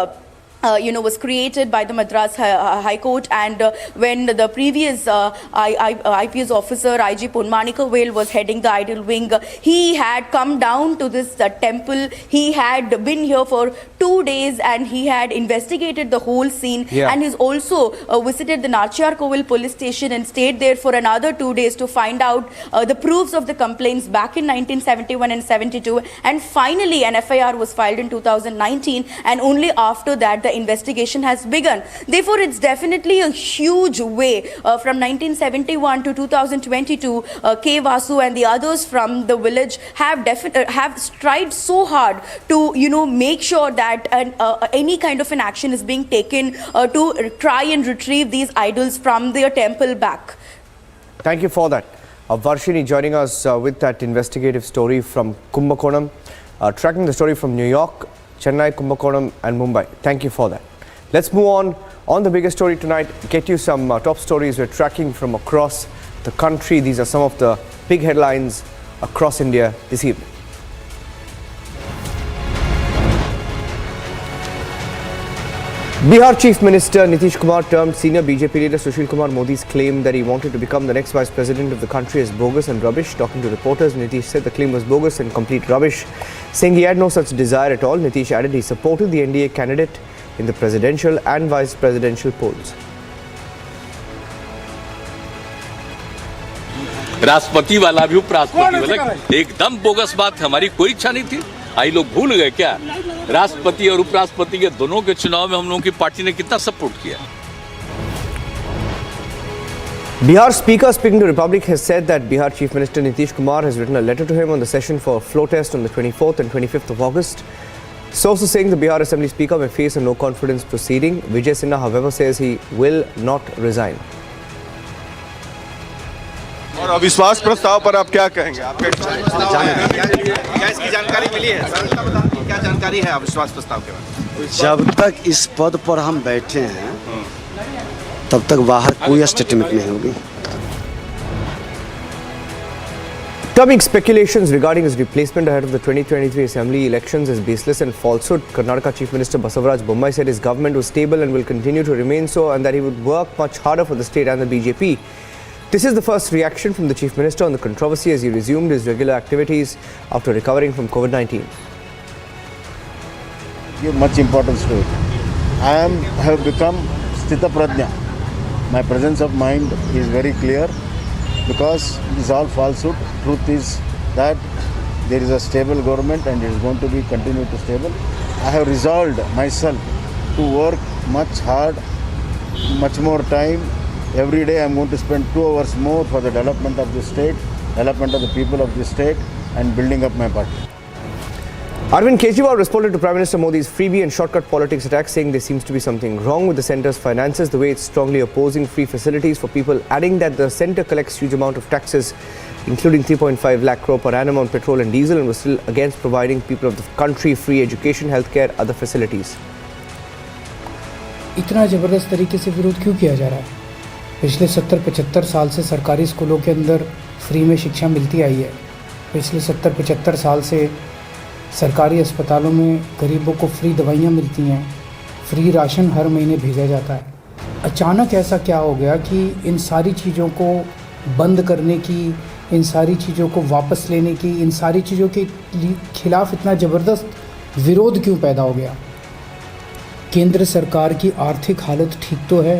was created by the Madras High Court. And when the previous IPS officer, IG Ponmanika Vale, was heading the idol wing, he had come down to this temple. He had been here for 2 days and he had investigated the whole scene. Yeah. And he's also visited the Nachiyar Kovil police station and stayed there for another 2 days to find out the proofs of the complaints back in 1971 and 72. And finally, an FIR was filed in 2019, and only after that the investigation has begun. Therefore, it's definitely a huge way from 1971 to 2022. K. Vasu and the others from the village have strived so hard to make sure that any kind of an action is being taken to try and retrieve these idols from their temple back. Thank you for that. Varshini joining us with that investigative story from Kumbakonam, tracking the story from New York, Chennai, Kumbakonam and Mumbai. Thank you for that. Let's move on the biggest story tonight, get you some top stories we're tracking from across the country. These are some of the big headlines across India this evening. Bihar Chief Minister Nitish Kumar termed senior BJP leader Sushil Kumar Modi's claim that he wanted to become the next vice president of the country as bogus and rubbish. Talking to reporters, Nitish said the claim was bogus and complete rubbish, saying he had no such desire at all. Nitish added he supported the NDA candidate in the presidential and vice presidential polls. राष्ट्रपति वाला भी उपराष्ट्रपति वाला एकदम bogus बात, हमारी कोई इच्छा नहीं थी। आई लोग भूल गए क्या? राष्ट्रपति और उपराष्ट्रपति के दोनों के चुनाव में हम लोगों की पार्टी ने कितना सपोर्ट किया। Bihar Speaker, speaking to Republic, has said that Bihar Chief Minister Nitish Kumar has written a letter to him on the session for a floor test on the 24th and 25th of August. Sources saying the Bihar Assembly Speaker may face a no-confidence proceeding. Vijay Sinha, however, says he will not resign. और अविश्वास प्रस्ताव पर आप क्या कहेंगे? आपके क्या इसकी जानकारी मिली है? क्या जानकारी है अविश्वास प्रस्ताव के बारे में? जब तक इस पद पर हम बैठे हैं तब तक बाहर कोई स्टेटमेंट नहीं होगी। Coming speculations regarding his replacement ahead of the 2023 Assembly elections is baseless and falsehood. Karnataka Chief Minister Basavaraj Bommai said his government was stable and will continue to remain so, and that he would work much harder for the state and the BJP. This is the first reaction from the Chief Minister on the controversy as he resumed his regular activities after recovering from COVID-19. Give much importance to it. I have become Sthita Prajna. My presence of mind is very clear because it is all falsehood. Truth is that there is a stable government and it is going to be continue to stable. I have resolved myself to work much hard, much more time. Every day I am going to spend 2 hours more for the development of the state, development of the people of the state and building up my party. Arvind Kejriwal responded to Prime Minister Modi's freebie and shortcut politics attack, saying there seems to be something wrong with the centre's finances, the way it's strongly opposing free facilities for people, adding that the centre collects huge amount of taxes, including 3.5 lakh crore per annum on petrol and diesel, and was still against providing people of the country free education, healthcare, other facilities. इतना जबरदस्त तरीके से विरोध क्यों किया जा रहा है? पिछले 70-75 साल से सरकारी स्कूलों के अंदर फ्री में शिक्षा मिलती आई है। पिछले 70-75 साल से सरकारी अस्पतालों में गरीबों को फ्री दवाइयाँ मिलती हैं, फ्री राशन हर महीने भेजा जाता है। अचानक ऐसा क्या हो गया कि इन सारी चीज़ों को बंद करने की, इन सारी चीज़ों को वापस लेने की, इन सारी चीज़ों के खिलाफ इतना ज़बरदस्त विरोध क्यों पैदा हो गया? केंद्र सरकार की आर्थिक हालत ठीक तो है।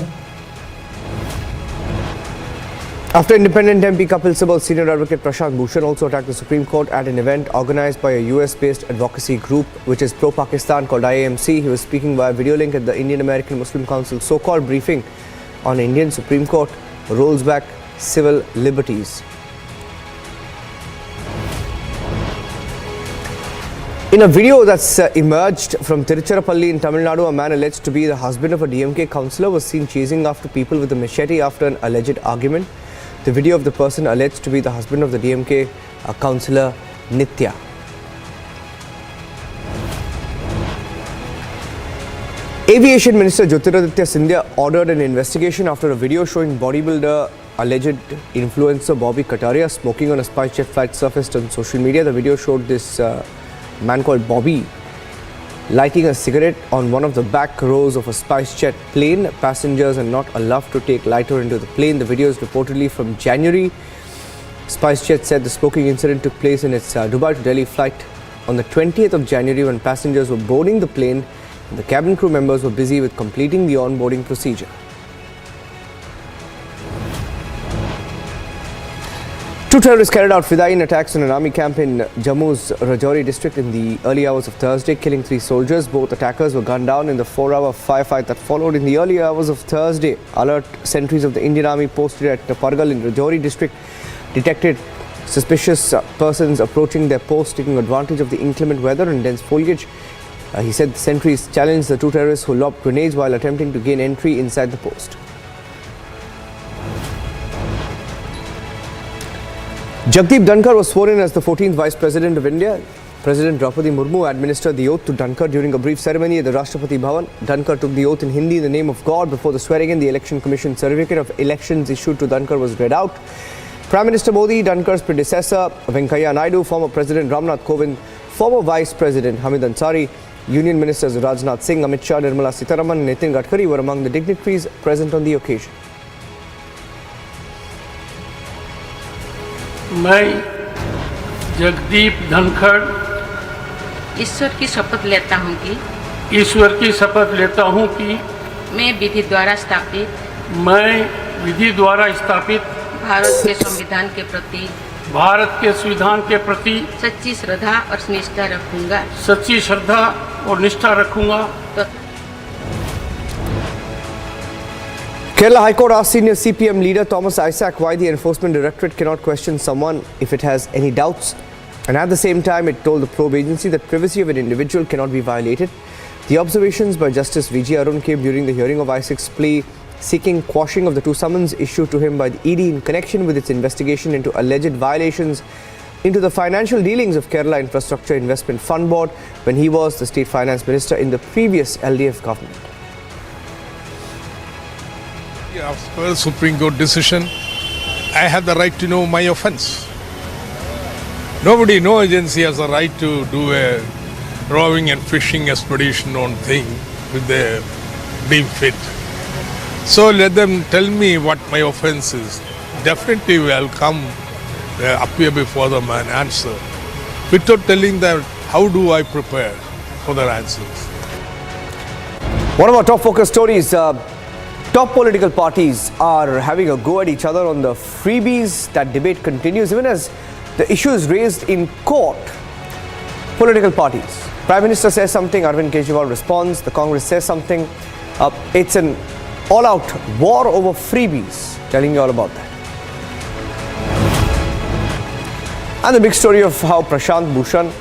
After independent MP Kapil Sibal, senior advocate Prashant Bhushan also attacked the Supreme Court at an event organized by a US-based advocacy group which is pro-Pakistan called IAMC. He was speaking via video link at the Indian American Muslim Council so-called briefing on Indian Supreme Court rolls back civil liberties. In a video that's emerged from Tiruchirappalli in Tamil Nadu, a man alleged to be the husband of a DMK councillor was seen chasing after people with a machete after an alleged argument. The video of the person alleged to be the husband of the DMK councillor Nitya. Aviation Minister Jyotiraditya Scindia ordered an investigation after a video showing bodybuilder alleged influencer Bobby Kataria smoking on a SpiceJet flight surfaced on social media. The video showed this man called Bobby lighting a cigarette on one of the back rows of a SpiceJet plane. Passengers are not allowed to take lighter into the plane. The video is reportedly from January. SpiceJet said the smoking incident took place in its Dubai to Delhi flight on the 20th of January when passengers were boarding the plane and the cabin crew members were busy with completing the onboarding procedure. Two terrorists carried out fidaiin attacks on an army camp in Jammu's Rajouri district in the early hours of Thursday, killing 3 soldiers. Both attackers were gunned down in the 4-hour firefight that followed in the early hours of Thursday. Alert sentries of the Indian Army posted at Pargal in Rajouri district detected suspicious persons approaching their post, taking advantage of the inclement weather and dense foliage. He said the sentries challenged the 2 terrorists who lobbed grenades while attempting to gain entry inside the post. Jagdeep Dhankar was sworn in as the 14th Vice President of India. President Draupadi Murmu administered the oath to Dhankar during a brief ceremony at the Rashtrapati Bhavan. Dhankar took the oath in Hindi in the name of God. Before the swearing in, the Election Commission certificate of elections issued to Dhankar was read out. Prime Minister Modi, Dankar's predecessor, Venkaiah Naidu, former President Ramnath Kovind, former Vice President Hamid Ansari, Union Ministers Rajnath Singh, Amit Shah, Nirmala Sitharaman and Nitin Gadkari were among the dignitaries present on the occasion. मैं जगदीप धनखड़ ईश्वर की शपथ लेता हूं कि मैं विधि द्वारा स्थापित भारत के संविधान के प्रति सच्ची श्रद्धा और निष्ठा रखूंगा Kerala High Court asked senior CPM leader Thomas Isaac why the Enforcement Directorate cannot question someone if it has any doubts. And at the same time, it told the probe agency that privacy of an individual cannot be violated. The observations by Justice V.G. Arun came during the hearing of Isaac's plea seeking quashing of the two summons issued to him by the ED in connection with its investigation into alleged violations into the financial dealings of Kerala Infrastructure Investment Fund Board when he was the State Finance Minister in the previous LDF government. As per Supreme Court decision, I have the right to know my offence. No agency has the right to do a roving and fishing expedition on thing with their deem fit. So let them tell me what my offence is. Definitely I'll come appear before them and answer. Without telling them how do I prepare for their answers. One of our top focus stories, top political parties are having a go at each other on the freebies. That debate continues even as the issue is raised in court. Political parties. Prime Minister says something, Arvind Kejriwal responds, the Congress says something. It's an all-out war over freebies. Telling you all about that. And the big story of how Prashant Bhushan,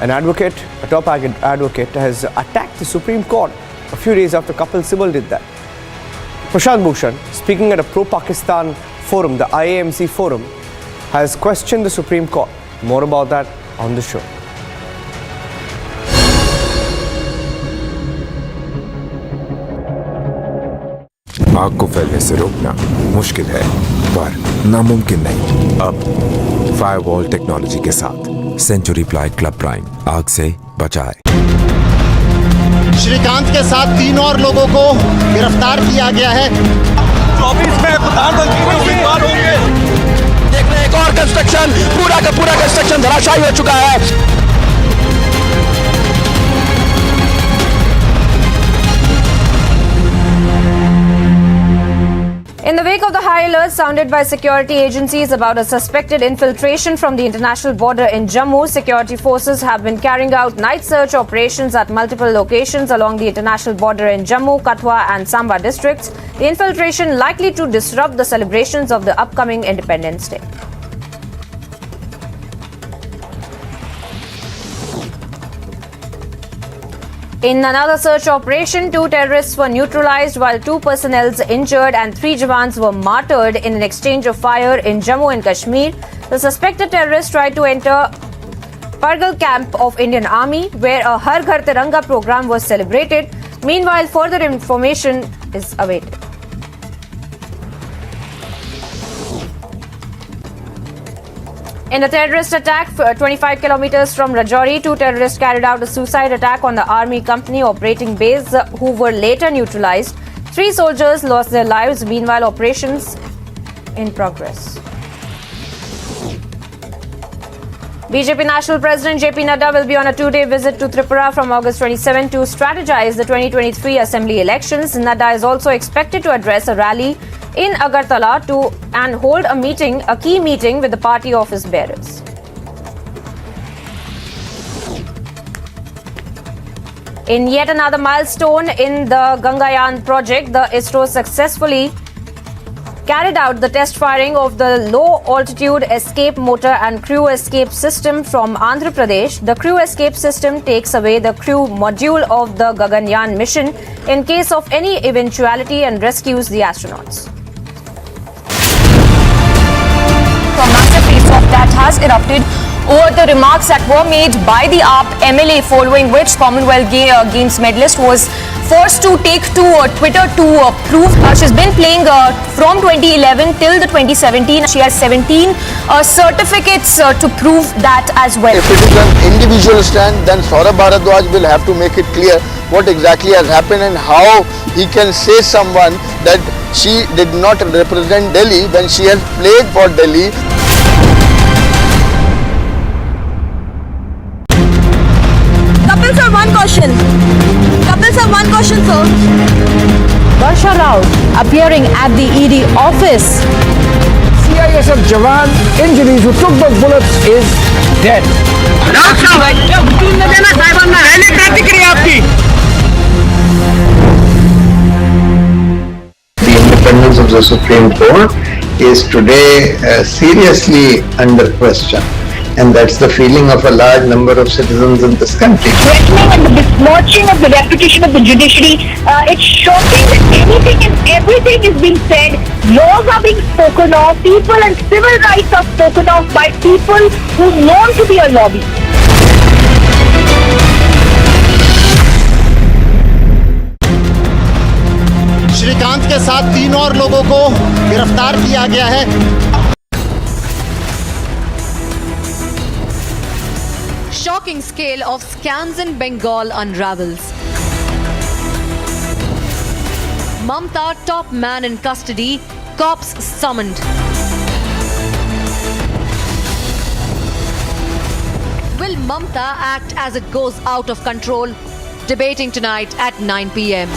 an advocate, a top advocate, has attacked the Supreme Court a few days after Kapil Sibal did that. Prashant Bhushan, speaking at a pro-Pakistan forum, the IAMC forum, has questioned the Supreme Court. More about that on the show. आग को फैलने से रोकना मुश्किल है, पर नामुमकिन नहीं। अब फायरवॉल टेक्नोलॉजी के साथ सेंचुरी प्लाई क्लब प्राइम आग से बचाए। श्रीकांत के साथ 3 और लोगों को गिरफ्तार किया गया है। 24 में प्रधानमंत्री उम्मीदवार होंगे। देख रहे हैं एक और कंस्ट्रक्शन, पूरा का पूरा कंस्ट्रक्शन धराशायी हो चुका है। In the wake of the high alert sounded by security agencies about a suspected infiltration from the international border in Jammu, security forces have been carrying out night search operations at multiple locations along the international border in Jammu, Katwa and Samba districts. The infiltration likely to disrupt the celebrations of the upcoming Independence Day. In another search operation, 2 terrorists were neutralized while 2 personnel injured and 3 Jawans were martyred in an exchange of fire in Jammu and Kashmir. The suspected terrorists tried to enter Pargal camp of Indian Army where a Har Ghar Tiranga program was celebrated. Meanwhile, further information is awaited. In a terrorist attack 25 kilometers from Rajouri, 2 terrorists carried out a suicide attack on the army company operating base who were later neutralized. 3 soldiers lost their lives. Meanwhile, operations in progress. BJP National President JP Nada will be on a 2-day visit to Tripura from August 27 to strategize the 2023 Assembly elections. Nada is also expected to address a rally in Agartala and hold a key meeting with the party office bearers. In yet another milestone in the Gangayaan project, the ISRO successfully carried out the test firing of the low-altitude escape motor and crew escape system from Andhra Pradesh. The crew escape system takes away the crew module of the Gaganyaan mission in case of any eventuality and rescues the astronauts. A massive face-off that has erupted over the remarks that were made by the AAP MLA, following which Commonwealth Games medalist was forced to take to Twitter to prove she's been playing from 2011 till the 2017. She has 17 certificates to prove that as well. If it is an individual stand, then Saurabh Bharadwaj will have to make it clear what exactly has happened and how he can say someone that she did not represent Delhi when she has played for Delhi. Kapil sir, one question. Kapil sir, one question, sir. Varsha Rao appearing at the ED office. CISF Jawan injuries who took those bullets is dead. The independence of the Supreme Court is today seriously under question. And that's the feeling of a large number of citizens in this country. Threatening and the besmirching of the reputation of the judiciary. It's shocking that anything and everything is being said. Laws are being spoken of. People and civil rights are spoken of by people who are known to be a lobby. Srikanth के साथ 3 और लोगों को गिरफ्तार किया गया है। Shocking scale of scams in Bengal unravels. Mamta, top man in custody, cops summoned. Will Mamta act as it goes out of control? Debating tonight at 9 p.m.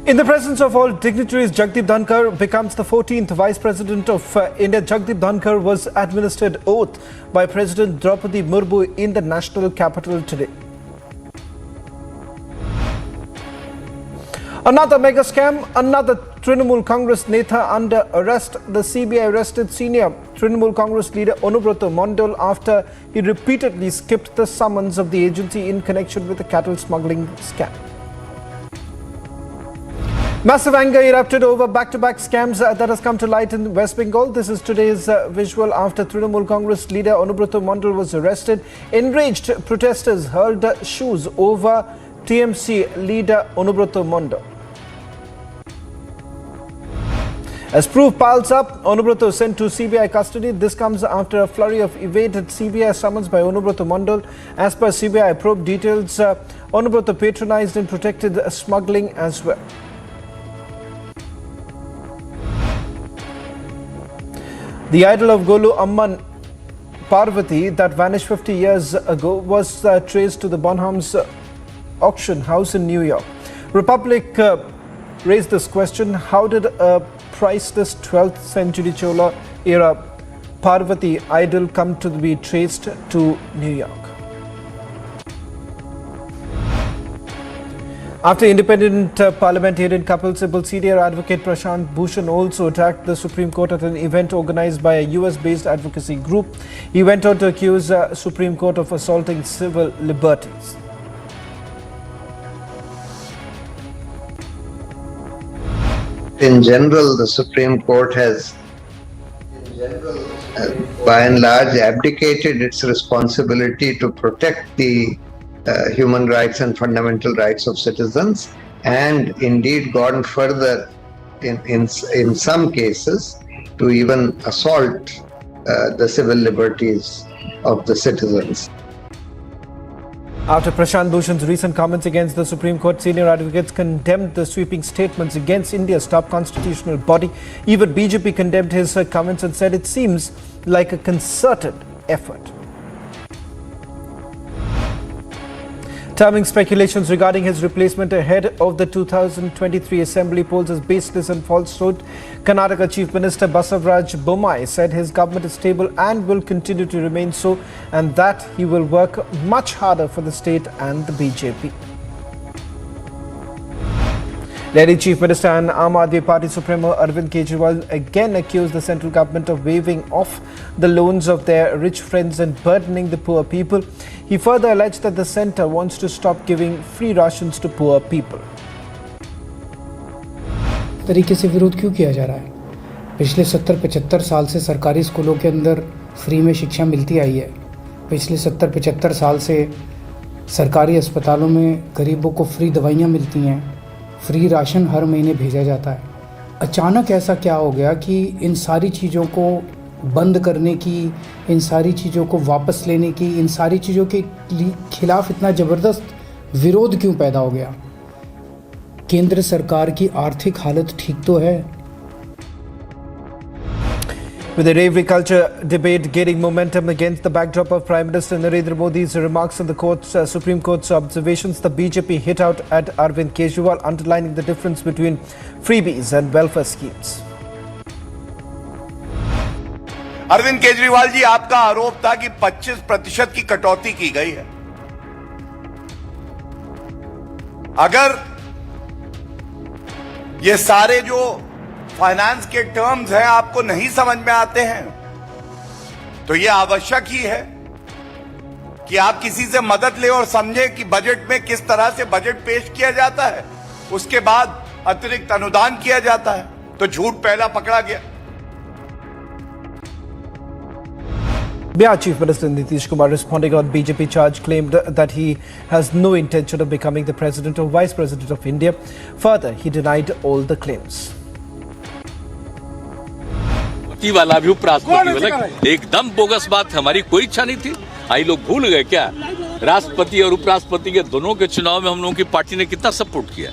In the presence of all dignitaries, Jagdeep Dhankar becomes the 14th Vice President of India. Jagdeep Dhankar was administered oath by President Draupadi Murmu in the national capital today. Another mega scam, another Trinamool Congress Netha under arrest. The CBI arrested senior Trinamool Congress leader Unravel Mondal after he repeatedly skipped the summons of the agency in connection with the cattle smuggling scam. Massive anger erupted over back-to-back scams that has come to light in West Bengal. This is today's visual after Trinamool Congress leader Unravel Mondal was arrested. Enraged protesters hurled shoes over TMC leader Unravel Mondal. As proof piles up, Unravel sent to CBI custody. This comes after a flurry of evaded CBI summons by Unravel Mondal. As per CBI probe details, Unravel patronized and protected smuggling as well. The idol of Golu Amman, Parvati, that vanished 50 years ago, was traced to the Bonham's auction house in New York. Republic raised this question: how did a priceless 12th century Chola era Parvati idol come to be traced to New York? After independent parliamentarian Kapil Sibal, senior advocate Prashant Bhushan also attacked the Supreme Court at an event organized by a US-based advocacy group. He went on to accuse Supreme Court of assaulting civil liberties. In general, the Supreme Court has, by and large, abdicated its responsibility to protect the human rights and fundamental rights of citizens, and indeed gone further in some cases to even assault the civil liberties of the citizens. After Prashant Bhushan's recent comments against the Supreme Court, senior advocates condemned the sweeping statements against India's top constitutional body. Even BJP condemned his comments and said it seems like a concerted effort. Terming speculations regarding his replacement ahead of the 2023 Assembly polls as baseless and falsehood, Karnataka Chief Minister Basavaraj Bommai said his government is stable and will continue to remain so, and that he will work much harder for the state and the BJP. Delhi Chief Minister and Aam Aadmi Party Supremo Arvind Kejriwal again accused the central government of waiving off the loans of their rich friends and burdening the poor people. He further alleged that the centre wants to stop giving free rations to poor people. तरीके से विरोध क्यों किया जा रहा है? पिछले 70-75 साल से सरकारी स्कूलों के अंदर फ्री में शिक्षा मिलती आई है। पिछले 70-75 साल से सरकारी अस्पतालों में गरीबों को फ्री दवाइयाँ मिलती हैं, फ्री राशन हर महीने भेजा जाता है। अचानक ऐसा क्या हो गया कि इन सारी चीज़ों को बंद करने की, इन सारी चीज़ों को वापस लेने की, इन सारी चीज़ों के खिलाफ इतना ज़बरदस्त विरोध क्यों पैदा हो गया? केंद्र सरकार की आर्थिक हालत ठीक तो है? With the agriculture debate gaining momentum against the backdrop of Prime Minister Narendra Modi's remarks on the Supreme Court's observations, the BJP hit out at Arvind Kejriwal, underlining the difference between freebies and welfare schemes. Arvind Kejriwal ji, आपका आरोप था कि 25% की कटौती की गई है। अगर ये सारे जो फाइनेंस के टर्म्स हैं आपको नहीं समझ में आते हैं, तो ये आवश्यक ही है कि आप किसी से मदद लें और समझें कि बजट में किस तरह से बजट पेश किया जाता है, उसके बाद अतिरिक्त अनुदान किया जाता है। तो झूठ पहला पकड़ा गया। Bihar Chief Minister Nitish Kumar, responding on BJP charge, claimed that he has no intention of becoming the President or Vice President of India. Further, he denied all the claims. वाला भी उपराष्ट्रपति वाला एकदम बोगस बात है। हमारी कोई इच्छा नहीं थी। आई लोग भूल गए क्या? राष्ट्रपति और उपराष्ट्रपति के दोनों के चुनाव में हम लोगों की पार्टी ने कितना सपोर्ट किया।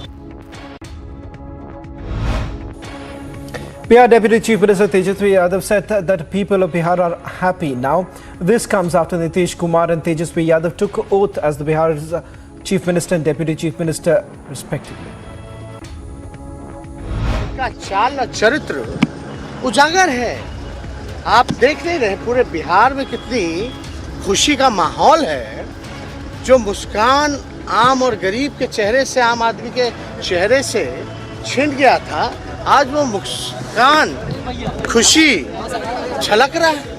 Bihar Deputy Chief Minister Tejasvi Yadav said that people of Bihar are happy now. This comes after Nitish Kumar and Tejasvi Yadav took oath as the Bihar's Chief Minister and Deputy Chief Minister respectively. का चाल और चरित्र उजागर है। आप देख नहीं रहे पूरे बिहार में कितनी खुशी का माहौल है। जो मुस्कान आम और गरीब के चेहरे से, आम आदमी के चेहरे से छिन गया था, आज वो मुस्कान, खुशी झलक रहा है।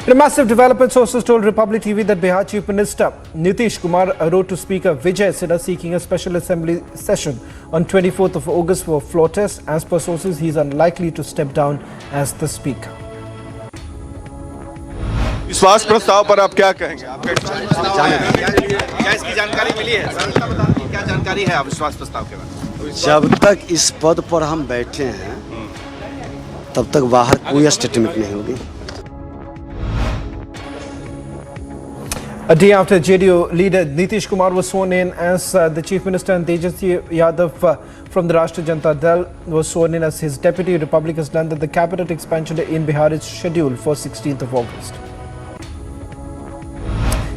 In a massive development, sources told Republic TV that Bihar Chief Minister Nitish Kumar wrote to Speaker Vijay Sinha seeking a special assembly session on 24th of August for a floor test. As per sources, he is unlikely to step down as the Speaker. विश्वास प्रस्ताव पर आप क्या कहेंगे? क्या इसकी जानकारी मिली है? क्या जानकारी है अविश्वास प्रस्ताव के बारे में? जब तक इस पद पर हम बैठे हैं, तब तक बाहर कोई स्टेटमेंट नहीं होगी। A day after JDU leader Nitish Kumar was sworn in as the Chief Minister and Tejasvi Yadav from the Rashtriya Janata Dal was sworn in as his deputy, Republic has learned that the cabinet expansion in Bihar is scheduled for 16th of August.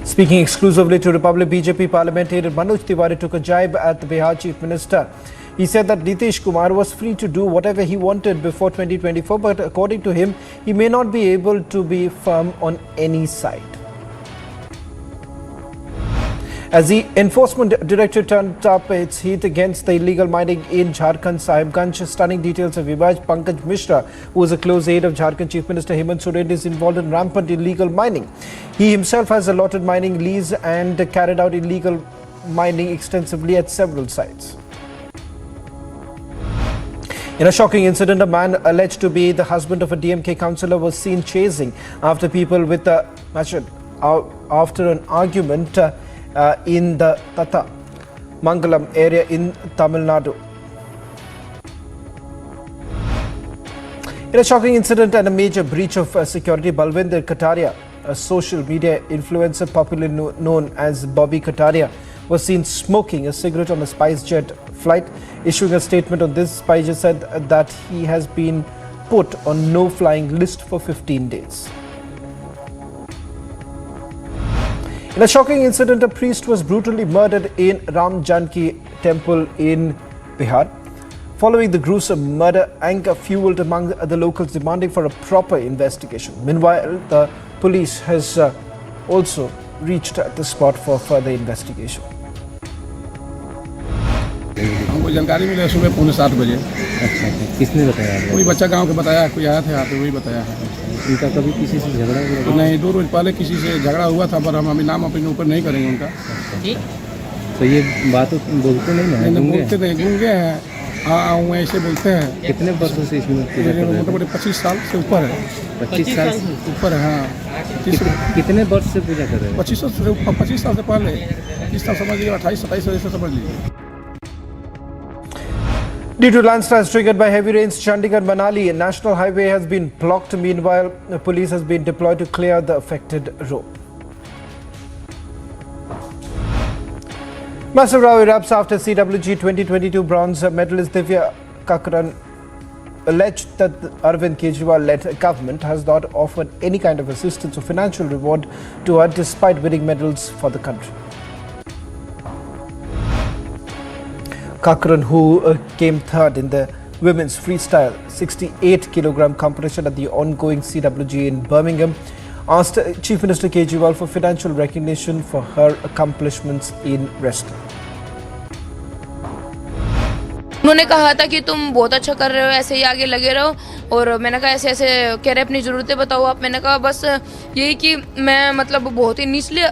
Speaking exclusively to Republic, BJP parliamentarian Manoj Tiwari took a jibe at the Bihar Chief Minister. He said that Nitish Kumar was free to do whatever he wanted before 2024, but according to him, he may not be able to be firm on any side. As the Enforcement Directorate turned up its heat against the illegal mining in Jharkhand, Sahibganj, stunning details have emerged. Pankaj Mishra, who is a close aide of Jharkhand Chief Minister Hemant Soren, is involved in rampant illegal mining. He himself has allotted mining lease and carried out illegal mining extensively at several sites. In a shocking incident, a man alleged to be the husband of a DMK councillor was seen chasing after people with a after an argument in the Tata Mangalam area in Tamil Nadu. In a shocking incident and a major breach of security, Balwinder Kataria, a social media influencer popularly known as Bobby Kataria, was seen smoking a cigarette on a SpiceJet flight. Issuing a statement on this, SpiceJet said that he has been put on no-flying list for 15 days. In a shocking incident, a priest was brutally murdered in Ram Janki temple in Bihar. Following the gruesome murder, anger fueled among the locals demanding for a proper investigation. Meanwhile, the police has also reached the spot for further investigation. हमको जानकारी मिली सुबह 6:45 बजे। अच्छा, किसने बताया? कोई बच्चा गांव के बताया, कोई आया था यहाँ पे, वही बताया है। उनका कभी किसी से झगड़ा हुआ? नहीं, 2 रोज पहले किसी से झगड़ा हुआ था, पर हम अभी नाम अपने ऊपर नहीं करेंगे उनका। जी, तो ये बात बोलते नहीं ना? बोलते नहीं, गूंगे हैं। हाँ, ऐसे बोलते हैं। कितने वर्षों से इसमें पूजा कर रहे हैं? मोटामोटी 25 साल से ऊपर है। 25 साल ऊपर है, हाँ। कितने वर्ष से पूजा कर रहे हैं? 25 साल से पहले, 30 साल समझ लीजिए, 28-27 ऐसे समझ लीजिए। Due to landslides triggered by heavy rains, Chandigarh-Manali National Highway has been blocked. Meanwhile, the police has been deployed to clear the affected road. Massive row erupts after CWG 2022 bronze medalist Divya Kakran alleged that the Arvind Kejriwal-led government has not offered any kind of assistance or financial reward to her despite winning medals for the country. Kakran, who came third in the women's freestyle 68 kilogram competition at the ongoing CWG in Birmingham, asked Chief Minister Kejriwal for financial recognition for her accomplishments in wrestling. उन्होंने कहा था कि तुम बहुत अच्छा कर रहे हो, ऐसे ही आगे लगे रहो। और मैंने कहा ऐसे ऐसे कह रहे अपनी ज़रूरतें बताओ आप। मैंने कहा बस यही कि मैं मतलब बहुत ही निचले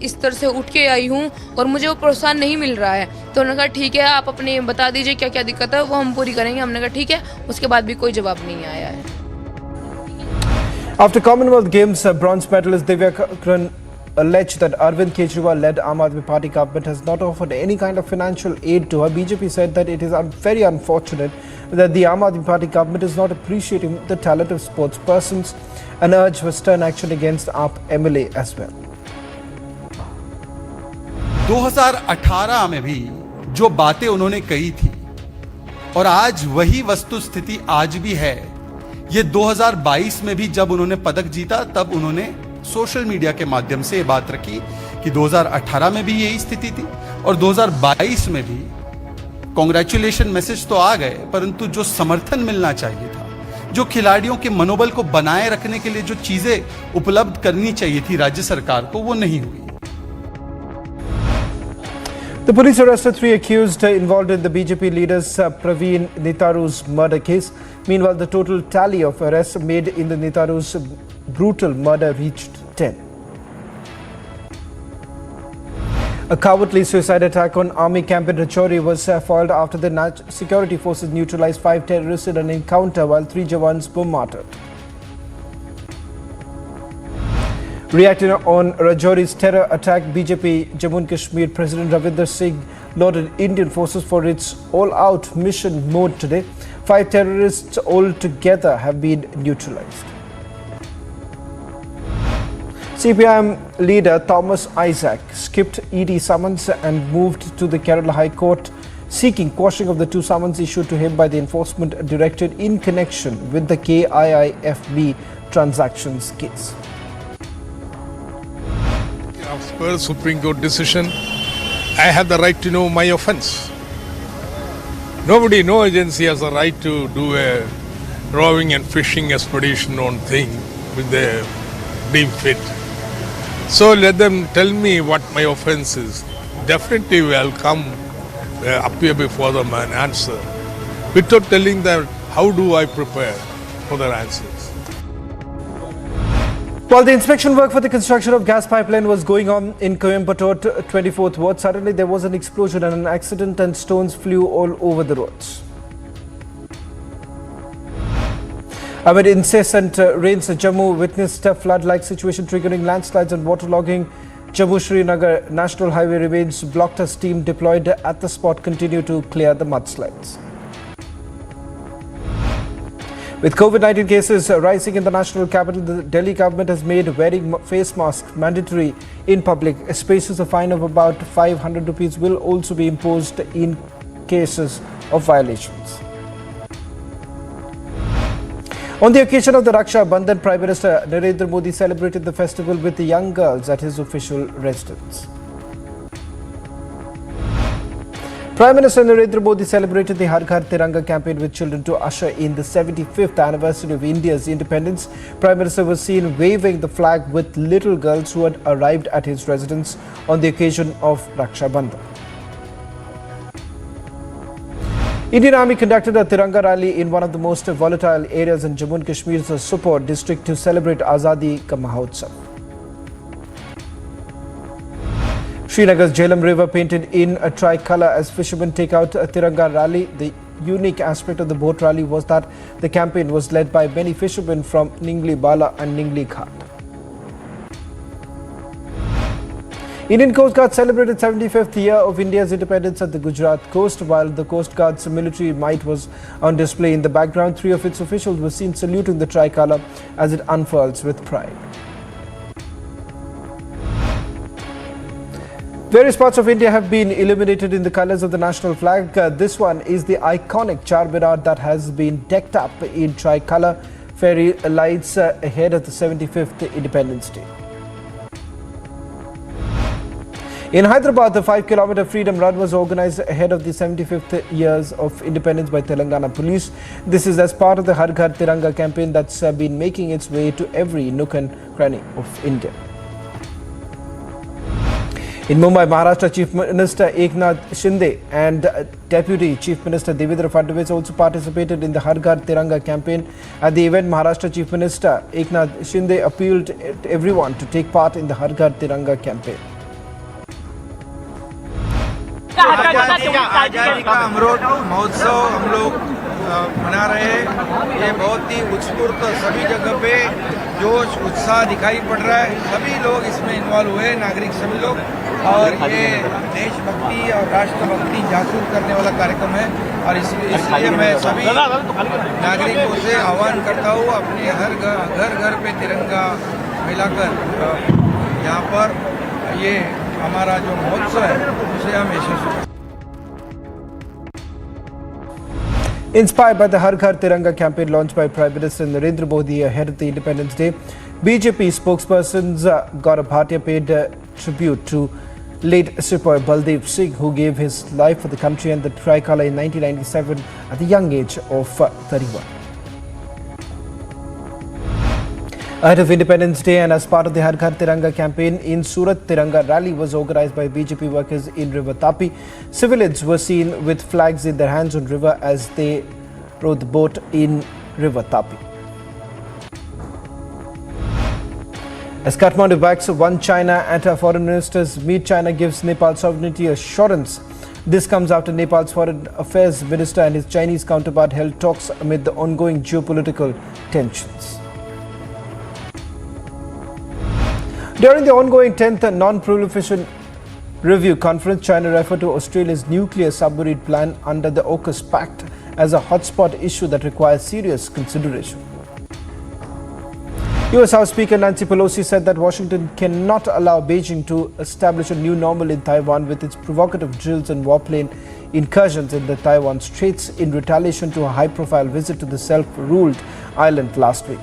स्तर से उठ के आई हूँ और मुझे वो प्रोत्साहन नहीं मिल रहा है। तो उन्होंने कहा ठीक है, आप अपनी बता दीजिए क्या क्या दिक्कत है, वो हम पूरी करेंगे। हमने कहा ठीक है। उसके बाद भी कोई जवाब नहीं आया है। After Commonwealth Games, bronze medalist Divya Kakran alleged that Arvind Kejriwal-led Aam Aadmi Party government has not offered any kind of financial aid to her. BJP said that it is very unfortunate that the Aam Aadmi Party government is not appreciating the talent of sports persons and urged for stern action against AAP MLA as well. 2018 में भी जो बातें उन्होंने कही थी और आज वही वस्तु स्थिति आज भी है। ये 2022 में भी जब उन्होंने पदक जीता तब उन्होंने सोशल मीडिया के माध्यम से ये बात रखी कि 2018 में भी यही स्थिति थी और 2022 में भी कांग्रेचुलेशन मैसेज तो आ गए, परंतु जो समर्थन मिलना चाहिए था, जो खिलाड़ियों के मनोबल को बनाए रखने के लिए जो चीजें उपलब्ध करनी चाहिए थी राज्य सरकार को, वो नहीं हुई। The police arrested 3 accused involved in the BJP leader's Praveen Nitaru's murder case. Meanwhile, the total tally of arrests made in the Nitaru's brutal murder reached 10. A cowardly suicide attack on army camp in Rajouri was foiled after the security forces neutralized 5 terrorists in an encounter while 3 Jawans were martyred. Reacting on Rajouri's terror attack, BJP Jammu and Kashmir President Ravinder Singh lauded Indian forces for its all-out mission mode today. 5 terrorists altogether have been neutralized. CPIM leader Thomas Isaac skipped ED summons and moved to the Kerala High Court, seeking quashing of the 2 summons issued to him by the Enforcement Directorate in connection with the KIIFB transactions case. As per Supreme Court decision, I have the right to know my offence. Nobody, no agency has the right to do a rowing and fishing expedition on thing with their deem fit. So let them tell me what my offence is. Definitely I'll come appear before them and answer. Without telling them how do I prepare for their answers. While the inspection work for the construction of gas pipeline was going on in Coimbatore 24th ward, suddenly there was an explosion and an accident and stones flew all over the roads. Amid incessant rains, Jammu witnessed a flood-like situation triggering landslides and waterlogging. Jammu-Srinagar National Highway remains blocked as team deployed at the spot continue to clear the mudslides. With COVID-19 cases rising in the national capital, the Delhi government has made wearing face masks mandatory in public spaces. A fine of about 500 rupees will also be imposed in cases of violations. On the occasion of the Raksha Bandhan, Prime Minister Narendra Modi celebrated the festival with the young girls at his official residence. Prime Minister Narendra Modi celebrated the Har Ghar Tiranga campaign with children to usher in the 75th anniversary of India's independence. Prime Minister was seen waving the flag with little girls who had arrived at his residence on the occasion of Raksha Bandhan. Indian Army conducted a Tiranga rally in one of the most volatile areas in Jammu and Kashmir's Sopore district to celebrate Azadi Ka Mahotsav. Srinagar's Jhelum River painted in a tricolour as fishermen take out a Tiranga rally. The unique aspect of the boat rally was that the campaign was led by many fishermen from Ningli Bala and Ningli Ghat. Indian Coast Guard celebrated 75th year of India's independence at the Gujarat coast. While the Coast Guard's military might was on display in the background, 3 of its officials were seen saluting the tricolour as it unfurls with pride. Various parts of India have been illuminated in the colours of the national flag. This one is the iconic Charminar that has been decked up in tricolour fairy lights ahead of the 75th Independence Day. In Hyderabad, the 5-kilometre freedom run was organised ahead of the 75th years of independence by Telangana police. This is as part of the Har Ghar Tiranga campaign that's been making its way to every nook and cranny of India. In Mumbai, Maharashtra Chief Minister Eknath Shinde and Deputy Chief Minister Devendra Fadnavis also participated in the Har Ghar Tiranga campaign. At the event, Maharashtra Chief Minister Eknath Shinde appealed to everyone to take part in the Har Ghar Tiranga campaign. आजादी का अमृत महोत्सव हम लोग मना रहे हैं। ये बहुत ही उत्स्फूर्त सभी जगह पे जोश उत्साह दिखाई पड़ रहा है। सभी लोग इसमें इन्वॉल्व हुए, नागरिक सभी लोग, और ये देशभक्ति और राष्ट्रभक्ति जागरूक करने वाला कार्यक्रम है। और इसलिए मैं सभी नागरिकों से आह्वान करता हूँ अपने हर घर पे तिरंगा फैलाकर यहाँ पर ये हमारा जो महोत्सव है उसे हम यशस्वी। Inspired by the Har Ghar Tiranga campaign launched by Prime Minister Narendra Modi ahead of the Independence Day, BJP spokespersons Gaurav Bhatia paid tribute to late Sepoy Baldev Singh, who gave his life for the country and the tricolour in 1997 at the young age of 31. Ahead of Independence Day and as part of the Har Ghar Tiranga campaign in Surat, Tiranga rally was organised by BJP workers in River Tapi. Civilians were seen with flags in their hands on river as they rowed the boat in River Tapi. As Kathmandu backs One China at our foreign ministers meet, China gives Nepal sovereignty assurance. This comes after Nepal's foreign affairs minister and his Chinese counterpart held talks amid the ongoing geopolitical tensions. During the ongoing 10th Non-Proliferation Review Conference, China referred to Australia's nuclear submarine plan under the AUKUS Pact as a hotspot issue that requires serious consideration. US House Speaker Nancy Pelosi said that Washington cannot allow Beijing to establish a new normal in Taiwan with its provocative drills and warplane incursions in the Taiwan Straits in retaliation to a high-profile visit to the self-ruled island last week.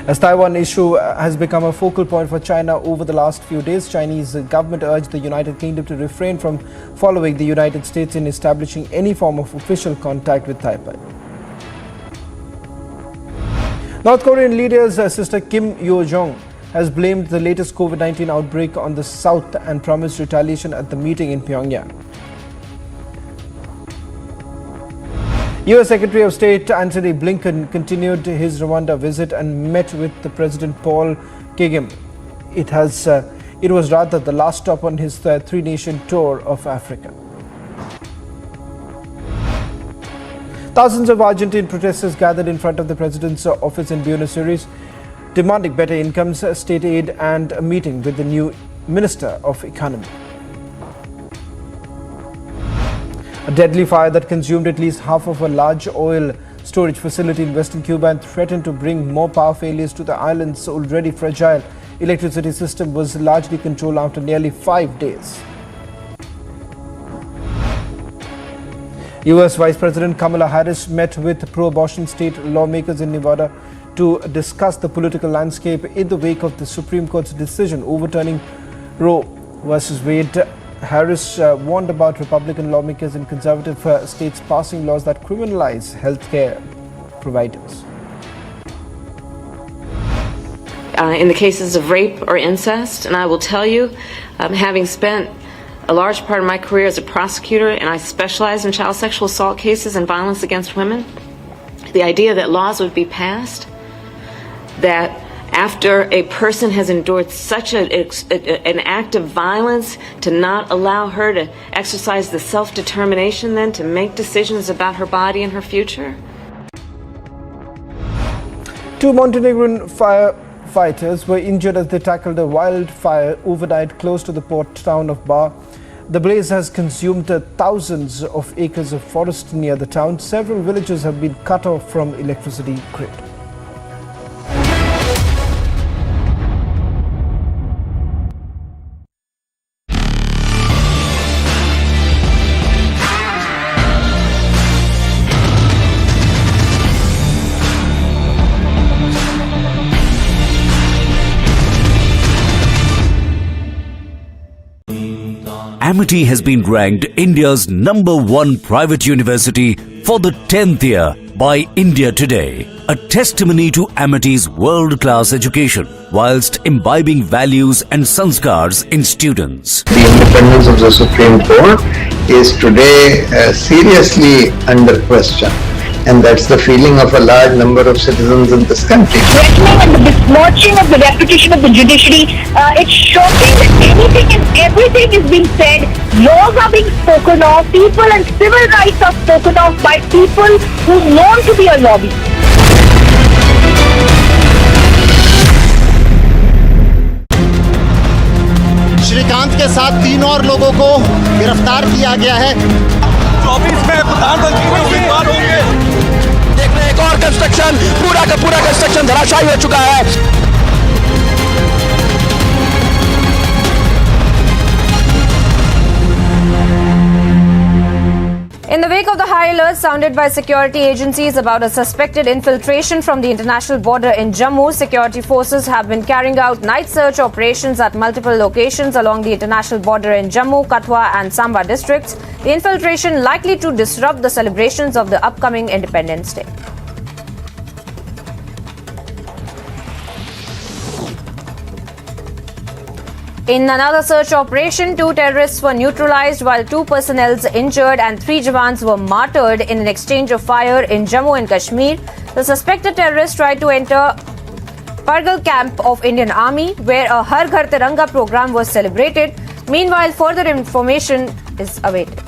As Taiwan issue has become a focal point for China over the last few days, Chinese government urged the United Kingdom to refrain from following the United States in establishing any form of official contact with Taipei. North Korean leader's sister Kim Yo-jong has blamed the latest COVID-19 outbreak on the South and promised retaliation at the meeting in Pyongyang. US Secretary of State Antony Blinken continued his Rwanda visit and met with the President Paul Kagame. It was rather the last stop on his three-nation tour of Africa. Thousands of Argentine protesters gathered in front of the president's office in Buenos Aires, demanding better incomes, state aid and a meeting with the new Minister of Economy. A deadly fire that consumed at least half of a large oil storage facility in western Cuba and threatened to bring more power failures to the island's already fragile electricity system was largely controlled after nearly 5 days. US Vice President Kamala Harris met with pro-abortion state lawmakers in Nevada to discuss the political landscape in the wake of the Supreme Court's decision overturning Roe versus Wade. Harris warned about Republican lawmakers in conservative states passing laws that criminalize healthcare providers. In the cases of rape or incest, and I will tell you, having spent a large part of my career as a prosecutor, and I specialize in child sexual assault cases and violence against women, the idea that laws would be passed that after a person has endured such an act of violence, to not allow her to exercise the self-determination then to make decisions about her body and her future. Two Montenegrin firefighters were injured as they tackled a wildfire overnight close to the port town of Bar. The blaze has consumed thousands of acres of forest near the town. Several villages have been cut off from electricity grid. Amity has been ranked India's #1 private university for the 10th year by India Today, a testimony to Amity's world-class education whilst imbibing values and sanskars in students. The independence of the Supreme Court is today seriously under question, and that's the feeling of a large number of citizens in this country. Threatening and the besmirching of the reputation of the judiciary, it's shocking that anything and everything is being said, laws are being spoken of, people and civil rights are spoken of by people who are known to be a lobby. Srikanth के साथ 3 और लोगों को गिरफ्तार किया गया है। 24 में प्रधानमंत्री उम्मीदवार होंगे। देख रहे हैं एक और कंस्ट्रक्शन, पूरा का पूरा कंस्ट्रक्शन धराशायी हो चुका है। In the wake of the high alert sounded by security agencies about a suspected infiltration from the international border in Jammu, security forces have been carrying out night search operations at multiple locations along the international border in Jammu, Katwa and Samba districts. The infiltration likely to disrupt the celebrations of the upcoming Independence Day. In another search operation, 2 terrorists were neutralized while 2 personnel injured and 3 Jawans were martyred in an exchange of fire in Jammu and Kashmir. The suspected terrorists tried to enter Pargal camp of Indian Army, where a Har Ghar Tiranga program was celebrated. Meanwhile, further information is awaited.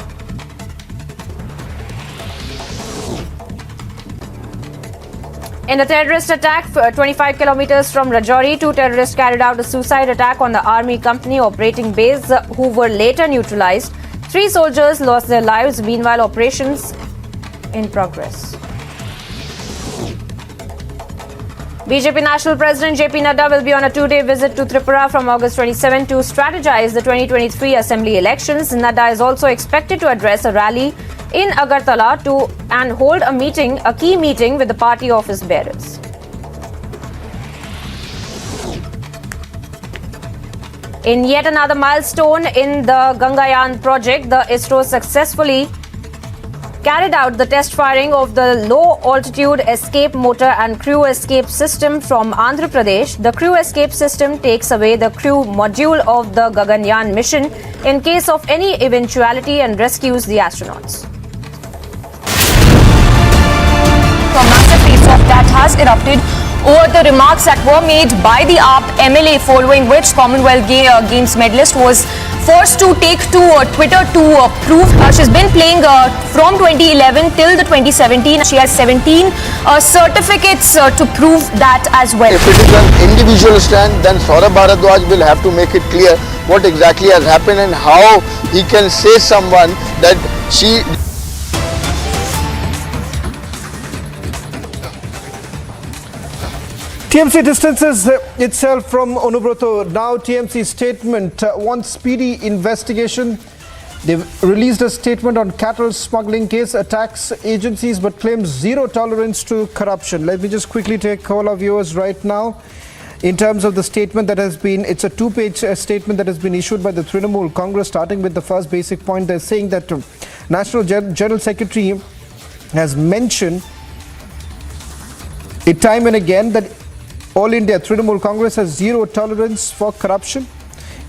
In a terrorist attack 25 kilometers from Rajouri, 2 terrorists carried out a suicide attack on the army company operating base, who were later neutralized. 3 soldiers lost their lives. Meanwhile, operations in progress. BJP National President JP Nadu will be on a 2-day visit to Tripura from August 27 to strategize the 2023 Assembly elections. Nadu is also expected to address a rally in Agartala and hold a key meeting with the party office bearers. In yet another milestone in the Gangayaan project, the ISRO successfully carried out the test firing of the low-altitude escape motor and crew escape system from Andhra Pradesh. The crew escape system takes away the crew module of the Gaganyaan mission in case of any eventuality and rescues the astronauts. A massive face-off that has erupted over the remarks that were made by the AAP MLA, following which Commonwealth Games medalist was forced to take to Twitter to prove she's been playing from 2011 till the 2017. She has 17 certificates to prove that as well. If it is an individual stand, then Saurabh Bharadwaj will have to make it clear what exactly has happened and how he can say someone that she... TMC distances itself from Onubroto. Now TMC statement wants speedy investigation They've released a statement on cattle smuggling case, attacks agencies but claims zero tolerance to corruption. Let me just quickly take all our viewers right now. In terms of the statement that has been, it's a two-page statement that has been issued by the Trinamool Congress, starting with the first basic point. They're saying that National General Secretary has mentioned it time and again that All India Trinamool Congress has zero tolerance for corruption.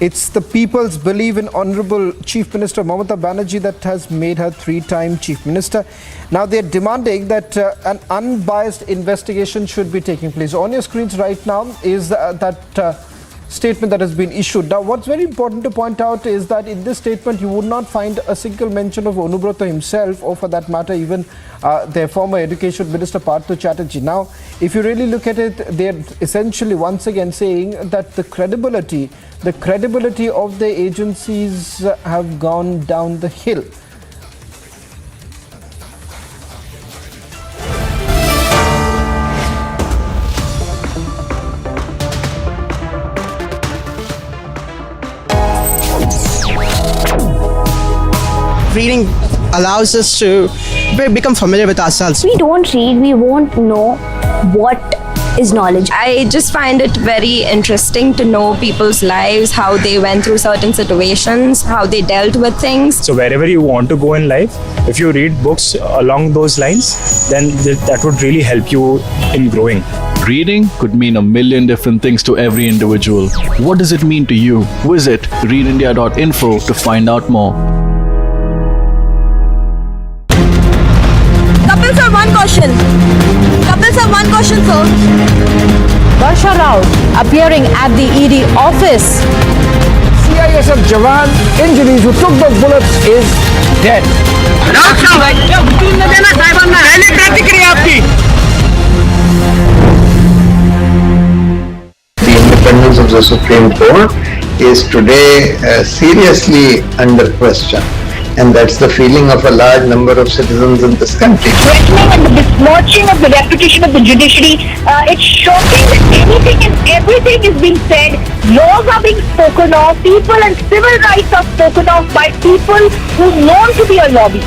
It's the people's belief in Honorable Chief Minister Mamata Banerjee that has made her three-time Chief Minister. Now they're demanding that an unbiased investigation should be taking place. On your screens right now is that statement that has been issued. Now what's very important to point out is that in this statement you would not find a single mention of Anubrata himself, or for that matter even their former Education Minister Partha Chatterjee. Now if you really look at it, they're essentially once again saying that the credibility of the agencies have gone down the hill. Reading allows us to become familiar with ourselves. We don't read, we won't know what is knowledge. I just find it very interesting to know people's lives, how they went through certain situations, how they dealt with things. So wherever you want to go in life, if you read books along those lines, then that would really help you in growing. Reading could mean a million different things to every individual. What does it mean to you? Visit readindia.info to find out more. Couples have one question. Couples have one question, sir. Varsha Rao appearing at the ED office. CISF Jawan injuries who took the bullets is dead. The independence of the Supreme Court is today seriously under question. And that's the feeling of a large number of citizens in this country. Threatening and the besmirching of the reputation of the judiciary, it's shocking that anything and everything is being said. Laws are being spoken of, people and civil rights are spoken of by people who are known to be a lobby.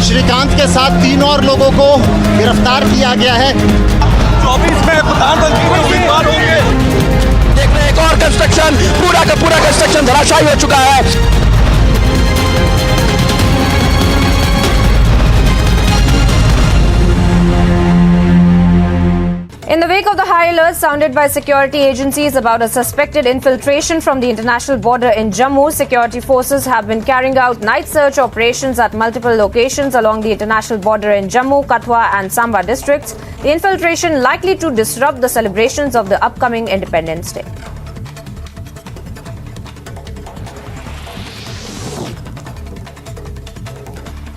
Srikanth के साथ 3 और लोगों को गिरफ्तार किया गया है। 24 में प्रधानमंत्री उम्मीदवार होंगे। देख रहे हैं एक और कंस्ट्रक्शन, पूरा का पूरा कंस्ट्रक्शन धराशायी हो चुका है। In the wake of the high alert sounded by security agencies about a suspected infiltration from the international border in Jammu, security forces have been carrying out night search operations at multiple locations along the international border in Jammu, Kathua and Samba districts. The infiltration likely to disrupt the celebrations of the upcoming Independence Day.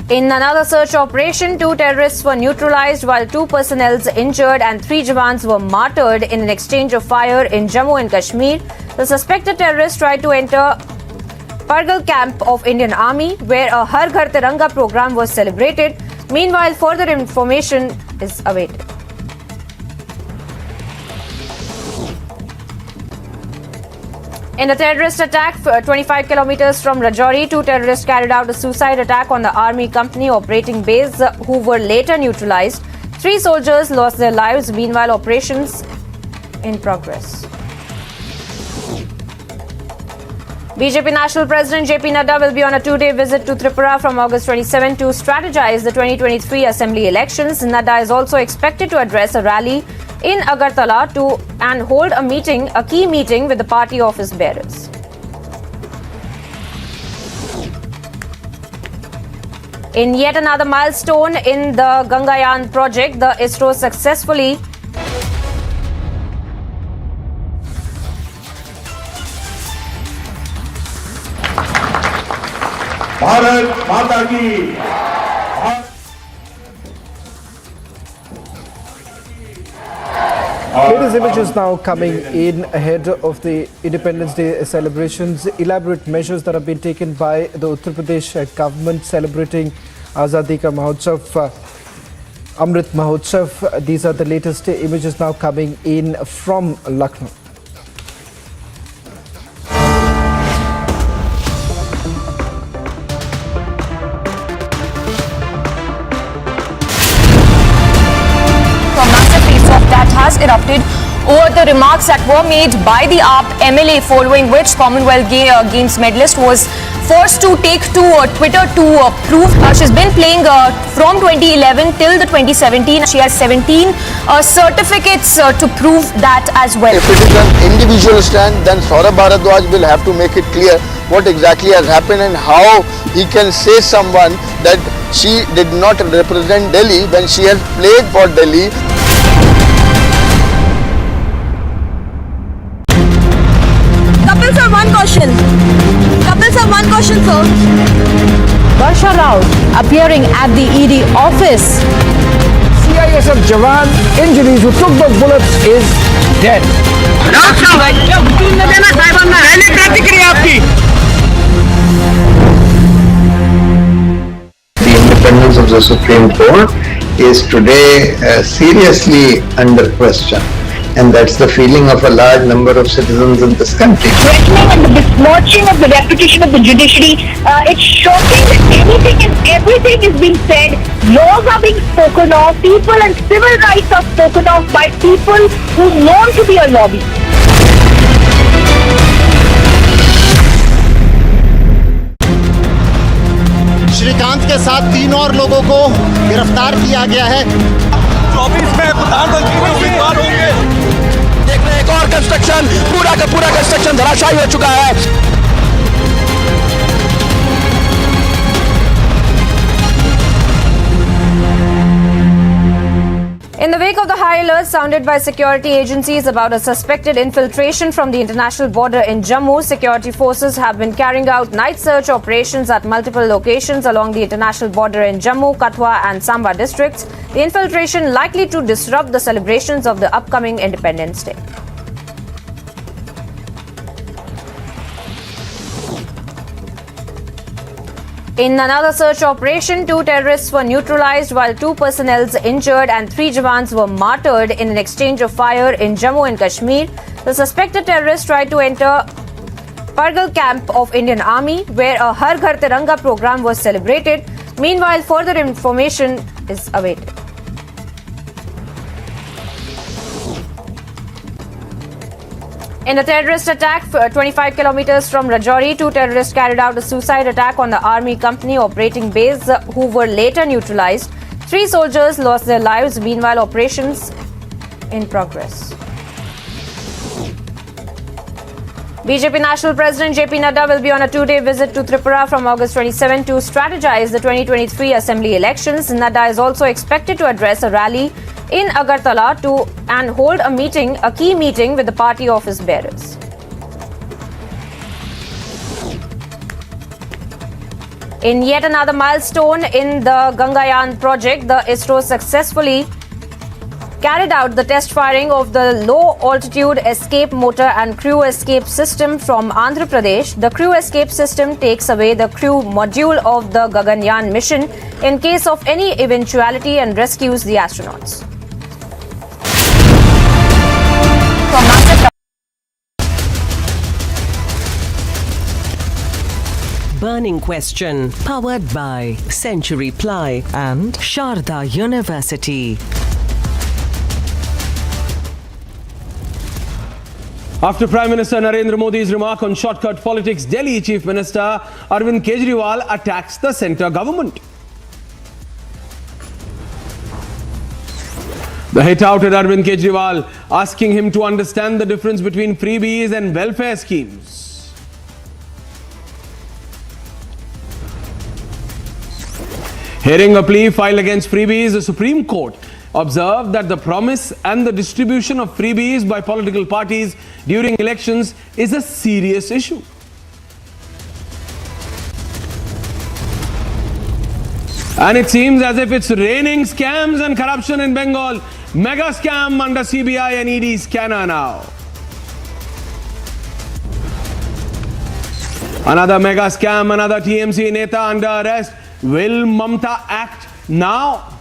In another search operation, 2 terrorists were neutralized while 2 personnel injured and 3 Jawans were martyred in an exchange of fire in Jammu and Kashmir. The suspected terrorists tried to enter Pargal camp of Indian Army, where a Har Ghar Tiranga program was celebrated. Meanwhile, further information is awaited. In a terrorist attack 25 kilometers from Rajouri, 2 terrorists carried out a suicide attack on the army company operating base, who were later neutralized. 3 soldiers lost their lives. Meanwhile, operations in progress. BJP National President JP Nadu will be on a 2-day visit to Tripura from August 27 to strategize the 2023 Assembly elections. Nadu is also expected to address a rally in Agartala and hold a key meeting with the party office bearers. In yet another milestone in the Gangayaan project, the ISRO successfully Bharat माता की। Latest images now coming in ahead of the Independence Day celebrations. Elaborate measures that have been taken by the Uttar Pradesh government celebrating Azadi Ka Mahotsav. Amrit Mahotsav. These are the latest images now coming in from Lucknow. A massive face-off that has erupted over the remarks that were made by the AAP MLA, following which Commonwealth Games medalist was forced to take to Twitter to prove she's been playing from 2011 till the 2017. She has 17 certificates to prove that as well. If it is an individual stand, then Saurabh Bharadwaj will have to make it clear what exactly has happened and how he can say someone that she did not represent Delhi when she has played for Delhi. Couple sir, one question. Couple sir, one question sir. Varsha Rao appearing at the ED office. CISF Jawan injuries who took the bullets is dead. The independence of the Supreme Court is today seriously under question. And that's the feeling of a large number of citizens in this country. Threatening and the besmirching of the reputation of the judiciary. It's shocking that anything and everything is being said. Laws are being spoken of. People and civil rights are spoken of by people who are known to be a lobby. Srikanth के साथ 3 और लोगों को गिरफ्तार किया गया है। 24 में प्रधानमंत्री उम्मीदवार होंगे। देख रहे हैं एक और कंस्ट्रक्शन, पूरा का पूरा कंस्ट्रक्शन धराशायी हो चुका है। In the wake of the high alert sounded by security agencies about a suspected infiltration from the international border in Jammu, security forces have been carrying out night search operations at multiple locations along the international border in Jammu, Kathua and Samba districts. The infiltration likely to disrupt the celebrations of the upcoming Independence Day. In another search operation, 2 terrorists were neutralized while 2 personnel injured and 3 Jawans were martyred in an exchange of fire in Jammu and Kashmir. The suspected terrorists tried to enter Pargal camp of Indian Army, where a Har Ghar Tiranga program was celebrated. Meanwhile, further information is awaited. In a terrorist attack 25 kilometers from Rajouri, 2 terrorists carried out a suicide attack on the army company operating base, who were later neutralized. 3 soldiers lost their lives. Meanwhile, operations in progress. BJP National President JP Nadu will be on a 2-day visit to Tripura from August 27 to strategize the 2023 Assembly elections. Nadu is also expected to address a rally in Agartala and hold a key meeting with the party office bearers. In yet another milestone in the Gangayaan project, the ISRO successfully carried out the test firing of the low-altitude escape motor and crew escape system from Andhra Pradesh. The crew escape system takes away the crew module of the Gaganyaan mission in case of any eventuality and rescues the astronauts. Burning Question, powered by Century Ply and Sharda University. After Prime Minister Narendra Modi's remark on shortcut politics, Delhi Chief Minister Arvind Kejriwal attacks the centre government. The hit out at Arvind Kejriwal, asking him to understand the difference between freebies and welfare schemes. Hearing a plea filed against freebies, the Supreme Court observed that the promise and the distribution of freebies by political parties during elections is a serious issue. And it seems as if it's raining scams and corruption in Bengal. Mega scam under CBI and ED scanner now. Another mega scam, another TMC Neta under arrest. Will Mamta act now?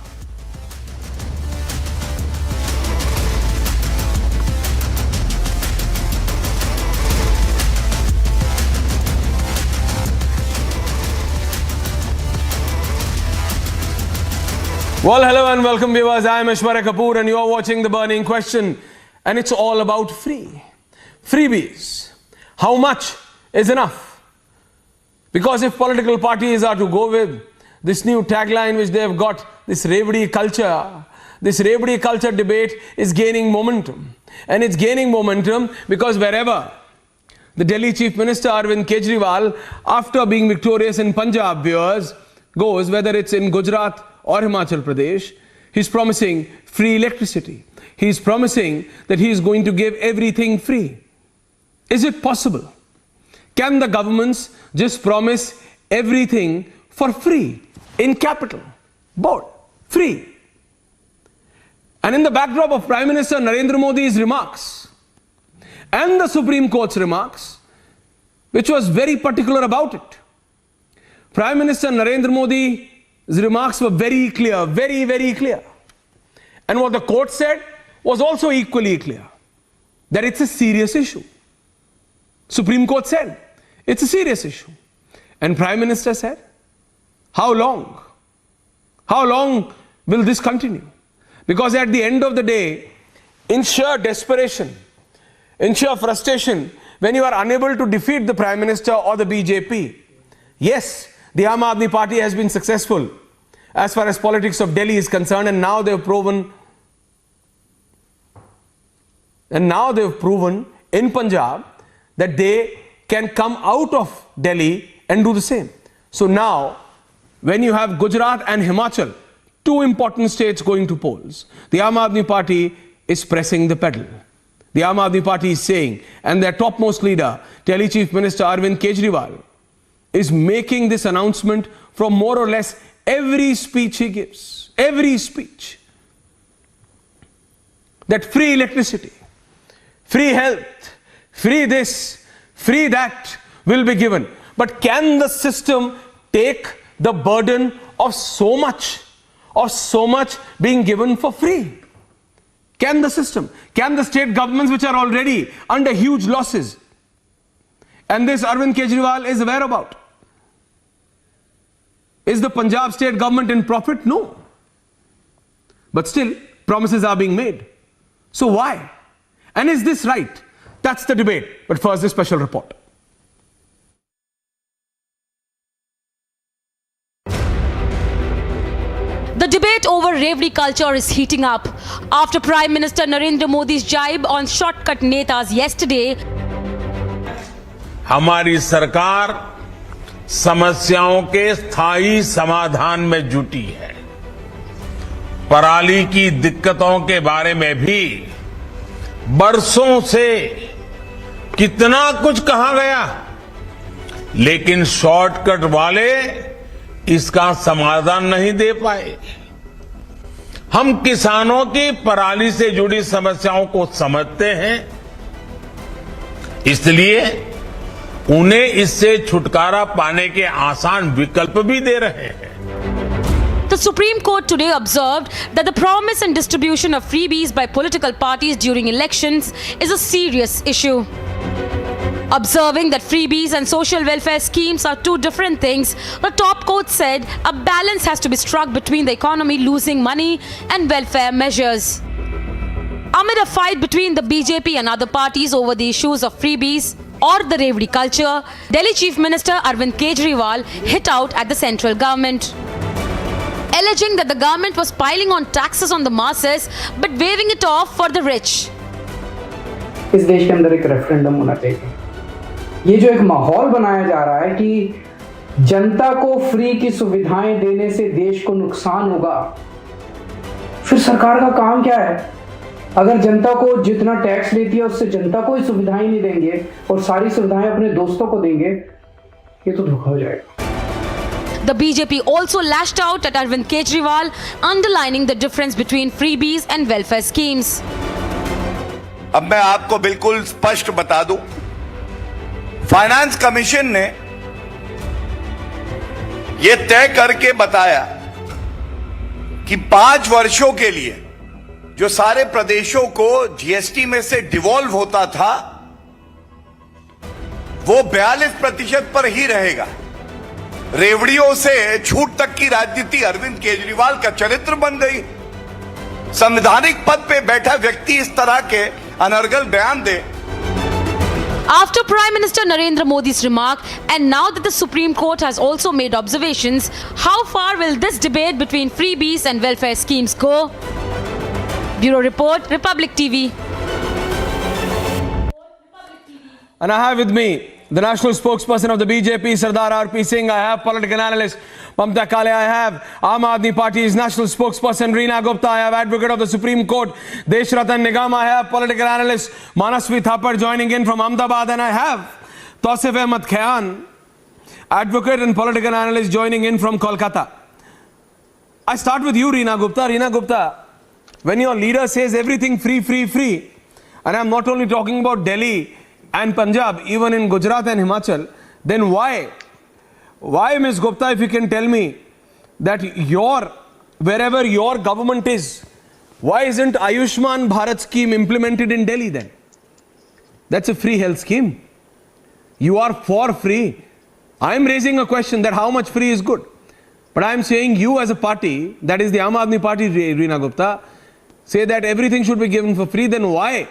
Well, hello and welcome viewers. I am Aishwarya Kapoor and you are watching The Burning Question, and it's all about freebies. How much is enough? Because if political parties are to go with this new tagline which they have got, this Revdi culture debate is gaining momentum. And it's gaining momentum because wherever the Delhi Chief Minister Arvind Kejriwal, after being victorious in Punjab, viewers, goes, whether it's in Gujarat or Himachal Pradesh, he's promising free electricity. He's promising that he's going to give everything free. Is it possible? Can the governments just promise everything for free? In capital, bold, free. And in the backdrop of Prime Minister Narendra Modi's remarks and the Supreme Court's remarks, which was very particular about it, Prime Minister Narendra Modi's remarks were very clear, very, very clear. And what the court said was also equally clear, that it's a serious issue. Supreme Court said, it's a serious issue. And Prime Minister said, how long? How long will this continue? Because at the end of the day, in sheer desperation, in sheer frustration, when you are unable to defeat the Prime Minister or the BJP, yes, the Aam Aadmi Party has been successful as far as politics of Delhi is concerned, and now they've proven in Punjab that they can come out of Delhi and do the same. So now, when you have Gujarat and Himachal, two important states going to polls, the Aam Aadmi Party is pressing the pedal. The Aam Aadmi Party is saying, and their topmost leader, Delhi Chief Minister Arvind Kejriwal, is making this announcement from more or less every speech he gives, every speech, that free electricity, free health, free this, free that will be given. But can the system take the burden of so much being given for free? Can the system, can the state governments which are already under huge losses, and this Arvind Kejriwal is aware about? Is the Punjab state government in profit? No. But still, promises are being made. So why? And is this right? That's the debate. But first, this special report. The debate over Revdi culture is heating up after Prime Minister Narendra Modi's jibe on shortcut netas yesterday. हमारी सरकार समस्याओं के स्थायी समाधान में जुटी है। पराली की दिक्कतों के बारे में भी बरसों से कितना कुछ कहा गया, लेकिन शॉर्टकट वाले इसका समाधान नहीं दे पाए। हम किसानों की पराली से जुड़ी समस्याओं को समझते हैं, इसलिए उन्हें इससे छुटकारा पाने के आसान विकल्प भी दे रहे हैं। The Supreme Court today observed that the promise and distribution of freebies by political parties during elections is a serious issue. Observing that freebies and social welfare schemes are two different things, the top court said a balance has to be struck between the economy losing money and welfare measures. Amid a fight between the BJP and other parties over the issues of freebies or the Revdi culture, Delhi Chief Minister Arvind Kejriwal hit out at the central government, alleging that the government was piling on taxes on the masses but waving it off for the rich. इस देश के अंदर एक referendum होना चाहिए। ये जो एक माहौल बनाया जा रहा है कि जनता को फ्री की सुविधाएं देने से देश को नुकसान होगा, फिर सरकार का काम क्या है? अगर जनता को जितना टैक्स लेती है उससे जनता को ही सुविधाएं नहीं देंगे और सारी सुविधाएं अपने दोस्तों को देंगे, ये तो धोखा हो जाएगा। The BJP also lashed out at Arvind Kejriwal, underlining the difference between freebies and welfare schemes. अब मैं आपको बिल्कुल स्पष्ट बता दूं, फाइनेंस कमीशन ने यह तय करके बताया कि 5 वर्षों के लिए जो सारे प्रदेशों को जीएसटी में से डिवॉल्व होता था वो 42% पर ही रहेगा। रेवड़ियों से झूठ तक की राजनीति अरविंद केजरीवाल का चरित्र बन गई। संवैधानिक पद पे बैठा व्यक्ति इस तरह के अनर्गल बयान दे। After Prime Minister Narendra Modi's remark, and now that the Supreme Court has also made observations, how far will this debate between freebies and welfare schemes go? Bureau Report, Republic TV. And I have with me the national spokesperson of the BJP, Sardar R.P. Singh. I have political analyst Mamta Kale. I have Aam Aadmi Party's national spokesperson Reena Gupta. I have advocate of the Supreme Court Desh Ratan Nigam. I have political analyst Manasvi Thapar joining in from Ahmedabad. And I have Tausif Ahmed Khan, advocate and political analyst joining in from Kolkata. I start with you, Reena Gupta. Reena Gupta, when your leader says everything free, free, free, and I'm not only talking about Delhi and Punjab, even in Gujarat and Himachal, then why, Ms. Gupta, if you can tell me that wherever your government is, why isn't Ayushman Bharat scheme implemented in Delhi then? That's a free health scheme. You are for free. I'm raising a question that how much free is good. But I'm saying you as a party, that is the Aam Aadmi Party, Reena Gupta, say that everything should be given for free, then why?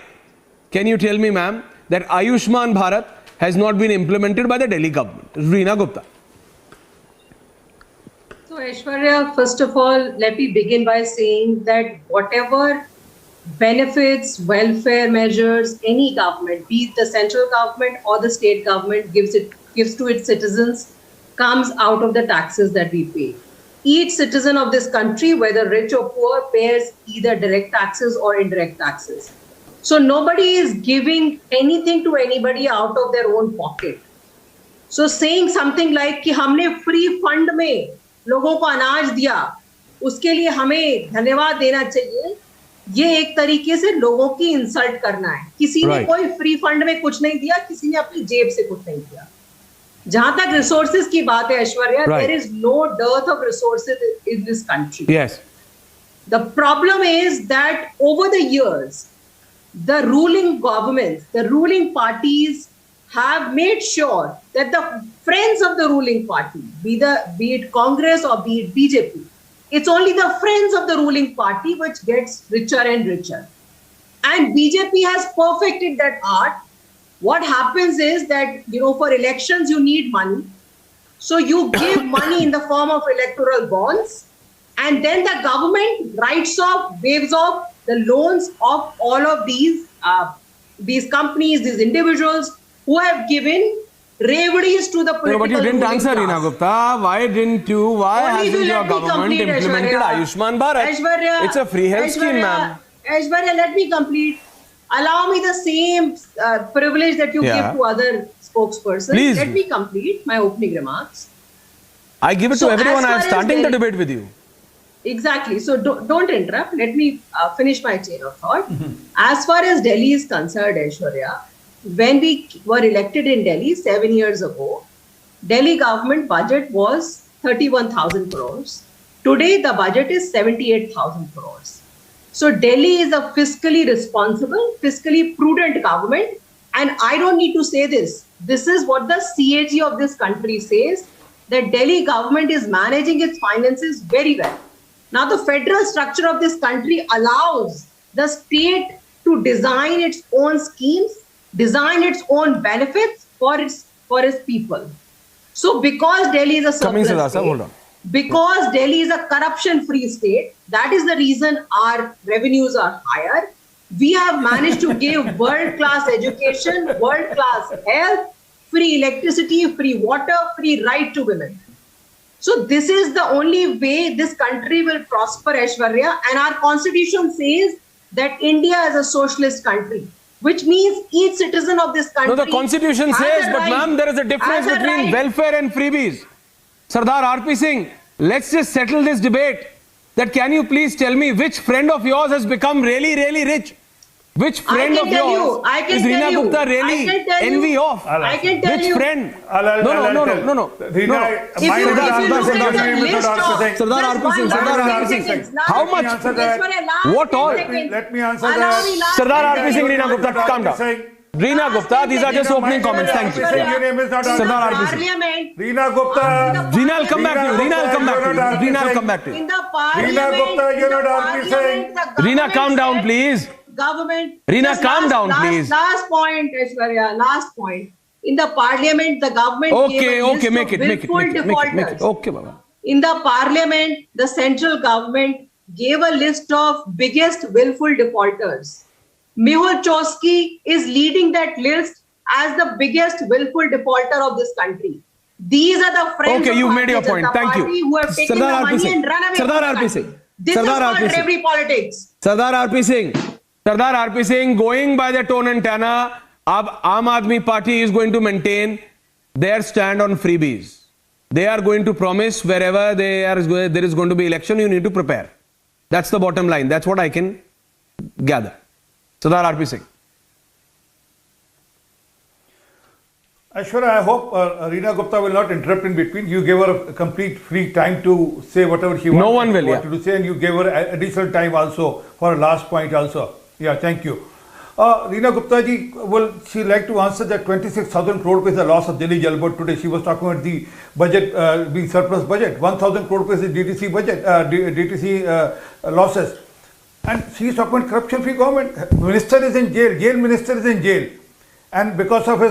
Can you tell me, ma'am, that Ayushman Bharat has not been implemented by the Delhi government? Reena Gupta. So Aishwarya, first of all, let me begin by saying that whatever benefits, welfare measures any government, be it the central government or the state government, gives to its citizens, comes out of the taxes that we pay. Each citizen of this country, whether rich or poor, pays either direct taxes or indirect taxes. So nobody is giving anything to anybody out of their own pocket. So saying something like कि हमने free fund में लोगों को अनाज दिया, उसके लिए हमें धन्यवाद देना चाहिए, ये एक तरीके से लोगों की इंसल्ट करना है. किसी ने कोई फ्री फंड में कुछ नहीं दिया, किसी ने अपनी जेब से कुछ नहीं दिया. जहां तक रिसोर्सेज की बात है Aishwarya, there is no dearth of resources in this country. Yes. The problem is that over the years, the ruling governments, the ruling parties have made sure that the friends of the ruling party, be it Congress or be it BJP, it's only the friends of the ruling party which gets richer and richer. And BJP has perfected that art. What happens is that, for elections, you need money. So you give money in the form of electoral bonds, and then the government writes off, waives off the loans of all of these companies, these individuals who have given revenues to the political. No, but you didn't answer, Reena Gupta. Why hasn't your government implemented Ayushman Bharat? It's a free health scheme, ma'am. Aishwarya, let me complete. Allow me the same privilege that you give to other spokespersons. Please. Let me complete my opening remarks. I give it to everyone. I am starting the debate with you. Exactly. So don't interrupt. Let me finish my chain of thought. As far as Delhi is concerned, Aishwarya, when we were elected in Delhi 7 years ago, Delhi government budget was 31,000 crores. Today, the budget is 78,000 crores. So Delhi is a fiscally responsible, fiscally prudent government. And I don't need to say this. This is what the CAG of this country says, that Delhi government is managing its finances very well. Now, the federal structure of this country allows the state to design its own schemes, design its own benefits for its people. So because Delhi is a surplus state, because Delhi is a corruption-free state, that is the reason our revenues are higher. We have managed to give world-class education, world-class health, free electricity, free water, free right to women. So this is the only way this country will prosper, Aishwarya. And our constitution says that India is a socialist country, which means each citizen of this country. No, the constitution says, but ma'am, there is a difference between welfare and freebies. Sardar R.P. Singh, let's just settle this debate. That can you please tell me which friend of yours has become really, really rich? Which friend of yours is Reena Gupta really envy of? I can tell you. Which friend? No. Sardar R.P. Singh. How much? What all? Let me answer that. Sardar R.P. Singh, Reena Gupta, calm down. Reena Gupta, these are just opening comments. Thank you. Your name is not Sardar RPC. Parliament. Reena Gupta. Reena, I'll come back to you. Reena, I'll come back to you. Reena, I'll come back to you. In the parliament. Reena Gupta, you're not RPC. Reena, calm down, please. Government. Reena, Just calm down, please. Last point, Aishwarya. Last point. In the parliament, the government gave a list make of it. willful defaulters. Okay, Baba. In the parliament, the central government gave a list of biggest willful defaulters. Mehul Choksey is leading that list as the biggest willful defaulter of this country. These are the friends Okay, of you made your Bharatiya point. Janata Thank Party you. who have taken Sardar the money RPC. and run away Sardar from the RPC. country. This Sardar is called RPC. every politics. Sardar RP Singh, going by the tone and tenor, Aam Aadmi Party is going to maintain their stand on freebies. They are going to promise wherever there is going to be election, you need to prepare. That's the bottom line. That's what I can gather. Sardar RP Singh. Aishwarya, I hope Reena Gupta will not interrupt in between. You gave her a complete free time to say whatever she wanted to say, and you gave her additional time also for a last point also. Yeah, thank you. Reena Gupta ji, will she like to answer that 26,000 crore rupees the loss of Delhi Jal Board today? She was talking about the budget being surplus budget. 1,000 crore rupees is DTC budget, DTC losses. And she is talking about corruption-free government. Minister is in jail. Jail minister is in jail. And because of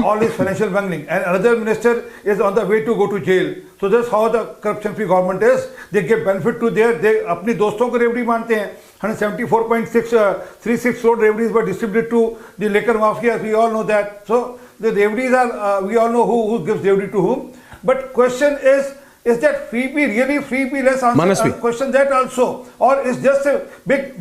all his financial bungling, and another minister is on the way to go to jail. So that's how the corruption-free government is. They give benefit to they अपने दोस्तों को रेवड़ी मानते हैं. 174.636 crore revenues were distributed to the liquor mafia. We all know that. So the revenues are, we all know who gives revenue to whom. But question is that freebie really freebie? Let's answer question that also, or is just a big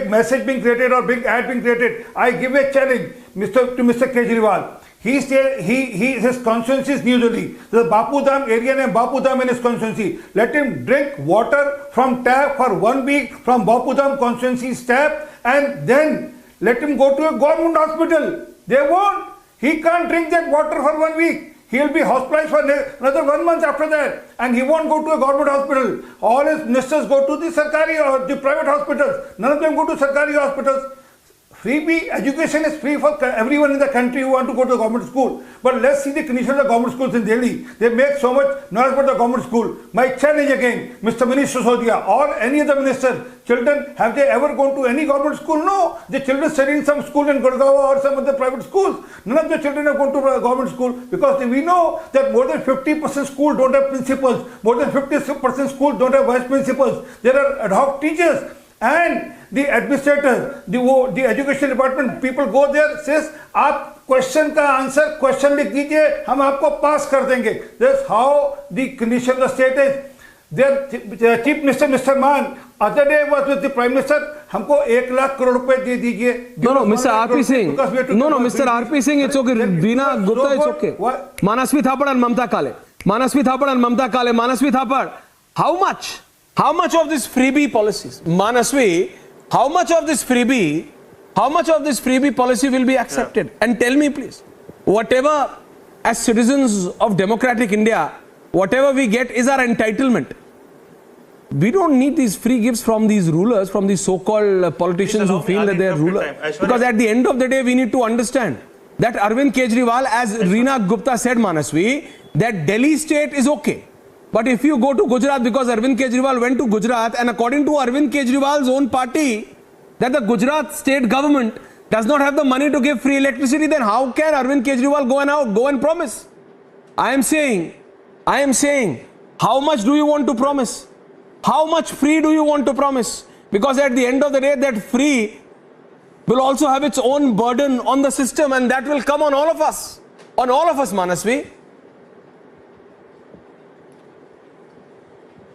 message being created or big ad being created? I give a challenge, to Mr. Kejriwal. He said his constituency is New Delhi. The Bapu Dham area name Bapu Dham in his constituency. Let him drink water from tap for 1 week from Bapu Dham constituency's tap, and then let him go to a government hospital. They won't. He can't drink that water for 1 week. He'll be hospitalized for another 1 month after that, and he won't go to a government hospital. All his ministers go to the Sarkari or the private hospitals. None of them go to Sarkari hospitals. Freebie education is free for everyone in the country who want to go to a government school. But let's see the condition of the government schools in Delhi. They make so much noise about the government school. My challenge again, Mr. Manish Sisodia or any other minister, children, have they ever gone to any government school? No. The children study in some school in Gurgaon or some other private schools. None of the children have gone to a government school because we know that more than 50% schools don't have principals. More than 50% schools don't have vice principals. There are ad hoc teachers. And the administrators, the education department, people go there, says, आप question का answer, question लिख दीजिए, हम आपको pass कर देंगे. That's how the condition of the state is. Their chief minister, Mr. Man, other day was with the prime minister, हमको 1 lakh crore रुपए दे दीजिए. No, Mr. RP Singh. No, Mr. RP Singh, it's okay. Reena Gupta, it's okay. Manasvi Thapar and Mamta Kale. Manasvi Thapar and Mamta Kale. Manasvi Thapar. How much? How much of this freebie policies, Manasvi, how much of this freebie policy will be accepted? And tell me please, whatever as citizens of democratic India, whatever we get is our entitlement. We don't need these free gifts from these rulers, from these so-called politicians who feel that they are rulers. Because at the end of the day, we need to understand that Arvind Kejriwal, as Reena Gupta said, Manasvi, that Delhi state is okay. But if you go to Gujarat, because Arvind Kejriwal went to Gujarat, and according to Arvind Kejriwal's own party, that the Gujarat state government does not have the money to give free electricity, then how can Arvind Kejriwal go and promise? I am saying, how much do you want to promise? How much free do you want to promise? Because at the end of the day, that free will also have its own burden on the system, and that will come on all of us. On all of us, Manasvi.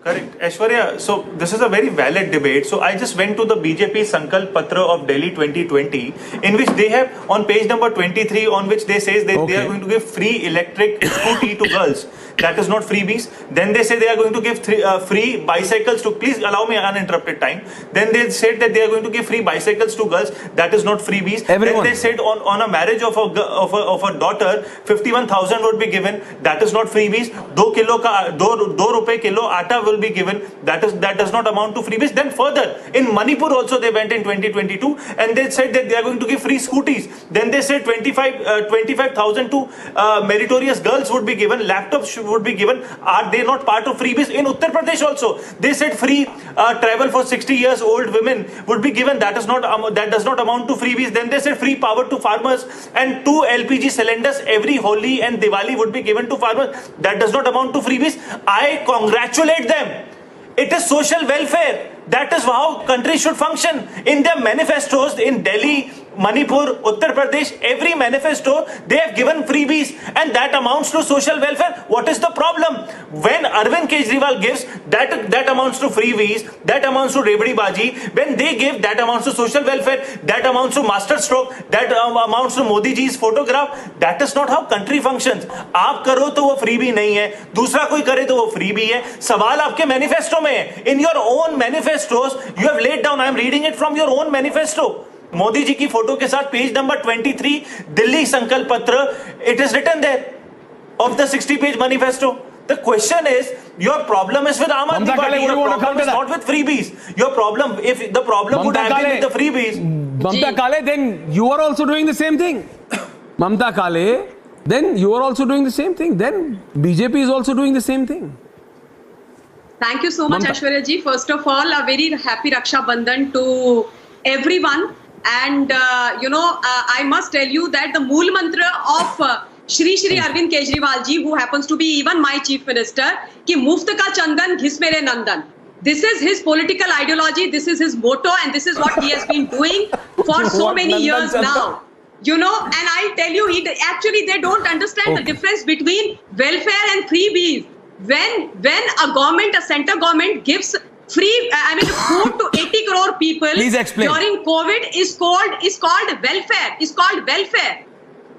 Correct. Aishwarya, so this is a very valid debate. So I just went to the BJP Sankalp Patra of Delhi 2020, in which they have on page number 23, on which they say that they are going to give free electric scooty to girls. that is not freebies. Then they say they are going to give free bicycles to, please allow me uninterrupted time. Then they said that they are going to give free bicycles to girls, that is not freebies. Everyone. Then they said on a marriage of a daughter, 51,000 would be given, that is not freebies. 2 rupees kilo atta will be given, that does not amount to freebies. Then further, in Manipur also they went in 2022 and they said that they are going to give free scooties. Then they said 25,000 to meritorious girls would be given, laptops would be given. Are they not part of freebies? In Uttar Pradesh also, they said free travel for 60 years old women would be given. That does not amount to freebies. Then they said free power to farmers and 2 LPG cylinders every Holi and Diwali would be given to farmers. That does not amount to freebies. I congratulate them. It is social welfare. That is how countries should function. In their manifestos in Delhi, Manipur, Uttar Pradesh, every manifesto, they have given freebies and that amounts to social welfare. What is the problem? When Arvind Kejriwal gives, that amounts to freebies, that amounts to Rebdi Baji. When they give, that amounts to social welfare, that amounts to master stroke, that amounts to Modi ji's photograph. That is not how country functions. आप करो तो वो freebie नहीं है, दूसरा कोई करे तो वो freebie है. सवाल आपके manifesto में है. In your own manifestos, you have laid down, I am reading it from your own manifesto. Modi ji की फोटो के साथ पेज नंबर 23 दिल्ली संकल्प पत्र, it is written there of the 60-page manifesto. The question is, your problem is with Aam Aadmi Party. Your problem is not with freebies. Your problem, if the problem would have been with the freebies. Mamta Kale, then you are also doing the same thing. Mamta Kale, then you are also doing the same thing. Then BJP is also doing the same thing. Thank you so much, Aishwarya ji. First of all, a very happy Raksha Bandhan to everyone. And, I must tell you that the Mool Mantra of Shri Arvind Kejriwal ji, who happens to be even my Chief Minister, ki Muft ka Chandan Ghis Mere Nandan. This is his political ideology, this is his motto, and this is what he has been doing for so many years now. And I tell you, they don't understand the difference between welfare and freebies. When a government, a center government gives free, food to 80 crore people during COVID is called welfare. Is called welfare.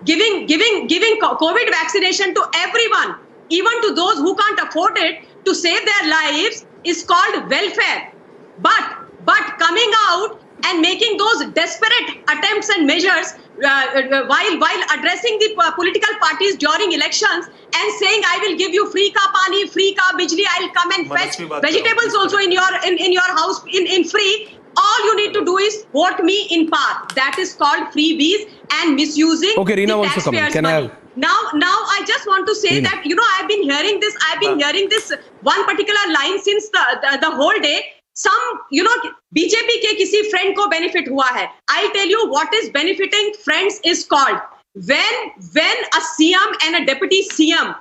Giving COVID vaccination to everyone, even to those who can't afford it, to save their lives, is called welfare. But coming out and making those desperate attempts and measures while addressing the political parties during elections and saying, I will give you free ka pani, free ka bijli, I'll come and fetch vegetables also in your house in free. All you need to do is vote me in power. That is called freebies and misusing the taxpayers' money. Now I just want to say that, I've been hearing this one particular line since the whole day. Some, BJP ke kisi friend ko benefit hua hai. I'll tell you what is benefiting friends is called. When a CM and a deputy CM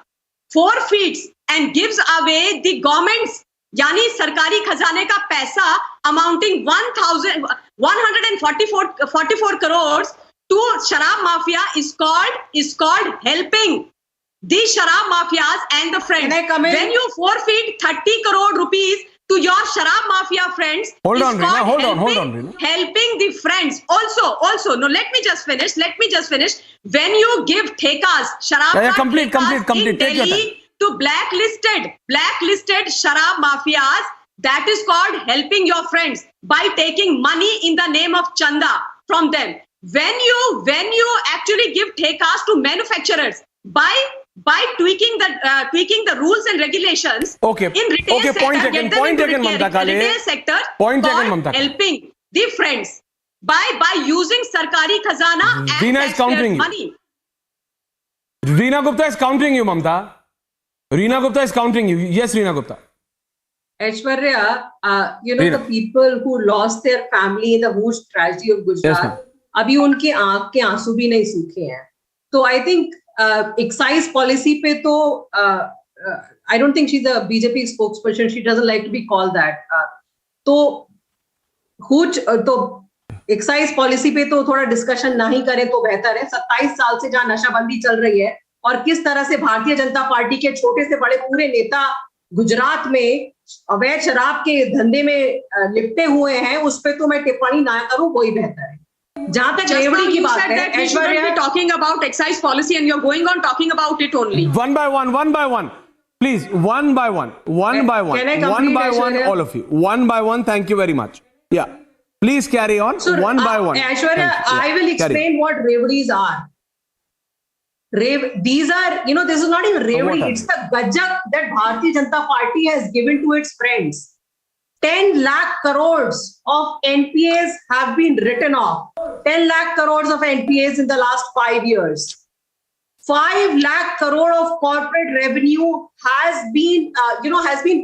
forfeits and gives away the government's, yani sarkari khazane ka paisa amounting 144 crores to Sharab Mafia is called helping the Sharab Mafias and the friends. When you forfeit 30 crore rupees to your Sharab Mafia friends, hold on, Reena. Helping the friends. Also, no, let me just finish. When you give thekas, Sharab complete. in Delhi to blacklisted Sharab Mafias, that is called helping your friends by taking money in the name of Chanda from them. When you actually give thekas to manufacturers by tweaking the rules and regulations in retail sector, point taken, Mamta Kale. Retail sector, Point taken, Mamta Kale. Helping the friends by using sarkari khazana and taxpayers' money. Reena Gupta is countering you, Mamta. Reena Gupta is countering you. Yes, Reena Gupta. Aishwarya, the people who lost their family in the huge tragedy of Gujarat, अभी उनके आंख के आंसू भी नहीं सूखे हैं. तो I think excise policy पे तो I don't think she's a BJP spokesperson. She doesn't like to be called that. तो excise policy पे तो थोड़ा discussion नहीं करें तो बेहतर है. 27 साल से जहाँ नशाबंदी चल रही है और किस तरह से भारतीय जनता पार्टी के छोटे से बड़े पूरे नेता गुजरात में अवैध शराब के धंधे में लिपटे हुए हैं, उस पे तो मैं टिप्पणी ना करूं, वही बेहतर है. जहां तक रेवड़ी की बात है, Aishwarya, talking about excise policy and you're going on talking about it only. One by one. Please, one by one, all of you. One by one, thank you very much. Yeah. Please carry on, So, one by one. Aishwarya, I will explain what reveries are. These are, this is not even reverie, it's the gajak that Bharatiya Janata Party has given to its friends. 10 lakh crores of NPAs have been written off. 10 lakh crores of NPAs in the last 5 years. 5 lakh crore of corporate revenue has been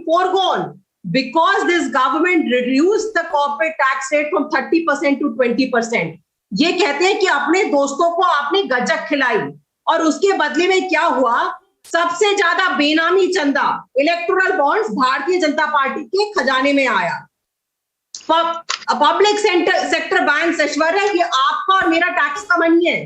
foregone because this government reduced the corporate tax rate from 30% to 20%. ये कहते हैं कि अपने दोस्तों को आपने गजक खिलाई और उसके बदले में क्या हुआ? सबसे ज्यादा बेनामी चंदा electoral bonds Bharatiya Janata party के खजाने में आया। पब्लिक सेक्टर बैंक्स, ऐश्वर्या, ये आपका और मेरा टैक्स का मनी है।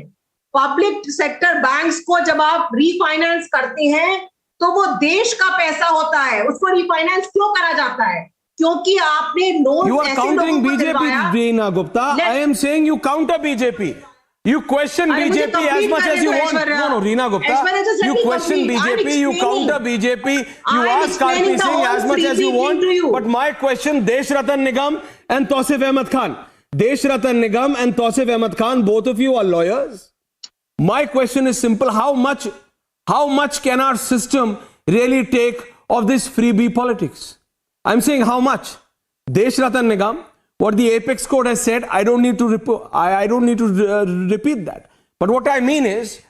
पब्लिक सेक्टर बैंक्स को जब आप रीफाइनेंस करते हैं तो वो देश का पैसा होता है, उसको रीफाइनेंस क्यों करा जाता है? क्योंकि आपने You are countering BJP, Reena Gupta. I am saying you counter BJP. You question BJP as much as you want. No, Reena Gupta. You question BJP, you counter BJP, you ask RP Singh as much as you want. But my question, Desh Ratan Nigam and Tausif Ahmed Khan. Desh Ratan Nigam and Tausif Ahmed Khan, both of you are lawyers. My question is simple. How much can our system really take of this freebie politics? I'm saying how much? Desh Ratan Nigam, what the Apex Code has said, I don't need to repeat that. But what I mean is,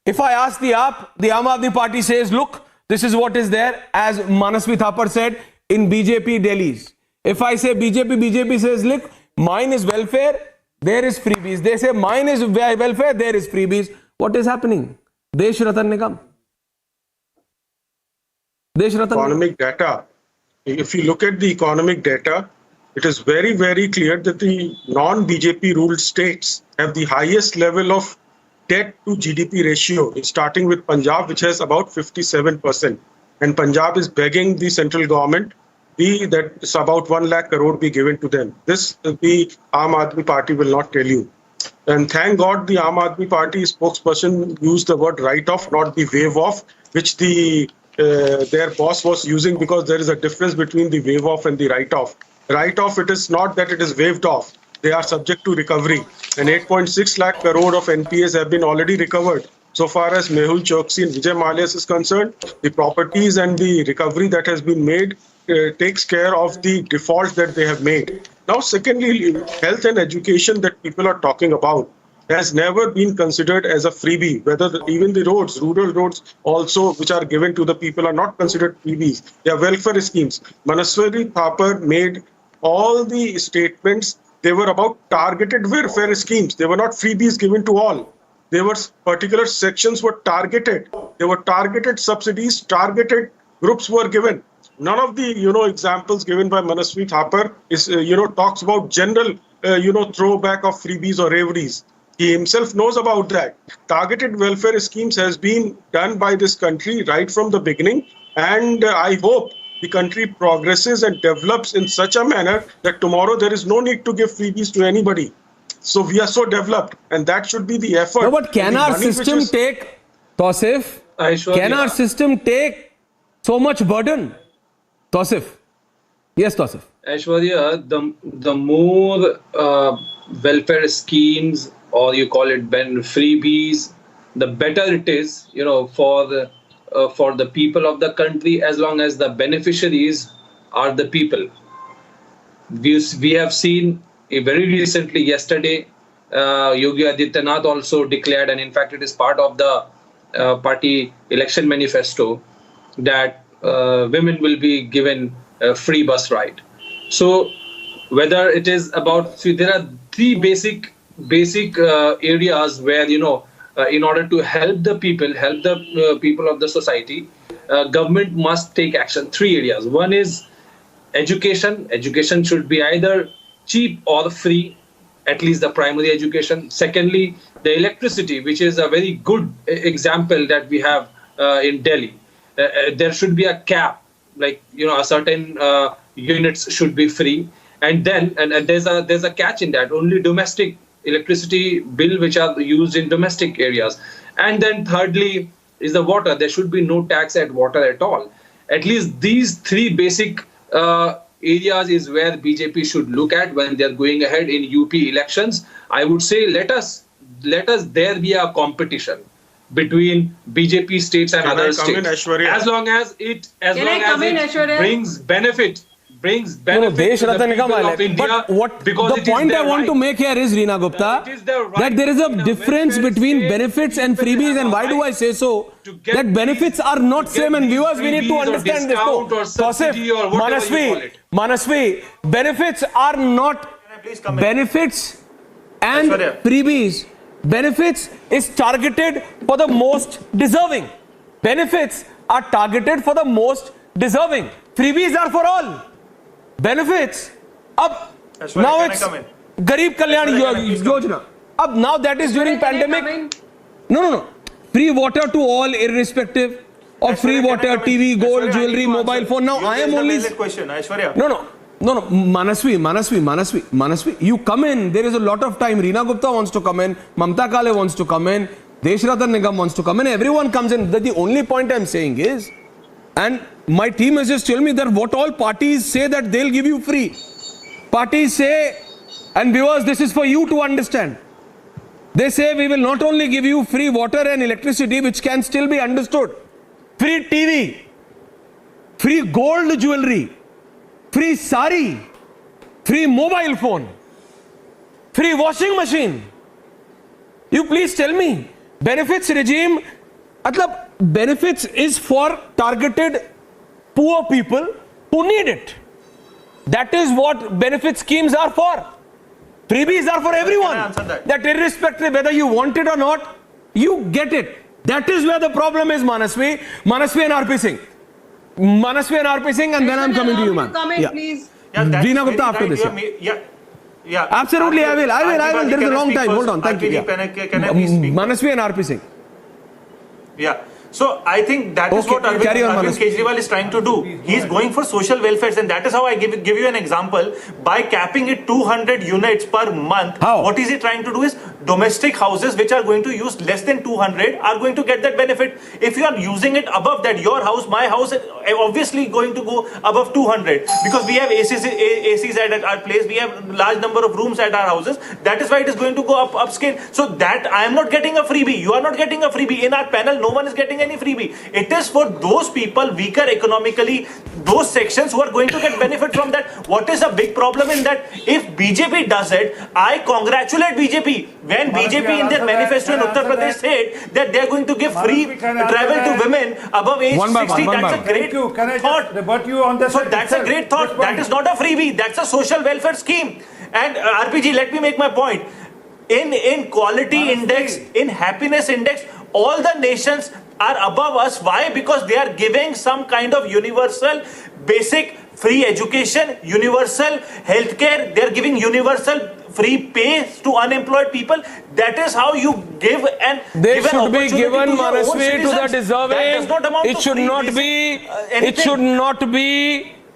if I ask the Aam Aadmi Party says, look, this is what is there, as Manasvi Thapar said, in BJP Delhi's. If I say BJP says, look, mine is welfare, there is freebies. They say mine is welfare, there is freebies. What is happening? Desh Ratan Nigam. Desh Ratan Economic data. If you look at the economic data, it is very, very clear that the non-BJP ruled states have the highest level of debt to GDP ratio, starting with Punjab, which has about 57%. And Punjab is begging the central government that about 1 lakh crore be given to them. This the Aam Aadmi Party will not tell you. And thank God the Aam Aadmi Party spokesperson used the word write-off, not the wave-off, which their boss was using, because there is a difference between the wave-off and the write-off. Write-off, it is not that it is waived off. They are subject to recovery. And 8.6 lakh crore of NPAs have been already recovered. So far as Mehul Choksi and Vijay Mallya is concerned, the properties and the recovery that has been made takes care of the defaults that they have made. Now, secondly, health and education that people are talking about has never been considered as a freebie. Even the roads, rural roads also, which are given to the people, are not considered freebies. They are welfare schemes. Manasvi Thapar made all the statements. They were about targeted welfare schemes. They were not freebies given to all. There were particular sections were targeted. There were targeted subsidies, targeted groups were given. None of the examples given by Manasvi Thapar is talks about general throwback of freebies or reveries. He himself knows about that. Targeted welfare schemes has been done by this country right from the beginning, and I hope the country progresses and develops in such a manner that tomorrow there is no need to give freebies to anybody. So we are so developed, and that should be the effort. No, but can our system take, Tausif, can our system take so much burden? Tausif. Yes, Tausif. Aishwarya, the more welfare schemes, or you call it freebies, the better it is, for the people of the country, as long as the beneficiaries are the people. We have seen very recently, yesterday, Yogi Adityanath also declared, and in fact it is part of the party election manifesto, that women will be given a free bus ride. So whether it is about, there are three basic areas where, in order to help the people of the society, government must take action. Three areas. One is education. Education should be either cheap or free, at least the primary education. Secondly, the electricity, which is a very good example that we have in Delhi. There should be a cap, like a certain units should be free, and then there's a catch in that. Only domestic electricity bill which are used in domestic areas. And then thirdly, is the water. There should be no tax at water at all. At least these three basic areas is where BJP should look at when they are going ahead in UP elections. I would say let us there be a competition between BJP states and other states. As long as it brings benefit. Desh Ratna Nigam will it. But what the point I want to make here is, Reena Gupta, that there is a difference between benefits and freebies. And why do I say so? That benefits are not same, and viewers, we need to understand this. Manasvi, benefits are not benefits and freebies. Benefits is targeted for the most deserving. Benefits are targeted for the most deserving. Freebies are for all. Benefits now it's Garib Kalyan Yojana. Now that is during pandemic. No. Free water to all, irrespective of free water, TV, gold, jewelry, mobile phone. Now I am only question, Aishwarya. No. Manasvi. You come in. There is a lot of time. Reena Gupta wants to come in. Mamta Kale wants to come in. Desh Ratna Nigam wants to come in. Everyone comes in. The only point I'm saying is, and my team has just told me that what all parties say that they'll give you free. Parties say, and viewers, this is for you to understand. They say we will not only give you free water and electricity, which can still be understood. Free TV, free gold jewelry, free sari, free mobile phone, free washing machine. You please tell me, benefits regime, benefits is for targeted poor people who need it. That is what benefit schemes are for. Freebies are for everyone. That irrespective whether you want it or not, you get it. That is where the problem is, Manasvi and RP Singh. And then I'm coming to you, man. Please. Reena Gupta after this. Yeah. Absolutely, I will. There is a long time. Hold on. Thank you. Can I please speak? Manasvi and RP Singh. Yeah. So I think that is what Arvind Kejriwal is trying to do. He is going for social welfare, and that is how I give you an example. By capping it 200 units per month, what is he trying to do is domestic houses which are going to use less than 200 are going to get that benefit. If you are using it above that, your house, my house, obviously going to go above 200 because we have ACs at our place. We have large number of rooms at our houses. That is why it is going to go upscale. So that I am not getting a freebie. You are not getting a freebie. In our panel, no one is getting any freebie. It is for those people weaker economically, those sections who are going to get benefit from that. What is a big problem in that? If BJP does it, I congratulate BJP. When BJP in their manifesto in Uttar Pradesh said that they are going to give free travel to women above age 60, that's a great thought. So that's a great thought. That is not a freebie. That's a social welfare scheme. And RPG, let me make my point. In quality index, in happiness index, all the nations are above us. Why? Because they are giving some kind of universal basic free education, universal healthcare. They are giving universal free pay to unemployed people. That is how you give and they should be given, Manasvi, to the deserving. It should not be.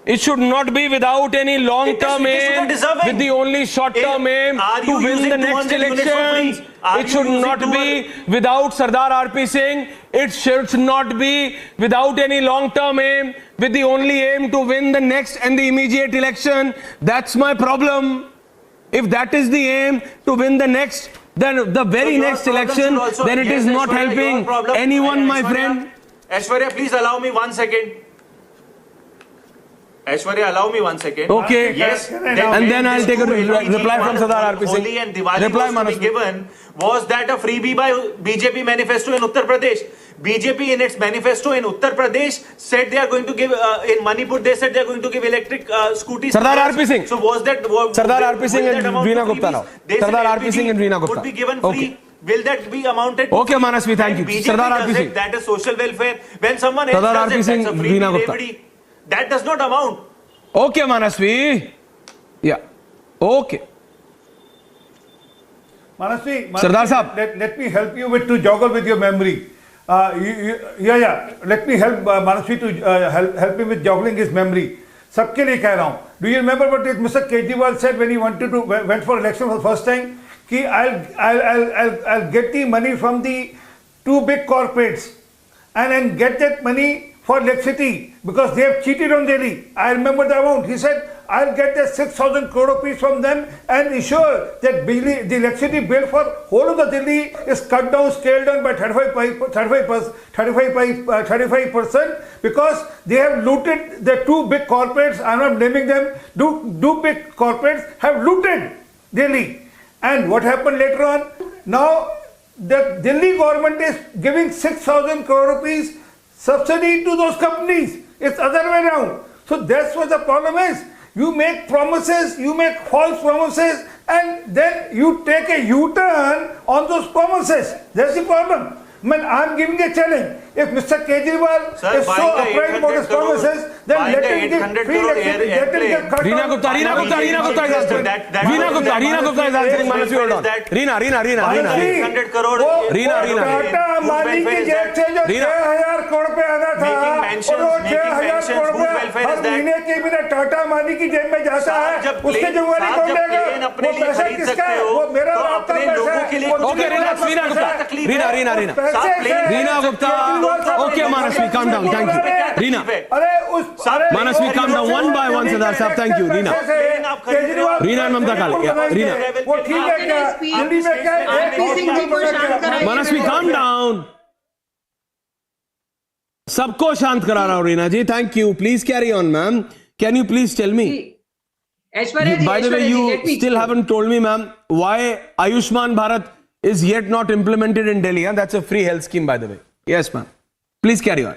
It should not be without any long-term aim, with the only short-term aim to win the next elections. It should not be without Sardar RP Singh. It should not be without any long-term aim, with the only aim to win the next and the immediate election. That's my problem. If that is the aim to win the next, then the very next election, then it is not helping anyone, my friend. Aishwarya, please allow me 1 second. Aishwarya, allow me 1 second. Okay. Yes. And then I'll take a reply from Sardar RP Singh. Holi and Diwali was to be given. Was that a freebie by BJP manifesto in Uttar Pradesh? BJP in its manifesto in Uttar Pradesh said they are going to give, in Manipur they said they are going to give electric scooters. Sardar RP Singh. So was that... Sardar RP Singh and Reena Gupta now. Sardar RP Singh and Reena Gupta. Would be given free. Will that be amounted to? Okay, Manasvi, thank you. BJP Sardar RP Singh. That is social welfare. When someone else does it, that's a freebie. That does not amount. Okay, Manasvi. Yeah. Okay. Manasvi, Sardar Sahab. Let me help you to joggle with your memory. Let me help Manasvi to help him with juggling his memory. सबके लिए कह रहा हूँ. Do you remember what Mr. Kejriwal said when he went for election for the first time? कि I'll get the money from the two big corporates. and then get that money for electricity because they have cheated on Delhi. I remember the amount. He said, I'll get the 6,000 crore rupees from them and ensure that the electricity bill for whole of the Delhi is cut down, scaled down by 35% because they have looted the two big corporates. I'm not naming them. Two big corporates have looted Delhi. And what happened later on? Now the Delhi government is giving 6,000 crore rupees subsidy to those companies. It's other way around. So that's what the problem is. You make promises, you make false promises, and then you take a U-turn on those promises. That's the problem. Man, I'm giving a challenge. If Mr. Kejriwal is so upright about his promises, then let him give free electricity, let him get cut Reena Gupta is answering. Reena Gupta is answering. Manasvi, hold on. Reena. Tata Ambani की जेब से जो 6,000 करोड़ पे आना था, और वो 6,000 करोड़ पे हर महीने के बिना टाटा अंबानी की जेब में जाता है, उसके जिम्मेवारी कौन लेगा? वो पैसा किसका है? वो मेरा आपका पैसा है। Okay, relax, Reena Gupta. Reena Gupta. Okay, Manasvi, calm down. Thank you. Reena. Manasvi, calm down. One by one, Sardar Sahab. Thank you, Reena. Reena and Mamta Kale. Yeah, Reena. वो ठीक है क्या? दिल्ली में क्या? Manasvi, calm down. सबको शांत करा रहा हूँ रीना जी. Thank you. Please carry on, ma'am. Can you please tell me? By the way, you still haven't told me, ma'am, why Ayushman Bharat is yet not implemented in Delhi. Huh? That's a free health scheme, by the way. Yes, ma'am. Please carry on.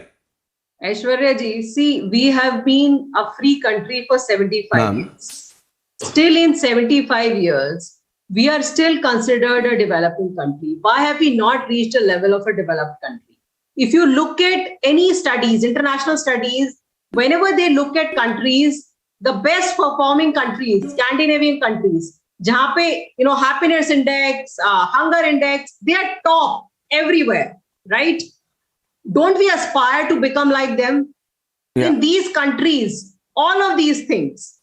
Aishwarya ji, see, we have been a free country for 75 years. Still in 75 years, we are still considered a developing country. Why have we not reached a level of a developed country? If you look at any studies, international studies, whenever they look at countries, the best performing countries, Scandinavian countries, jahan pe, happiness index, hunger index, they are top everywhere, right? Don't we aspire to become like them? Yeah. In these countries, all of these things,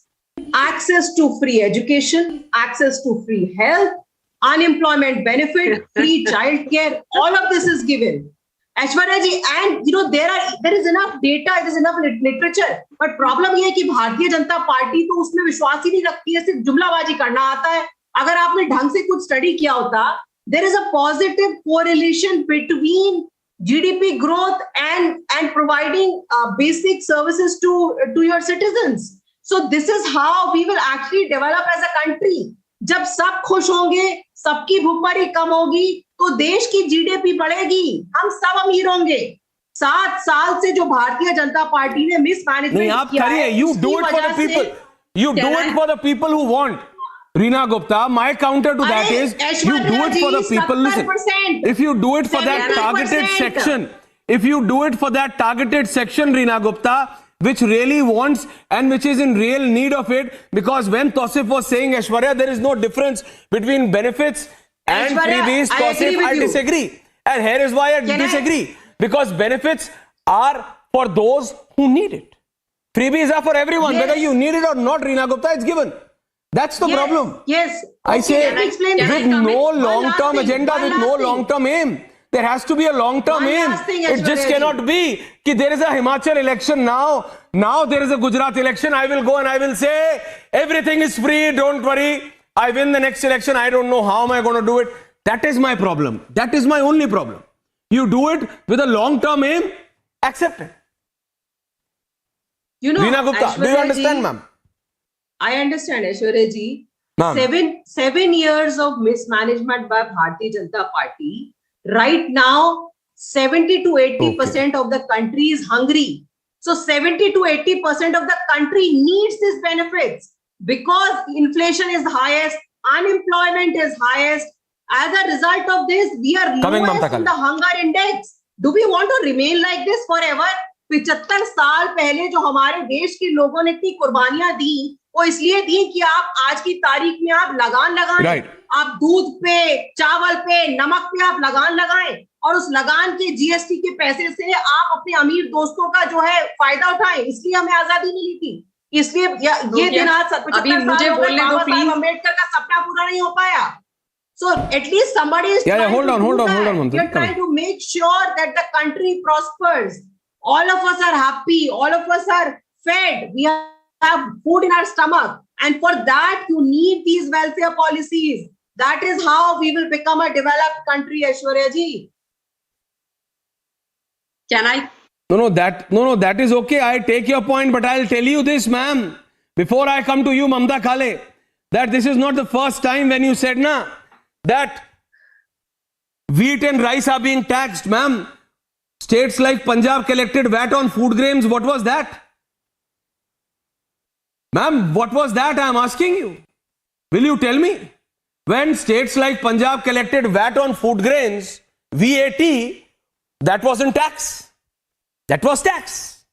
access to free education, access to free health, unemployment benefit, free childcare, all of this is given. Aishwarya ji, and there is enough data, there is enough literature, but problem ये है कि Bharatiya Janata party तो उसमें विश्वास ही नहीं रखती है, सिर्फ जुमलाबाजी करना आता है. अगर आपने ढंग से कुछ स्टडी किया होता, there is a positive correlation between GDP growth and providing basic services to your citizens. So this is how we will actually develop as a country. जब सब खुश होंगे, सबकी भूखमरी कम होगी, तो देश की जीडीपी बढ़ेगी, हम सब अमीर होंगे. 7 साल से जो भारतीय जनता पार्टी ने मिसमैनेजमेंट किया है, you do it for the people. You do it for the people who want. Reena Gupta, my counter to that is you do it for the people. Listen, if you do it for that targeted section, Reena Gupta, which really wants and which is in real need of it, because when Tausif was saying, Aishwarya, there is no difference between benefits and freebies. Tausif, I disagree. And here is why I disagree. Because benefits are for those who need it. Freebies are for everyone. Whether you need it or not, Reena Gupta, it's given. That's the problem. Yes. I say with no long-term agenda, with no long-term aim. There has to be a long-term aim. It just cannot be that there is a Himachal election now. Now there is a Gujarat election. I will go and I will say everything is free. Don't worry. I win the next election. I don't know how am I going to do it. That is my problem. That is my only problem. You do it with a long-term aim. Accept it. Reena Gupta, do you understand, ma'am? I understand, Aishwarya ji. 7 years of mismanagement by Bharatiya Janata Party. Right now, 70 to 80% of the country is hungry. So 70 to 80% of the country needs these benefits because inflation is highest, unemployment is highest. As a result of this, we are lowest in the hunger index. Do we want to remain like this forever? 75 साल पहले जो हमारे देश के लोगों ने इतनी कुर्बानियां दी, वो इसलिए दी कि आप आज की तारीख में आप लगान लगाएं, आप दूध पे, चावल पे, नमक पे आप लगान लगाएं और उस लगान के जीएसटी के पैसे से आप अपने अमीर दोस्तों का जो है फायदा उठाएं. इसलिए हमें आजादी मिली थी. इसलिए ये दिन आज 75 साल हो गए, बाबा साहब अम्बेडकर का सपना पूरा नहीं हो पाया. So at least somebody is trying hold on, Mantal. You're trying to make sure that the country prospers. All of us are happy. All of us are fed. We have food in our stomach. And for that, you need these welfare policies. That is how we will become a developed country, Aishwarya ji. Can I? No, that is okay. I take your point, but I'll tell you this, ma'am. Before I come to you, Mamta Khale, that this is not the first time when you said, that wheat and rice are being taxed, ma'am. States like Punjab collected VAT on food grains. What was that? Ma'am, what was that? I am asking you. Will you tell me? When states like Punjab collected VAT on food grains, VAT, that wasn't tax. That was tax.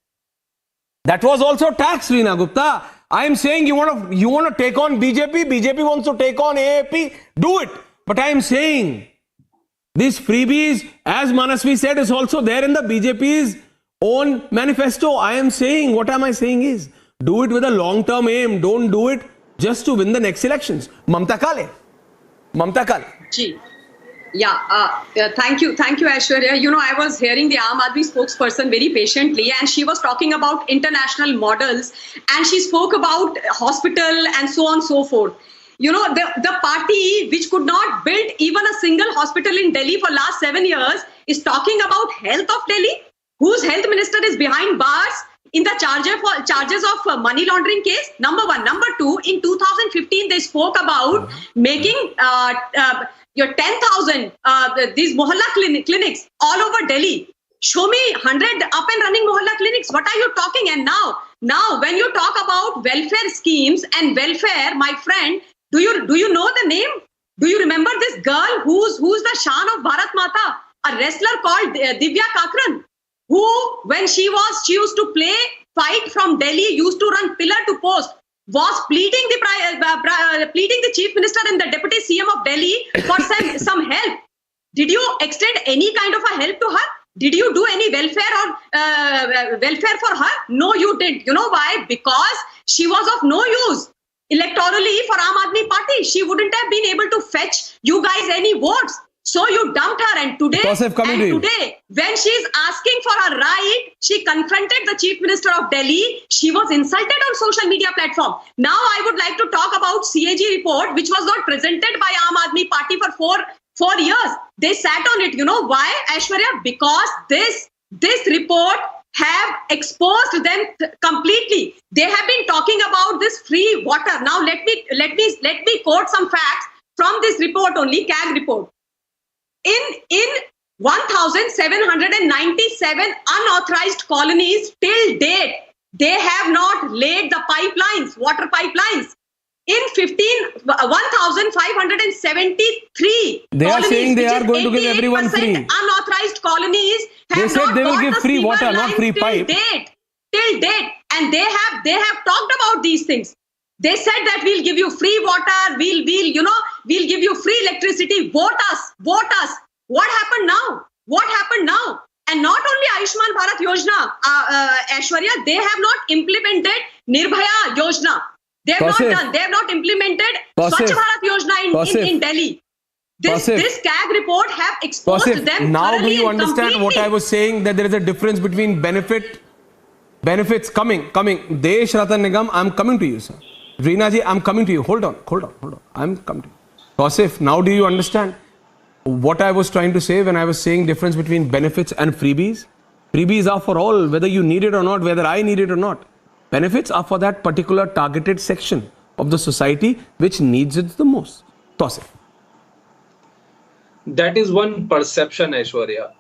That was also tax, Reena Gupta. I am saying you want to take on BJP. BJP wants to take on AAP. Do it. But I am saying these freebies, as Manasvi said, is also there in the BJP's own manifesto. I am saying, what am I saying is, do it with a long-term aim. Don't do it just to win the next elections. Mamta Khale. Gee. Yeah, thank you, Aishwarya. You know, I was hearing the Aam Aadmi spokesperson very patiently, and she was talking about international models, and she spoke about hospital and so on and so forth. You know, the party which could not build even a single hospital in Delhi for last 7 years is talking about health of Delhi, whose health minister is behind bars in the charges of money laundering case. Number one. Number two, in 2015, they spoke about making your 10,000 these mohalla clinics all over Delhi. Show me 100 up and running mohalla clinics. What are you talking? And now when you talk about welfare schemes and welfare, my friend, do you know the name? Do you remember this girl who's the Shan of Bharat Mata, a wrestler called Divya Kakran, who when she used to fight from Delhi, used to run pillar to post, was pleading the chief minister and the deputy CM of Delhi for some help. Did you extend any kind of a help to her? Did you do any welfare for her? No, you didn't. You know why? Because she was of no use electorally for Aam Aadmi Party. She wouldn't have been able to fetch you guys any votes. So you dumped her, and today, when she's asking for her right, she confronted the Chief Minister of Delhi. She was insulted on social media platform. Now I would like to talk about CAG report, which was not presented by Aam Aadmi Party for four years. They sat on it. You know why, Aishwarya? Because this report have exposed them completely. They have been talking about this free water. Now let me quote some facts from this report only, CAG report. In 1,797 unauthorized colonies till date, they have not laid the water pipelines. In 1,573 they are saying they are going to give everyone free. Unauthorized colonies have they said they will give free water, not free pipe. Till date, and they have talked about these things. They said that we'll give you free water, we'll give you free electricity. Vote us. What happened now? And not only Ayushman Bharat Yojana, Aishwarya, they have not implemented Nirbhaya Yojana. They have not implemented Swachh Bharat Yojana in Delhi. This CAG report have exposed them. Now do you understand what I was saying, that there is a difference between benefits coming. Desh Ratan Nigam, I'm coming to you, sir. Reena ji, I'm coming to you. Hold on. I'm coming to you. Tausif, now do you understand what I was trying to say when I was saying difference between benefits and freebies? Freebies are for all, whether you need it or not, whether I need it or not. Benefits are for that particular targeted section of the society which needs it the most. Tausif. That is one perception, Aishwarya.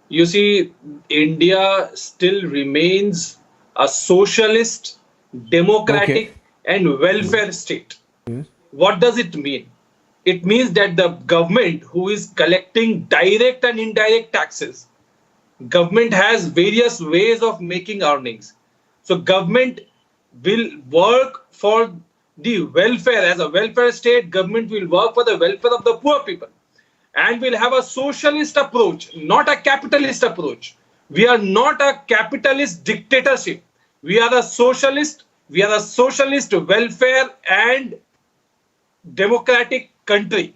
You see, India still remains a socialist, democratic and welfare state. Yes. What does it mean? It means that the government, who is collecting direct and indirect taxes, government has various ways of making earnings. So government will work for the welfare. As a welfare state, government will work for the welfare of the poor people. And will have a socialist approach, not a capitalist approach. We are not a capitalist dictatorship. We are a socialist welfare and democratic country.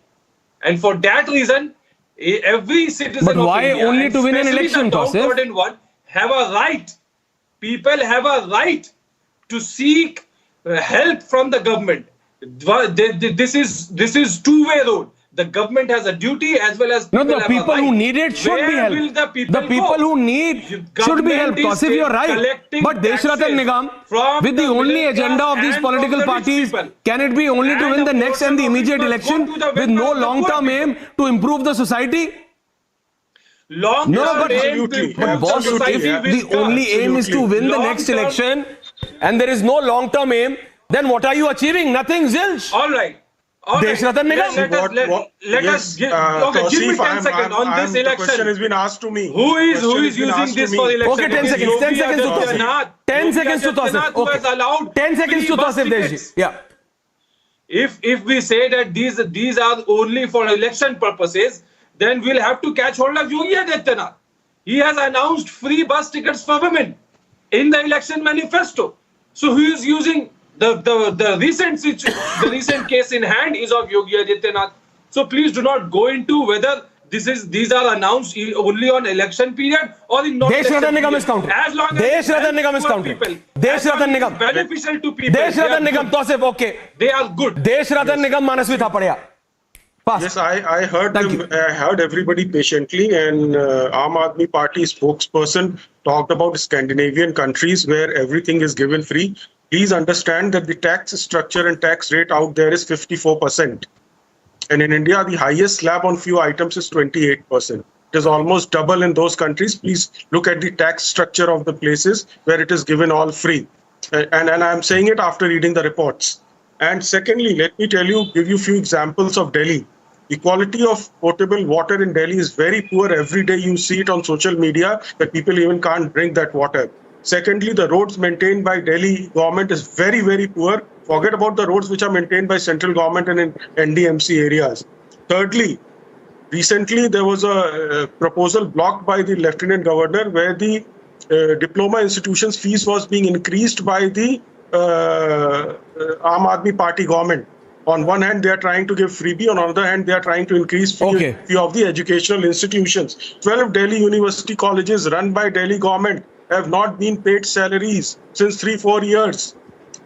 And for that reason, every citizen But of why India, only to win an especially election, the Tausif? downtrodden one, have a right. People have a right to seek help from the government. This is two-way road. The government has a duty as well as No, people the have a people right. who need it should be Where helped. will the people who go? need should be Government helped. is Tausif, you're right. collecting But Deshratan taxes Nigam, from with the only middle agenda class of these and political from the rich parties, people. can it be only to And win the a next and the portion of immediate it must election go to the with welfare no of the long-term poor aim people. to improve the society? Long-term but aim to improve boss, the society if with the only aim is to win the next long-term- election and there is no long-term aim, then what are you achieving? Nothing, zilch. All right. Deshratan Nigam. Let us give me 10 seconds on this The question election. has been asked to me. Who is using this for election? Okay, 10 seconds. 10 seconds to Tausif. 10 seconds to Tausif. Okay. 10 seconds to Tausif Deshji. Yeah. If we say that these are only for election purposes, then we'll have to catch hold of Yogi Adityanath. He has announced free bus tickets for women in the election manifesto. So who is using the recent case in hand is of Yogi Adityanath. So please do not go into whether these are announced only on election period or in Deshratan Nigam is counted. As long as Deshratan Nigam is counted. Deshratan Nigam. Beneficial to people. Deshratan Nigam, Tausif, okay. They are good. Deshratan Nigam Manasvi Thapadia. Yes, I heard them, I heard everybody patiently, and Aam Aadmi Party spokesperson talked about Scandinavian countries where everything is given free. Please understand that the tax structure and tax rate out there is 54%. And in India, the highest slab on few items is 28%. It is almost double in those countries. Please look at the tax structure of the places where it is given all free. And I'm saying it after reading the reports. And secondly, let me give you few examples of Delhi. The quality of potable water in Delhi is very poor. Every day you see it on social media that people even can't drink that water. Secondly, the roads maintained by Delhi government is very, very poor. Forget about the roads which are maintained by central government and in NDMC areas. Thirdly, recently there was a proposal blocked by the Lieutenant Governor where the diploma institutions fees was being increased by the Aam Aadmi Party government. On one hand, they are trying to give freebie. On the other hand, they are trying to increase fee of the educational institutions. 12 Delhi university colleges run by Delhi government have not been paid salaries since 3-4 years.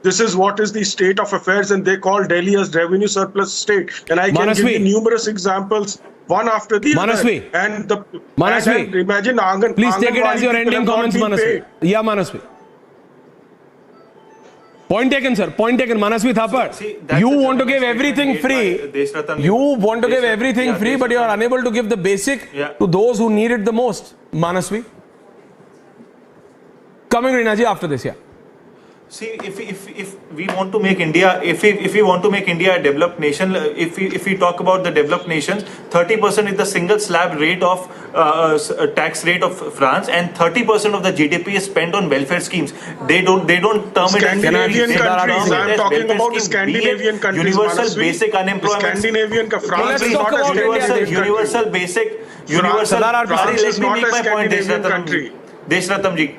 This is what is the state of affairs, and they call Delhi as revenue surplus state. And I can give you numerous examples, one after the other. And imagine Angan. Please take it as your ending comments, Manasvi. Yeah, Manasvi. Point taken, sir. Point taken. Manasvi Thapar. You want to give everything free. You want to give everything free, but you are unable to give the basic to those who need it the most. Manasvi. Coming Rinaji after this, yeah. See, if we want to make India, if we want to make India a developed nation, if we talk about the developed nations, 30% is the single slab rate of tax rate of France, and 30% of the GDP is spent on welfare schemes. They don't term it as Scandinavian countries. I'm talking about the Scandinavian countries. Universal basic unemployment. Scandinavian France is not a universal basic. France is not a Scandinavian country. Deshratam ji.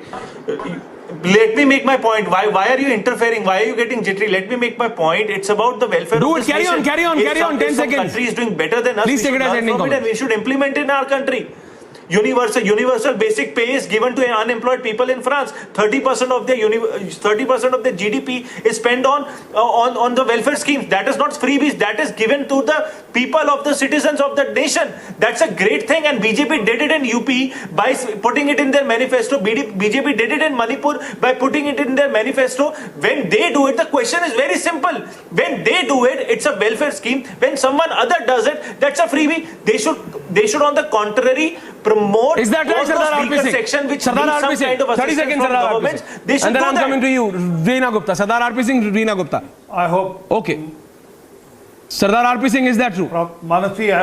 Let me make my point. Why are you interfering? Why are you getting jittery? Let me make my point. It's about the welfare of this nation. Carry on. 10 seconds. Country is doing better than us. Please take it as ending comment. And we should implement it in our country. Universal basic pay is given to unemployed people in France. 30% of the GDP is spent on the welfare schemes. That is not freebies. That is given to the people of the citizens of the nation. That's a great thing, and BJP did it in UP by putting it in their manifesto. BJP did it in Manipur by putting it in their manifesto. When they do it, the question is very simple. When they do it, it's a welfare scheme. When someone other does it, that's a freebie. They should on the contrary promote is that right, Sardar RP Singh? Section which Sardar RP Singh, 30 seconds, Sardar RP Singh. And then I'm coming to you, Reena Gupta. Sardar RP Singh, Reena Gupta. I hope. Okay. Sardar RP Singh, is that true? Manasvi,